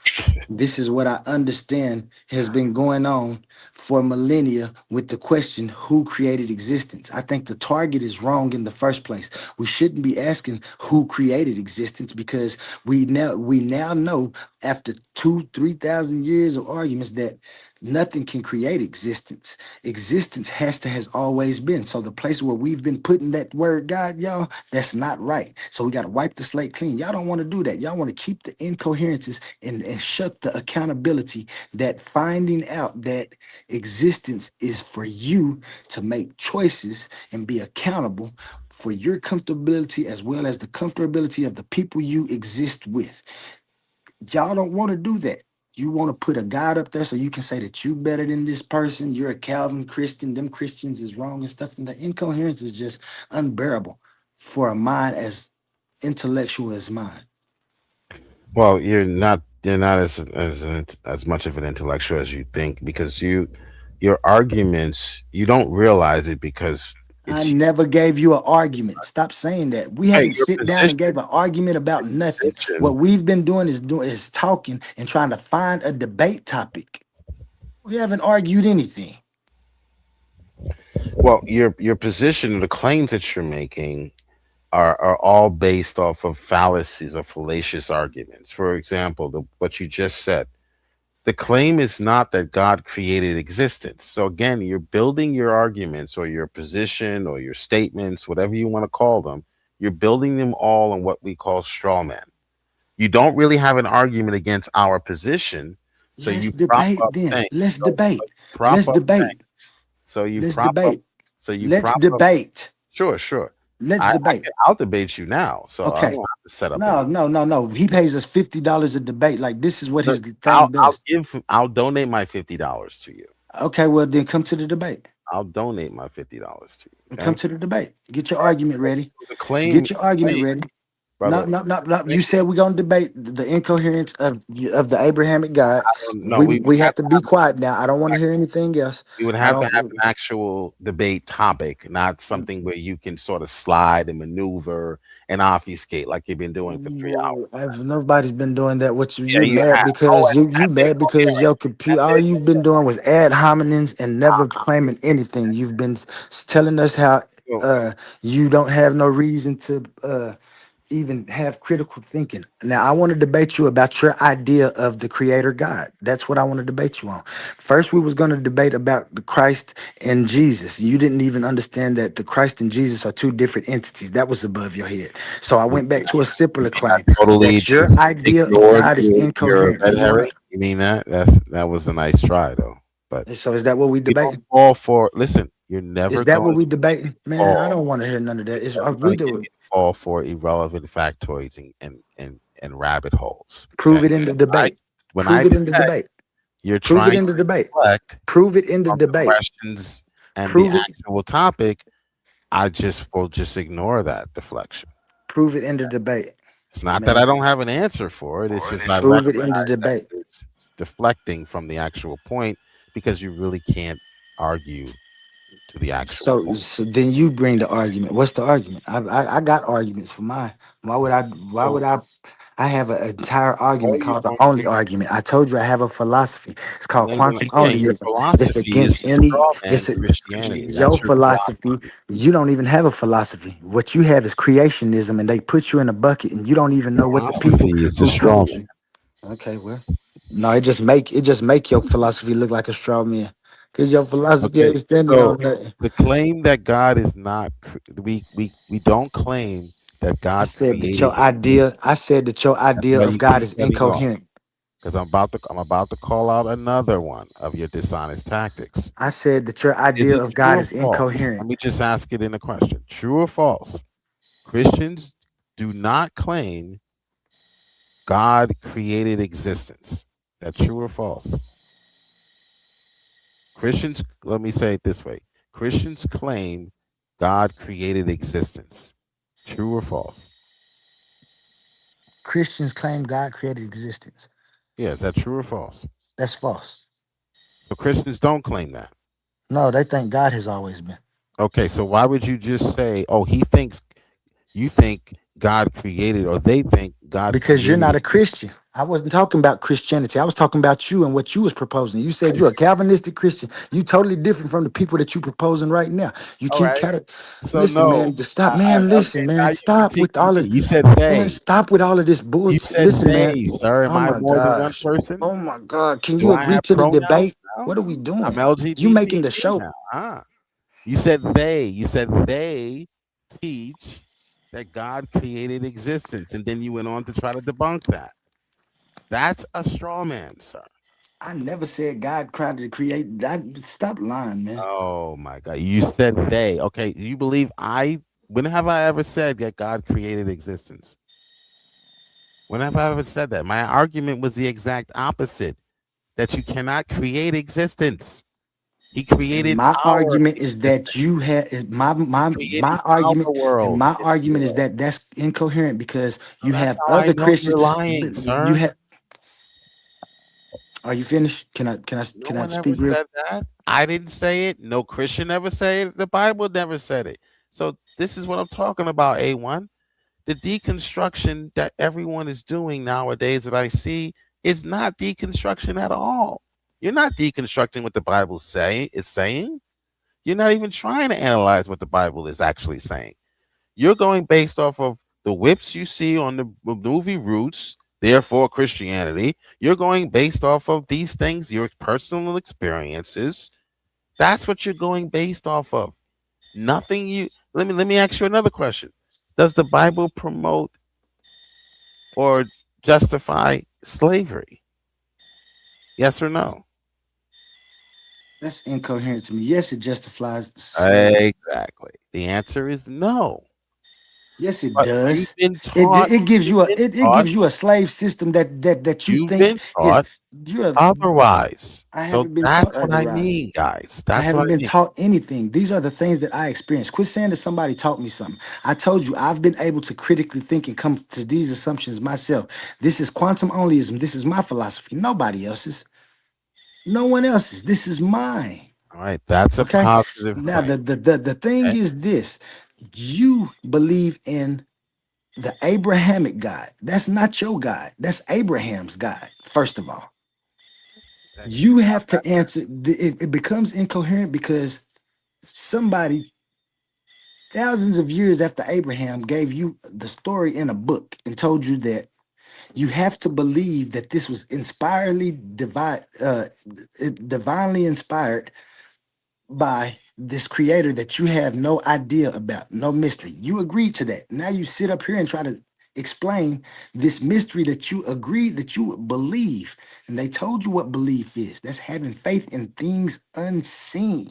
This is what I understand has been going on for millennia with the question, who created existence? I think the target is wrong in the first place. We shouldn't be asking who created existence because we now know after 3,000 years of arguments that nothing can create existence. Existence has always been. So the place where we've been putting that word God, y'all, that's not right. So we got to wipe the slate clean. Y'all don't want to do that. Y'all want to keep the incoherences and shut the accountability that finding out that existence is for you to make choices and be accountable for your comfortability as well as the comfortability of the people you exist with. Y'all don't want to do that. You want to put a God up there so you can say that you better than this person. You're a Calvin Christian. Them Christians is wrong and stuff. And the incoherence is just unbearable for a mind as intellectual as mine. well, you're not as much of an intellectual as you think because your arguments you don't realize it because I it's never gave you an argument. Stop saying that. We hey haven't your sit down and position. gave an argument about nothing. Position. What we've been doing is talking and trying to find a debate topic. We haven't argued anything. Well, your position, the claims that you're making are all based off of fallacies or fallacious arguments. For example, what you just said, the claim is not that God created existence. So again, you're building your arguments or your position or your statements, whatever you want to call them. You're building them all on what we call straw man. You don't really have an argument against our position. So Let's you prop debate up then. things. Let's So debate. prop Let's up debate. things. So you Let's prop up. debate. So you Let's prop up. debate. Sure. Let's debate. I'll debate you now. So I Okay. don't have to set up. No. He pays us $50 a debate. Like this is what his thing does. I'll donate my $50 to you. Okay, well then come to the debate. I'll donate my $50 to you. Okay? Come to the debate. Get your argument ready. The claim. Get your argument ready. Brother, No. You said we're gonna debate the incoherence of the Abrahamic God. no, we have to be quiet now. I don't want to hear anything else. You would have to have an actual debate topic, not something where you can sort of slide and maneuver and obfuscate like you've been doing for 3 hours. Nobody's been doing that. What you you mad have. because you mad because your computer all you've been doing was ad hominems and never claiming anything. You've been telling us how you don't have no reason to even have critical thinking. Now, I want to debate you about your idea of the creator God. That's what I want to debate you on. First, we was going to debate about the Christ and Jesus. You didn't even understand that the Christ and Jesus are two different entities. That was above your head. So I went back to a simpler claim. Totally that your idea of God is incoherent. You mean that? That was a nice try, though. But So is that what we debate? all for listen. You're never. Is that what we debating? Man, I don't want to hear none of that. We do it. Fall for irrelevant factoids and rabbit holes. Prove it in the debate. Prove it in the debate. You're Prove trying it in the debate. to Prove it in the debate. questions and Prove the it. actual topic. I will just ignore that deflection. Prove it in the debate. It's not that I don't have an answer for it. It's just I Prove it in the recognize that debate. it's deflecting from the actual point because you really can't argue to the actual point. So then you bring the argument. What's the argument? I got arguments for mine. Why would I have an entire argument called the only argument. I told you I have a philosophy. It's called quantum onlyism. It's against any your philosophy. You don't even have a philosophy. What you have is creationism, and they put you in a bucket, and you don't even know what the people is a straw man. Okay, well, no, it just make your philosophy look like a straw man. Because your philosophy ain't standing on nothing. The claim that God is not we don't claim that God I said that your idea of God is incoherent. Because I'm about to call out another one of your dishonest tactics. I said that your idea of God is incoherent. Let me just ask it in a question. True or false? Christians do not claim God created existence. Is that true or false? Christians, let me say it this way. Christians claim God created existence. True or false? Christians claim God created existence. Yeah, is that true or false? That's false. So Christians don't claim that. No, they think God has always been. Okay, so why would you just say, oh, you think God created, or they think God Because you're created not a Christian. I wasn't talking about Christianity. I was talking about you and what you was proposing. You said you're a Calvinistic Christian. You totally different from the people that you proposing right now. You keep listen, man. Stop, man. Listen, man. Stop with all of you said they. Man, stop with all of this bullshit. You said listen, they, man. sir. Am I more than one person? Oh my God. Can Do you I agree have to the pronouns debate? now? What are we doing? I'm LGBT. You making the show. Now. You said they. You said they teach that God created existence, and then you went on to try to debunk that. That's a straw man, sir. I never said God tried to create that. Stop lying, man. Oh my God. You said they. Okay. You believe when have I ever said that God created existence? When have I ever said that? My argument was the exact opposite. That you cannot create existence. He created my argument is that you had my argument world. My argument is that that's incoherent because you have other Christians. You're lying, sir. You have. Are you finished? Can I speak real? Said that. I didn't say it. No Christian ever said it. The Bible never said it. So this is what I'm talking about, A1. The deconstruction that everyone is doing nowadays that I see is not deconstruction at all. You're not deconstructing what the Bible is saying. You're not even trying to analyze what the Bible is actually saying. You're going based off of the whips you see on the movie Roots, Therefore, Christianity, you're going based off of these things, your personal experiences. That's what you're going based off of. Nothing you let me ask you another question. Does the Bible promote or justify slavery? Yes or no? That's incoherent to me. Yes, it justifies slavery. Exactly. The answer is no. Yes, it But you've does. been It taught, it gives you've you a been it taught, gives you a slave system that you you've think been is taught you're. otherwise. I So haven't been taught that's what I otherwise. mean, guys. I That's what haven't I been mean. taught anything. These are the things that I experienced. Quit saying that somebody taught me something. I told you I've been able to critically think and come to these assumptions myself. This is quantum onlyism. This is my philosophy. Nobody else's. No one else's. This is mine. All right. That's a Okay. positive Now claim. the thing Okay. is this: you believe in the Abrahamic God. That's not your God. That's Abraham's God. First of all, you have to answer. It becomes incoherent because somebody thousands of years after Abraham gave you the story in a book and told you that you have to believe that this was divinely inspired by this creator that you have no idea about, no mystery. You agreed to that. Now you sit up here and try to explain this mystery that you agreed that you would believe. And they told you what belief is. That's having faith in things unseen.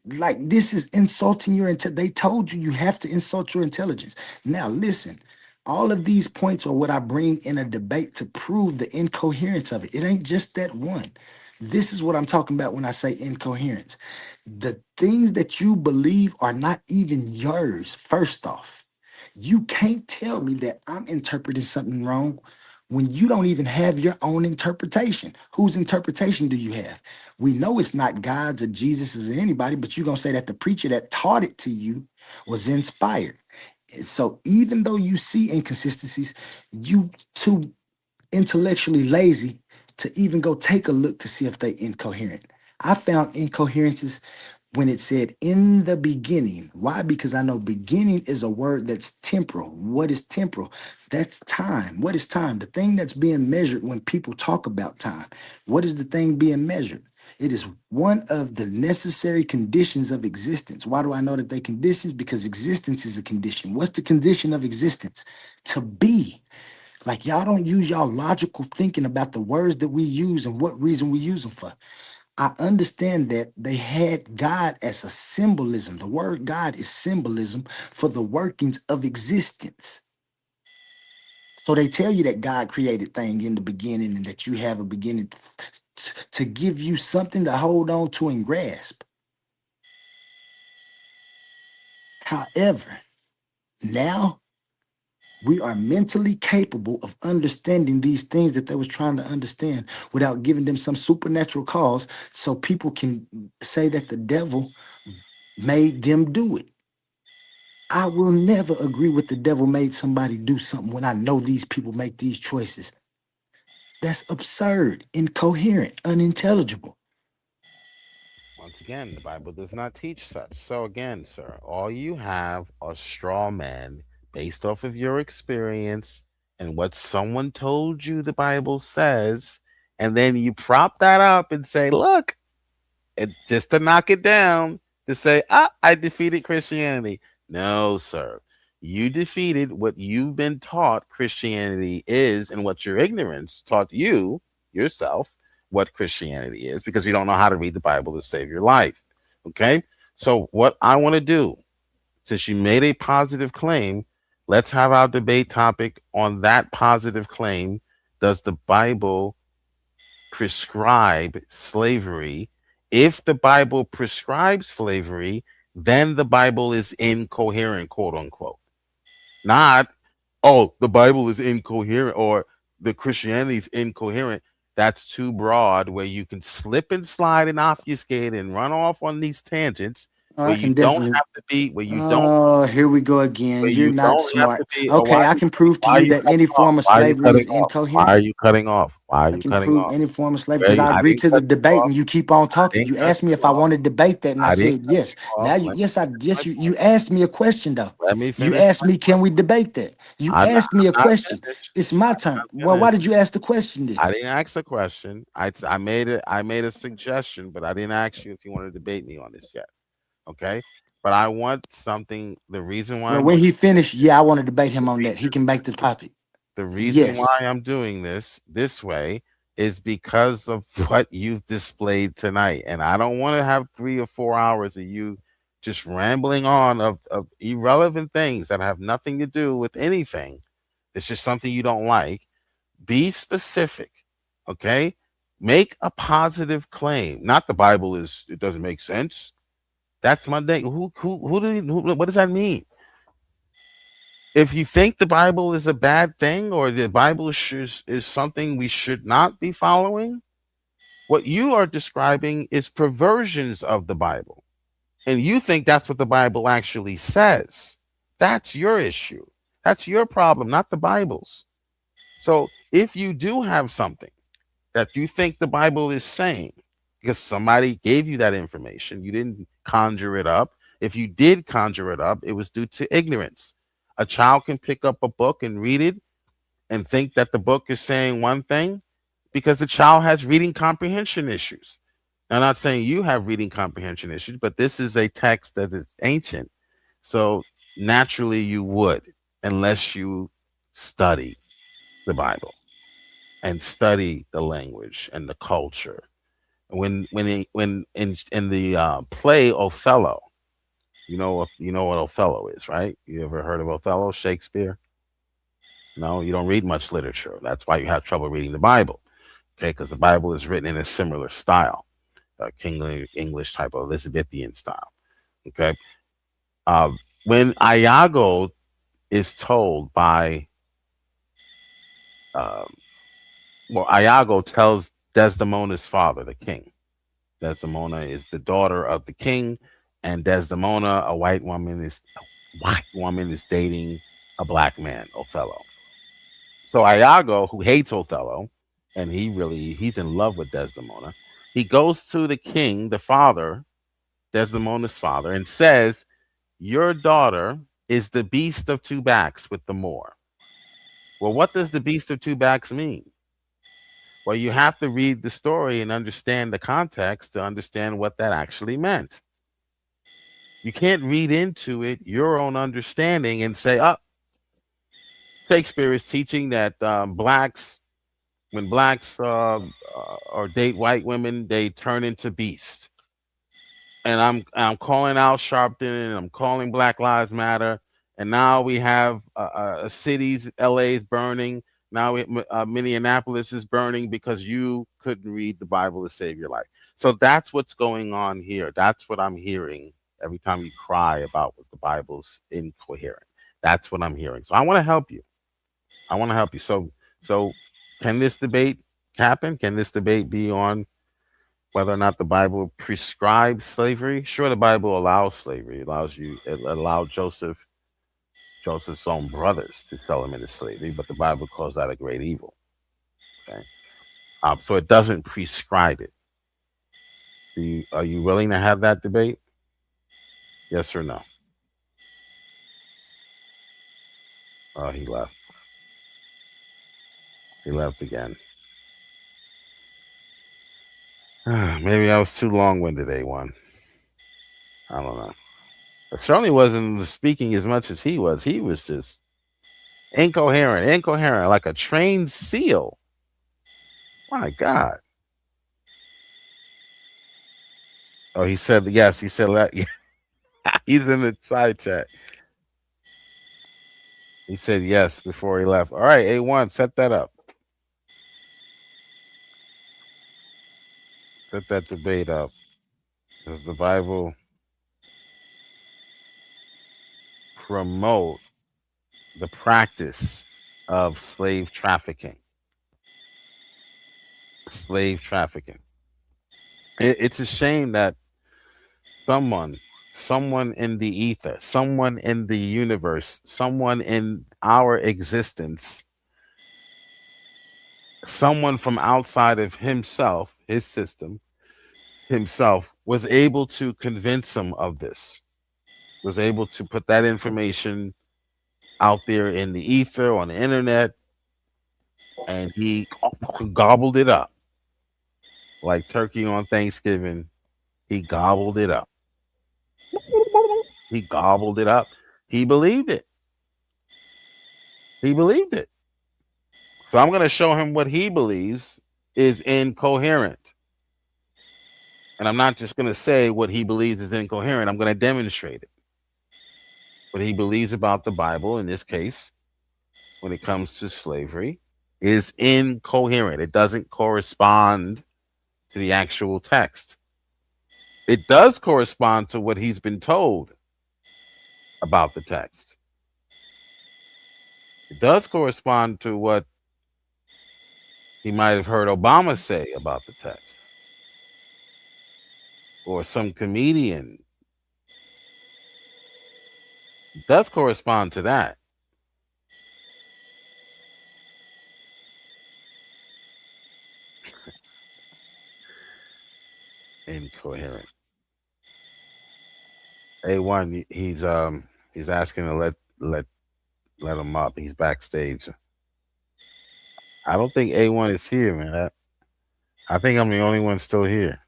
Like this is insulting your They told you you have to insult your intelligence. Now listen, all of these points are what I bring in a debate to prove the incoherence of it. It ain't just that one. This is what I'm talking about when I say incoherence. The things that you believe are not even yours. First off, you can't tell me that I'm interpreting something wrong when you don't even have your own interpretation. Whose interpretation do you have? We know it's not God's or Jesus's or anybody, but you're going to say that the preacher that taught it to you was inspired. And so even though you see inconsistencies, you too intellectually lazy to even go take a look to see if they incoherent. I found incoherences when it said in the beginning. Why? Because I know beginning is a word that's temporal. What is temporal? That's time. What is time? The thing that's being measured when people talk about time. What is the thing being measured? It is one of the necessary conditions of existence. Why do I know that they conditions? Because existence is a condition. What's the condition of existence? To be. Like y'all don't use y'all logical thinking about the words that we use and what reason we use them for. I understand that they had God as a symbolism. The word God is symbolism for the workings of existence. So they tell you that God created things in the beginning and that you have a beginning to give you something to hold on to and grasp. However, now we are mentally capable of understanding these things that they was trying to understand without giving them some supernatural cause so people can say that the devil made them do it. I will never agree with the devil made somebody do something when I know these people make these choices. That's absurd, incoherent, unintelligible. Once again, the Bible does not teach such. So again, sir, all you have are straw men based off of your experience and what someone told you the Bible says, and then you prop that up and say, look, and just to knock it down, to say, I defeated Christianity. No, sir. You defeated what you've been taught Christianity is and what your ignorance taught you yourself what Christianity is because you don't know how to read the Bible to save your life. Okay? So, what I want to do, since you made a positive claim, let's have our debate topic on that positive claim. Does the Bible prescribe slavery? If the Bible prescribes slavery, then the Bible is incoherent, quote unquote. Not, oh, the Bible is incoherent or the Christianity is incoherent. That's too broad where you can slip and slide and obfuscate and run off on these tangents Oh, where I you can don't definitely. have to be, where you don't, Oh, here we go again. where You're you not don't have to smart. be. Or Okay, I can prove to why are you you that cutting any off? form of Why are you slavery cutting is off? Why are incoherent. you cutting off? Why are I you can cutting prove off? any form of slavery Where because I I agreed didn't to the cut you debate off. and you keep on I talking. didn't You cut asked me you if I off. wanted to debate that, and I I didn't said cut yes. you Now off. you, Let me yes, I finish yes my you point. asked me a question though. Let me You finish asked my me, can point. we debate that? You I'm not, asked me a I'm not question. finished. It's my I'm turn. not Well, why finished. did you ask the question then? I didn't ask a question. I made it. I made a suggestion, but I didn't ask you if you want to debate me on this yet. Okay. But I want something. The reason why Well, I'm when he finished, yeah, I want to debate him on that. He can make the topic. the reason why Yes. I'm doing this way is because of what you've displayed tonight. And I don't want to have 3 or 4 hours of you just rambling on of irrelevant things that have nothing to do with anything. It's just something you don't like. Be specific. Okay. Make a positive claim. Not the Bible is it doesn't make sense. That's my thing. What does that mean? If you think the Bible is a bad thing or the Bible is something we should not be following, what you are describing is perversions of the Bible. And you think that's what the Bible actually says. That's your issue. That's your problem, not the Bible's. So if you do have something that you think the Bible is saying, because somebody gave you that information, you didn't conjure it up. If you did conjure it up, it was due to ignorance. A child can pick up a book and read it and think that the book is saying one thing because the child has reading comprehension issues. I'm not saying you have reading comprehension issues, but this is a text that is ancient. So naturally you would, unless you study the Bible and study the language and the culture. When in the play Othello, you know what Othello is, right? You ever heard of Othello, Shakespeare? No, you don't read much literature. That's why you have trouble reading the Bible, okay? Because the Bible is written in a similar style, King English type of Elizabethan style, okay? When Iago is told by, um, Iago tells Desdemona's father, the king. Desdemona is the daughter of the king, and Desdemona, a white woman, is dating a black man, Othello. So Iago, who hates Othello, and he's in love with Desdemona, he goes to the king, the father, Desdemona's father, and says, "Your daughter is the beast of two backs with the Moor." Well, what does the beast of two backs mean? Well, you have to read the story and understand the context to understand what that actually meant. You can't read into it your own understanding and say, "Oh, Shakespeare is teaching that when blacks or date white women, they turn into beasts." And I'm calling out Sharpton, and I'm calling Black Lives Matter, and now we have cities, LA is burning. Now Minneapolis is burning because you couldn't read the Bible to save your life. So that's what's going on here. That's what I'm hearing every time you cry about what the Bible's incoherent. That's what I'm hearing. So I want to help you. I want to help you. So can this debate happen? Can this debate be on whether or not the Bible prescribes slavery? Sure, the Bible allows slavery. It allowed Joseph's own brothers to sell him into slavery, but the Bible calls that a great evil. Okay. So it doesn't prescribe it. Are you willing to have that debate? Yes or no? Oh, he left. He left again. Maybe I was too long-winded, A1. I don't know. It certainly wasn't speaking as much as he was. He was just incoherent, like a trained seal. My God. Oh, he said yes. He said that. He's in the side chat. He said yes before he left. All right, A1, set that up. Set that debate up. Does the Bible promote the practice of slave trafficking? Slave trafficking. It's a shame that someone in the ether, someone in the universe, someone in our existence, someone from outside of himself, his system, himself, was able to convince him of this, was able to put that information out there in the ether, on the internet, and he gobbled it up like turkey on Thanksgiving. He gobbled it up. He gobbled it up. He believed it. He believed it. So I'm going to show him what he believes is incoherent. And I'm not just going to say what he believes is incoherent. I'm going to demonstrate it. What he believes about the Bible, in this case, when it comes to slavery, is incoherent. It doesn't correspond to the actual text. It does correspond to what he's been told about the text. It does correspond to what he might have heard Obama say about the text, or some comedian. It does correspond to that. Incoherent. A1, he's asking to let him up. He's backstage. I don't think A1 is here, man. I think I'm the only one still here.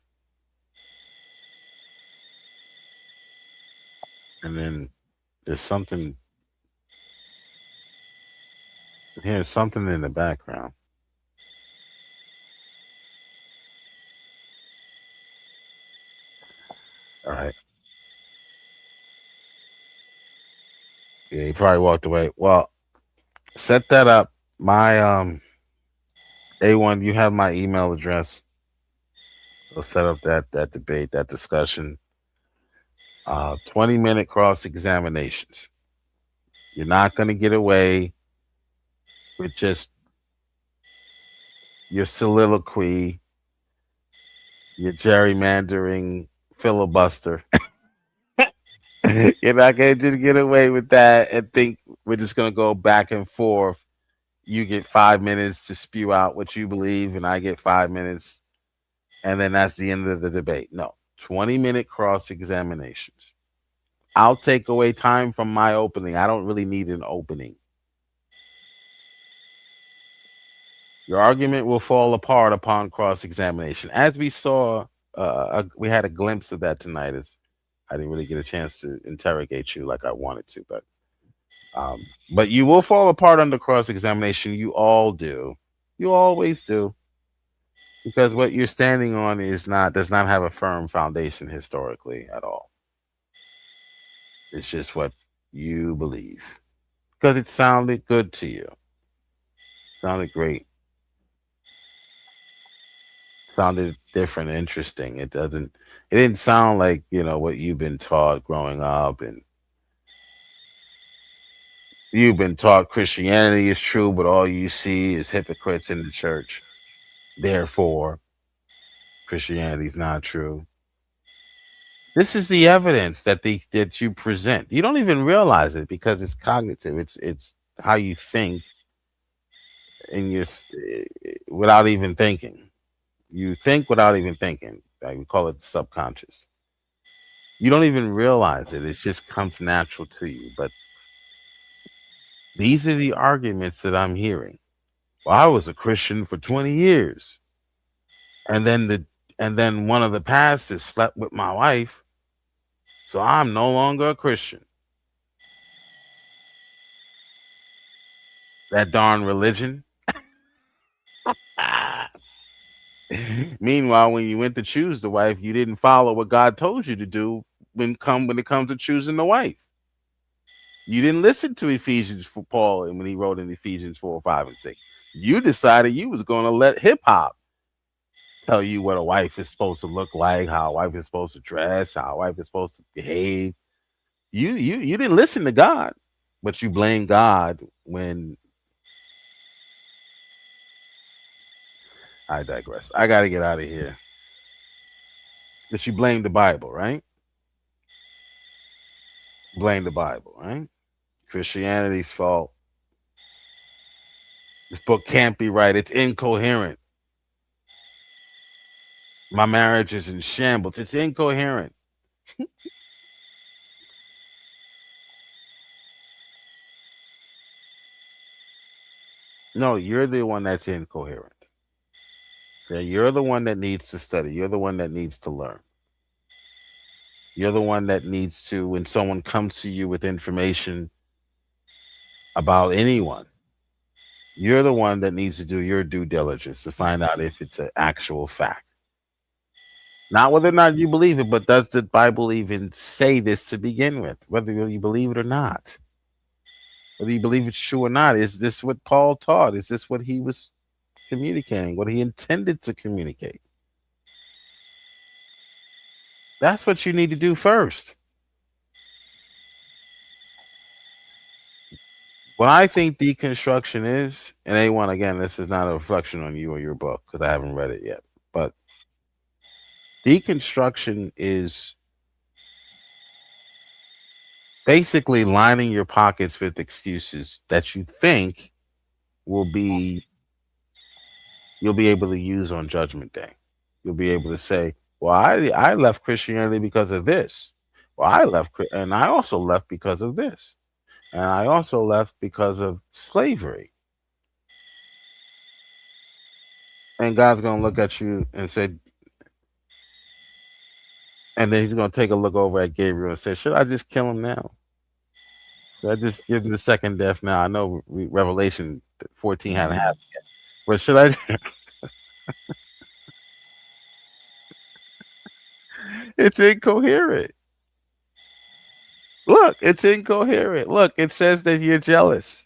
And then there's something. Here's something in the background. All right. Yeah, he probably walked away. Well, set that up. My A1, you have my email address. We'll set up that debate, that discussion. 20-minute cross examinations. You're not going to get away with just your soliloquy, your gerrymandering filibuster. You're not going to just get away with that and think we're just going to go back and forth. You get 5 minutes to spew out what you believe, and I get 5 minutes, and then that's the end of the debate. No, 20-minute cross examinations. I'll take away time from my opening. I don't really need an opening. Your argument will fall apart upon cross examination. As we saw, we had a glimpse of that tonight. As I didn't really get a chance to interrogate you like I wanted to, but you will fall apart under cross examination. You all do. You always do. Because what you're standing on does not have a firm foundation historically at all. It's just what you believe. Because it sounded good to you. Sounded great. Sounded different, interesting. It didn't sound like, what you've been taught growing up, and you've been taught Christianity is true, but all you see is hypocrites in the church. Therefore, Christianity is not true. This is the evidence that you present. You don't even realize it because it's cognitive. It's how you think, and without even thinking. You think without even thinking. We call it subconscious. You don't even realize it. It just comes natural to you. But these are the arguments that I'm hearing. Well, I was a Christian for 20 years. And then one of the pastors slept with my wife. So I'm no longer a Christian. That darn religion. Meanwhile, when you went to choose the wife, you didn't follow what God told you to do when it comes to choosing the wife. You didn't listen to Ephesians for Paul, and when he wrote in Ephesians 4, 5, and 6. You decided you was going to let hip hop tell you what a wife is supposed to look like, how a wife is supposed to dress, how a wife is supposed to behave. You didn't listen to God, but you blame God when. I digress. I got to get out of here. But you blame the Bible, right? blame the Bible, right? Christianity's fault. This book can't be right. It's incoherent. My marriage is in shambles. It's incoherent. No, you're the one that's incoherent. Yeah, you're the one that needs to study. You're the one that needs to learn. You're the one that needs to, when someone comes to you with information about anyone, you're the one that needs to do your due diligence to find out if it's an actual fact. Not whether or not you believe it, but does the Bible even say this to begin with? Whether you believe it or not. Whether you believe it's true or not. Is this what Paul taught? Is this what he was communicating? What he intended to communicate? That's what you need to do first. What I think deconstruction is, and A1, again, this is not a reflection on you or your book because I haven't read it yet, but deconstruction is basically lining your pockets with excuses that you think you'll be able to use on Judgment Day. You'll be able to say, well, I left Christianity because of this. Well, and I also left because of this. And I also left because of slavery. And God's going to look at you and say, and then he's going to take a look over at Gabriel and say, should I just kill him now? Should I just give him the second death now? I know Revelation 14 hadn't happened yet. But should I? It's incoherent. Look, it's incoherent. Look, it says that you're jealous.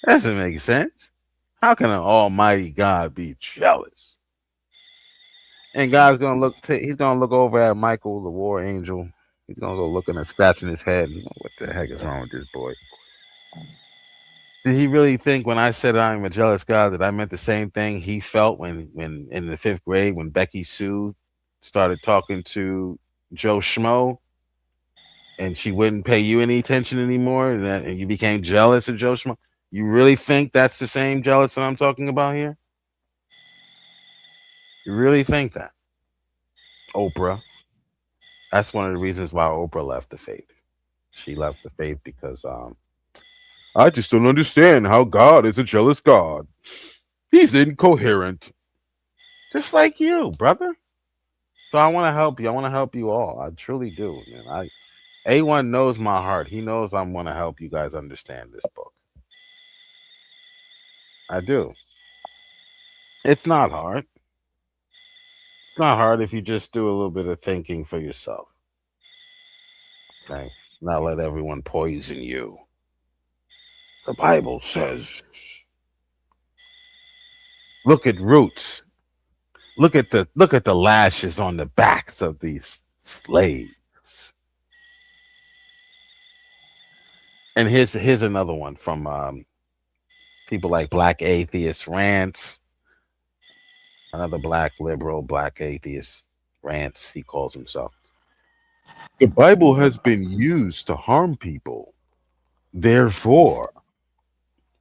That doesn't make sense. How can an almighty God be jealous? And God's gonna look. He's gonna look over at Michael, the war angel. He's gonna go looking and scratching his head. What the heck is wrong with this boy? Did he really think when I said I'm a jealous God that I meant the same thing he felt when in the 5th grade when Becky Sue started talking to Joe Schmo and she wouldn't pay you any attention anymore and you became jealous of Joe Schmo? You really think that's the same jealous that I'm talking about here? You really think that? Oprah. That's one of the reasons why Oprah left the faith. She left the faith because I just don't understand how God is a jealous God. He's incoherent. Just like you, brother. So I want to help you. I want to help you all. I truly do, man. A1 knows my heart. He knows I want to help you guys understand this book. I do. It's not hard. It's not hard if you just do a little bit of thinking for yourself. Okay? Not let everyone poison you. The Bible says, look at roots. Look at the lashes on the backs of these slaves. And here's another one from people like Black Atheist Rants. Another black liberal, black atheist Rants, he calls himself. The Bible has been used to harm people. Therefore,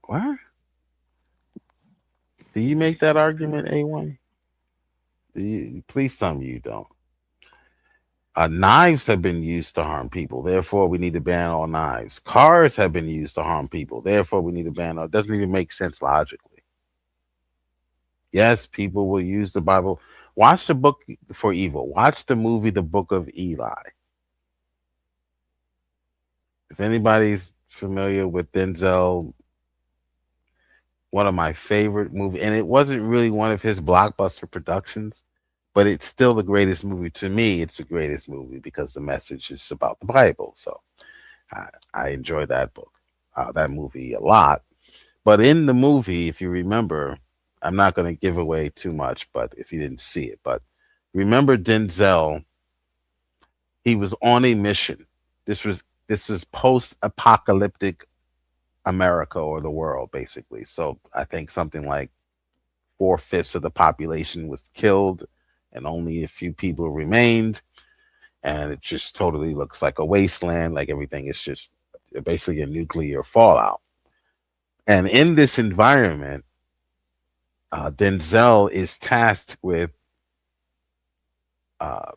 what? Do you make that argument, A1? Please tell me you don't. Knives have been used to harm people. Therefore, we need to ban all knives. Cars have been used to harm people. Therefore, we need to ban all. It doesn't even make sense logically. Yes, people will use the Bible. Watch the book for evil. Watch the movie, The Book of Eli. If anybody's familiar with Denzel, one of my favorite movies, and it wasn't really one of his blockbuster productions, but it's still the greatest movie. To me, it's the greatest movie because the message is about the Bible. So I enjoy that book, that movie a lot. But in the movie, if you remember, I'm not going to give away too much, but if you didn't see it, but remember Denzel, he was on a mission. This is post-apocalyptic America or the world, basically. So I think something like 4/5 of the population was killed and only a few people remained. and it just totally looks like a wasteland. Like everything is just basically a nuclear fallout. And in this environment, Denzel is tasked with uh,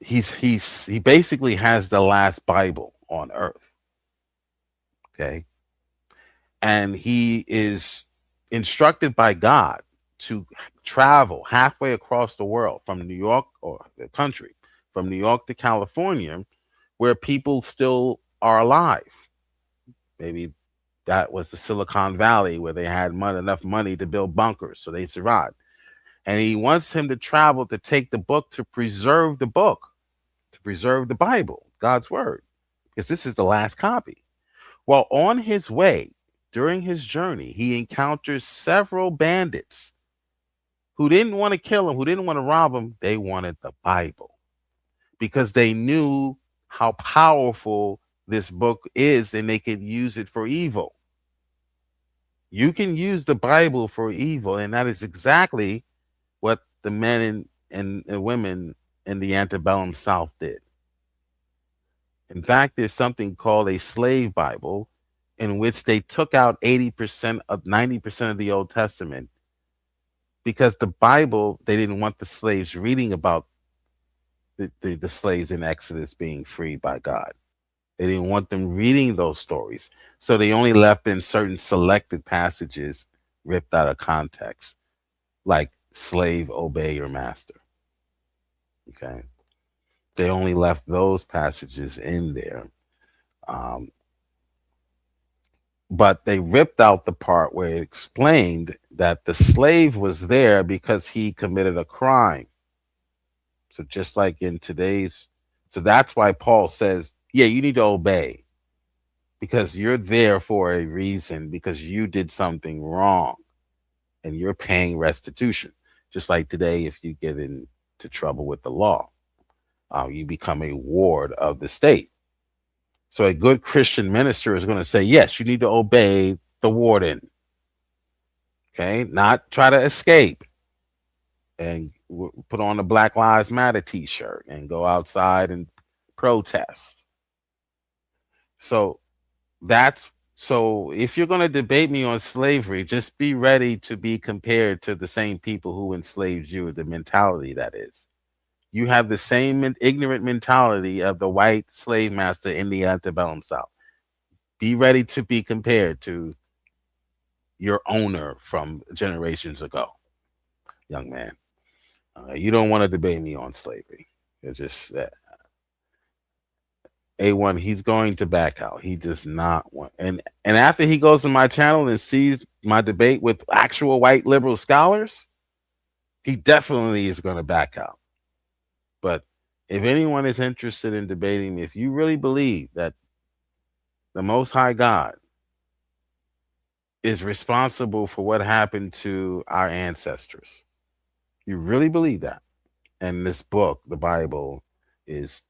he basically has the last Bible on earth. Okay. And he is instructed by God to travel halfway across the world from New York, or the country, from New York to California, where people still are alive. Maybe that was the Silicon Valley, where they had enough money to build bunkers, so they survived. And he wants him to travel to take the book, to preserve the book, to preserve the Bible, God's word, because this is the last copy. Well, on his way, during his journey, he encounters several bandits who didn't want to kill him, who didn't want to rob him. They wanted the Bible because they knew how powerful this book is, and they could use it for evil. You can use the Bible for evil, and that is exactly what the men and women in the antebellum South did. In fact, there's something called a slave Bible, in which they took out 80% of 90% of the Old Testament, because the Bible, they didn't want the slaves reading about the slaves in Exodus being freed by God. They didn't want them reading those stories. So they only left in certain selected passages ripped out of context, like slave, obey your master. Okay. They only left those passages in there. But they ripped out the part where it explained that the slave was there because he committed a crime. So just like in today's, so that's why Paul says, yeah, you need to obey, because you're there for a reason, because you did something wrong and you're paying restitution. Just like today, if you get into trouble with the law, you become a ward of the state. So a good Christian minister is going to say, yes, you need to obey the warden. Okay, not try to escape and put on a Black Lives Matter t-shirt and go outside and protest. So if you're going to debate me on slavery, just be ready to be compared to the same people who enslaved you, the mentality that is. You have the same ignorant mentality of the white slave master in the antebellum South. Be ready to be compared to your owner from generations ago, young man. You don't want to debate me on slavery. It's just that A1, he's going to back out. He does not want, and after he goes to my channel and sees my debate with actual white liberal scholars, he definitely is going to back out. But if anyone is interested in debating me, if you really believe that the Most High God is responsible for what happened to our ancestors, you really believe that, and this book, the Bible, is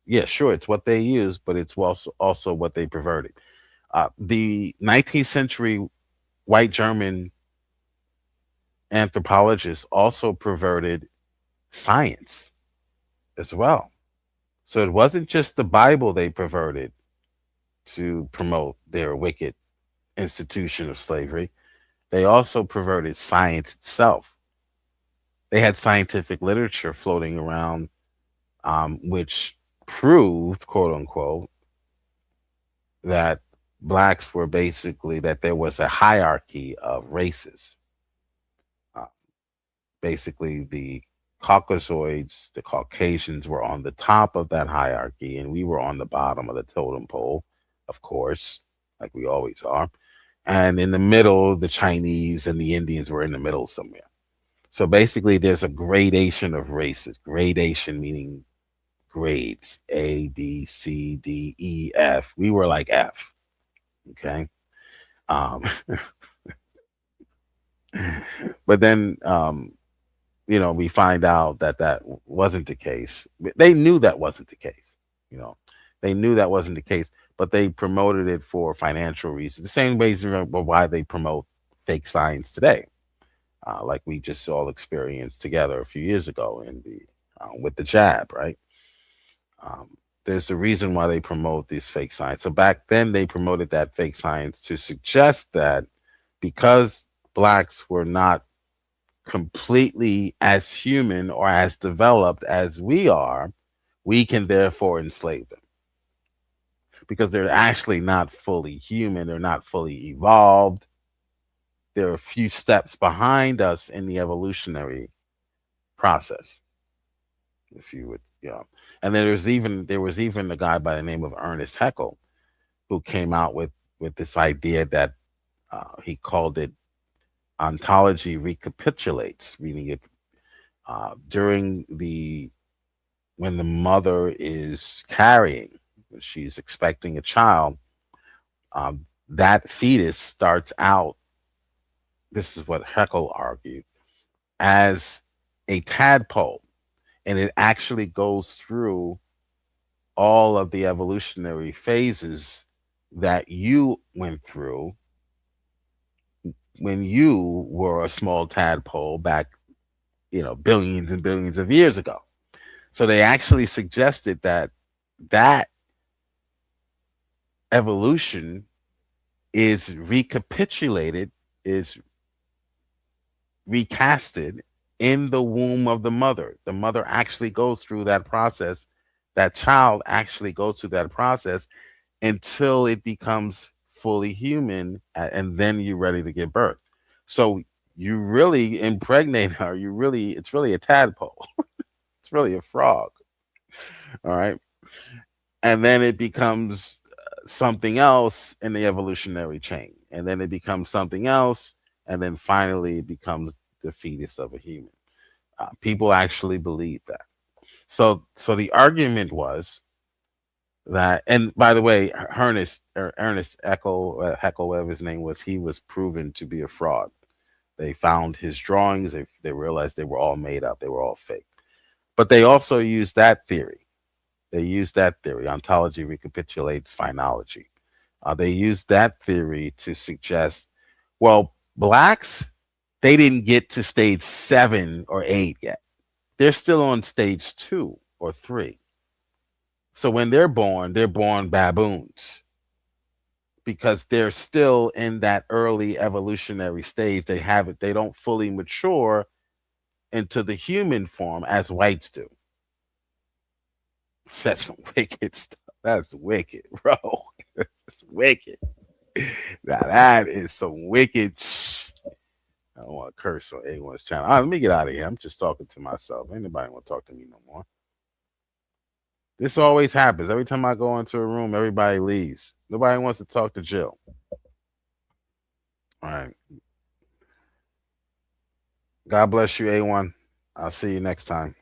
yeah, sure, it's what they use, but it's also what they perverted. The 19th century white German anthropologists also perverted science as well. So it wasn't just the Bible they perverted to promote their wicked institution of slavery. They also perverted science itself. They had scientific literature floating around, which proved, quote unquote, that blacks were basically, that there was a hierarchy of races. Basically, the Caucasoids, the Caucasians, were on the top of that hierarchy, and we were on the bottom of the totem pole, of course, like we always are. And in the middle, the Chinese and the Indians were in the middle somewhere. So basically, there's a gradation of races. Gradation meaning grades: A, B, C, D, E, F. We were like F. Okay. But then, we find out that wasn't the case. They knew that wasn't the case. They knew that wasn't the case, but they promoted it for financial reasons. The same ways why they promote fake science today, like we just all experienced together a few years ago in the with the jab, right? There's a reason why they promote these fake science. So back then they promoted that fake science to suggest that because blacks were not completely as human or as developed as we are, we can therefore enslave them. Because they're actually not fully human, they're not fully evolved. They're a few steps behind us in the evolutionary process, if you would, And there was even a guy by the name of Ernest Haeckel who came out with this idea that he called it ontology recapitulates, meaning it when the mother is carrying, she's expecting a child, that fetus starts out, this is what Haeckel argued, as a tadpole, and it actually goes through all of the evolutionary phases that you went through when you were a small tadpole back, billions and billions of years ago. So they actually suggested that evolution is recapitulated, is recasted in the womb of the mother. The mother actually goes through that process. That child actually goes through that process until it becomes fully human, and then you're ready to give birth. So you really impregnate her. It's really a tadpole. It's really a frog. All right. And then it becomes something else in the evolutionary chain. And then it becomes something else. And then finally it becomes the fetus of a human. People actually believe that. So the argument was that, and by the way, Ernest Haeckel, whatever his name was, he was proven to be a fraud. They found his drawings. They realized they were all made up. They were all fake. But they also used that theory. Ontology recapitulates phenology. They used that theory to suggest, well, blacks, they didn't get to stage 7 or 8 yet. They're still on stage 2 or 3. So when they're born baboons, because they're still in that early evolutionary stage. They don't fully mature into the human form as whites do. That's some wicked stuff. That's wicked, bro. That's wicked. Now that is some wicked I don't want to curse on A1's channel. Let me get out of here. I'm just talking to myself. Ain't nobody want to talk to me no more. This always happens. Every time I go into a room, everybody leaves. Nobody wants to talk to Jill. All right. God bless you, A1. I'll see you next time.